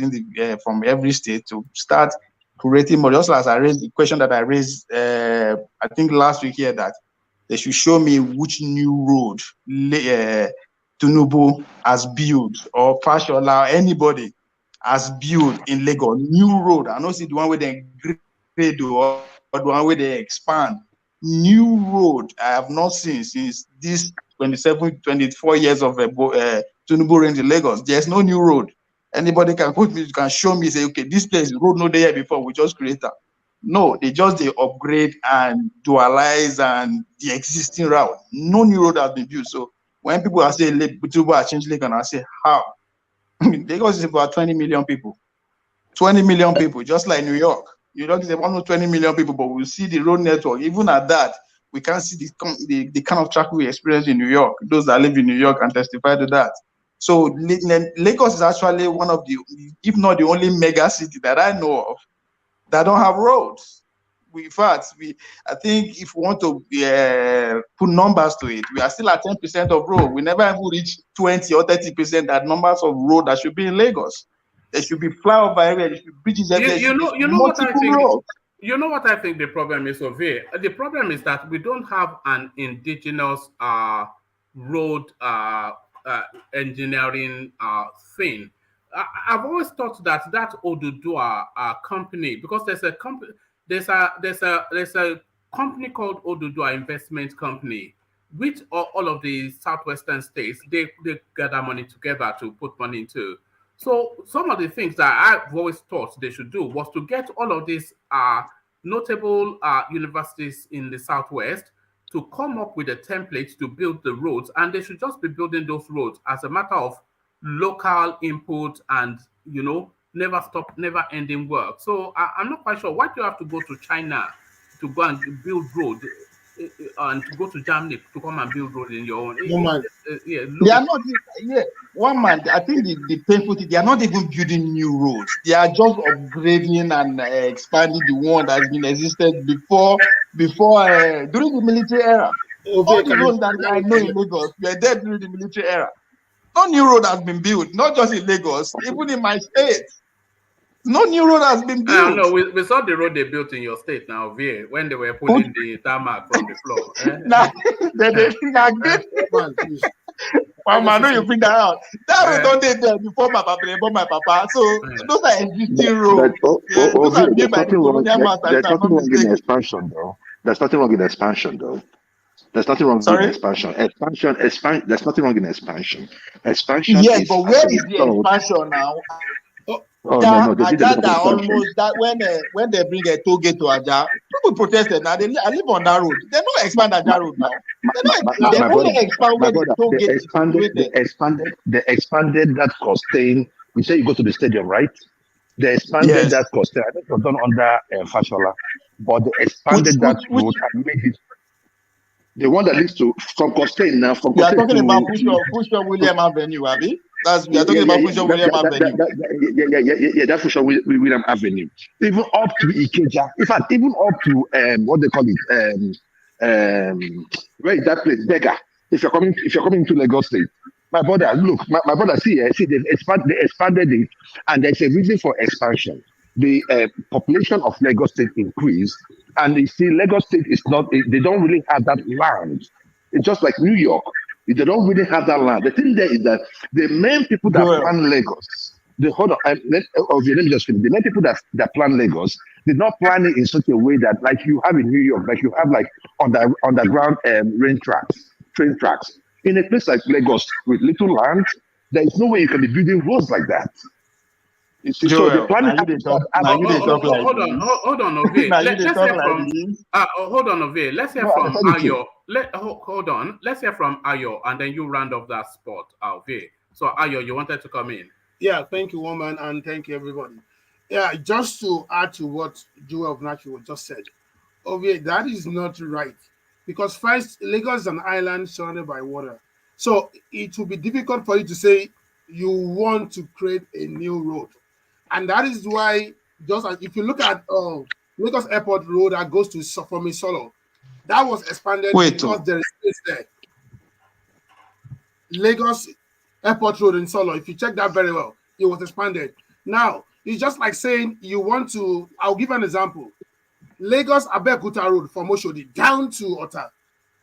from every state to start creating more. Just as I raised the question that I raised, I think last week here, that they should show me which new road Tinubu has built, or Fashola, or anybody has built in Lagos. New road. I don't see the one where they grade or the one where they expand. New road I have not seen since this 27, 24 years of Tinubu reign in Lagos. There's no new road. Anybody can show me, say, okay, this place, road no there before, we just create that. No, they upgrade and dualize and the existing route. No new road has been built. So when people are saying Tinubu has changed Lagos, I say, how? Lagos is about 20 million people. 20 million people, just like New York. New York is almost 20 million people, but we see the road network. Even at that, we can't see the kind of traffic we experience in New York. Those that live in New York can testify to that. So Lagos is actually one of the, if not the only mega city that I know of that don't have roads. I think if we want to put numbers to it, we are still at 10% of road. We never even reach 20 or 30% that numbers of road that should be in Lagos. There should be flyover area, there should be bridges everywhere. You know what I think? You know what I think the problem is over here? The problem is that we don't have an indigenous road engineering thing. I've always thought that Odudua company, because there's a company, there's a company called Odudua Investment Company, which all of the southwestern states they gather money together to put money into. So some of the things that I've always thought they should do was to get all of these notable universities in the southwest to come up with a template to build the roads, and they should just be building those roads as a matter of local input and never stop, never ending work. So I'm not quite sure why do you have to go to China to go and build road and to go to Germany to come and build road in your own. Woman. Yeah, They are not, yeah, one man, I think the painful thing, they are not even building new roads. They are just upgrading and expanding the one that has been existed before during the military era. All the roads that I know in Lagos were there during the military era. No new road has been built, not just in Lagos, even in my state. No new road has been built. No, we saw the road they built in your state now, VA, when they were putting the tarmac from the floor. Now, Mama, I know you bring that out. That road don't dey there before my papa. So those are existing roads. Those are built by the colonial masters. There's nothing wrong in expansion, though. There's nothing wrong in expansion, though. There's nothing wrong with expansion. There's nothing wrong in expansion. Expansion. Yes, but where is the expansion now? No, they did Ajah almost that when they bring a toll gate to Ajah, people protested. Now I live on that road. They don't expand Ajah road now. They only expand where the toll gate is situated. They expanded that Costain. You say you go to the stadium, right? They expanded that Costain. I think it was done under Fashola, but they expanded that road and made it. The one that leads to from Costain now. From you are talking about Pusha William Avenue, Abi? We are talking about Pusha William Avenue. Yeah, that's Pusha William Avenue. Even up to Ikeja. In fact, even up to what they call it, where is that place? Bega. If you're coming to Lagos State, my brother, look, my brother, see, they expanded it, and there's a reason for expansion. The population of Lagos State increased, and you see, Lagos State is not. They don't really have that land. It's just like New York. They don't really have that land. The thing there is that the main people that plan Lagos, let me just finish. The main people that plan Lagos did not plan it in such a way that, like you have in New York, like you have like underground train tracks. In a place like Lagos with little land, there is no way you can be building roads like that. Hold on, Ovie. Hold on, Ovie. Let's hear from Ayo. Hold on. Let's hear from Ayo, and then you round off that spot, Ovie. So Ayo, you wanted to come in. Yeah, thank you, woman, and thank you, everybody. Yeah, just to add to what Joel of Nashville just said, Ovie, that is not right, because first, Lagos is an island surrounded by water, so it will be difficult for you to say you want to create a new road. And that is why, just as if you look at Lagos Airport Road that goes to from Isolo, that was expanded because there is space there. Lagos Airport Road in Solo, if you check that very well, it was expanded. Now, it's just like saying you want to, I'll give an example. Lagos Abeokuta Road from Oshodi down to Ota.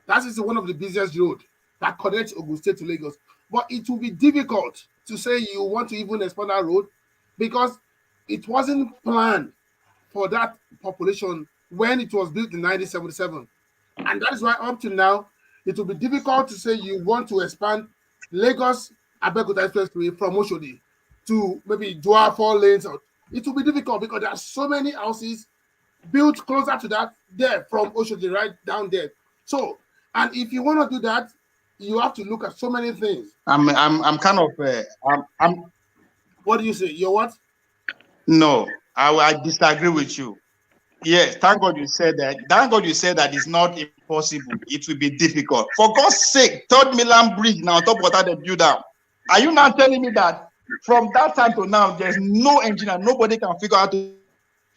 That is one of the busiest roads that connects Ogun State to Lagos. But it will be difficult to say you want to even expand that road, because it wasn't planned for that population when it was built in 1977. And that is why up to now, it will be difficult to say you want to expand Lagos Abeokuta Expressway from Oshodi to maybe Dua 4 lanes. It will be difficult because there are so many houses built closer to that there from Oshodi right down there. So, and if you want to do that, you have to look at so many things. I'm kind of What do you say? You're what? No, I disagree with you. Yes, thank God you said that. Thank God you said that it's not impossible. It will be difficult. For God's sake, 3rd Milan Bridge now, on top of what they build down. Are you now telling me that from that time to now, there's no engineer, nobody can figure out to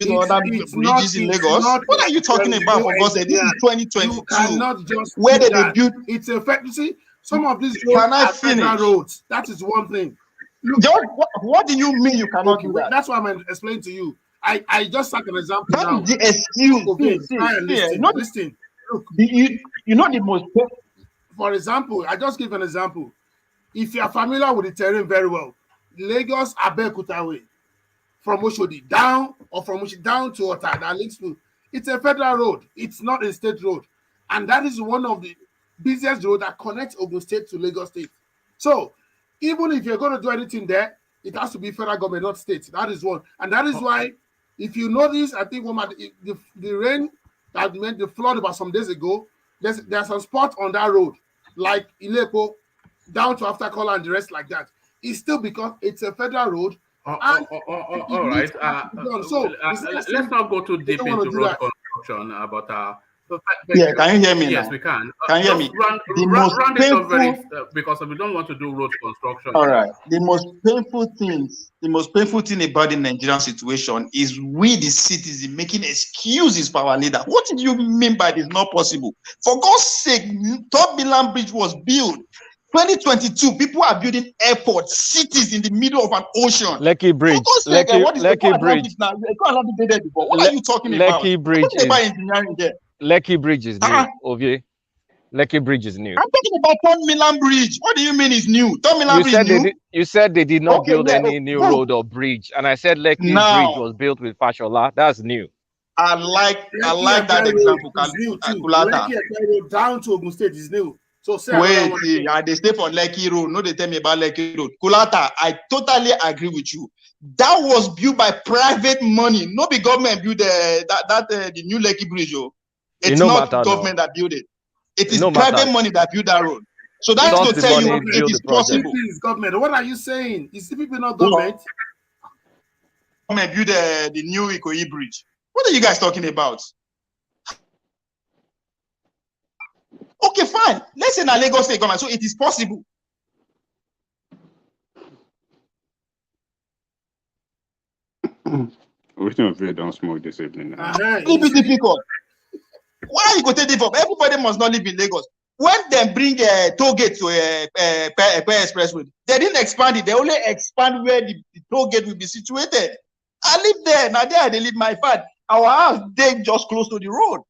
build other bridges in Lagos? What are you talking about, for God's sake? This is 2022. You cannot just where did they build? It's a fact. You see, some of these roads are federal roads. That is one thing. Look, what do you mean you cannot do that? That's what I'm explaining to you. I just like an example that now. Is the excuse. Okay, listen. Look, you know the most. For example, I just give an example. If you are familiar with the terrain very well, Lagos Abeokuta way from Oshodi down or from Oshodi down to Ota that links to. It's a federal road. It's not a state road, and that is one of the busiest road that connects Ogun State to Lagos State. So even if you're going to do anything there, it has to be federal government, not state. That is one, and that is why, if you notice, I think the rain that meant the flood about some days ago, there's some spot on that road, like Ilepo, down to After Call and the rest like that. It's still because it's a federal road. All right. Let's not go too deep into road construction, but yeah, can you hear me? Yes, now? we can. Can you hear me? The most Run it up very painful. because we don't want to do road construction. All right. The most painful thing about the Nigerian situation is we, the citizens, making excuses for our leader. What do you mean by this not possible? For God's sake, Third Milan Bridge was built. 2022, people are building airports, cities in the middle of an ocean. Lekki Bridge. Lekki Bridge. Now, what are you talking about? Lekki Bridge is about engineering there. Lekki Bridge is new. Ovie. Lekki Bridge is new. I'm talking about Third Milan Bridge. What do you mean is new? Third Milan Bridge is new. You said they did not build any new road or bridge, and I said Lekki Bridge was built with Fashola. That's new. I like that example. Lekki down to Ogun State is new. So wait, they stay for Lekki Road. No, they tell me about Lekki Road. Kulata, I totally agree with you. That was built by private money. No be government built the new Lekki Bridge. It's not government that built it. It is private money that built that road. So that's to tell you it is possible. Is government. What are you saying? Is the people not government? Government built the new Ikoyi Bridge. What are you guys talking about? Okay, fine. Let's say na Lagos State government, so it is possible. We don't smoke this evening. It will be difficult. Why you go take difficult? Everybody must not live in Lagos. When they bring a toll gate to a expressway, they didn't expand it. They only expand where the toll gate will be situated. I live there. Now there they live my father. Our house, they just close to the road.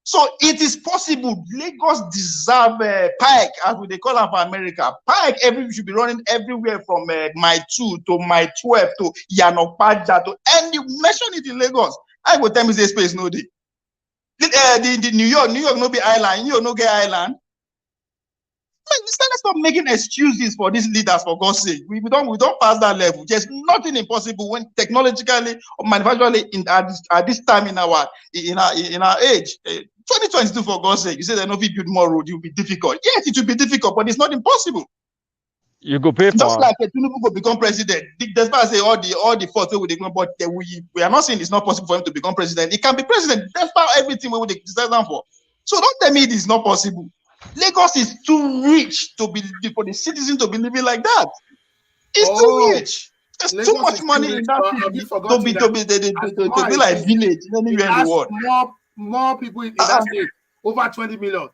So it is possible. Lagos deserve pike, as they call it for America. Pike should be running everywhere from my 2 to my 12 to Yanopaja to any mention it in Lagos. I go tell me this space no day. The New York no be island. New York no get island. Let's stop making excuses for these leaders, for God's sake. We don't pass that level. There's nothing impossible when technologically or manufacturally at this time in our age. 2022, for God's sake, you say that no, if you build more road, it will be difficult. Yes, it will be difficult, but it's not impossible. You go pay for just like Tinubu go become president. Despite say all the faults we ignore, but we are not saying it's not possible for him to become president. He can be president despite everything we would decide for. So don't tell me it is not possible. Lagos is too rich to be for the citizens to be living like that. It's too rich. There's Lagos too much money in that city to be like village anywhere in the world. More people in that state, over 20 million,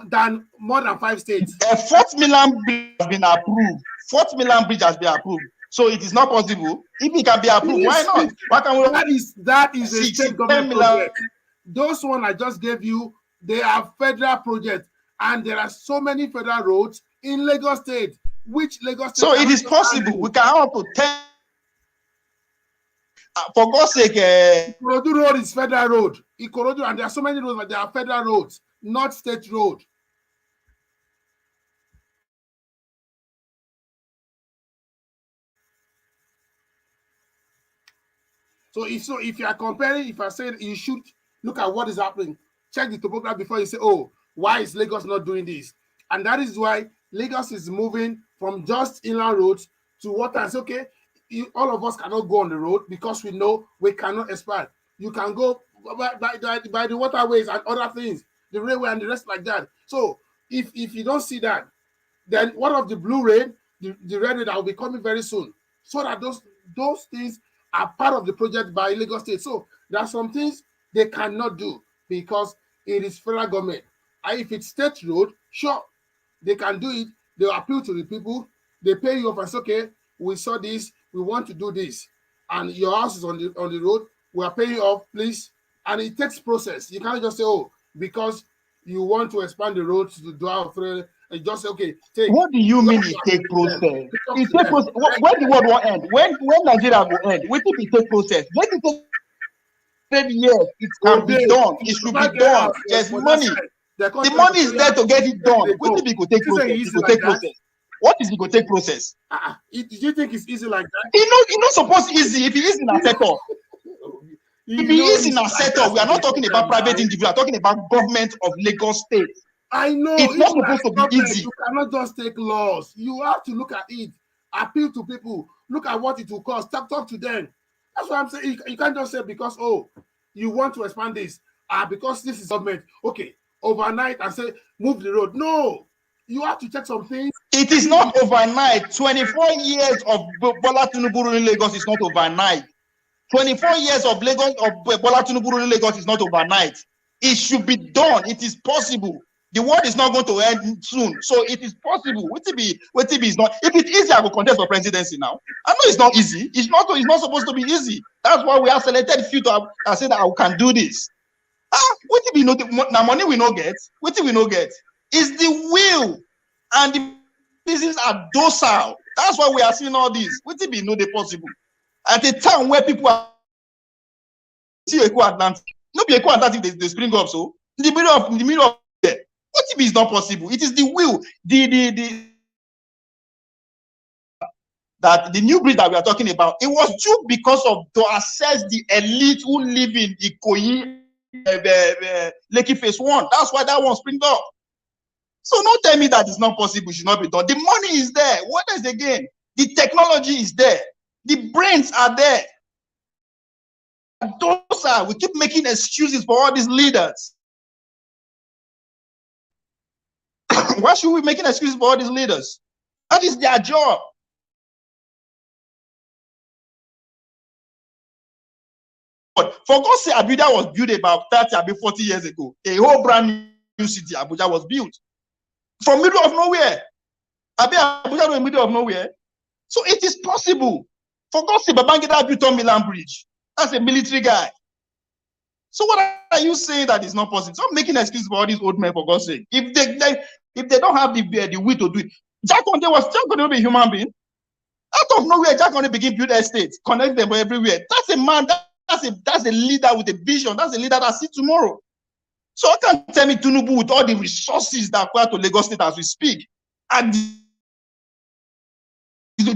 than more than 5 states. A 4th Milan bridge has been approved. 4th Milan bridge has been approved. So it is not possible. If it can be approved, why not? Why can we? That is a state government project. Those one I just gave you, they are federal projects. And there are so many federal roads in Lagos State, which Lagos State. So it is possible. We can have to tell. For God's sake, Ikorodu Road is federal road. Ikorodu, and there are so many roads, but they are federal roads, not state road. So if you are comparing, if I say you should look at what is happening, check the topography before you say, oh, why is Lagos not doing this? And that is why Lagos is moving from just inland roads to water. It's okay. All of us cannot go on the road because we know we cannot expand. You can go by the waterways and other things, the railway and the rest like that. So if you don't see that, then what of the blue rain, the red rain that will be coming very soon? So that those things are part of the project by Lagos State. So there are some things they cannot do because it is federal government. And if it's state road, sure, they can do it. They appeal to the people. They pay you off and say, okay, we saw this, we want to do this. And your house is on the road, we are paying you off, please. And it takes process. You can't just say, oh, because you want to expand the road to do and just say, okay, take. What do you mean it take process? It take process. When the world will end? When Nigeria will end? What if it take process? Let it take 10 years. It can be done. It should be done. There's money. The money is there to get it done. What if it could take process? It could take process. What is it could take process? Do you think it's easy like that? It's not supposed easy if it is in a setup. If it is in a setup, we are not talking about private individual. We are talking about government of Lagos State. I know it's not supposed to be easy. You cannot just take laws. You have to look at it, appeal to people, look at what it will cost, talk to them. That's what I'm saying. You can't just say because you want to expand this, because this is government. Okay, overnight and say move the road. No, you have to check some things. It is not overnight. 24 years of Bola Tinubu in Lagos is not overnight. 24 years of Lagos of Bola Tinubu in Lagos is not overnight. It should be done. It is possible. The world is not going to end soon, so it is possible. What if is not? If it's easy, I will contest for presidency now. I know it's not easy. It's not supposed to be easy. That's why we have selected few to say that I can do this. What if we know the money we not get? What if we not get? Is the will and the business are docile. That's why we are seeing all this. What if we know the possible? At a time where people are see Eco Atlantic, not be Eco Atlantic, they spring up so in the middle of what if it's not possible? It is the will, that the new bridge that we are talking about. It was due because of to assess the elite who live in Ikoyi, Lekki Phase 1. That's why that one springed up. So don't tell me that it's not possible. It should not be done. The money is there. What is again? The technology is there. The brains are there. We keep making excuses for all these leaders. Why should we making excuses for all these leaders? That is their job. But for God's sake, Abuja was built about 30, 40 years ago. A whole brand new city, Abuja, was built from middle of nowhere. Abuja was in the middle of nowhere. So it is possible. For God's sake, Babangida built on Milan Bridge. That's a military guy. So what are you saying that is not possible? Stop making excuses for all these old men, for God's sake. If they don't have the will to do it, Jack Conde was be a human being. Out of nowhere, Jack Conde begin build estates, connect them everywhere. That's a man. That's a leader with a vision. That's a leader that sees tomorrow. So I can't tell me Tinubu with all the resources that acquired to Lagos State as we speak, and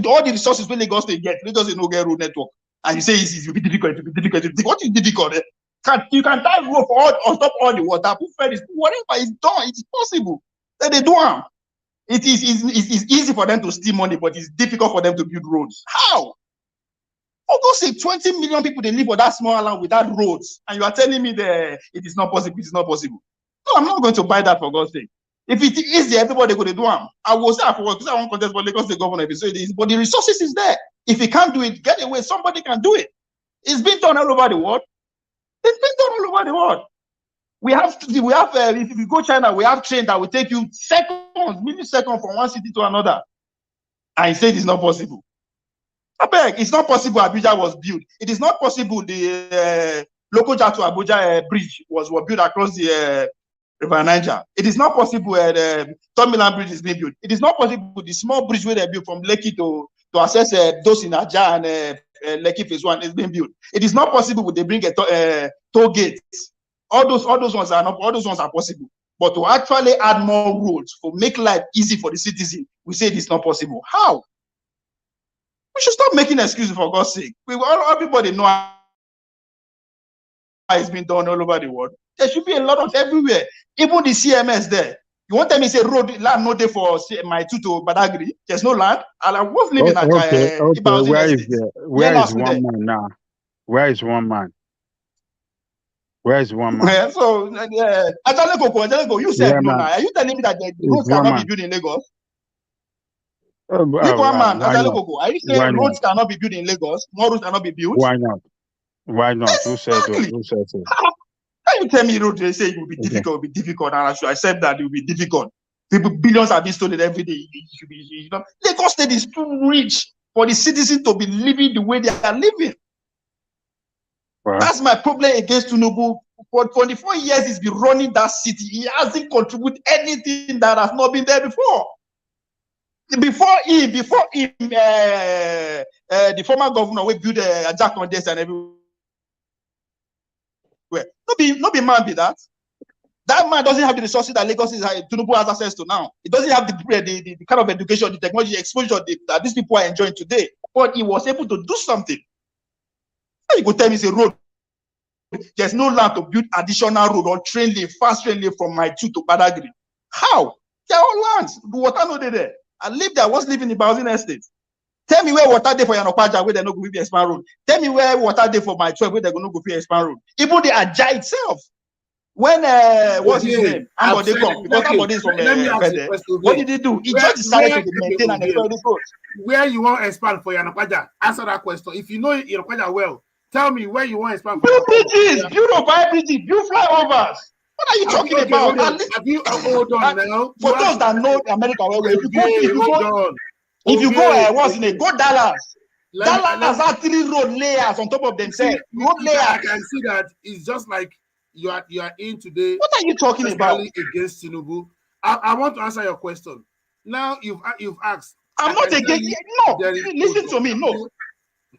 all the resources when Lagos State get, Lagos State no get road network, and you say it will be difficult. What is difficult? You can tie road on top all the water, put ferries, whatever is done. It is possible. Then they do them. It is easy for them to steal money, but it's difficult for them to build roads. How? For God's sake, 20 million people they live on that small island without roads, and you are telling me that it is not possible. It is not possible. No, I'm not going to buy that, for God's sake. If it is easy, everybody going to do them. I will say afterwards because I want contest for Lagos State governor. If you say this, but the resources is there. If he can't do it, get away. Somebody can do it. It's been done all over the world. It's been done all over the world. We have if you go China, we have train that will take you milliseconds from one city to another. And he said it's not possible. I beg, it's not possible Abuja was built. It is not possible the local to Abuja bridge was built across the River Niger. It is not possible the Tomiland Bridge is being built. It is not possible the small bridge where they built from Lekki to access those in Aja and Lekki Phase 1 is being built. It is not possible they bring a toll gate. All those ones are possible. But to actually add more roads to make life easy for the citizen, we say it is not possible. How? We should stop making excuses, for God's sake. Everybody know how it's been done all over the world. There should be a lot of everywhere. Even the CMS there. You want me to say road land no there for my two to Badagry? There's no land. I was living at okay. Where is one man now? Where is one man? Where is one man? Yeah, so Ajaleko, you said no now. Are you telling me that the roads cannot be built in Lagos? One man, Ajaleko, are you saying roads cannot be built in Lagos? More roads cannot be built? Why not? Why not? Exactly. Who said so? Can you tell me road? They say it will be difficult. It will be difficult, and I should accept that it will be difficult. Billions are being stolen every day. Lagos State is too rich for the citizens to be living the way they are living. Wow. That's my problem against Tinubu. for 24 years he's been running that city. He hasn't contributed anything that has not been there before. Before him, the former governor will build a jack on this and everywhere. No be man be that. That man doesn't have the resources that Lagos Tinubu has access to now. It doesn't have the kind of education, the technology exposure that these people are enjoying today. But he was able to do something. You go tell me it's a road. There's no land to build additional road or train lane, fast train lane from my 2 to Badagry. How? They're all lands. The water no there. I live there. I was living in Bowsing Estate. Tell me where water there for Yanokwaja where they're not going to expand road. Tell me where water there for my 12 where they're going to go to expand road. Even the Ajah itself. When what's his name? Ambode come because Ambode is from Fede. What did he do? He just decided to maintain and expand this road. Where you want to expand for Yanokwaja? Answer that question. If you know Yanokwaja well, tell me where you want to expand for. Build bridges, build over bridges, build flyovers. What are you talking about? Have you hold on now? For those that know America well, if you go what's in it? Go Dallas. Dallas has 3 road layers on top of themselves. Road layers. I can see that it's just like you are in today. What are you talking about? Against Tinubu. I want to answer your question. Now you've asked. I'm not against. No, listen to me. No.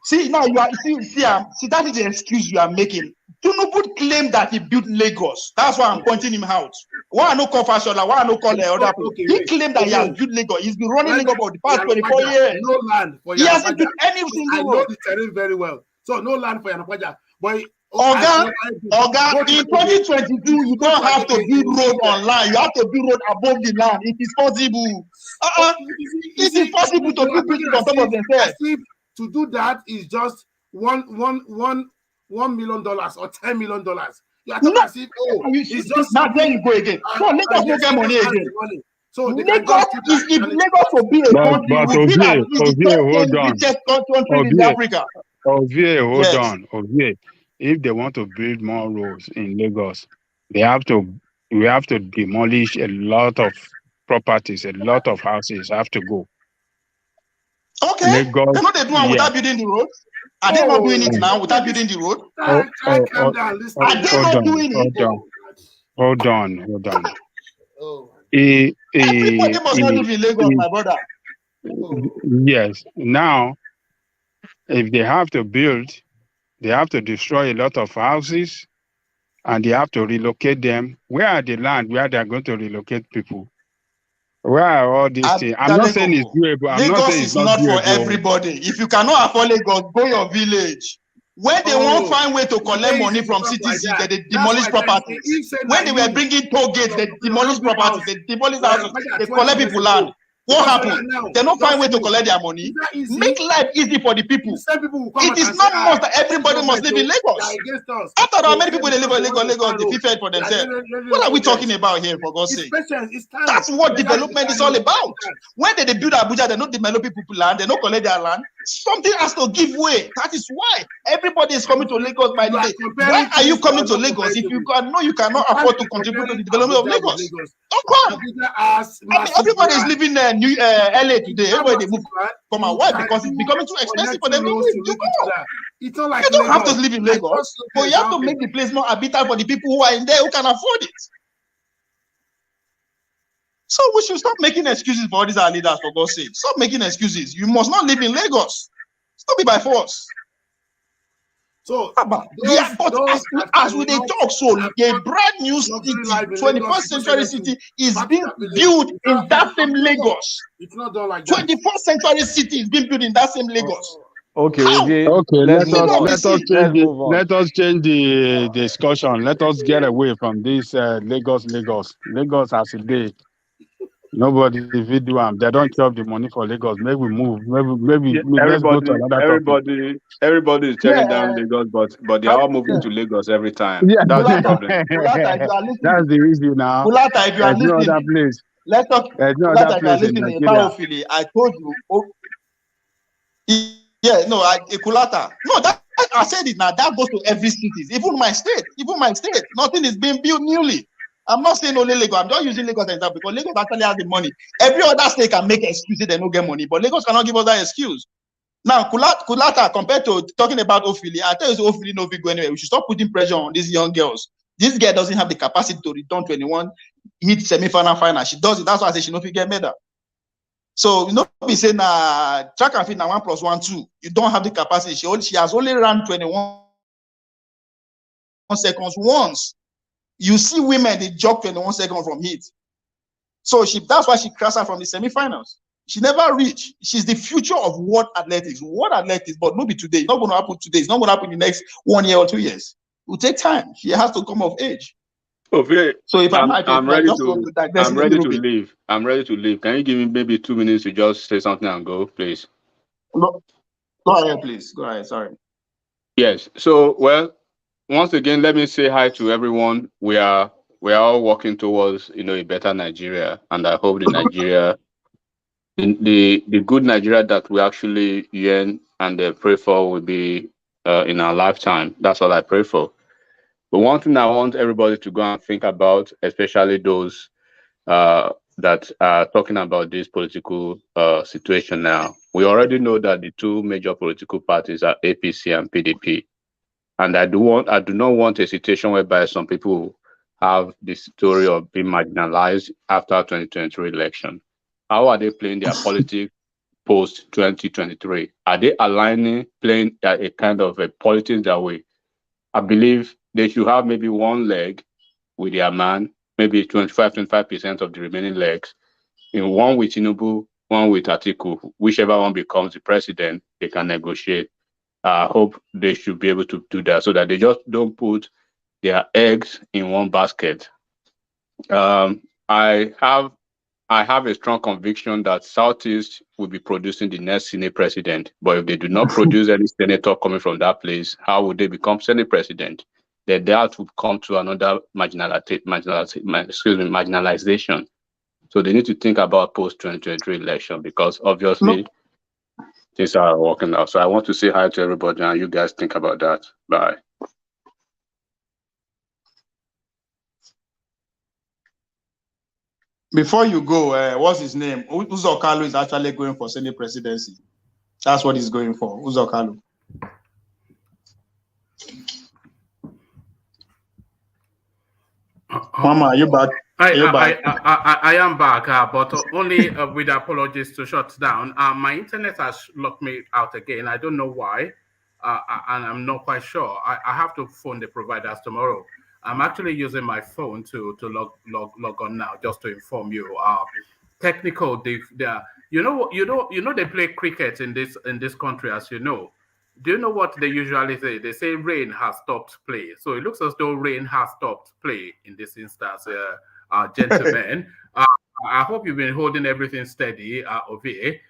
See now you are see that is the excuse you are making. Tinubu claimed that he built Lagos. That's why I'm pointing him out. Why I no call Fashola? Why I no call the other people? He claimed that he has built Lagos. He's been running Lagos for the past 24 years. No land for he hasn't built any single road. I know the terrain very well. So no land for Yanokwaja. But Oga, in 2022, you don't have to build road online. You have to build road above the land. It is possible. It is possible to build bridges on top of themselves. To do that is just $1 million or $10 million. You are talking as if it's just now. Then you go again. So Lagos no get money again. So Lagos is if Lagos will be a country, but will be that hold on. richest country in Africa. Hold on. If they want to build more roads in Lagos, we have to demolish a lot of properties, a lot of houses have to go. Okay. Lagos, they know they do it without building the road. Are they not doing it now without building the road? Are they not doing it? Hold on. Everybody must not live in Lagos, my brother. Yes. Now, if they have to build, they have to destroy a lot of houses and they have to relocate them. Where are the land where they are going to relocate people? Where are all these things? I'm not saying it's doable. Lagos is not for everybody. If you cannot afford Lagos, go your village. When they won't find way to collect money from citizens, they demolish properties. When they were bringing toll gates, they demolish properties, they demolish houses, they collect people land. What happened? They don't find way to collect their money. Make life easy for the people. It is not must that everybody must live in Lagos. After all, many people they live in Lagos, they feel fed for themselves. What are we talking about here, for God's sake? That's what development is all about. When they build Abuja, they don't develop people land, they don't collect their land. Something has to give way. That is why everybody is coming to Lagos by the day. Why are you coming to Lagos if you know you cannot afford to contribute to the development of Lagos? Don't come. I mean, everybody is living LA today. Everybody move come and why? Because it's becoming too expensive for them to live. You go. It's not like you don't have to live in Lagos, but you have to make the place more habitable for the people who are in there who can afford it. So we should stop making excuses for all these our leaders, for God's sake. Stop making excuses. You must not live in Lagos. Stop it by force. So, as we talk, so a brand new city, 21st century city, is being built in that same Lagos. It's not done like that. 21st century city is being built in that same Lagos. Okay. Let us change the discussion. Let us get away from this Lagos as a day. Nobody will do them. They don't chop the money for Lagos. Maybe we move. Maybe let's go to another topic. Everybody is tearing down Lagos, but they are all moving to Lagos every time. Yeah. That's the problem. That's the issue now. Kulata, if you are listening, no other place. Let's talk. Kulata, if you are listening about Philly, I told you. Kulata. No, that I said it now. That goes to every city. Even my state. Nothing is being built newly. I'm not saying only Lagos. I'm just using Lagos as an example because Lagos actually has the money. Every other state can make excuses they don't get money, but Lagos cannot give us that excuse. Now, Kulata, compared to talking about Ophili, I tell you, Ophili no go anywhere. We should stop putting pressure on these young girls This girl doesn't have the capacity to return 21, hit semi-final, final. She does it. That's why I say she don't get medal. So you know, be saying track and field now 1 + 1 2. You don't have the capacity. She has only run 21 seconds once. You see women they jog 21 seconds from heat. So that's why she crashed out from the semi-finals. She never reached. She's the future of world athletics. But maybe today. It's not going to happen today. It's not going to happen in the next 1 year or 2 years. It will take time. She has to come of age. Okay. So if I'm ready just to want to digress I'm a ready little to bit. leave. I'm ready to leave. Can you give me maybe 2 minutes to just say something and go, please? No, go ahead, please. Go ahead. Sorry. Yes. So, well, once again, let me say hi to everyone. We are all working towards a better Nigeria, and I hope the good Nigeria that we actually yearn and pray for will be in our lifetime. That's all I pray for. But one thing I want everybody to go and think about, especially those that are talking about this political situation now. We already know that the two major political parties are APC and PDP. And I do not want a situation whereby some people have this story of being marginalized after 2023 election. How are they playing their politics post 2023? Are they playing a kind of a politics that way? I believe they should have maybe one leg with their man, maybe 25% of the remaining legs, in one with Tinubu, one with Atiku. Whichever one becomes the president, they can negotiate. I hope they should be able to do that so that they just don't put their eggs in one basket. I have a strong conviction that Southeast will be producing the next Senate president. But if they do not produce any senator coming from that place, how would they become Senate president? That would come to another marginalization. So they need to think about post-2023 election because obviously things are working out. So I want to say hi to everybody and you guys think about that. Bye. Before you go, what's his name? Uzo Kalu is actually going for Senate presidency. That's what he's going for, Uzo Kalu. Mama, are you back? I am back, but only with apologies to shut down. My internet has locked me out again. I don't know why, and I'm not quite sure. I have to phone the providers tomorrow. I'm actually using my phone to log on now, just to inform you. Technical, they play cricket in this country, as you know. Do you know what they usually say? They say rain has stopped play. So it looks as though rain has stopped play in this instance, gentlemen. I hope you've been holding everything steady over here.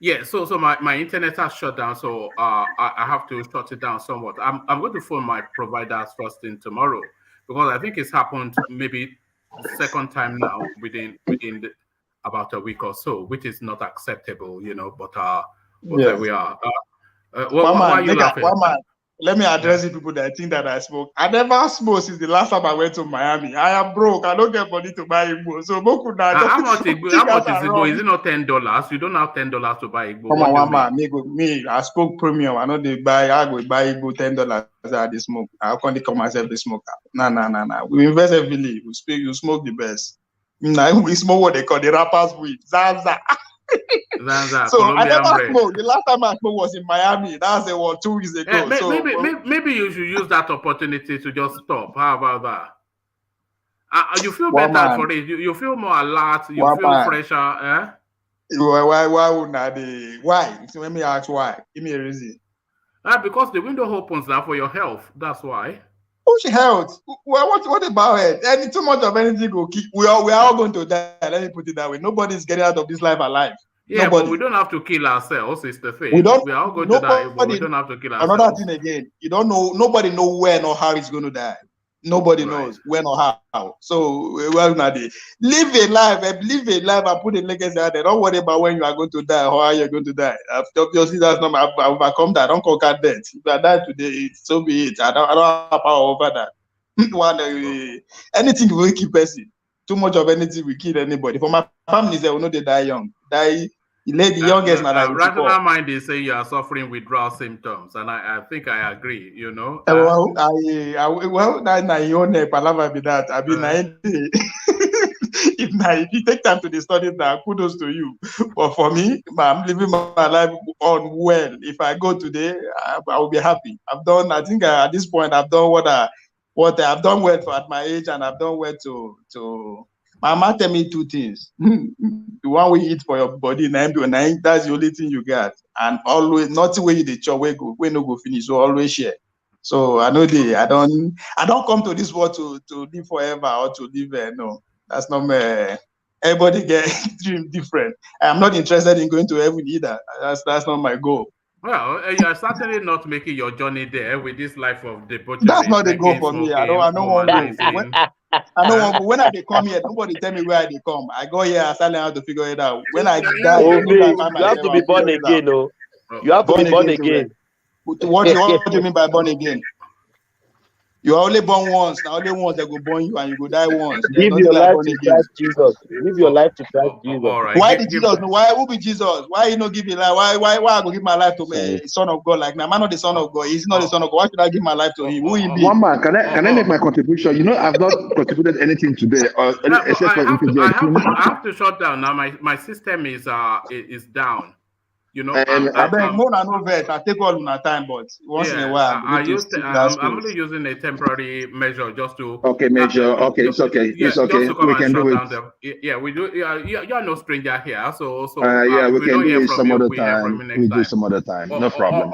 Yeah, so my internet has shut down, so I have to shut it down somewhat. I'm going to phone my providers first thing tomorrow because I think it's happened maybe the second time now within about a week or so, which is not acceptable, but there we are. Why are you laughing? Let me address the people that think that I smoke. I never smoked since the last time I went to Miami. I am broke. I don't get money to buy Igbo. So how much is Igbo? Is it not $10? You don't have $10 to buy Igbo. Come on, me, I spoke premium. I know they buy. I go buy Igbo $10 at the smoke. I can't call myself the smoker. Nah. We invest heavily. You smoke the best. Now we smoke what they call the rappers weed. Zanza. So Colombian I never smoked. The last time I smoked was in Miami. That's 2 weeks ago. Maybe you should use that opportunity to just stop. How about that? You feel better for it. You feel more alert. You feel fresher. Eh? Why would not they? Why? So let me ask why. Give me a reason. Because the window opens now for your health. That's why. Who's health? What about it? And too much of anything will keep. We are all going to die. Let me put it that way. Nobody's getting out of this life alive. Yeah, Nobody. But we don't have to kill ourselves. It's the thing. We are all going to die, but we don't have to kill ourselves. Another thing again, you don't know. Nobody know when or how it's going to die. Nobody knows when or how. So live a life and put a legacy out there. Don't worry about when you are going to die or how you're going to die. Obviously, that's not. I've overcome that. I don't conquer death. If I die today, so be it. I don't have power over that. Anything will keep person. Too much of anything will kill anybody. For my families, they will know they die young. Die The lady, youngest, now that rational mind is saying you are suffering withdrawal symptoms, and I think I agree. You know. Well, that na your own palava be that. I mean, if you take time to study that, kudos to you. But for me, I'm living my life on well. If I go today, I will be happy. I've done. I think at this point, I've done what I've done well for at my age, and I've done well to. My mama tell me two things. The one we eat for your body, that's the only thing you got. And always nothing where you the chop we no go finish. So always share. So I know I don't come to this world to live forever or to live no. That's not my everybody get dream different. I'm not interested in going to heaven either. That's not my goal. Well, you are certainly not making your journey there with this life of debauchery. That's not the goal for me. I don't want to. I don't want. When I come here, nobody tell me where they come. I go here, I start learning how to figure it out. When I die, you have to be born again, no. You have to be born again. What do you mean by born again? You are only born once. Now only once they go born you, and you go die once. Give your life to Christ Jesus. Give your life to Christ Jesus. Right. Why did Jesus? Why who be Jesus? Why you not give your life? Why I go give my life to the Son of God? Like now, man, not the Son of God. He's not the Son of God. Why should I give my life to him? Who he be? One man, can I make my contribution? You know, I've not contributed anything today, except for I have to shut down now. My system is down. You know, I beg more than no vet. I take all my time, but once in a while, I'm only using a temporary measure just to. Okay, measure. Okay, it's okay. It's okay. We can do it. Yeah, we do. You're no stranger here, so yeah, we can do it some other time. We do some other time. No problem.